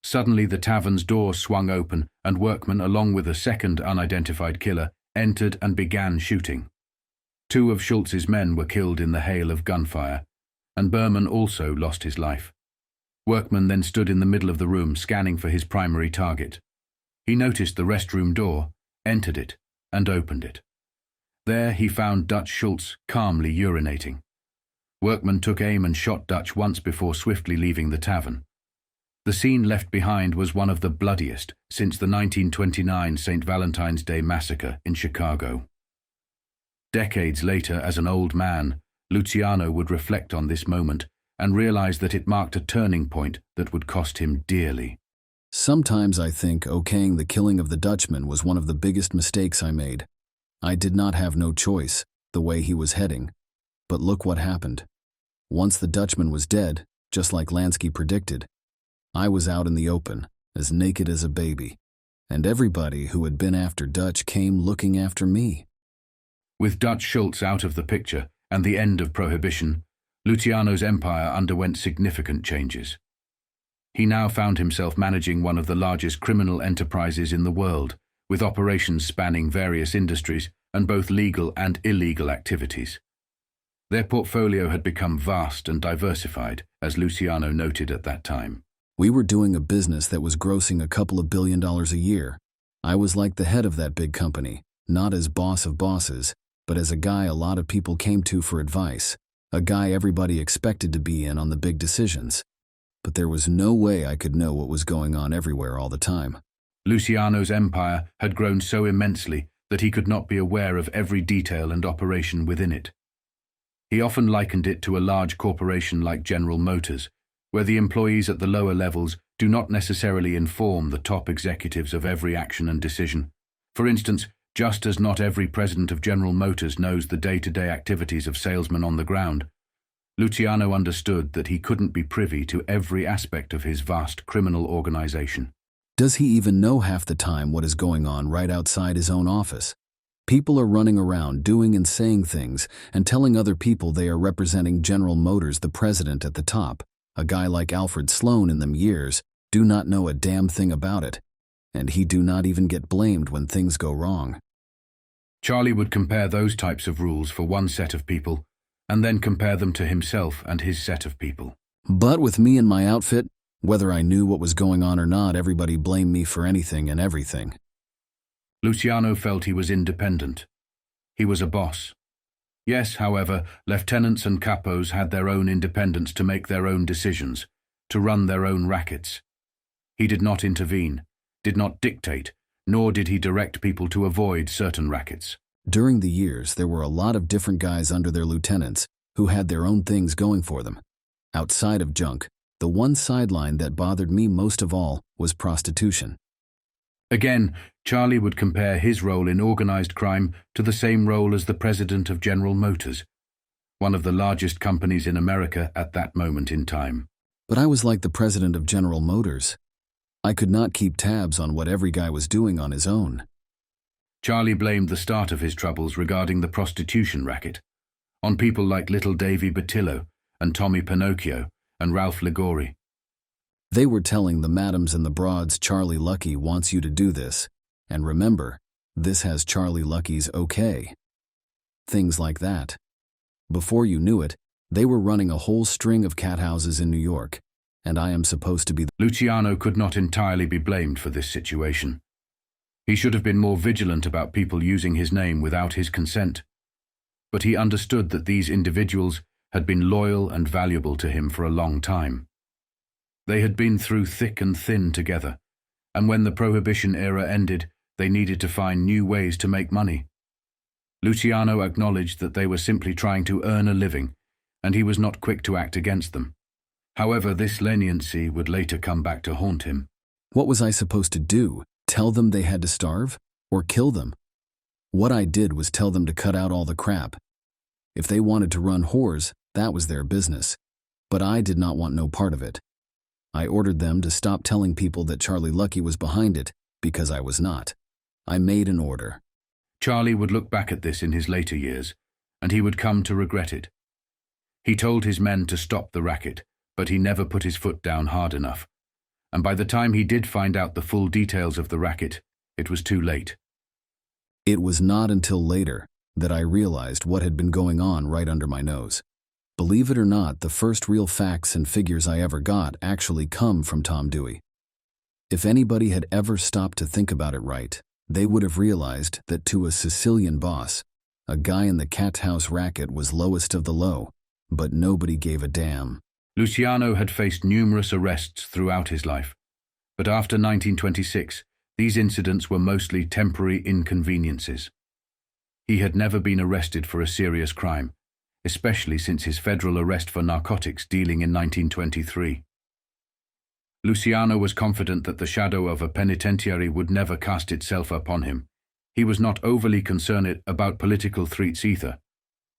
Suddenly the tavern's door swung open and Workman, along with a second unidentified killer, entered and began shooting. 2 of Schultz's men were killed in the hail of gunfire, and Berman also lost his life. Workman then stood in the middle of the room scanning for his primary target. He noticed the restroom door, entered it, and opened it. There he found Dutch Schulz calmly urinating. Workman took aim and shot Dutch once before swiftly leaving the tavern. The scene left behind was one of the bloodiest since the 1929 St. Valentine's Day massacre in Chicago. Decades later, as an old man, Luciano would reflect on this moment and realize that it marked a turning point that would cost him dearly. Sometimes I think okaying the killing of the Dutchman was one of the biggest mistakes I made. I did not have no choice, the way he was heading. But look what happened. Once the Dutchman was dead, just like Lansky predicted, I was out in the open, as naked as a baby, and everybody who had been after Dutch came looking after me. With Dutch Schulz out of the picture and the end of prohibition, Luciano's empire underwent significant changes. He now found himself managing one of the largest criminal enterprises in the world, with operations spanning various industries and both legal and illegal activities. Their portfolio had become vast and diversified, as Luciano noted at that time. We were doing a business that was grossing a couple of $1 billion a year. I was like the head of that big company, not as boss of bosses, but as a guy a lot of people came to for advice, a guy everybody expected to be in on the big decisions. But there was no way I could know what was going on everywhere all the time. Luciano's empire had grown so immensely that he could not be aware of every detail and operation within it. He often likened it to a large corporation like General Motors, where the employees at the lower levels do not necessarily inform the top executives of every action and decision. For instance, just as not every president of General Motors knows the day-to-day activities of salesmen on the ground, Luciano understood that he couldn't be privy to every aspect of his vast criminal organization. Does he even know half the time what is going on right outside his own office? People are running around doing and saying things and telling other people they are representing General Motors, the president at the top. A guy like Alfred Sloan in them years do not know a damn thing about it, and he do not even get blamed when things go wrong. Charlie would compare those types of rules for one set of people and then compare them to himself and his set of people. But with me and my outfit, whether I knew what was going on or not, everybody blamed me for anything and everything. Luciano felt he was independent. He was a boss. Yes, however, lieutenants and capos had their own independence to make their own decisions, to run their own rackets. He did not intervene, did not dictate, nor did he direct people to avoid certain rackets. During the years, there were a lot of different guys under their lieutenants who had their own things going for them. Outside of junk, the one sideline that bothered me most of all was prostitution. Again, Charlie would compare his role in organized crime to the same role as the president of General Motors, one of the largest companies in America at that moment in time. But I was like the president of General Motors. I could not keep tabs on what every guy was doing on his own. Charlie blamed the start of his troubles regarding the prostitution racket on people like Little Davy Batillo and Tommy Pinocchio and Ralph Ligori. They were telling the madams and the broads Charlie Lucky wants you to do this, and remember, this has Charlie Lucky's okay. Things like that. Before you knew it, they were running a whole string of cat houses in New York, and I am supposed to be Luciano could not entirely be blamed for this situation. He should have been more vigilant about people using his name without his consent. But he understood that these individuals had been loyal and valuable to him for a long time. They had been through thick and thin together, and when the Prohibition era ended, they needed to find new ways to make money. Luciano acknowledged that they were simply trying to earn a living, and he was not quick to act against them. However, this leniency would later come back to haunt him. What was I supposed to do? Tell them they had to starve? Or kill them? What I did was tell them to cut out all the crap. If they wanted to run whores, that was their business. But I did not want no part of it. I ordered them to stop telling people that Charlie Lucky was behind it, because I was not. I made an order. Charlie would look back at this in his later years, and he would come to regret it. He told his men to stop the racket, but he never put his foot down hard enough. And by the time he did find out the full details of the racket, it was too late. It was not until later that I realized what had been going on right under my nose. Believe it or not, the first real facts and figures I ever got actually come from Tom Dewey. If anybody had ever stopped to think about it right, they would have realized that to a Sicilian boss, a guy in the cat house racket was lowest of the low, but nobody gave a damn. Luciano had faced numerous arrests throughout his life, but after 1926, these incidents were mostly temporary inconveniences. He had never been arrested for a serious crime, especially since his federal arrest for narcotics dealing in 1923. Luciano was confident that the shadow of a penitentiary would never cast itself upon him. He was not overly concerned about political threats either.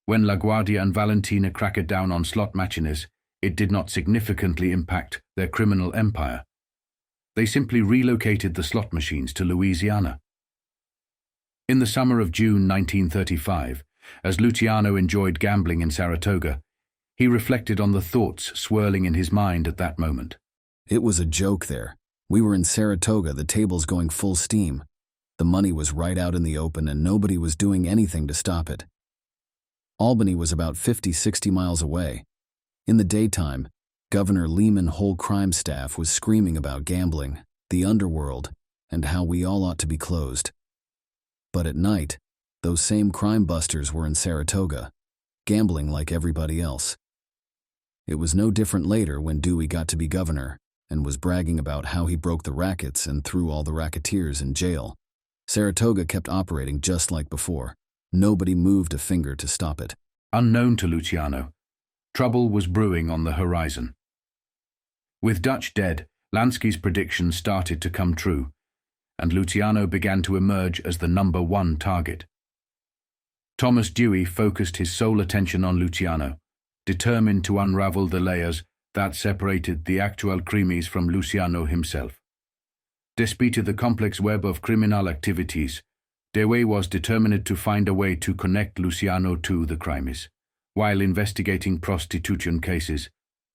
When LaGuardia and Valentina cracked down on slot machines, it did not significantly impact their criminal empire. They simply relocated the slot machines to Louisiana. In the summer of June 1935, as Luciano enjoyed gambling in Saratoga, he reflected on the thoughts swirling in his mind at that moment. It was a joke there. We were in Saratoga, the tables going full steam. The money was right out in the open and nobody was doing anything to stop it. Albany was about 50-60 miles away. In the daytime, Governor Lehman whole crime staff was screaming about gambling, the underworld, and how we all ought to be closed. But at night, those same crime busters were in Saratoga, gambling like everybody else. It was no different later when Dewey got to be governor and was bragging about how he broke the rackets and threw all the racketeers in jail. Saratoga kept operating just like before. Nobody moved a finger to stop it. Unknown to Luciano, trouble was brewing on the horizon. With Dutch dead, Lansky's predictions started to come true, and Luciano began to emerge as the #1 target. Thomas Dewey focused his sole attention on Luciano, determined to unravel the layers that separated the actual crimes from Luciano himself. Despite the complex web of criminal activities, Dewey was determined to find a way to connect Luciano to the crimes. While investigating prostitution cases,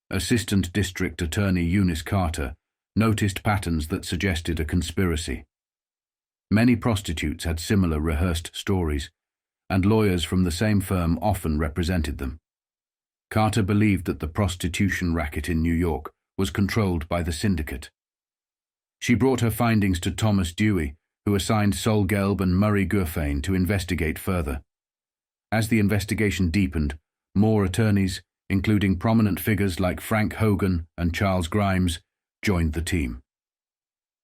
Assistant District Attorney Eunice Carter noticed patterns that suggested a conspiracy. Many prostitutes had similar rehearsed stories, and lawyers from the same firm often represented them. Carter believed that the prostitution racket in New York was controlled by the syndicate. She brought her findings to Thomas Dewey, who assigned Sol Gelb and Murray Gurfein to investigate further. As the investigation deepened, more attorneys, including prominent figures like Frank Hogan and Charles Grimes, joined the team.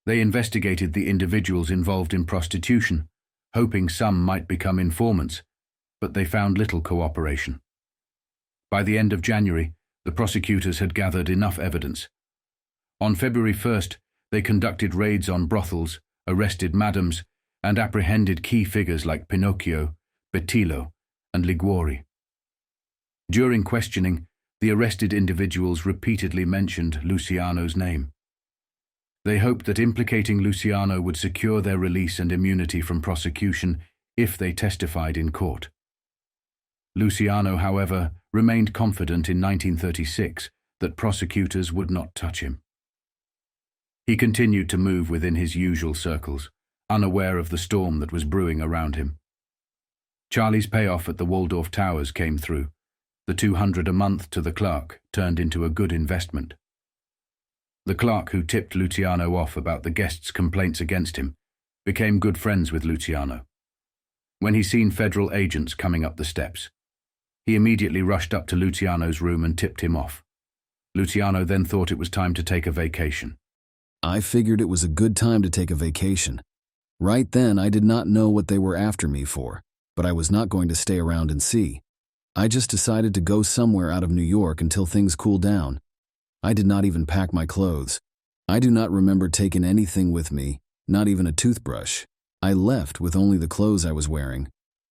They investigated the individuals involved in prostitution, hoping some might become informants, but they found little cooperation. By the end of January, the prosecutors had gathered enough evidence. On February 1st, they conducted raids on brothels, arrested madams, and apprehended key figures like Pinocchio, Bettillo, and Liguori. During questioning, the arrested individuals repeatedly mentioned Luciano's name. They hoped that implicating Luciano would secure their release and immunity from prosecution if they testified in court. Luciano, however, remained confident in 1936 that prosecutors would not touch him. He continued to move within his usual circles, unaware of the storm that was brewing around him. Charlie's payoff at the Waldorf Towers came through. The $200 a month to the clerk turned into a good investment. The clerk who tipped Luciano off about the guests' complaints against him became good friends with Luciano. When he seen federal agents coming up the steps, he immediately rushed up to Luciano's room and tipped him off. Luciano then thought it was time to take a vacation. I figured it was a good time to take a vacation. Right then, I did not know what they were after me for, but I was not going to stay around and see. I just decided to go somewhere out of New York until things cooled down. I did not even pack my clothes. I do not remember taking anything with me, not even a toothbrush. I left with only the clothes I was wearing,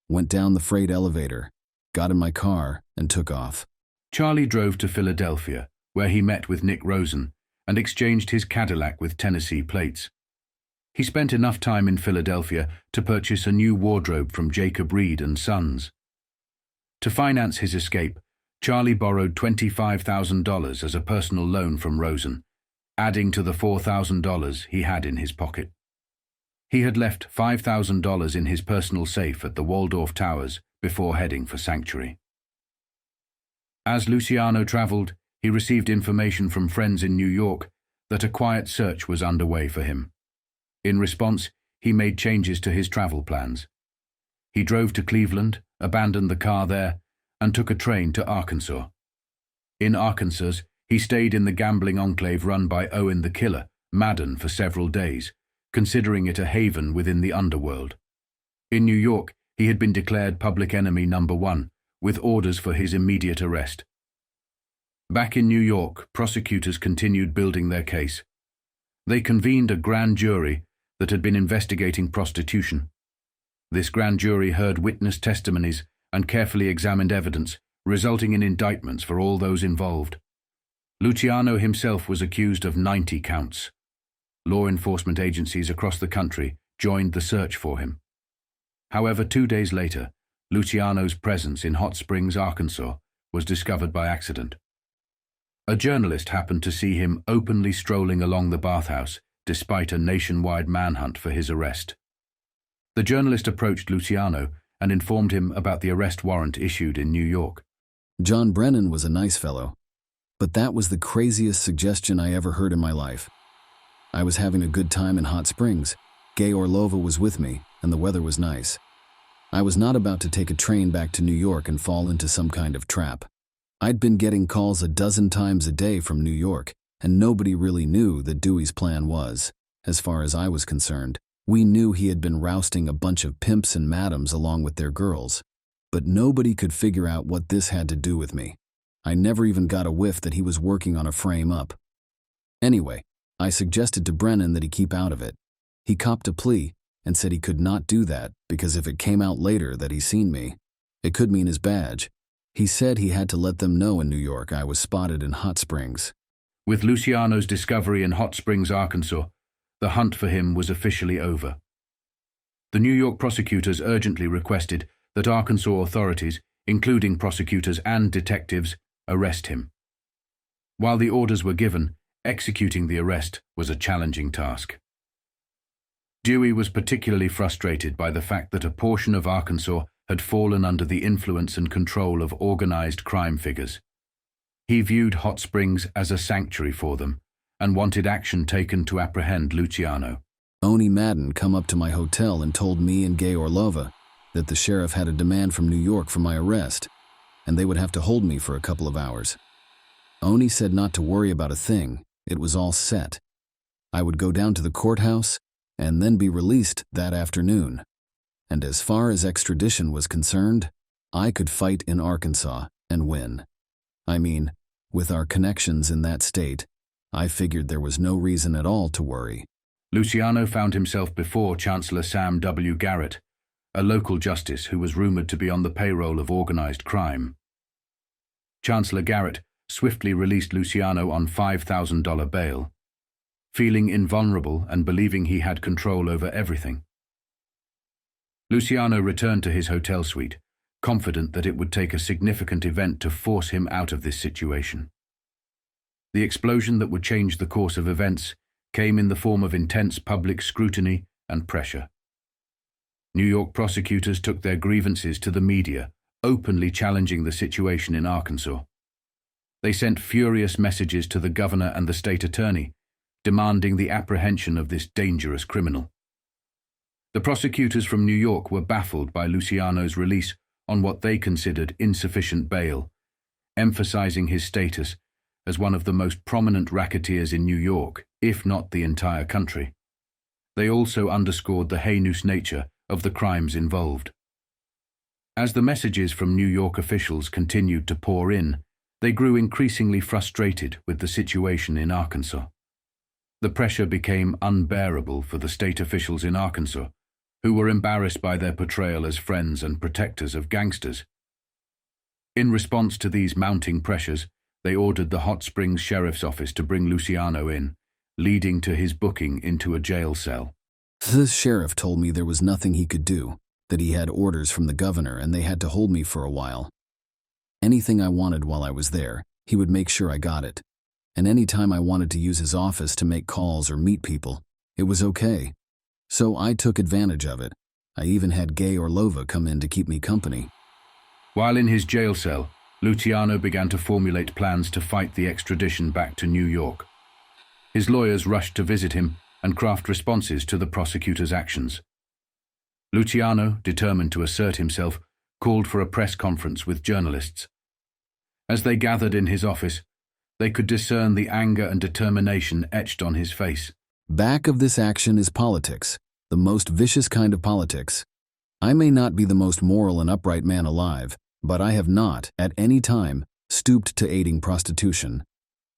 went down the freight elevator, got in my car, and took off. Charlie drove to Philadelphia, where he met with Nick Rosen and exchanged his Cadillac with Tennessee plates. He spent enough time in Philadelphia to purchase a new wardrobe from Jacob Reed and Sons. To finance his escape, Charlie borrowed $25,000 as a personal loan from Rosen, adding to the $4,000 he had in his pocket. He had left $5,000 in his personal safe at the Waldorf Towers before heading for sanctuary. As Luciano traveled, he received information from friends in New York that a quiet search was underway for him. In response, he made changes to his travel plans. He drove to Cleveland, abandoned the car there, and took a train to Arkansas. In Arkansas, he stayed in the gambling enclave run by Owen the Killer, Madden, for several days, considering it a haven within the underworld. In New York, he had been declared public enemy number 1, with orders for his immediate arrest. Back in New York, prosecutors continued building their case. They convened a grand jury that had been investigating prostitution. This grand jury heard witness testimonies and carefully examined evidence, resulting in indictments for all those involved. Luciano himself was accused of 90 counts. Law enforcement agencies across the country joined the search for him. However, 2 days later, Luciano's presence in Hot Springs, Arkansas, was discovered by accident. A journalist happened to see him openly strolling along the bathhouse, despite a nationwide manhunt for his arrest. The journalist approached Luciano and informed him about the arrest warrant issued in New York. John Brennan was a nice fellow, but that was the craziest suggestion I ever heard in my life. I was having a good time in Hot Springs. Gay Orlova was with me, and the weather was nice. I was not about to take a train back to New York and fall into some kind of trap. I'd been getting calls a dozen times a day from New York, and nobody really knew that Dewey's plan was. As far as I was concerned, we knew he had been rousting a bunch of pimps and madams along with their girls, but nobody could figure out what this had to do with me. I never even got a whiff that he was working on a frame-up. Anyway, I suggested to Brennan that he keep out of it. He copped a plea and said he could not do that because if it came out later that he seen me, it could mean his badge. He said he had to let them know in New York I was spotted in Hot Springs. With Luciano's discovery in Hot Springs, Arkansas, the hunt for him was officially over. The New York prosecutors urgently requested that Arkansas authorities, including prosecutors and detectives, arrest him. While the orders were given, executing the arrest was a challenging task. Dewey was particularly frustrated by the fact that a portion of Arkansas had fallen under the influence and control of organized crime figures. He viewed Hot Springs as a sanctuary for them and wanted action taken to apprehend Luciano. Oni Madden come up to my hotel and told me and Gay Orlova that the sheriff had a demand from New York for my arrest, and they would have to hold me for a couple of hours. Oni said not to worry about a thing, it was all set. I would go down to the courthouse and then be released that afternoon. And as far as extradition was concerned, I could fight in Arkansas and win. I mean, with our connections in that state, I figured there was no reason at all to worry. Luciano found himself before Chancellor Sam W. Garrett, a local justice who was rumored to be on the payroll of organized crime. Chancellor Garrett swiftly released Luciano on $5,000 bail, feeling invulnerable and believing he had control over everything. Luciano returned to his hotel suite, confident that it would take a significant event to force him out of this situation. The explosion that would change the course of events came in the form of intense public scrutiny and pressure. New York prosecutors took their grievances to the media, openly challenging the situation in Arkansas. They sent furious messages to the governor and the state attorney, demanding the apprehension of this dangerous criminal. The prosecutors from New York were baffled by Luciano's release on what they considered insufficient bail, emphasizing his status as one of the most prominent racketeers in New York, if not the entire country. They also underscored the heinous nature of the crimes involved. As the messages from New York officials continued to pour in, they grew increasingly frustrated with the situation in Arkansas. The pressure became unbearable for the state officials in Arkansas, who were embarrassed by their portrayal as friends and protectors of gangsters. In response to these mounting pressures, they ordered the Hot Springs Sheriff's Office to bring Luciano in, leading to his booking into a jail cell. The sheriff told me there was nothing he could do, that he had orders from the governor and they had to hold me for a while. Anything I wanted while I was there, he would make sure I got it. And any time I wanted to use his office to make calls or meet people, it was okay. So I took advantage of it. I even had Gay Orlova come in to keep me company. While in his jail cell, Luciano began to formulate plans to fight the extradition back to New York. His lawyers rushed to visit him and craft responses to the prosecutor's actions. Luciano, determined to assert himself, called for a press conference with journalists. As they gathered in his office, they could discern the anger and determination etched on his face. Back of this action is politics, the most vicious kind of politics. I may not be the most moral and upright man alive, but I have not, at any time, stooped to aiding prostitution.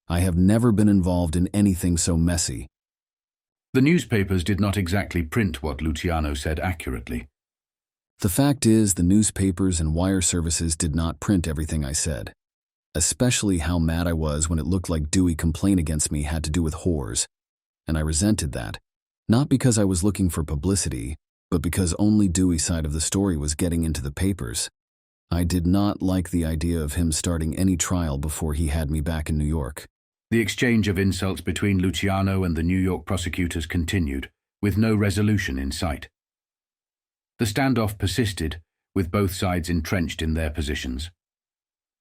I have never been involved in anything so messy. The newspapers did not exactly print what Luciano said accurately. The fact is, the newspapers and wire services did not print everything I said. Especially how mad I was when it looked like Dewey's complaint against me had to do with whores. And I resented that, not because I was looking for publicity, but because only Dewey's side of the story was getting into the papers. I did not like the idea of him starting any trial before he had me back in New York. The exchange of insults between Luciano and the New York prosecutors continued, with no resolution in sight. The standoff persisted, with both sides entrenched in their positions.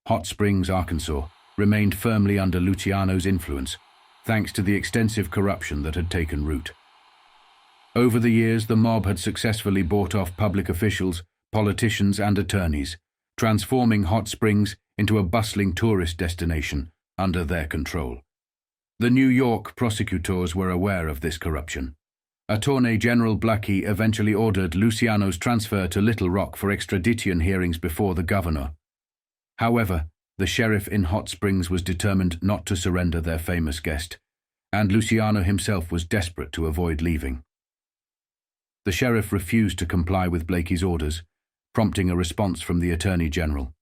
Hot Springs, Arkansas, remained firmly under Luciano's influence, thanks to the extensive corruption that had taken root. Over the years, the mob had successfully bought off public officials, politicians, and attorneys, transforming Hot Springs into a bustling tourist destination under their control. The New York prosecutors were aware of this corruption. Attorney General Blackie eventually ordered Luciano's transfer to Little Rock for extradition hearings before the governor. However, the sheriff in Hot Springs was determined not to surrender their famous guest, and Luciano himself was desperate to avoid leaving. The sheriff refused to comply with Blackie's orders, prompting a response from the Attorney General.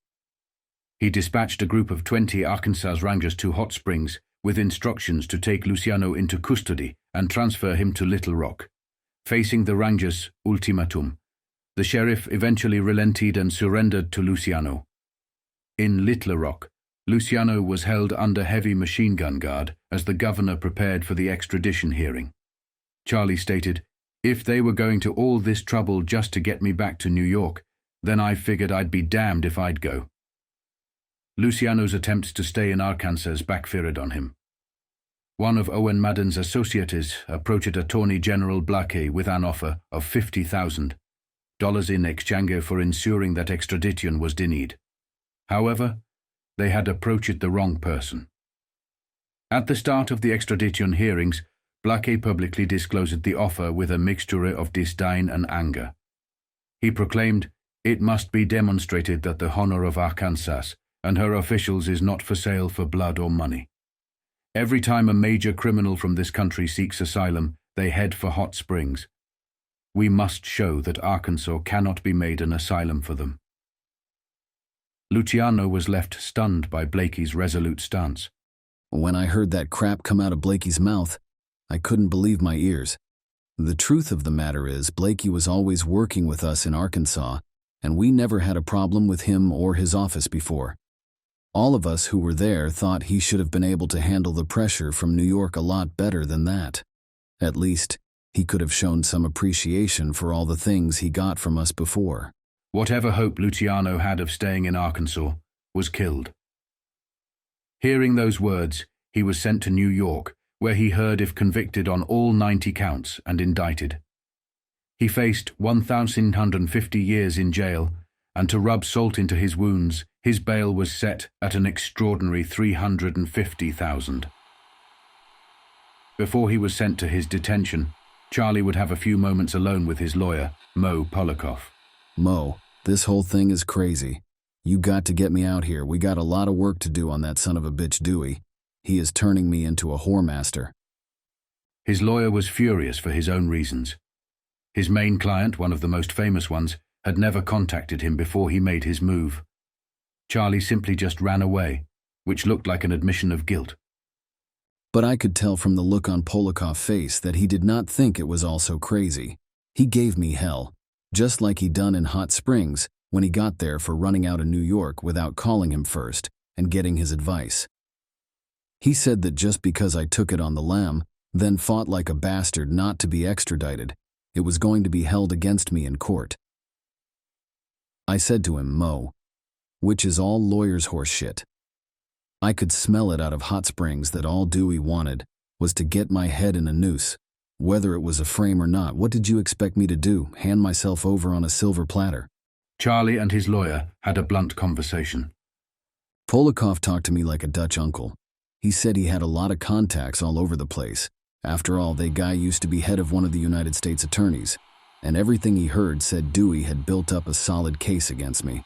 He dispatched a group of 20 Arkansas Rangers to Hot Springs with instructions to take Luciano into custody and transfer him to Little Rock. Facing the Rangers' ultimatum, the sheriff eventually relented and surrendered to Luciano. In Little Rock, Luciano was held under heavy machine gun guard as the governor prepared for the extradition hearing. Charlie stated, "If they were going to all this trouble just to get me back to New York, then I figured I'd be damned if I'd go." Luciano's attempts to stay in Arkansas backfired on him. One of Owen Madden's associates approached Attorney General Blackie with an offer of $50,000 in exchange for ensuring that extradition was denied. However, they had approached the wrong person. At the start of the extradition hearings, Blackie publicly disclosed the offer with a mixture of disdain and anger. He proclaimed, "It must be demonstrated that the honor of Arkansas and her officials is not for sale for blood or money. Every time a major criminal from this country seeks asylum, they head for Hot Springs. We must show that Arkansas cannot be made an asylum for them. Luciano was left stunned by Blakey's resolute stance. When I heard that crap come out of Blakey's mouth, I couldn't believe my ears. The truth of the matter is, Blakey was always working with us in Arkansas, and we never had a problem with him or his office before. All of us who were there thought he should have been able to handle the pressure from New York a lot better than that. At least, he could have shown some appreciation for all the things he got from us before. Whatever hope Luciano had of staying in Arkansas was killed. Hearing those words, he was sent to New York, where he heard if convicted on all 90 counts and indicted. He faced 1,150 years in jail, and to rub salt into his wounds, his bail was set at an extraordinary $350,000. Before he was sent to his detention, Charlie would have a few moments alone with his lawyer, Mo Polikoff. Mo, this whole thing is crazy. You got to get me out here. We got a lot of work to do on that son of a bitch Dewey. He is turning me into a whoremaster. His lawyer was furious for his own reasons. His main client, one of the most famous ones, had never contacted him before he made his move. Charlie simply just ran away, which looked like an admission of guilt. But I could tell from the look on Polikoff's face that he did not think it was all so crazy. He gave me hell, just like he'd done in Hot Springs when he got there for running out of New York without calling him first and getting his advice. He said that just because I took it on the lam, then fought like a bastard not to be extradited, it was going to be held against me in court. I said to him, Mo, which is all lawyers' horse shit. I could smell it out of Hot Springs that all Dewey wanted was to get my head in a noose. Whether it was a frame or not, what did you expect me to do, hand myself over on a silver platter? Charlie and his lawyer had a blunt conversation. Polikoff talked to me like a Dutch uncle. He said he had a lot of contacts all over the place. After all, that guy used to be head of one of the United States attorneys, and everything he heard said Dewey had built up a solid case against me.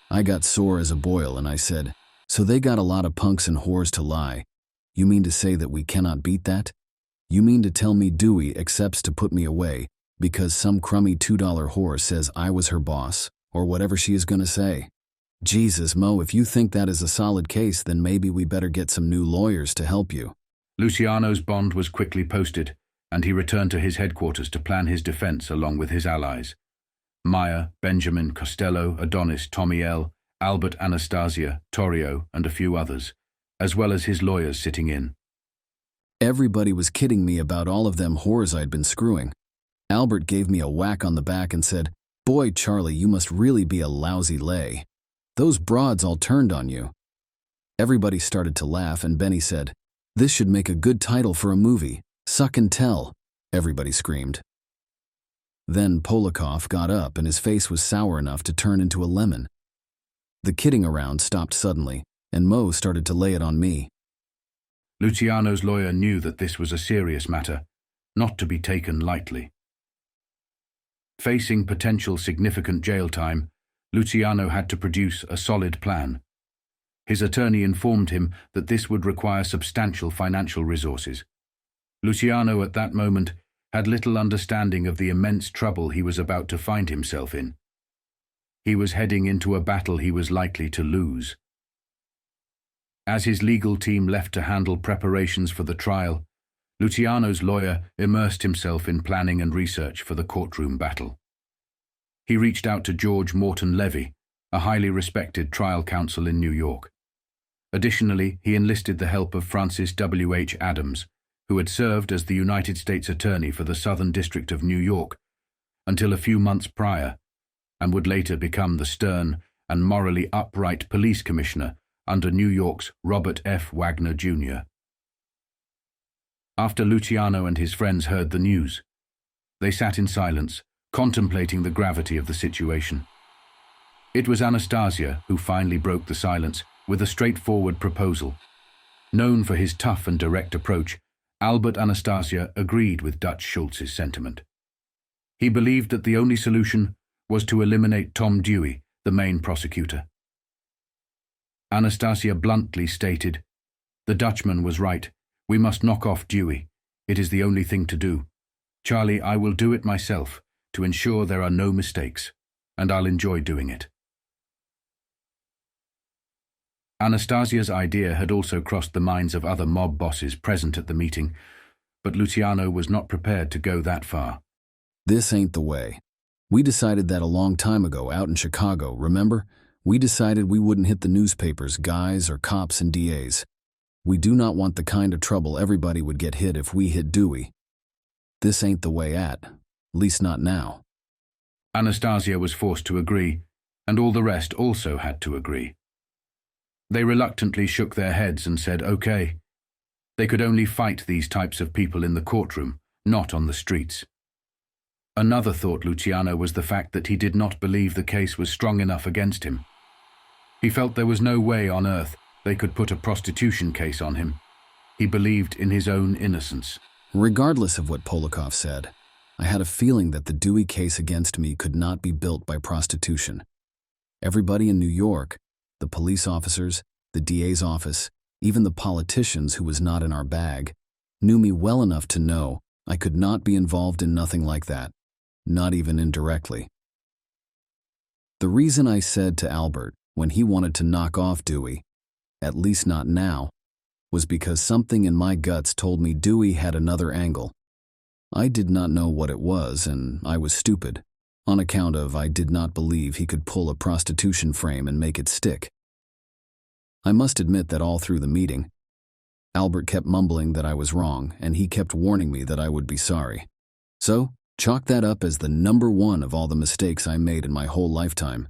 I got sore as a boil and I said, so they got a lot of punks and whores to lie. You mean to say that we cannot beat that? You mean to tell me Dewey accepts to put me away because some crummy $2 whore says I was her boss, or whatever she is going to say? Jesus, Mo, if you think that is a solid case, then maybe we better get some new lawyers to help you. Luciano's bond was quickly posted, and he returned to his headquarters to plan his defense along with his allies. Meyer, Benjamin, Costello, Adonis, Tommy L., Albert, Anastasia, Torrio, and a few others, as well as his lawyers sitting in. Everybody was kidding me about all of them whores I'd been screwing. Albert gave me a whack on the back and said, Boy, Charlie, you must really be a lousy lay. Those broads all turned on you. Everybody started to laugh, and Benny said, This should make a good title for a movie. Suck and tell, everybody screamed. Then Polikoff got up and his face was sour enough to turn into a lemon. The kidding around stopped suddenly, and Mo started to lay it on me. Luciano's lawyer knew that this was a serious matter, not to be taken lightly. Facing potential significant jail time, Luciano had to produce a solid plan. His attorney informed him that this would require substantial financial resources. Luciano at that moment had little understanding of the immense trouble he was about to find himself in. He was heading into a battle he was likely to lose. As his legal team left to handle preparations for the trial, Luciano's lawyer immersed himself in planning and research for the courtroom battle. He reached out to George Morton Levy, a highly respected trial counsel in New York. Additionally, he enlisted the help of Francis W. H. Adams, who had served as the United States Attorney for the Southern District of New York until a few months prior, and would later become the stern and morally upright police commissioner under New York's Robert F. Wagner, Jr. After Luciano and his friends heard the news, they sat in silence, contemplating the gravity of the situation. It was Anastasia who finally broke the silence with a straightforward proposal. Known for his tough and direct approach, Albert Anastasia agreed with Dutch Schulz's sentiment. He believed that the only solution was to eliminate Tom Dewey, the main prosecutor. Anastasia bluntly stated, "The Dutchman was right. We must knock off Dewey. It is the only thing to do. "Charlie, I will do it myself to ensure there are no mistakes, and I'll enjoy doing it." Anastasia's idea had also crossed the minds of other mob bosses present at the meeting, but Luciano was not prepared to go that far. "This ain't the way. We decided that a long time ago out in Chicago, remember? We decided we wouldn't hit the newspapers, guys or cops and DAs. We do not want the kind of trouble everybody would get hit if we hit Dewey. This ain't the way at least not now." Anastasia was forced to agree, and all the rest also had to agree. They reluctantly shook their heads and said, okay. They could only fight these types of people in the courtroom, not on the streets. Another thought Luciano was the fact that he did not believe the case was strong enough against him. He felt there was no way on earth they could put a prostitution case on him. He believed in his own innocence. Regardless of what Polakov said, I had a feeling that the Dewey case against me could not be built by prostitution. Everybody in New York, the police officers, the DA's office, even the politicians who was not in our bag, knew me well enough to know I could not be involved in nothing like that, not even indirectly. The reason I said to Albert when he wanted to knock off Dewey, at least not now, was because something in my guts told me Dewey had another angle. I did not know what it was, and I was stupid, on account of I did not believe he could pull a prostitution frame and make it stick. I must admit that all through the meeting, Albert kept mumbling that I was wrong, and he kept warning me that I would be sorry. So, chalk that up as the number one of all the mistakes I made in my whole lifetime.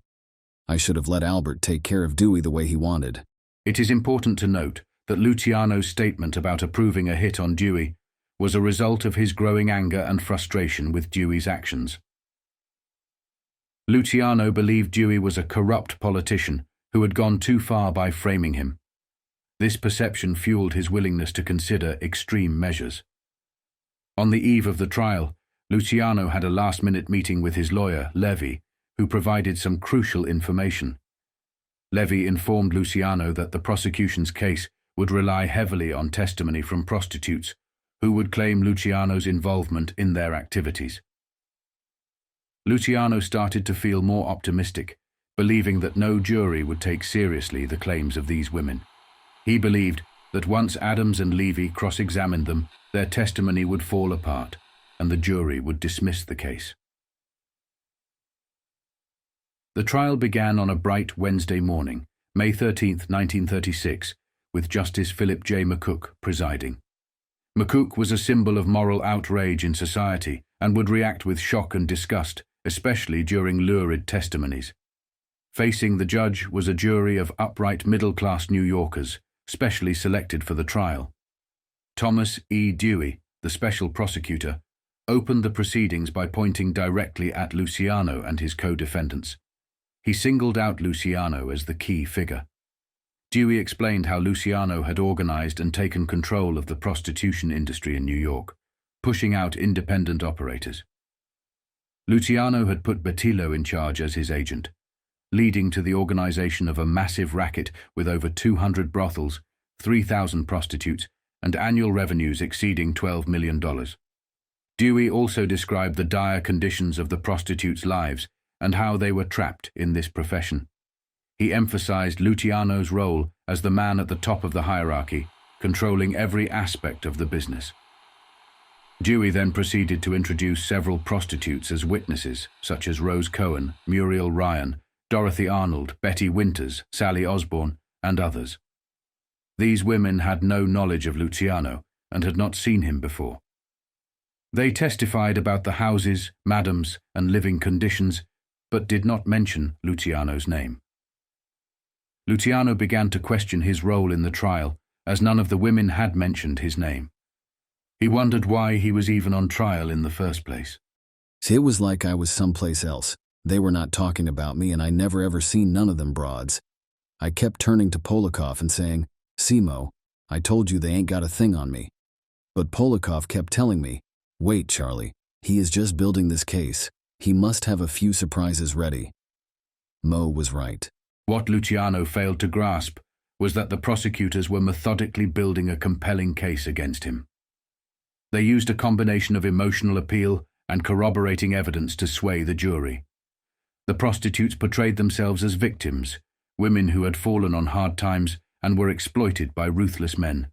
I should have let Albert take care of Dewey the way he wanted. It is important to note that Luciano's statement about approving a hit on Dewey was a result of his growing anger and frustration with Dewey's actions. Luciano believed Dewey was a corrupt politician who had gone too far by framing him. This perception fueled his willingness to consider extreme measures. On the eve of the trial, Luciano had a last-minute meeting with his lawyer, Levy, who provided some crucial information. Levy informed Luciano that the prosecution's case would rely heavily on testimony from prostitutes who would claim Luciano's involvement in their activities. Luciano started to feel more optimistic, believing that no jury would take seriously the claims of these women. He believed that once Adams and Levy cross-examined them, their testimony would fall apart, and the jury would dismiss the case. The trial began on a bright Wednesday morning, May 13, 1936, with Justice Philip J. McCook presiding. McCook was a symbol of moral outrage in society and would react with shock and disgust, especially during lurid testimonies. Facing the judge was a jury of upright middle-class New Yorkers, specially selected for the trial. Thomas E. Dewey, the special prosecutor, opened the proceedings by pointing directly at Luciano and his co-defendants. He singled out Luciano as the key figure. Dewey explained how Luciano had organized and taken control of the prostitution industry in New York, pushing out independent operators. Luciano had put Bertillo in charge as his agent, leading to the organization of a massive racket with over 200 brothels, 3,000 prostitutes, and annual revenues exceeding $12 million. Dewey also described the dire conditions of the prostitutes' lives and how they were trapped in this profession. He emphasized Luciano's role as the man at the top of the hierarchy, controlling every aspect of the business. Dewey then proceeded to introduce several prostitutes as witnesses, such as Rose Cohen, Muriel Ryan, Dorothy Arnold, Betty Winters, Sally Osborne, and others. These women had no knowledge of Luciano and had not seen him before. They testified about the houses, madams, and living conditions, but did not mention Luciano's name. Luciano began to question his role in the trial, as none of the women had mentioned his name. He wondered why he was even on trial in the first place. See, it was like I was someplace else. They were not talking about me, and I never ever seen none of them broads. I kept turning to Polakov and saying, "Simo, I told you they ain't got a thing on me." But Polakov kept telling me, "Wait, Charlie, he is just building this case. He must have a few surprises ready." Mo was right. What Luciano failed to grasp was that the prosecutors were methodically building a compelling case against him. They used a combination of emotional appeal and corroborating evidence to sway the jury. The prostitutes portrayed themselves as victims, women who had fallen on hard times and were exploited by ruthless men.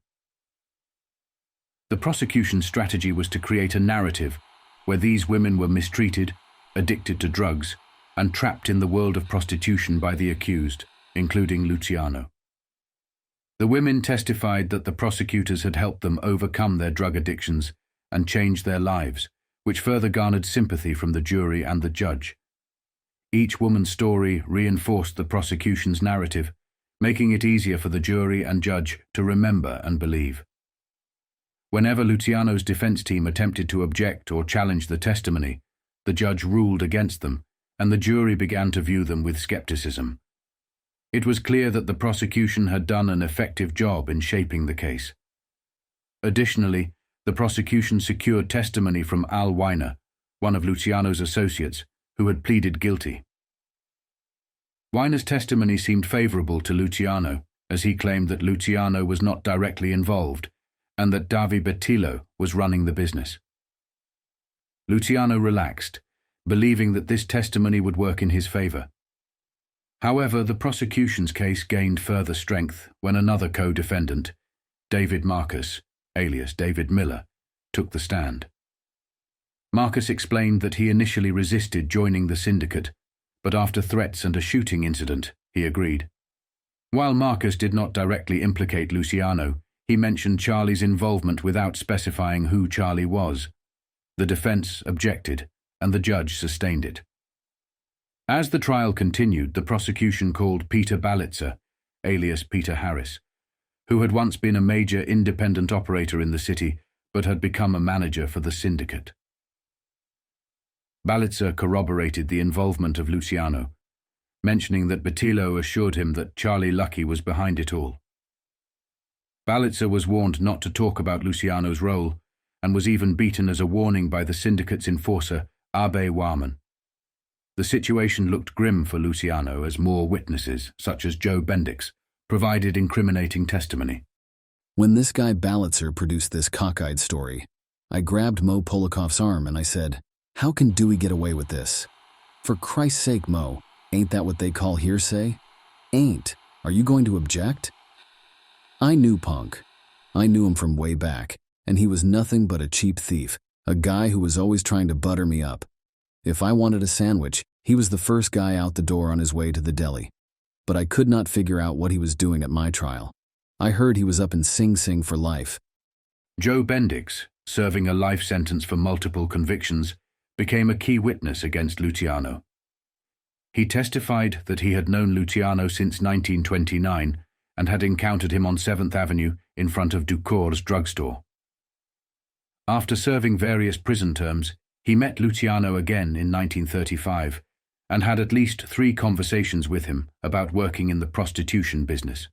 The prosecution's strategy was to create a narrative where these women were mistreated, addicted to drugs, and trapped in the world of prostitution by the accused, including Luciano. The women testified that the prosecutors had helped them overcome their drug addictions and change their lives, which further garnered sympathy from the jury and the judge. Each woman's story reinforced the prosecution's narrative, making it easier for the jury and judge to remember and believe. Whenever Luciano's defense team attempted to object or challenge the testimony, the judge ruled against them, and the jury began to view them with skepticism. It was clear that the prosecution had done an effective job in shaping the case. Additionally, the prosecution secured testimony from Al Weiner, one of Luciano's associates, who had pleaded guilty. Weiner's testimony seemed favorable to Luciano, as he claimed that Luciano was not directly involved, and that Davi Bettilo was running the business. Luciano relaxed, believing that this testimony would work in his favor. However, the prosecution's case gained further strength when another co-defendant, David Marcus, alias David Miller, took the stand. Marcus explained that he initially resisted joining the syndicate, but after threats and a shooting incident, he agreed. While Marcus did not directly implicate Luciano, he mentioned Charlie's involvement without specifying who Charlie was. The defense objected, and the judge sustained it. As the trial continued, the prosecution called Peter Balitzer, alias Peter Harris, who had once been a major independent operator in the city but had become a manager for the syndicate. Balitzer corroborated the involvement of Luciano, mentioning that Bettilo assured him that Charlie Lucky was behind it all. Balitzer was warned not to talk about Luciano's role, and was even beaten as a warning by the syndicate's enforcer, Abe Warman. The situation looked grim for Luciano as more witnesses, such as Joe Bendix, provided incriminating testimony. When this guy Balitzer produced this cockeyed story, I grabbed Mo Polikov's arm and I said, "How can Dewey get away with this? For Christ's sake, Mo, ain't that what they call hearsay? Ain't. Are you going to object?" I knew Punk. I knew him from way back, and he was nothing but a cheap thief, a guy who was always trying to butter me up. If I wanted a sandwich, he was the first guy out the door on his way to the deli. But I could not figure out what he was doing at my trial. I heard he was up in Sing Sing for life. Joe Bendix, serving a life sentence for multiple convictions, became a key witness against Luciano. He testified that he had known Luciano since 1929 and had encountered him on 7th Avenue in front of Ducour's drugstore. After serving various prison terms, he met Luciano again in 1935 and had at least 3 conversations with him about working in the prostitution business.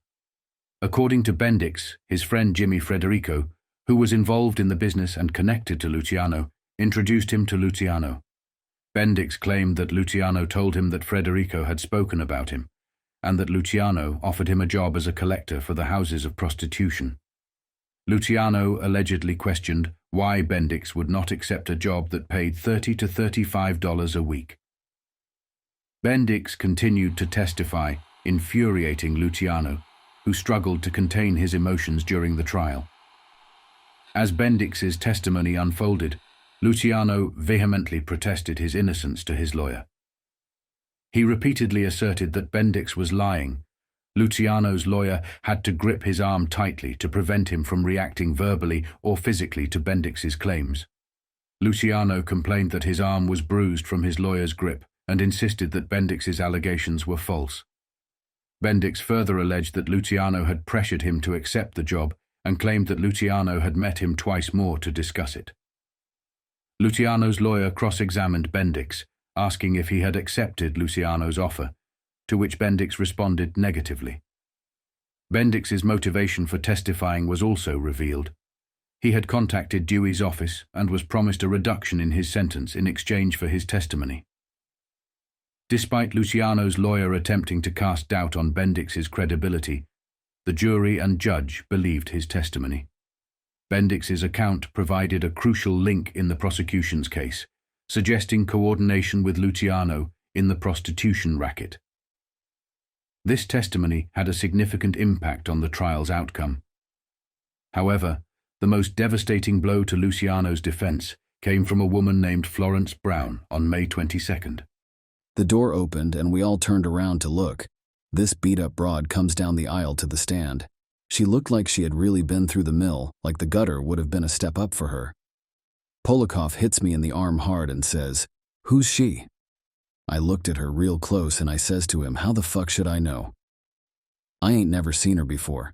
According to Bendix, his friend Jimmy Frederico, who was involved in the business and connected to Luciano, introduced him to Luciano. Bendix claimed that Luciano told him that Frederico had spoken about him, and that Luciano offered him a job as a collector for the houses of prostitution. Luciano allegedly questioned why Bendix would not accept a job that paid $30 to $35 a week. Bendix continued to testify, infuriating Luciano, who struggled to contain his emotions during the trial. As Bendix's testimony unfolded, Luciano vehemently protested his innocence to his lawyer. He repeatedly asserted that Bendix was lying. Luciano's lawyer had to grip his arm tightly to prevent him from reacting verbally or physically to Bendix's claims. Luciano complained that his arm was bruised from his lawyer's grip and insisted that Bendix's allegations were false. Bendix further alleged that Luciano had pressured him to accept the job and claimed that Luciano had met him twice more to discuss it. Luciano's lawyer cross-examined Bendix, asking if he had accepted Luciano's offer, to which Bendix responded negatively. Bendix's motivation for testifying was also revealed. He had contacted Dewey's office and was promised a reduction in his sentence in exchange for his testimony. Despite Luciano's lawyer attempting to cast doubt on Bendix's credibility, the jury and judge believed his testimony. Bendix's account provided a crucial link in the prosecution's case, suggesting coordination with Luciano in the prostitution racket. This testimony had a significant impact on the trial's outcome. However, the most devastating blow to Luciano's defense came from a woman named Florence Brown on May 22nd. The door opened and we all turned around to look. This beat-up broad comes down the aisle to the stand. She looked like she had really been through the mill, like the gutter would have been a step up for her. Polikoff hits me in the arm hard and says, "Who's she?" I looked at her real close and I says to him, "How the fuck should I know? I ain't never seen her before."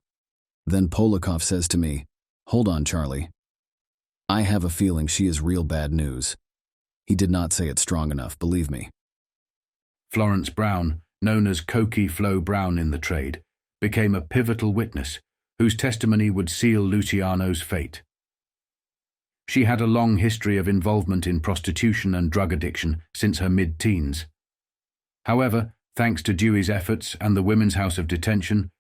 Then Polikoff says to me, "Hold on, Charlie. I have a feeling she is real bad news." He did not say it strong enough, believe me. Florence Brown, known as Cokie Flo Brown in the trade, became a pivotal witness whose testimony would seal Luciano's fate. She had a long history of involvement in prostitution and drug addiction since her mid-teens. However, thanks to Dewey's efforts and the Women's House of Detention,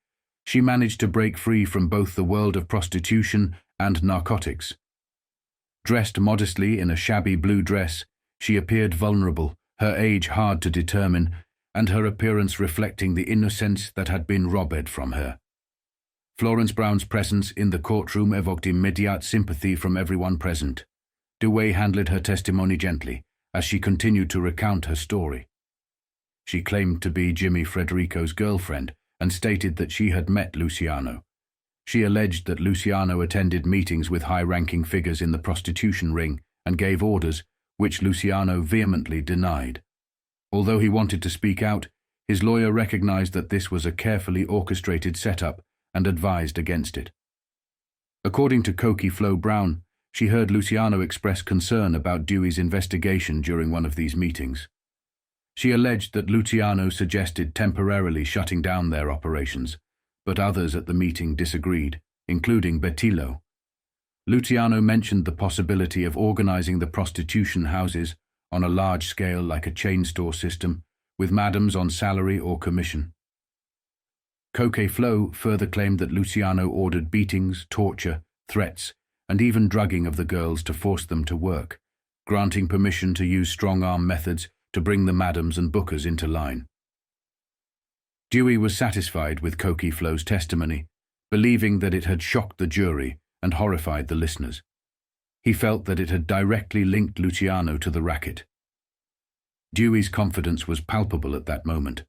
she managed to break free from both the world of prostitution and narcotics. Dressed modestly in a shabby blue dress, she appeared vulnerable, her age hard to determine, and her appearance reflecting the innocence that had been robbed from her. Florence Brown's presence in the courtroom evoked immediate sympathy from everyone present. Dewey handled her testimony gently, as she continued to recount her story. She claimed to be Jimmy Frederico's girlfriend and stated that she had met Luciano. She alleged that Luciano attended meetings with high-ranking figures in the prostitution ring and gave orders, which Luciano vehemently denied. Although he wanted to speak out, his lawyer recognized that this was a carefully orchestrated setup and advised against it. According to Cokie Flo Brown, she heard Luciano express concern about Dewey's investigation during one of these meetings. She alleged that Luciano suggested temporarily shutting down their operations, but others at the meeting disagreed, including Betillo. Luciano mentioned the possibility of organizing the prostitution houses on a large scale like a chain store system, with madams on salary or commission. Cokie Flo further claimed that Luciano ordered beatings, torture, threats, and even drugging of the girls to force them to work, granting permission to use strong-arm methods to bring the madams and bookers into line. Dewey was satisfied with Cokie Flo's testimony, believing that it had shocked the jury and horrified the listeners. He felt that it had directly linked Luciano to the racket. Dewey's confidence was palpable at that moment.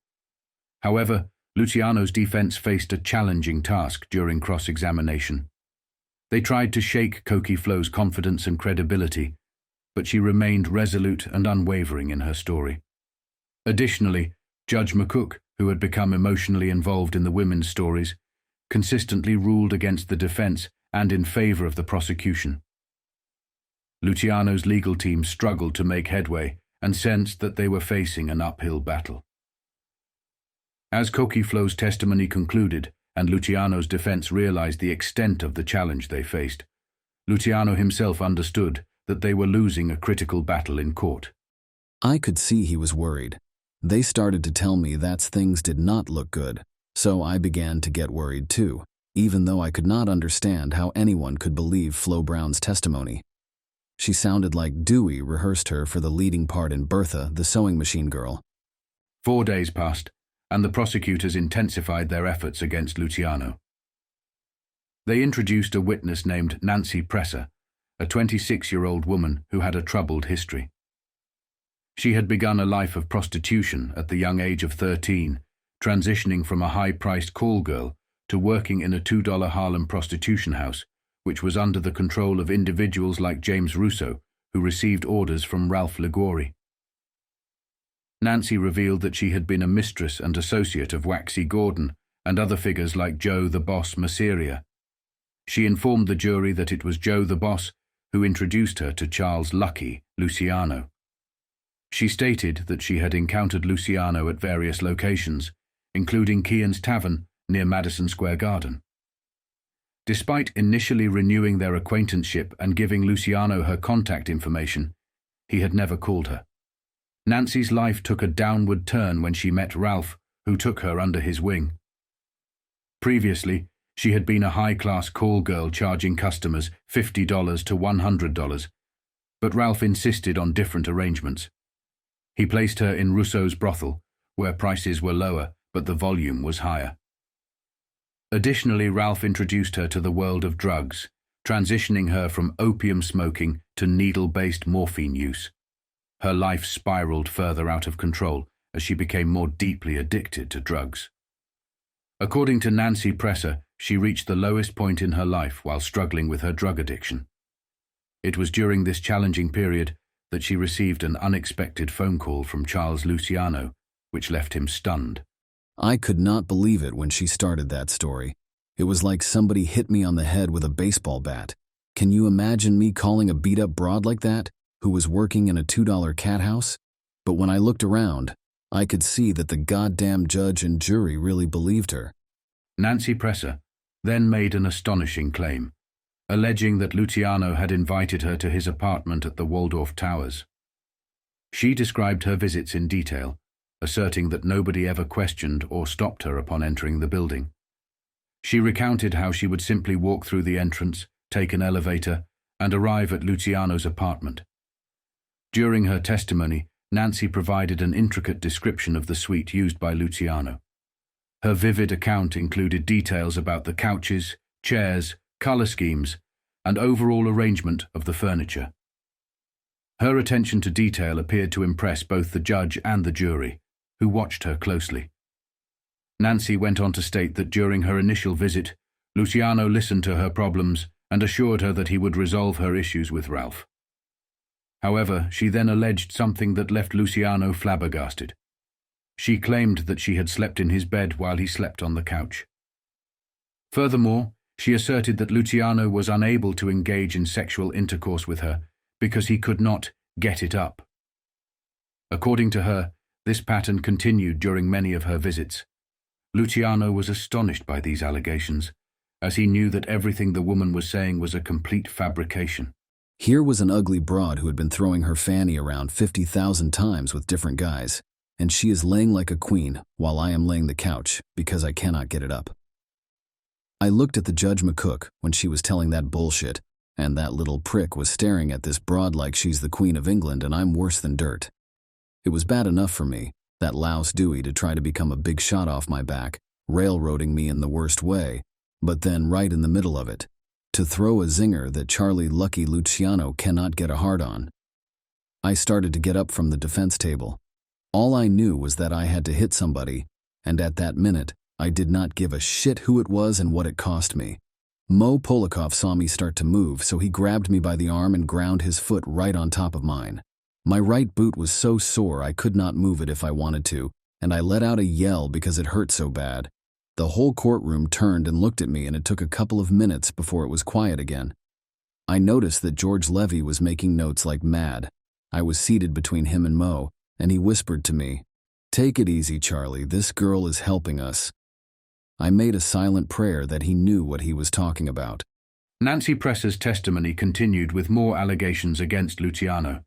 However, Luciano's defense faced a challenging task during cross-examination. They tried to shake Cokie Flo's confidence and credibility, but she remained resolute and unwavering in her story. Additionally, Judge McCook, who had become emotionally involved in the women's stories, consistently ruled against the defense and in favor of the prosecution. Luciano's legal team struggled to make headway and sensed that they were facing an uphill battle. As Cokie Flo's testimony concluded and Luciano's defense realized the extent of the challenge they faced, Luciano himself understood that they were losing a critical battle in court. I could see he was worried. They started to tell me that things did not look good, so I began to get worried too, even though I could not understand how anyone could believe Flo Brown's testimony. She sounded like Dewey rehearsed her for the leading part in Bertha, the sewing machine girl. 4 days passed, and the prosecutors intensified their efforts against Luciano. They introduced a witness named Nancy Presser, a 26-year-old woman who had a troubled history. She had begun a life of prostitution at the young age of 13, transitioning from a high-priced call girl to working in a $2 Harlem prostitution house, which was under the control of individuals like James Russo, who received orders from Ralph Liguori. Nancy revealed that she had been a mistress and associate of Waxy Gordon and other figures like Joe the Boss Masseria. She informed the jury that it was Joe the Boss who introduced her to Charles Lucky Luciano. She stated that she had encountered Luciano at various locations, including Kean's Tavern near Madison Square Garden. Despite initially renewing their acquaintanceship and giving Luciano her contact information, he had never called her. Nancy's life took a downward turn when she met Ralph, who took her under his wing. Previously, She had been a high-class call girl charging customers $50 to $100, but Ralph insisted on different arrangements. He placed her in Rousseau's brothel, where prices were lower but the volume was higher. Additionally, Ralph introduced her to the world of drugs, transitioning her from opium smoking to needle-based morphine use. Her life spiraled further out of control as she became more deeply addicted to drugs. According to Nancy Presser, she reached the lowest point in her life while struggling with her drug addiction. It was during this challenging period that she received an unexpected phone call from Charles Luciano, which left him stunned. I could not believe it when she started that story. It was like somebody hit me on the head with a baseball bat. Can you imagine me calling a beat-up broad like that, who was working in a $2 cat house? But when I looked around, I could see that the goddamn judge and jury really believed her. Nancy Presser then made an astonishing claim, alleging that Luciano had invited her to his apartment at the Waldorf Towers. She described her visits in detail, asserting that nobody ever questioned or stopped her upon entering the building. She recounted how she would simply walk through the entrance, take an elevator, and arrive at Luciano's apartment. During her testimony, Nancy provided an intricate description of the suite used by Luciano. Her vivid account included details about the couches, chairs, color schemes, and overall arrangement of the furniture. Her attention to detail appeared to impress both the judge and the jury, who watched her closely. Nancy went on to state that during her initial visit, Luciano listened to her problems and assured her that he would resolve her issues with Ralph. However, she then alleged something that left Luciano flabbergasted. She claimed that she had slept in his bed while he slept on the couch. Furthermore, she asserted that Luciano was unable to engage in sexual intercourse with her because he could not get it up. According to her, this pattern continued during many of her visits. Luciano was astonished by these allegations, as he knew that everything the woman was saying was a complete fabrication. Here was an ugly broad who had been throwing her fanny around 50,000 times with different guys, and she is laying like a queen while I am laying the couch because I cannot get it up. I looked at the Judge McCook when she was telling that bullshit, and that little prick was staring at this broad like she's the Queen of England and I'm worse than dirt. It was bad enough for me, that louse Dewey, to try to become a big shot off my back, railroading me in the worst way, but then right in the middle of it, to throw a zinger that Charlie Lucky Luciano cannot get a hard on. I started to get up from the defense table. All I knew was that I had to hit somebody, and at that minute, I did not give a shit who it was and what it cost me. Mo Polakov saw me start to move, so he grabbed me by the arm and ground his foot right on top of mine. My right boot was so sore I could not move it if I wanted to, and I let out a yell because it hurt so bad. The whole courtroom turned and looked at me, and it took a couple of minutes before it was quiet again. I noticed that George Levy was making notes like mad. I was seated between him and Mo, and he whispered to me, "Take it easy, Charlie, this girl is helping us." I made a silent prayer that he knew what he was talking about. Nancy Presser's testimony continued with more allegations against Luciano.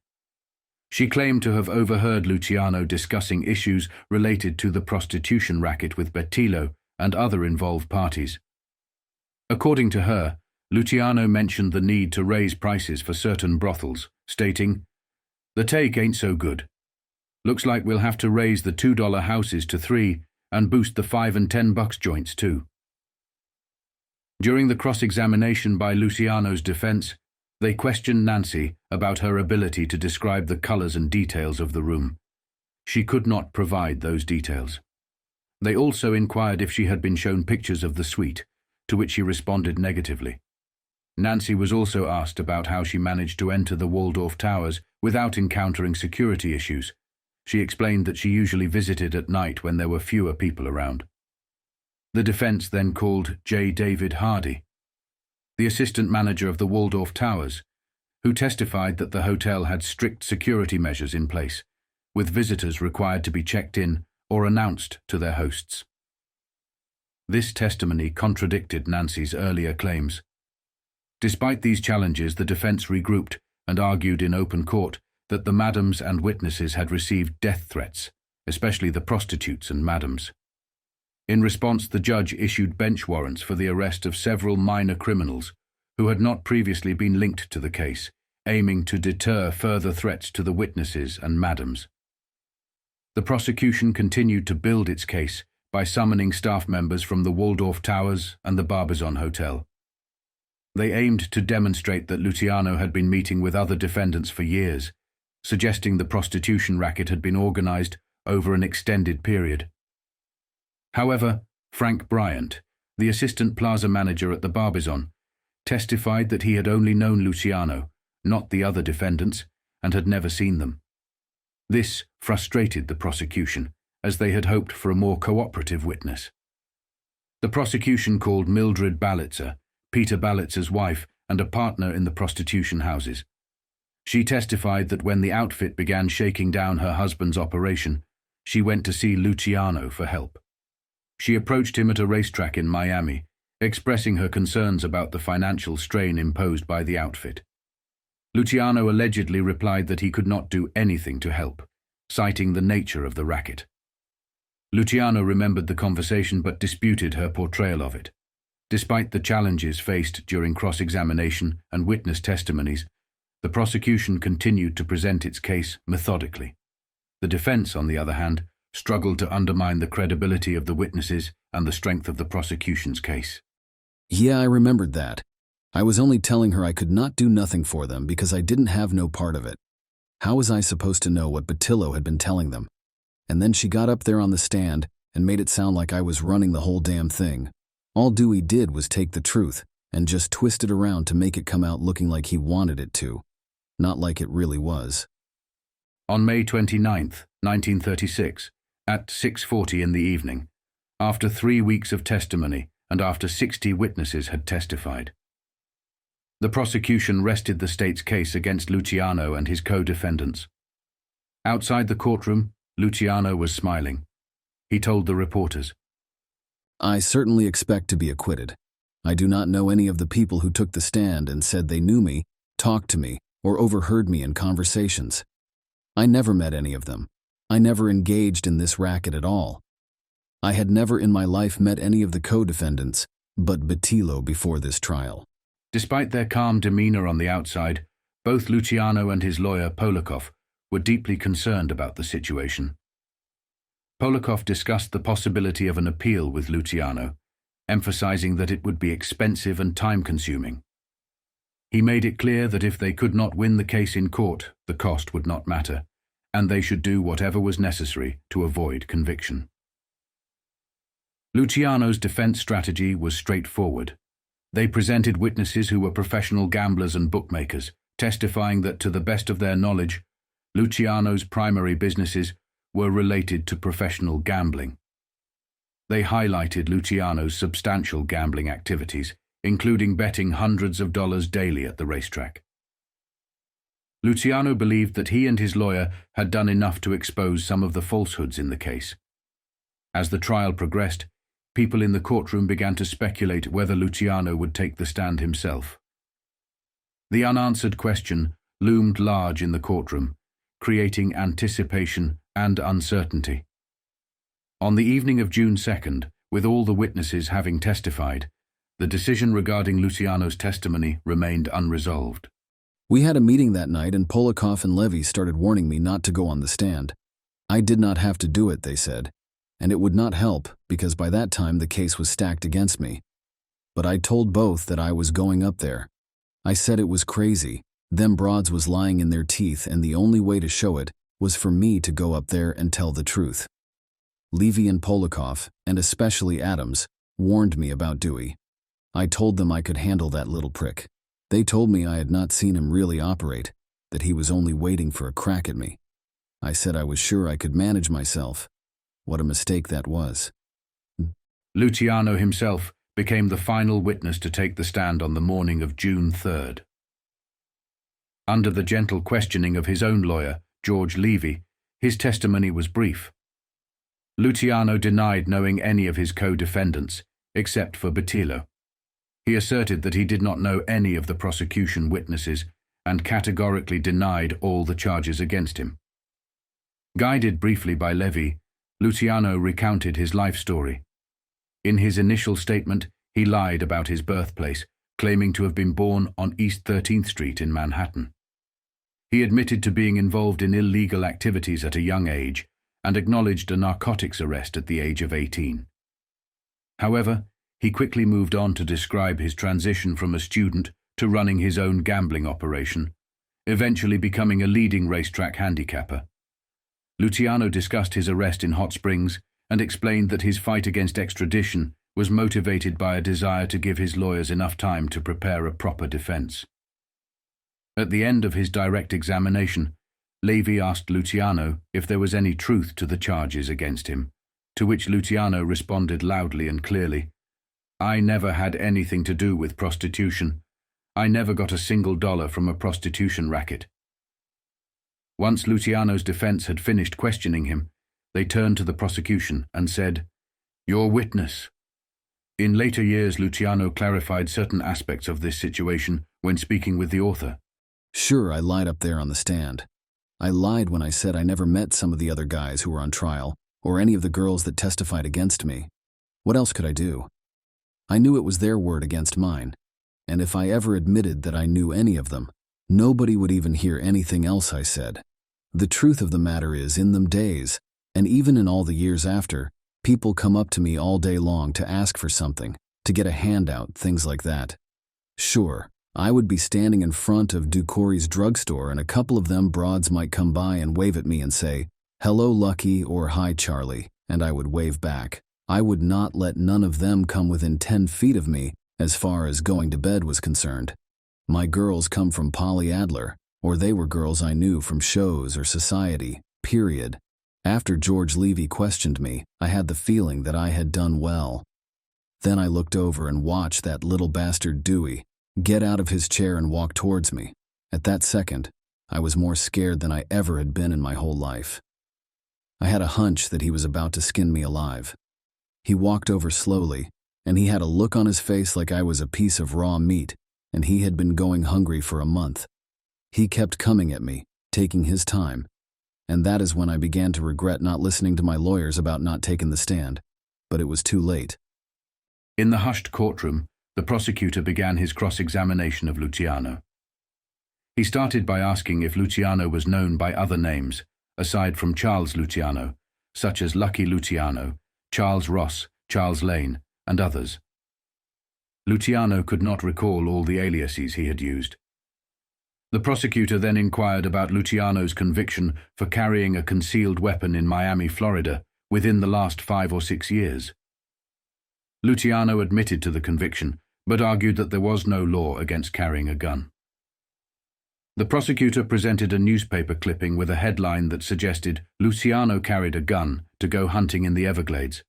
She claimed to have overheard Luciano discussing issues related to the prostitution racket with Bettilo and other involved parties. According to her, Luciano mentioned the need to raise prices for certain brothels, stating, "The take ain't so good. Looks like we'll have to raise the $2 houses to $3 and boost the $5 and $10 joints too." During the cross-examination by Luciano's defense, they questioned Nancy about her ability to describe the colors and details of the room. She could not provide those details. They also inquired if she had been shown pictures of the suite, to which she responded negatively. Nancy was also asked about how she managed to enter the Waldorf Towers without encountering security issues. She explained that she usually visited at night when there were fewer people around. The defense then called J. David Hardy, the assistant manager of the Waldorf Towers, who testified that the hotel had strict security measures in place, with visitors required to be checked in or announced to their hosts. This testimony contradicted Nancy's earlier claims. Despite these challenges, the defense regrouped and argued in open court that the madams and witnesses had received death threats, especially the prostitutes and madams. In response, the judge issued bench warrants for the arrest of several minor criminals who had not previously been linked to the case, aiming to deter further threats to the witnesses and madams. The prosecution continued to build its case by summoning staff members from the Waldorf Towers and the Barbizon Hotel. They aimed to demonstrate that Luciano had been meeting with other defendants for years, suggesting the prostitution racket had been organized over an extended period. However, Frank Bryant, the assistant plaza manager at the Barbizon, testified that he had only known Luciano, not the other defendants, and had never seen them. This frustrated the prosecution, as they had hoped for a more cooperative witness. The prosecution called Mildred Balitzer, Peter Balitzer's wife and a partner in the prostitution houses. She testified that when the outfit began shaking down her husband's operation, she went to see Luciano for help. She approached him at a racetrack in Miami, expressing her concerns about the financial strain imposed by the outfit. Luciano allegedly replied that he could not do anything to help, citing the nature of the racket. Luciano remembered the conversation but disputed her portrayal of it. Despite the challenges faced during cross-examination and witness testimonies, the prosecution continued to present its case methodically. The defense, on the other hand, struggled to undermine the credibility of the witnesses and the strength of the prosecution's case. Yeah, I remembered that. I was only telling her I could not do nothing for them because I didn't have no part of it. How was I supposed to know what Batillo had been telling them? And then she got up there on the stand and made it sound like I was running the whole damn thing. All Dewey did was take the truth and just twist it around to make it come out looking like he wanted it to, not like it really was. On May 29, 1936, at 6:40 in the evening, after 3 weeks of testimony and after 60 witnesses had testified, the prosecution rested the state's case against Luciano and his co-defendants. Outside the courtroom, Luciano was smiling. He told the reporters, I certainly expect to be acquitted. I do not know any of the people who took the stand and said they knew me, talked to me, or overheard me in conversations. I never met any of them. I never engaged in this racket at all. I had never in my life met any of the co-defendants, but Batillo before this trial. Despite their calm demeanor on the outside, both Luciano and his lawyer Polikoff were deeply concerned about the situation. Polikoff discussed the possibility of an appeal with Luciano, emphasizing that it would be expensive and time-consuming. He made it clear that if they could not win the case in court, the cost would not matter, and they should do whatever was necessary to avoid conviction. Luciano's defense strategy was straightforward. They presented witnesses who were professional gamblers and bookmakers, testifying that to the best of their knowledge, Luciano's primary businesses were related to professional gambling. They highlighted Luciano's substantial gambling activities, including betting hundreds of dollars daily at the racetrack. Luciano believed that he and his lawyer had done enough to expose some of the falsehoods in the case. As the trial progressed, people in the courtroom began to speculate whether Luciano would take the stand himself. The unanswered question loomed large in the courtroom, creating anticipation and uncertainty. On the evening of June 2nd, with all the witnesses having testified, the decision regarding Luciano's testimony remained unresolved. We had a meeting that night and Polikoff and Levy started warning me not to go on the stand. I did not have to do it, they said, and it would not help because by that time the case was stacked against me. But I told both that I was going up there. I said it was crazy. Them broads was lying in their teeth and the only way to show it was for me to go up there and tell the truth. Levy and Polikoff, and especially Adams, warned me about Dewey. I told them I could handle that little prick. They told me I had not seen him really operate, that he was only waiting for a crack at me. I said I was sure I could manage myself. What a mistake that was. Luciano himself became the final witness to take the stand on the morning of June 3rd. Under the gentle questioning of his own lawyer, George Levy, his testimony was brief. Luciano denied knowing any of his co-defendants, except for Batillo. He asserted that he did not know any of the prosecution witnesses and categorically denied all the charges against him. Guided briefly by Levy, Luciano recounted his life story, In his initial statement, he lied about his birthplace, claiming to have been born on East 13th Street in Manhattan. He admitted to being involved in illegal activities at a young age and acknowledged a narcotics arrest at the age of 18. However, he quickly moved on to describe his transition from a student to running his own gambling operation, eventually becoming a leading racetrack handicapper. Luciano discussed his arrest in Hot Springs and explained that his fight against extradition was motivated by a desire to give his lawyers enough time to prepare a proper defense. At the end of his direct examination, Levy asked Luciano if there was any truth to the charges against him, to which Luciano responded loudly and clearly, "I never had anything to do with prostitution. I never got a single dollar from a prostitution racket." Once Luciano's defense had finished questioning him, they turned to the prosecution and said, "Your witness." In later years, Luciano clarified certain aspects of this situation when speaking with the author. Sure, I lied up there on the stand. I lied when I said I never met some of the other guys who were on trial, or any of the girls that testified against me. What else could I do? I knew it was their word against mine, and if I ever admitted that I knew any of them, nobody would even hear anything else I said. The truth of the matter is, in them days, and even in all the years after, people come up to me all day long to ask for something, to get a handout, things like that. Sure, I would be standing in front of Ducouri's drugstore and a couple of them broads might come by and wave at me and say, "Hello, Lucky," or "Hi, Charlie," and I would wave back. I would not let none of them come within 10 feet of me as far as going to bed was concerned. My girls come from Polly Adler, or they were girls I knew from shows or society, period. After George Levy questioned me, I had the feeling that I had done well. Then I looked over and watched that little bastard Dewey get out of his chair and walk towards me. At that second, I was more scared than I ever had been in my whole life. I had a hunch that he was about to skin me alive. He walked over slowly, and he had a look on his face like I was a piece of raw meat, and he had been going hungry for a month. He kept coming at me, taking his time, and that is when I began to regret not listening to my lawyers about not taking the stand, but it was too late. In the hushed courtroom, the prosecutor began his cross-examination of Luciano. He started by asking if Luciano was known by other names, aside from Charles Luciano, such as Lucky Luciano, Charles Ross, Charles Lane, and others. Luciano could not recall all the aliases he had used. The prosecutor then inquired about Luciano's conviction for carrying a concealed weapon in Miami, Florida, within the last 5 or 6 years. Luciano admitted to the conviction, but argued that there was no law against carrying a gun. The prosecutor presented a newspaper clipping with a headline that suggested Luciano carried a gun to go hunting in the Everglades.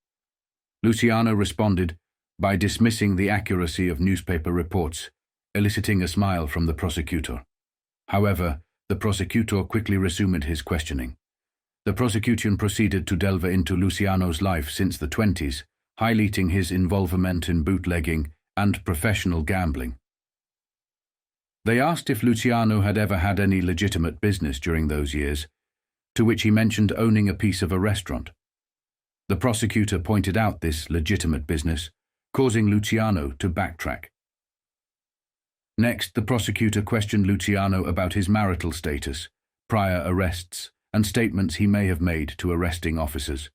Luciano responded by dismissing the accuracy of newspaper reports, eliciting a smile from the prosecutor. However, the prosecutor quickly resumed his questioning. The prosecution proceeded to delve into Luciano's life since the 20s, highlighting his involvement in bootlegging and professional gambling. They asked if Luciano had ever had any legitimate business during those years, to which he mentioned owning a piece of a restaurant. The prosecutor pointed out this legitimate business, causing Luciano to backtrack. Next, the prosecutor questioned Luciano about his marital status, prior arrests, and statements he may have made to arresting officers.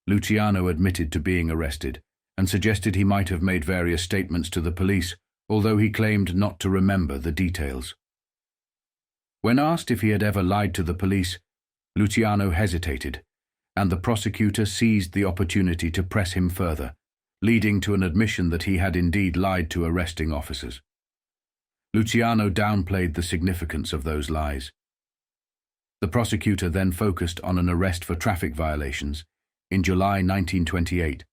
Luciano admitted to being arrested and suggested he might have made various statements to the police, although he claimed not to remember the details. When asked if he had ever lied to the police, Luciano hesitated, and the prosecutor seized the opportunity to press him further, leading to an admission that he had indeed lied to arresting officers. Luciano downplayed the significance of those lies. The prosecutor then focused on an arrest for traffic violations in July 1928,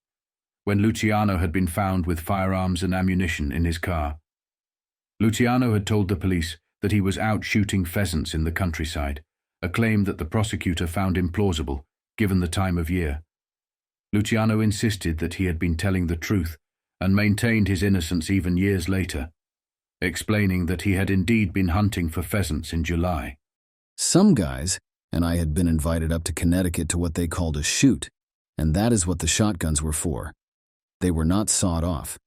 when Luciano had been found with firearms and ammunition in his car. Luciano had told the police that he was out shooting pheasants in the countryside, a claim that the prosecutor found implausible given the time of year. Luciano insisted that he had been telling the truth and maintained his innocence even years later, explaining that he had indeed been hunting for pheasants in July. Some guys and I had been invited up to Connecticut to what they called a shoot, and that is what the shotguns were for. They were not sawed off.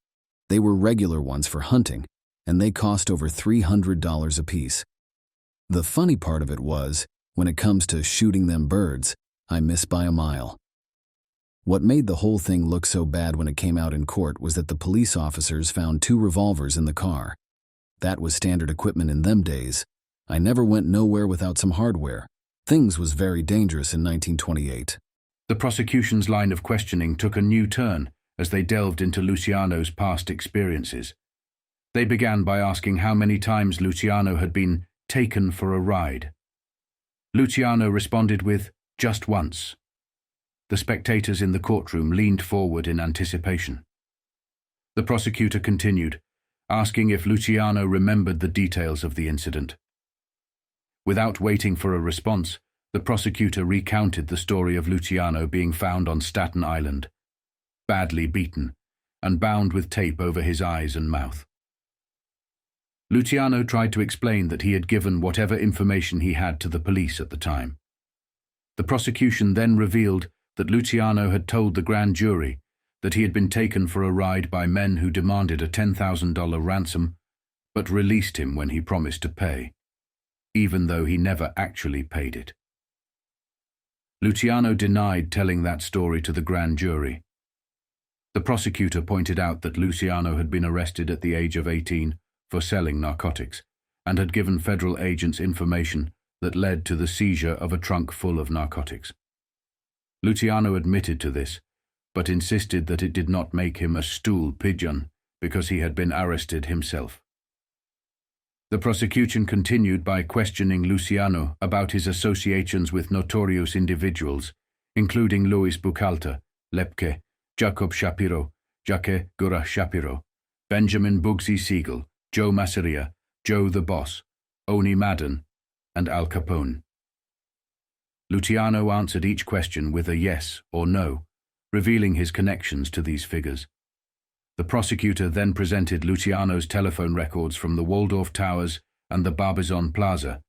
They were regular ones for hunting, and they cost over $300 apiece. The funny part of it was, when it comes to shooting them birds, I miss by a mile. What made the whole thing look so bad when it came out in court was that the police officers found 2 revolvers in the car. That was standard equipment in them days. I never went nowhere without some hardware. Things was very dangerous in 1928. The prosecution's line of questioning took a new turn as they delved into Luciano's past experiences. They began by asking how many times Luciano had been taken for a ride. Luciano responded with, "Just once." The spectators in the courtroom leaned forward in anticipation. The prosecutor continued, asking if Luciano remembered the details of the incident. Without waiting for a response, the prosecutor recounted the story of Luciano being found on Staten Island, badly beaten, and bound with tape over his eyes and mouth. Luciano tried to explain that he had given whatever information he had to the police at the time. The prosecution then revealed that Luciano had told the grand jury that he had been taken for a ride by men who demanded a $10,000 ransom, but released him when he promised to pay, even though he never actually paid it. Luciano denied telling that story to the grand jury. The prosecutor pointed out that Luciano had been arrested at the age of 18 for selling narcotics, and had given federal agents information that led to the seizure of a trunk full of narcotics. Luciano admitted to this, but insisted that it did not make him a stool pigeon because he had been arrested himself. The prosecution continued by questioning Luciano about his associations with notorious individuals, including Louis Buchalter, Lepke, Jacob Shapiro, Jacques Gura Shapiro, Benjamin Bugsy Siegel, Joe Masseria, Joe the Boss, Oni Madden, and Al Capone. Luciano answered each question with a yes or no, revealing his connections to these figures. The prosecutor then presented Luciano's telephone records from the Waldorf Towers and the Barbizon Plaza,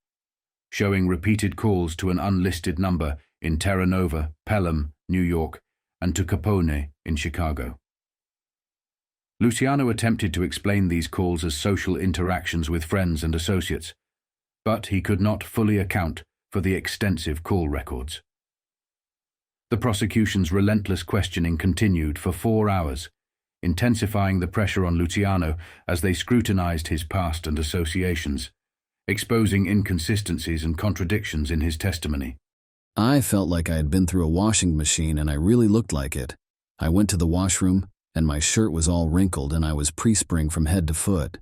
showing repeated calls to an unlisted number in Terra Nova, Pelham, New York, and to Capone in Chicago. Luciano attempted to explain these calls as social interactions with friends and associates, but he could not fully account for the extensive call records. The prosecution's relentless questioning continued for 4 hours, intensifying the pressure on Luciano as they scrutinized his past and associations, exposing inconsistencies and contradictions in his testimony. I felt like I had been through a washing machine, and I really looked like it. I went to the washroom, and my shirt was all wrinkled and I was pre-spring from head to foot.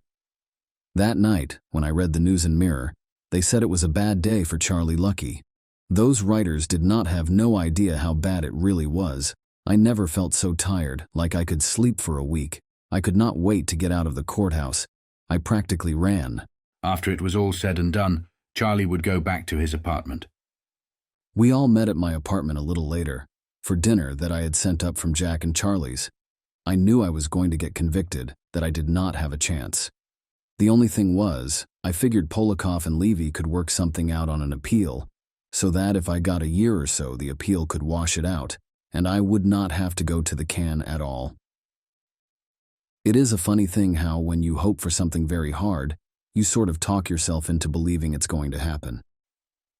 That night, when I read the News and Mirror, they said it was a bad day for Charlie Lucky. Those writers did not have no idea how bad it really was. I never felt so tired, like I could sleep for a week. I could not wait to get out of the courthouse. I practically ran. After it was all said and done, Charlie would go back to his apartment. We all met at my apartment a little later, for dinner that I had sent up from Jack and Charlie's. I knew I was going to get convicted, that I did not have a chance. The only thing was, I figured Polikoff and Levy could work something out on an appeal, so that if I got a year or so, the appeal could wash it out, and I would not have to go to the can at all. It is a funny thing how when you hope for something very hard, you sort of talk yourself into believing it's going to happen.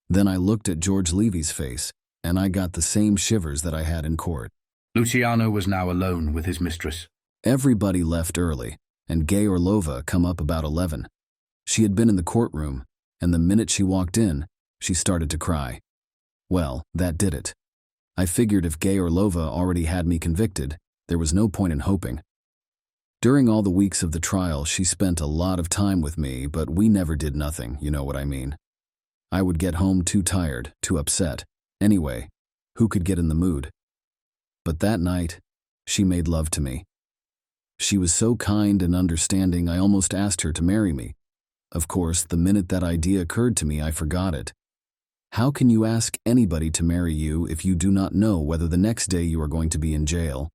Then I looked at George Levy's face, and I got the same shivers that I had in court. Luciano was now alone with his mistress. Everybody left early, and Gay Orlova come up about 11. She had been in the courtroom, and the minute she walked in, she started to cry. Well, that did it. I figured if Gay Orlova already had me convicted, there was no point in hoping. During all the weeks of the trial, she spent a lot of time with me, but we never did nothing, you know what I mean. I would get home too tired, too upset. Anyway, who could get in the mood? But that night, she made love to me. She was so kind and understanding, I almost asked her to marry me. Of course, the minute that idea occurred to me, I forgot it. How can you ask anybody to marry you if you do not know whether the next day you are going to be in jail?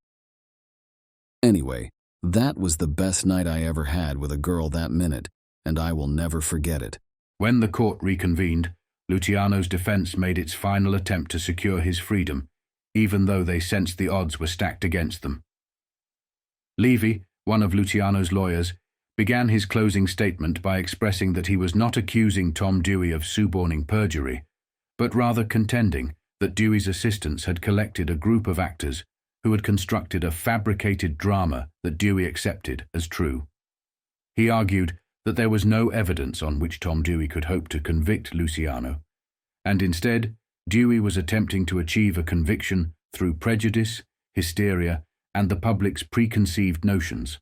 Anyway, that was the best night I ever had with a girl that minute, and I will never forget it. When the court reconvened, Luciano's defense made its final attempt to secure his freedom, even though they sensed the odds were stacked against them. Levy, one of Luciano's lawyers, began his closing statement by expressing that he was not accusing Tom Dewey of suborning perjury, but rather contending that Dewey's assistants had collected a group of actors who had constructed a fabricated drama that Dewey accepted as true. He argued that there was no evidence on which Tom Dewey could hope to convict Luciano, and instead, Dewey was attempting to achieve a conviction through prejudice, hysteria, and the public's preconceived notions.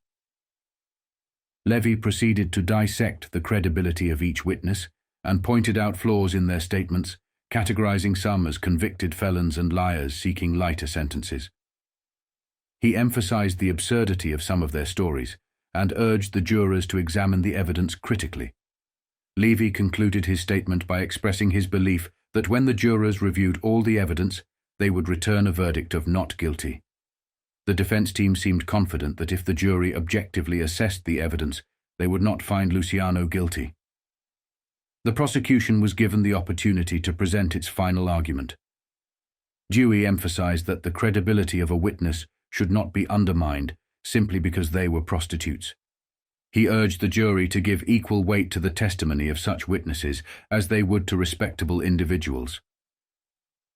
Levy proceeded to dissect the credibility of each witness and pointed out flaws in their statements, categorizing some as convicted felons and liars seeking lighter sentences. He emphasized the absurdity of some of their stories and urged the jurors to examine the evidence critically. Levy concluded his statement by expressing his belief that when the jurors reviewed all the evidence, they would return a verdict of not guilty. The defense team seemed confident that if the jury objectively assessed the evidence, they would not find Luciano guilty. The prosecution was given the opportunity to present its final argument. Dewey emphasized that the credibility of a witness should not be undermined simply because they were prostitutes. He urged the jury to give equal weight to the testimony of such witnesses as they would to respectable individuals.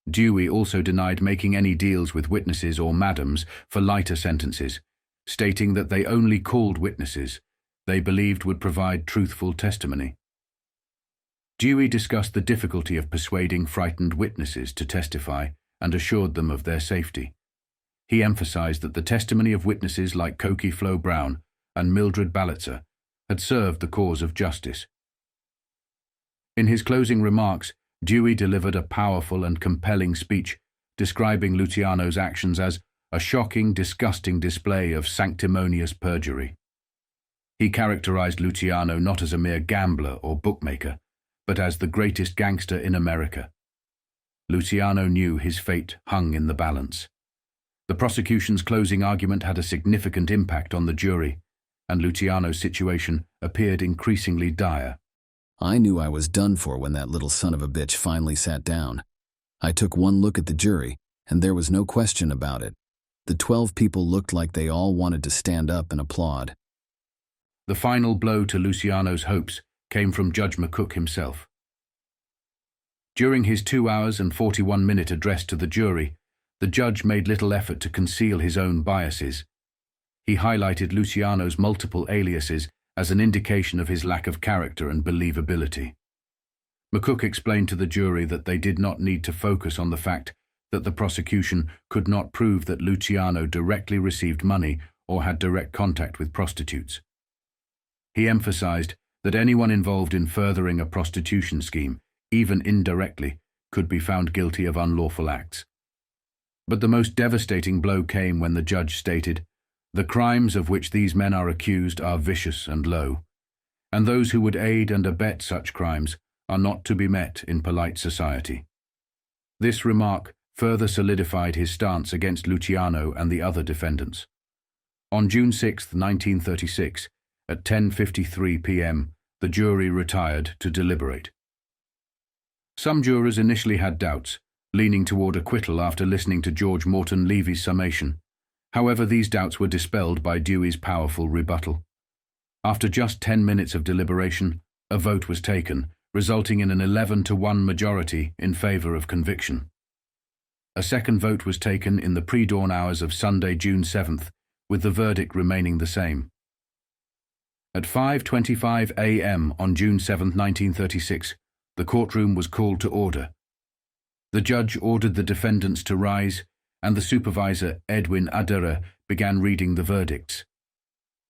Dewey also denied making any deals with witnesses or madams for lighter sentences, stating that they only called witnesses they believed would provide truthful testimony. Dewey discussed the difficulty of persuading frightened witnesses to testify and assured them of their safety. He emphasized that the testimony of witnesses like Cokie Flo Brown and Mildred Ballitzer had served the cause of justice. In his closing remarks, Dewey delivered a powerful and compelling speech describing Luciano's actions as a shocking, disgusting display of sanctimonious perjury. He characterized Luciano not as a mere gambler or bookmaker, but as the greatest gangster in America. Luciano knew his fate hung in the balance. The prosecution's closing argument had a significant impact on the jury, and Luciano's situation appeared increasingly dire. I knew I was done for when that little son of a bitch finally sat down. I took one look at the jury, and there was no question about it. The 12 people looked like they all wanted to stand up and applaud. The final blow to Luciano's hopes came from Judge McCook himself. During his 2 hours and 41-minute address to the jury, the judge made little effort to conceal his own biases. He highlighted Luciano's multiple aliases as an indication of his lack of character and believability. McCook explained to the jury that they did not need to focus on the fact that the prosecution could not prove that Luciano directly received money or had direct contact with prostitutes. He emphasized that anyone involved in furthering a prostitution scheme, even indirectly, could be found guilty of unlawful acts. But the most devastating blow came when the judge stated, "The crimes of which these men are accused are vicious and low, and those who would aid and abet such crimes are not to be met in polite society." This remark further solidified his stance against Luciano and the other defendants. On June 6, 1936, at 10:53 p.m., the jury retired to deliberate. Some jurors initially had doubts, leaning toward acquittal after listening to George Morton Levy's summation. However, these doubts were dispelled by Dewey's powerful rebuttal. After just 10 minutes of deliberation, a vote was taken, resulting in an 11-to-1 majority in favor of conviction. A second vote was taken in the pre-dawn hours of Sunday, June 7th, with the verdict remaining the same. At 5:25 a.m. on June 7, 1936, the courtroom was called to order. The judge ordered the defendants to rise, and the supervisor, Edwin Adera, began reading the verdicts.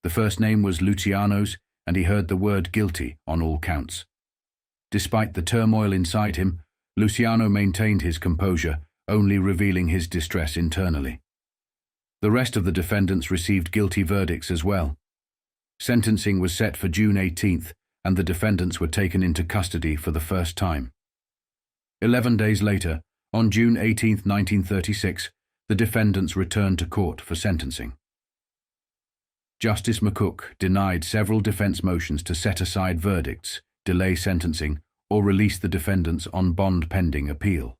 The first name was Luciano's, and he heard the word guilty on all counts. Despite the turmoil inside him, Luciano maintained his composure, only revealing his distress internally. The rest of the defendants received guilty verdicts as well. Sentencing was set for June 18th, and the defendants were taken into custody for the first time. 11 days later, on June 18, 1936, the defendants returned to court for sentencing. Justice McCook denied several defense motions to set aside verdicts, delay sentencing, or release the defendants on bond pending appeal.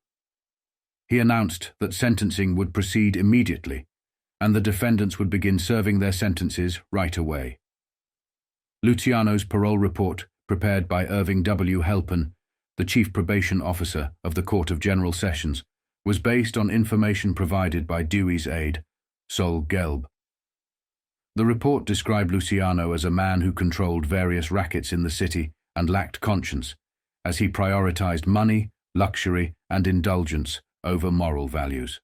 He announced that sentencing would proceed immediately, and the defendants would begin serving their sentences right away. Luciano's parole report, prepared by Irving W. Helpen, the chief probation officer of the Court of General Sessions, was based on information provided by Dewey's aide, Sol Gelb. The report described Luciano as a man who controlled various rackets in the city and lacked conscience, as he prioritized money, luxury, and indulgence over moral values.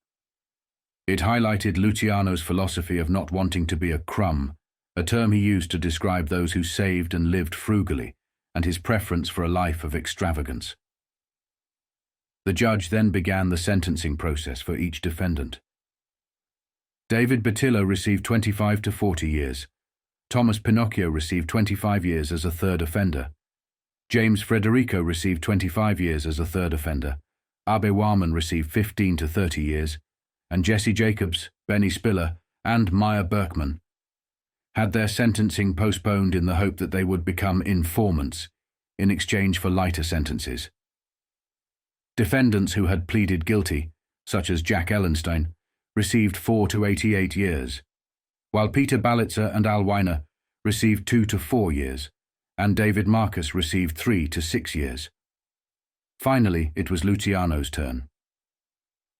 It highlighted Luciano's philosophy of not wanting to be a crumb, a term he used to describe those who saved and lived frugally, and his preference for a life of extravagance. The judge then began the sentencing process for each defendant. David Batillo received 25 to 40 years. Thomas Pinocchio received 25 years as a third offender. James Frederico received 25 years as a third offender. Abe Warman received 15 to 30 years. And Jesse Jacobs, Benny Spiller, and Meyer Berkman had their sentencing postponed in the hope that they would become informants in exchange for lighter sentences. Defendants who had pleaded guilty, such as Jack Ellenstein, received 4 to 88 years, while Peter Balitzer and Al Weiner received 2 to 4 years, and David Marcus received 3 to 6 years. Finally, it was Luciano's turn.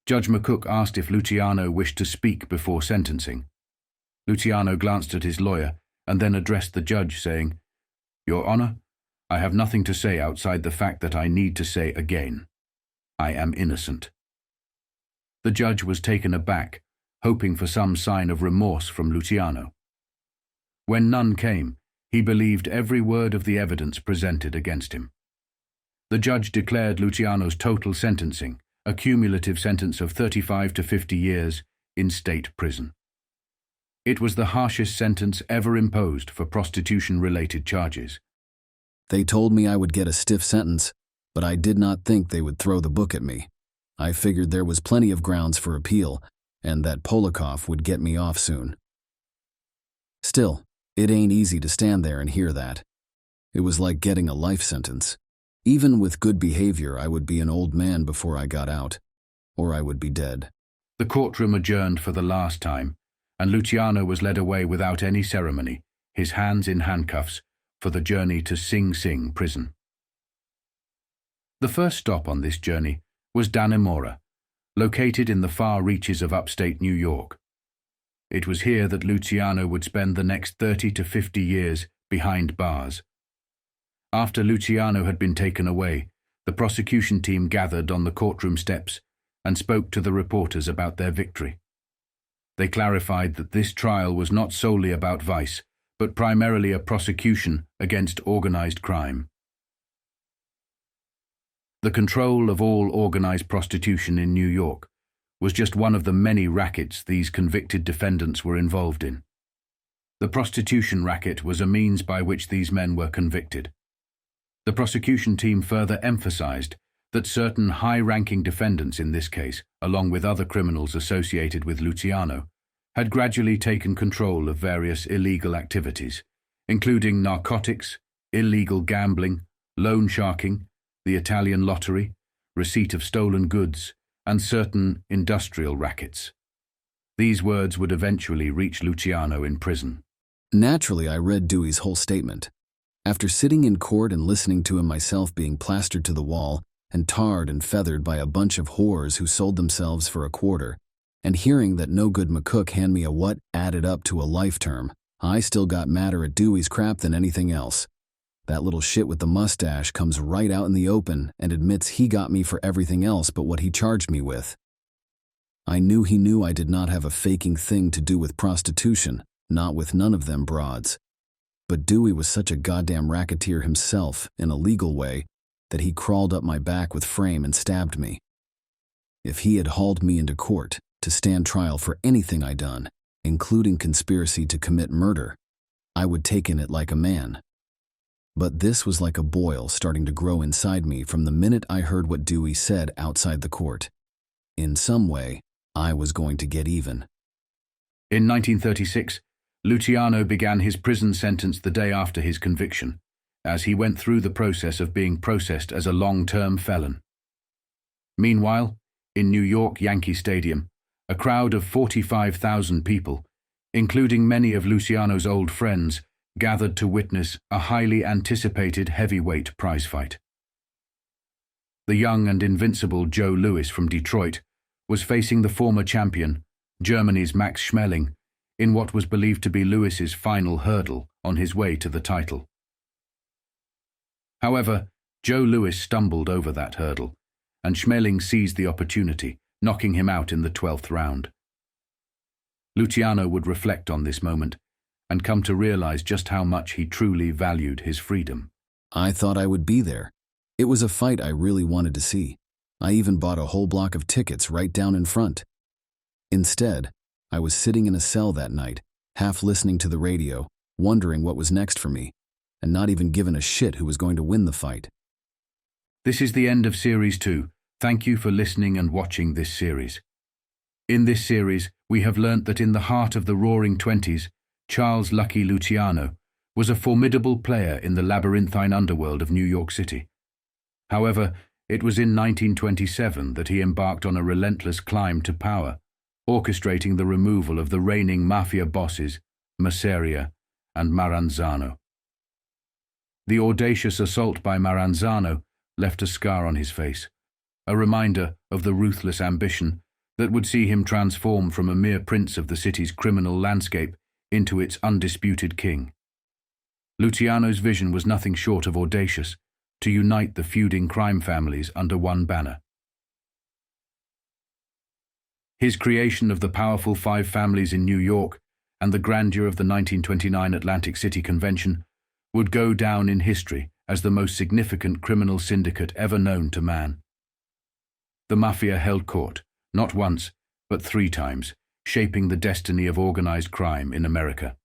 Judge McCook asked if Luciano wished to speak before sentencing. Luciano glanced at his lawyer and then addressed the judge, saying, "Your Honor, I have nothing to say outside the fact that I need to say again. I am innocent." The judge was taken aback, hoping for some sign of remorse from Luciano. When none came, he believed every word of the evidence presented against him. The judge declared Luciano's total sentencing a cumulative sentence of 35 to 50 years in state prison. It was the harshest sentence ever imposed for prostitution-related charges. They told me I would get a stiff sentence, but I did not think they would throw the book at me. I figured there was plenty of grounds for appeal, and that Polakov would get me off soon. Still, it ain't easy to stand there and hear that. It was like getting a life sentence. Even with good behavior, I would be an old man before I got out, or I would be dead. The courtroom adjourned for the last time, and Luciano was led away without any ceremony, his hands in handcuffs, for the journey to Sing Sing prison. The first stop on this journey was Dannemora, located in the far reaches of upstate New York. It was here that Luciano would spend the next 30 to 50 years behind bars. After Luciano had been taken away, the prosecution team gathered on the courtroom steps and spoke to the reporters about their victory. They clarified that this trial was not solely about vice, but primarily a prosecution against organized crime. The control of all organized prostitution in New York was just one of the many rackets these convicted defendants were involved in. The prostitution racket was a means by which these men were convicted. The prosecution team further emphasized that certain high-ranking defendants in this case, along with other criminals associated with Luciano, had gradually taken control of various illegal activities, including narcotics, illegal gambling, loan sharking, the Italian lottery, receipt of stolen goods, and certain industrial rackets. These words would eventually reach Luciano in prison. Naturally, I read Dewey's whole statement. After sitting in court and listening to him myself being plastered to the wall and tarred and feathered by a bunch of whores who sold themselves for a quarter, and hearing that no good McCook hand me a what added up to a life term, I still got madder at Dewey's crap than anything else. That little shit with the mustache comes right out in the open and admits he got me for everything else but what he charged me with. I knew he knew I did not have a faking thing to do with prostitution, not with none of them broads. But Dewey was such a goddamn racketeer himself, in a legal way, that he crawled up my back with frame and stabbed me. If he had hauled me into court to stand trial for anything I done, including conspiracy to commit murder, I would take in it like a man. But this was like a boil starting to grow inside me from the minute I heard what Dewey said outside the court. In some way, I was going to get even. In 1936, Luciano began his prison sentence the day after his conviction, as he went through the process of being processed as a long-term felon. Meanwhile, in New York Yankee Stadium, A crowd of 45,000 people, including many of Luciano's old friends, gathered to witness a highly anticipated heavyweight prize fight. The young and invincible Joe Louis from Detroit was facing the former champion, Germany's Max Schmeling, in what was believed to be Louis's final hurdle on his way to the title. However, Joe Louis stumbled over that hurdle, and Schmeling seized the opportunity, knocking him out in the 12th round. Luciano would reflect on this moment and come to realize just how much he truly valued his freedom. I thought I would be there. It was a fight I really wanted to see. I even bought a whole block of tickets right down in front. Instead, I was sitting in a cell that night, half listening to the radio, wondering what was next for me, and not even giving a shit who was going to win the fight. This is the end of Series 2. Thank you for listening and watching this series. In this series, we have learnt that in the heart of the Roaring Twenties, Charles Lucky Luciano was a formidable player in the labyrinthine underworld of New York City. However, it was in 1927 that he embarked on a relentless climb to power, orchestrating the removal of the reigning Mafia bosses, Masseria and Maranzano. The audacious assault by Maranzano left a scar on his face, a reminder of the ruthless ambition that would see him transform from a mere prince of the city's criminal landscape into its undisputed king. Luciano's vision was nothing short of audacious, to unite the feuding crime families under one banner. His creation of the powerful 5 families in New York and the grandeur of the 1929 Atlantic City Convention would go down in history as the most significant criminal syndicate ever known to man. The Mafia held court, not once, but 3 times, shaping the destiny of organized crime in America.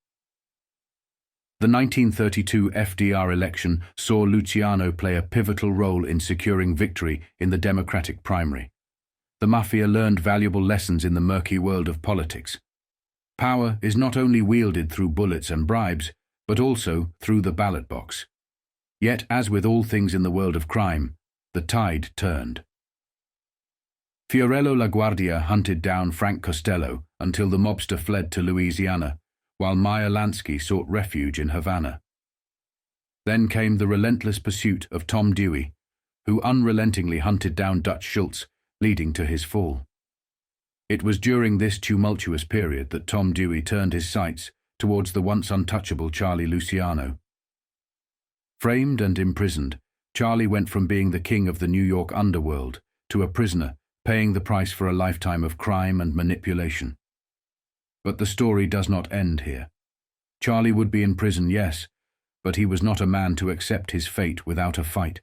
The 1932 FDR election saw Luciano play a pivotal role in securing victory in the Democratic primary. The Mafia learned valuable lessons in the murky world of politics. Power is not only wielded through bullets and bribes, but also through the ballot box. Yet, as with all things in the world of crime, the tide turned. Fiorello LaGuardia hunted down Frank Costello until the mobster fled to Louisiana, while Meyer Lansky sought refuge in Havana. Then came the relentless pursuit of Tom Dewey, who unrelentingly hunted down Dutch Schulz, leading to his fall. It was during this tumultuous period that Tom Dewey turned his sights towards the once untouchable Charlie Luciano. Framed and imprisoned, Charlie went from being the king of the New York underworld to a prisoner, paying the price for a lifetime of crime and manipulation. But the story does not end here. Charlie would be in prison, yes, but he was not a man to accept his fate without a fight.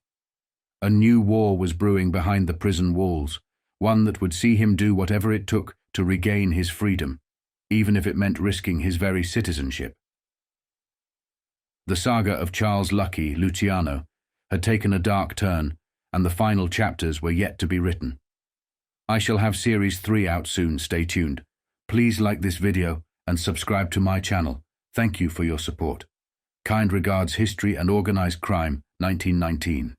A new war was brewing behind the prison walls, one that would see him do whatever it took to regain his freedom, even if it meant risking his very citizenship. The saga of Charles Lucky Luciano had taken a dark turn, and the final chapters were yet to be written. I shall have Series 3 out soon, stay tuned. Please like this video and subscribe to my channel. Thank you for your support. Kind regards, History and Organized Crime, 1919.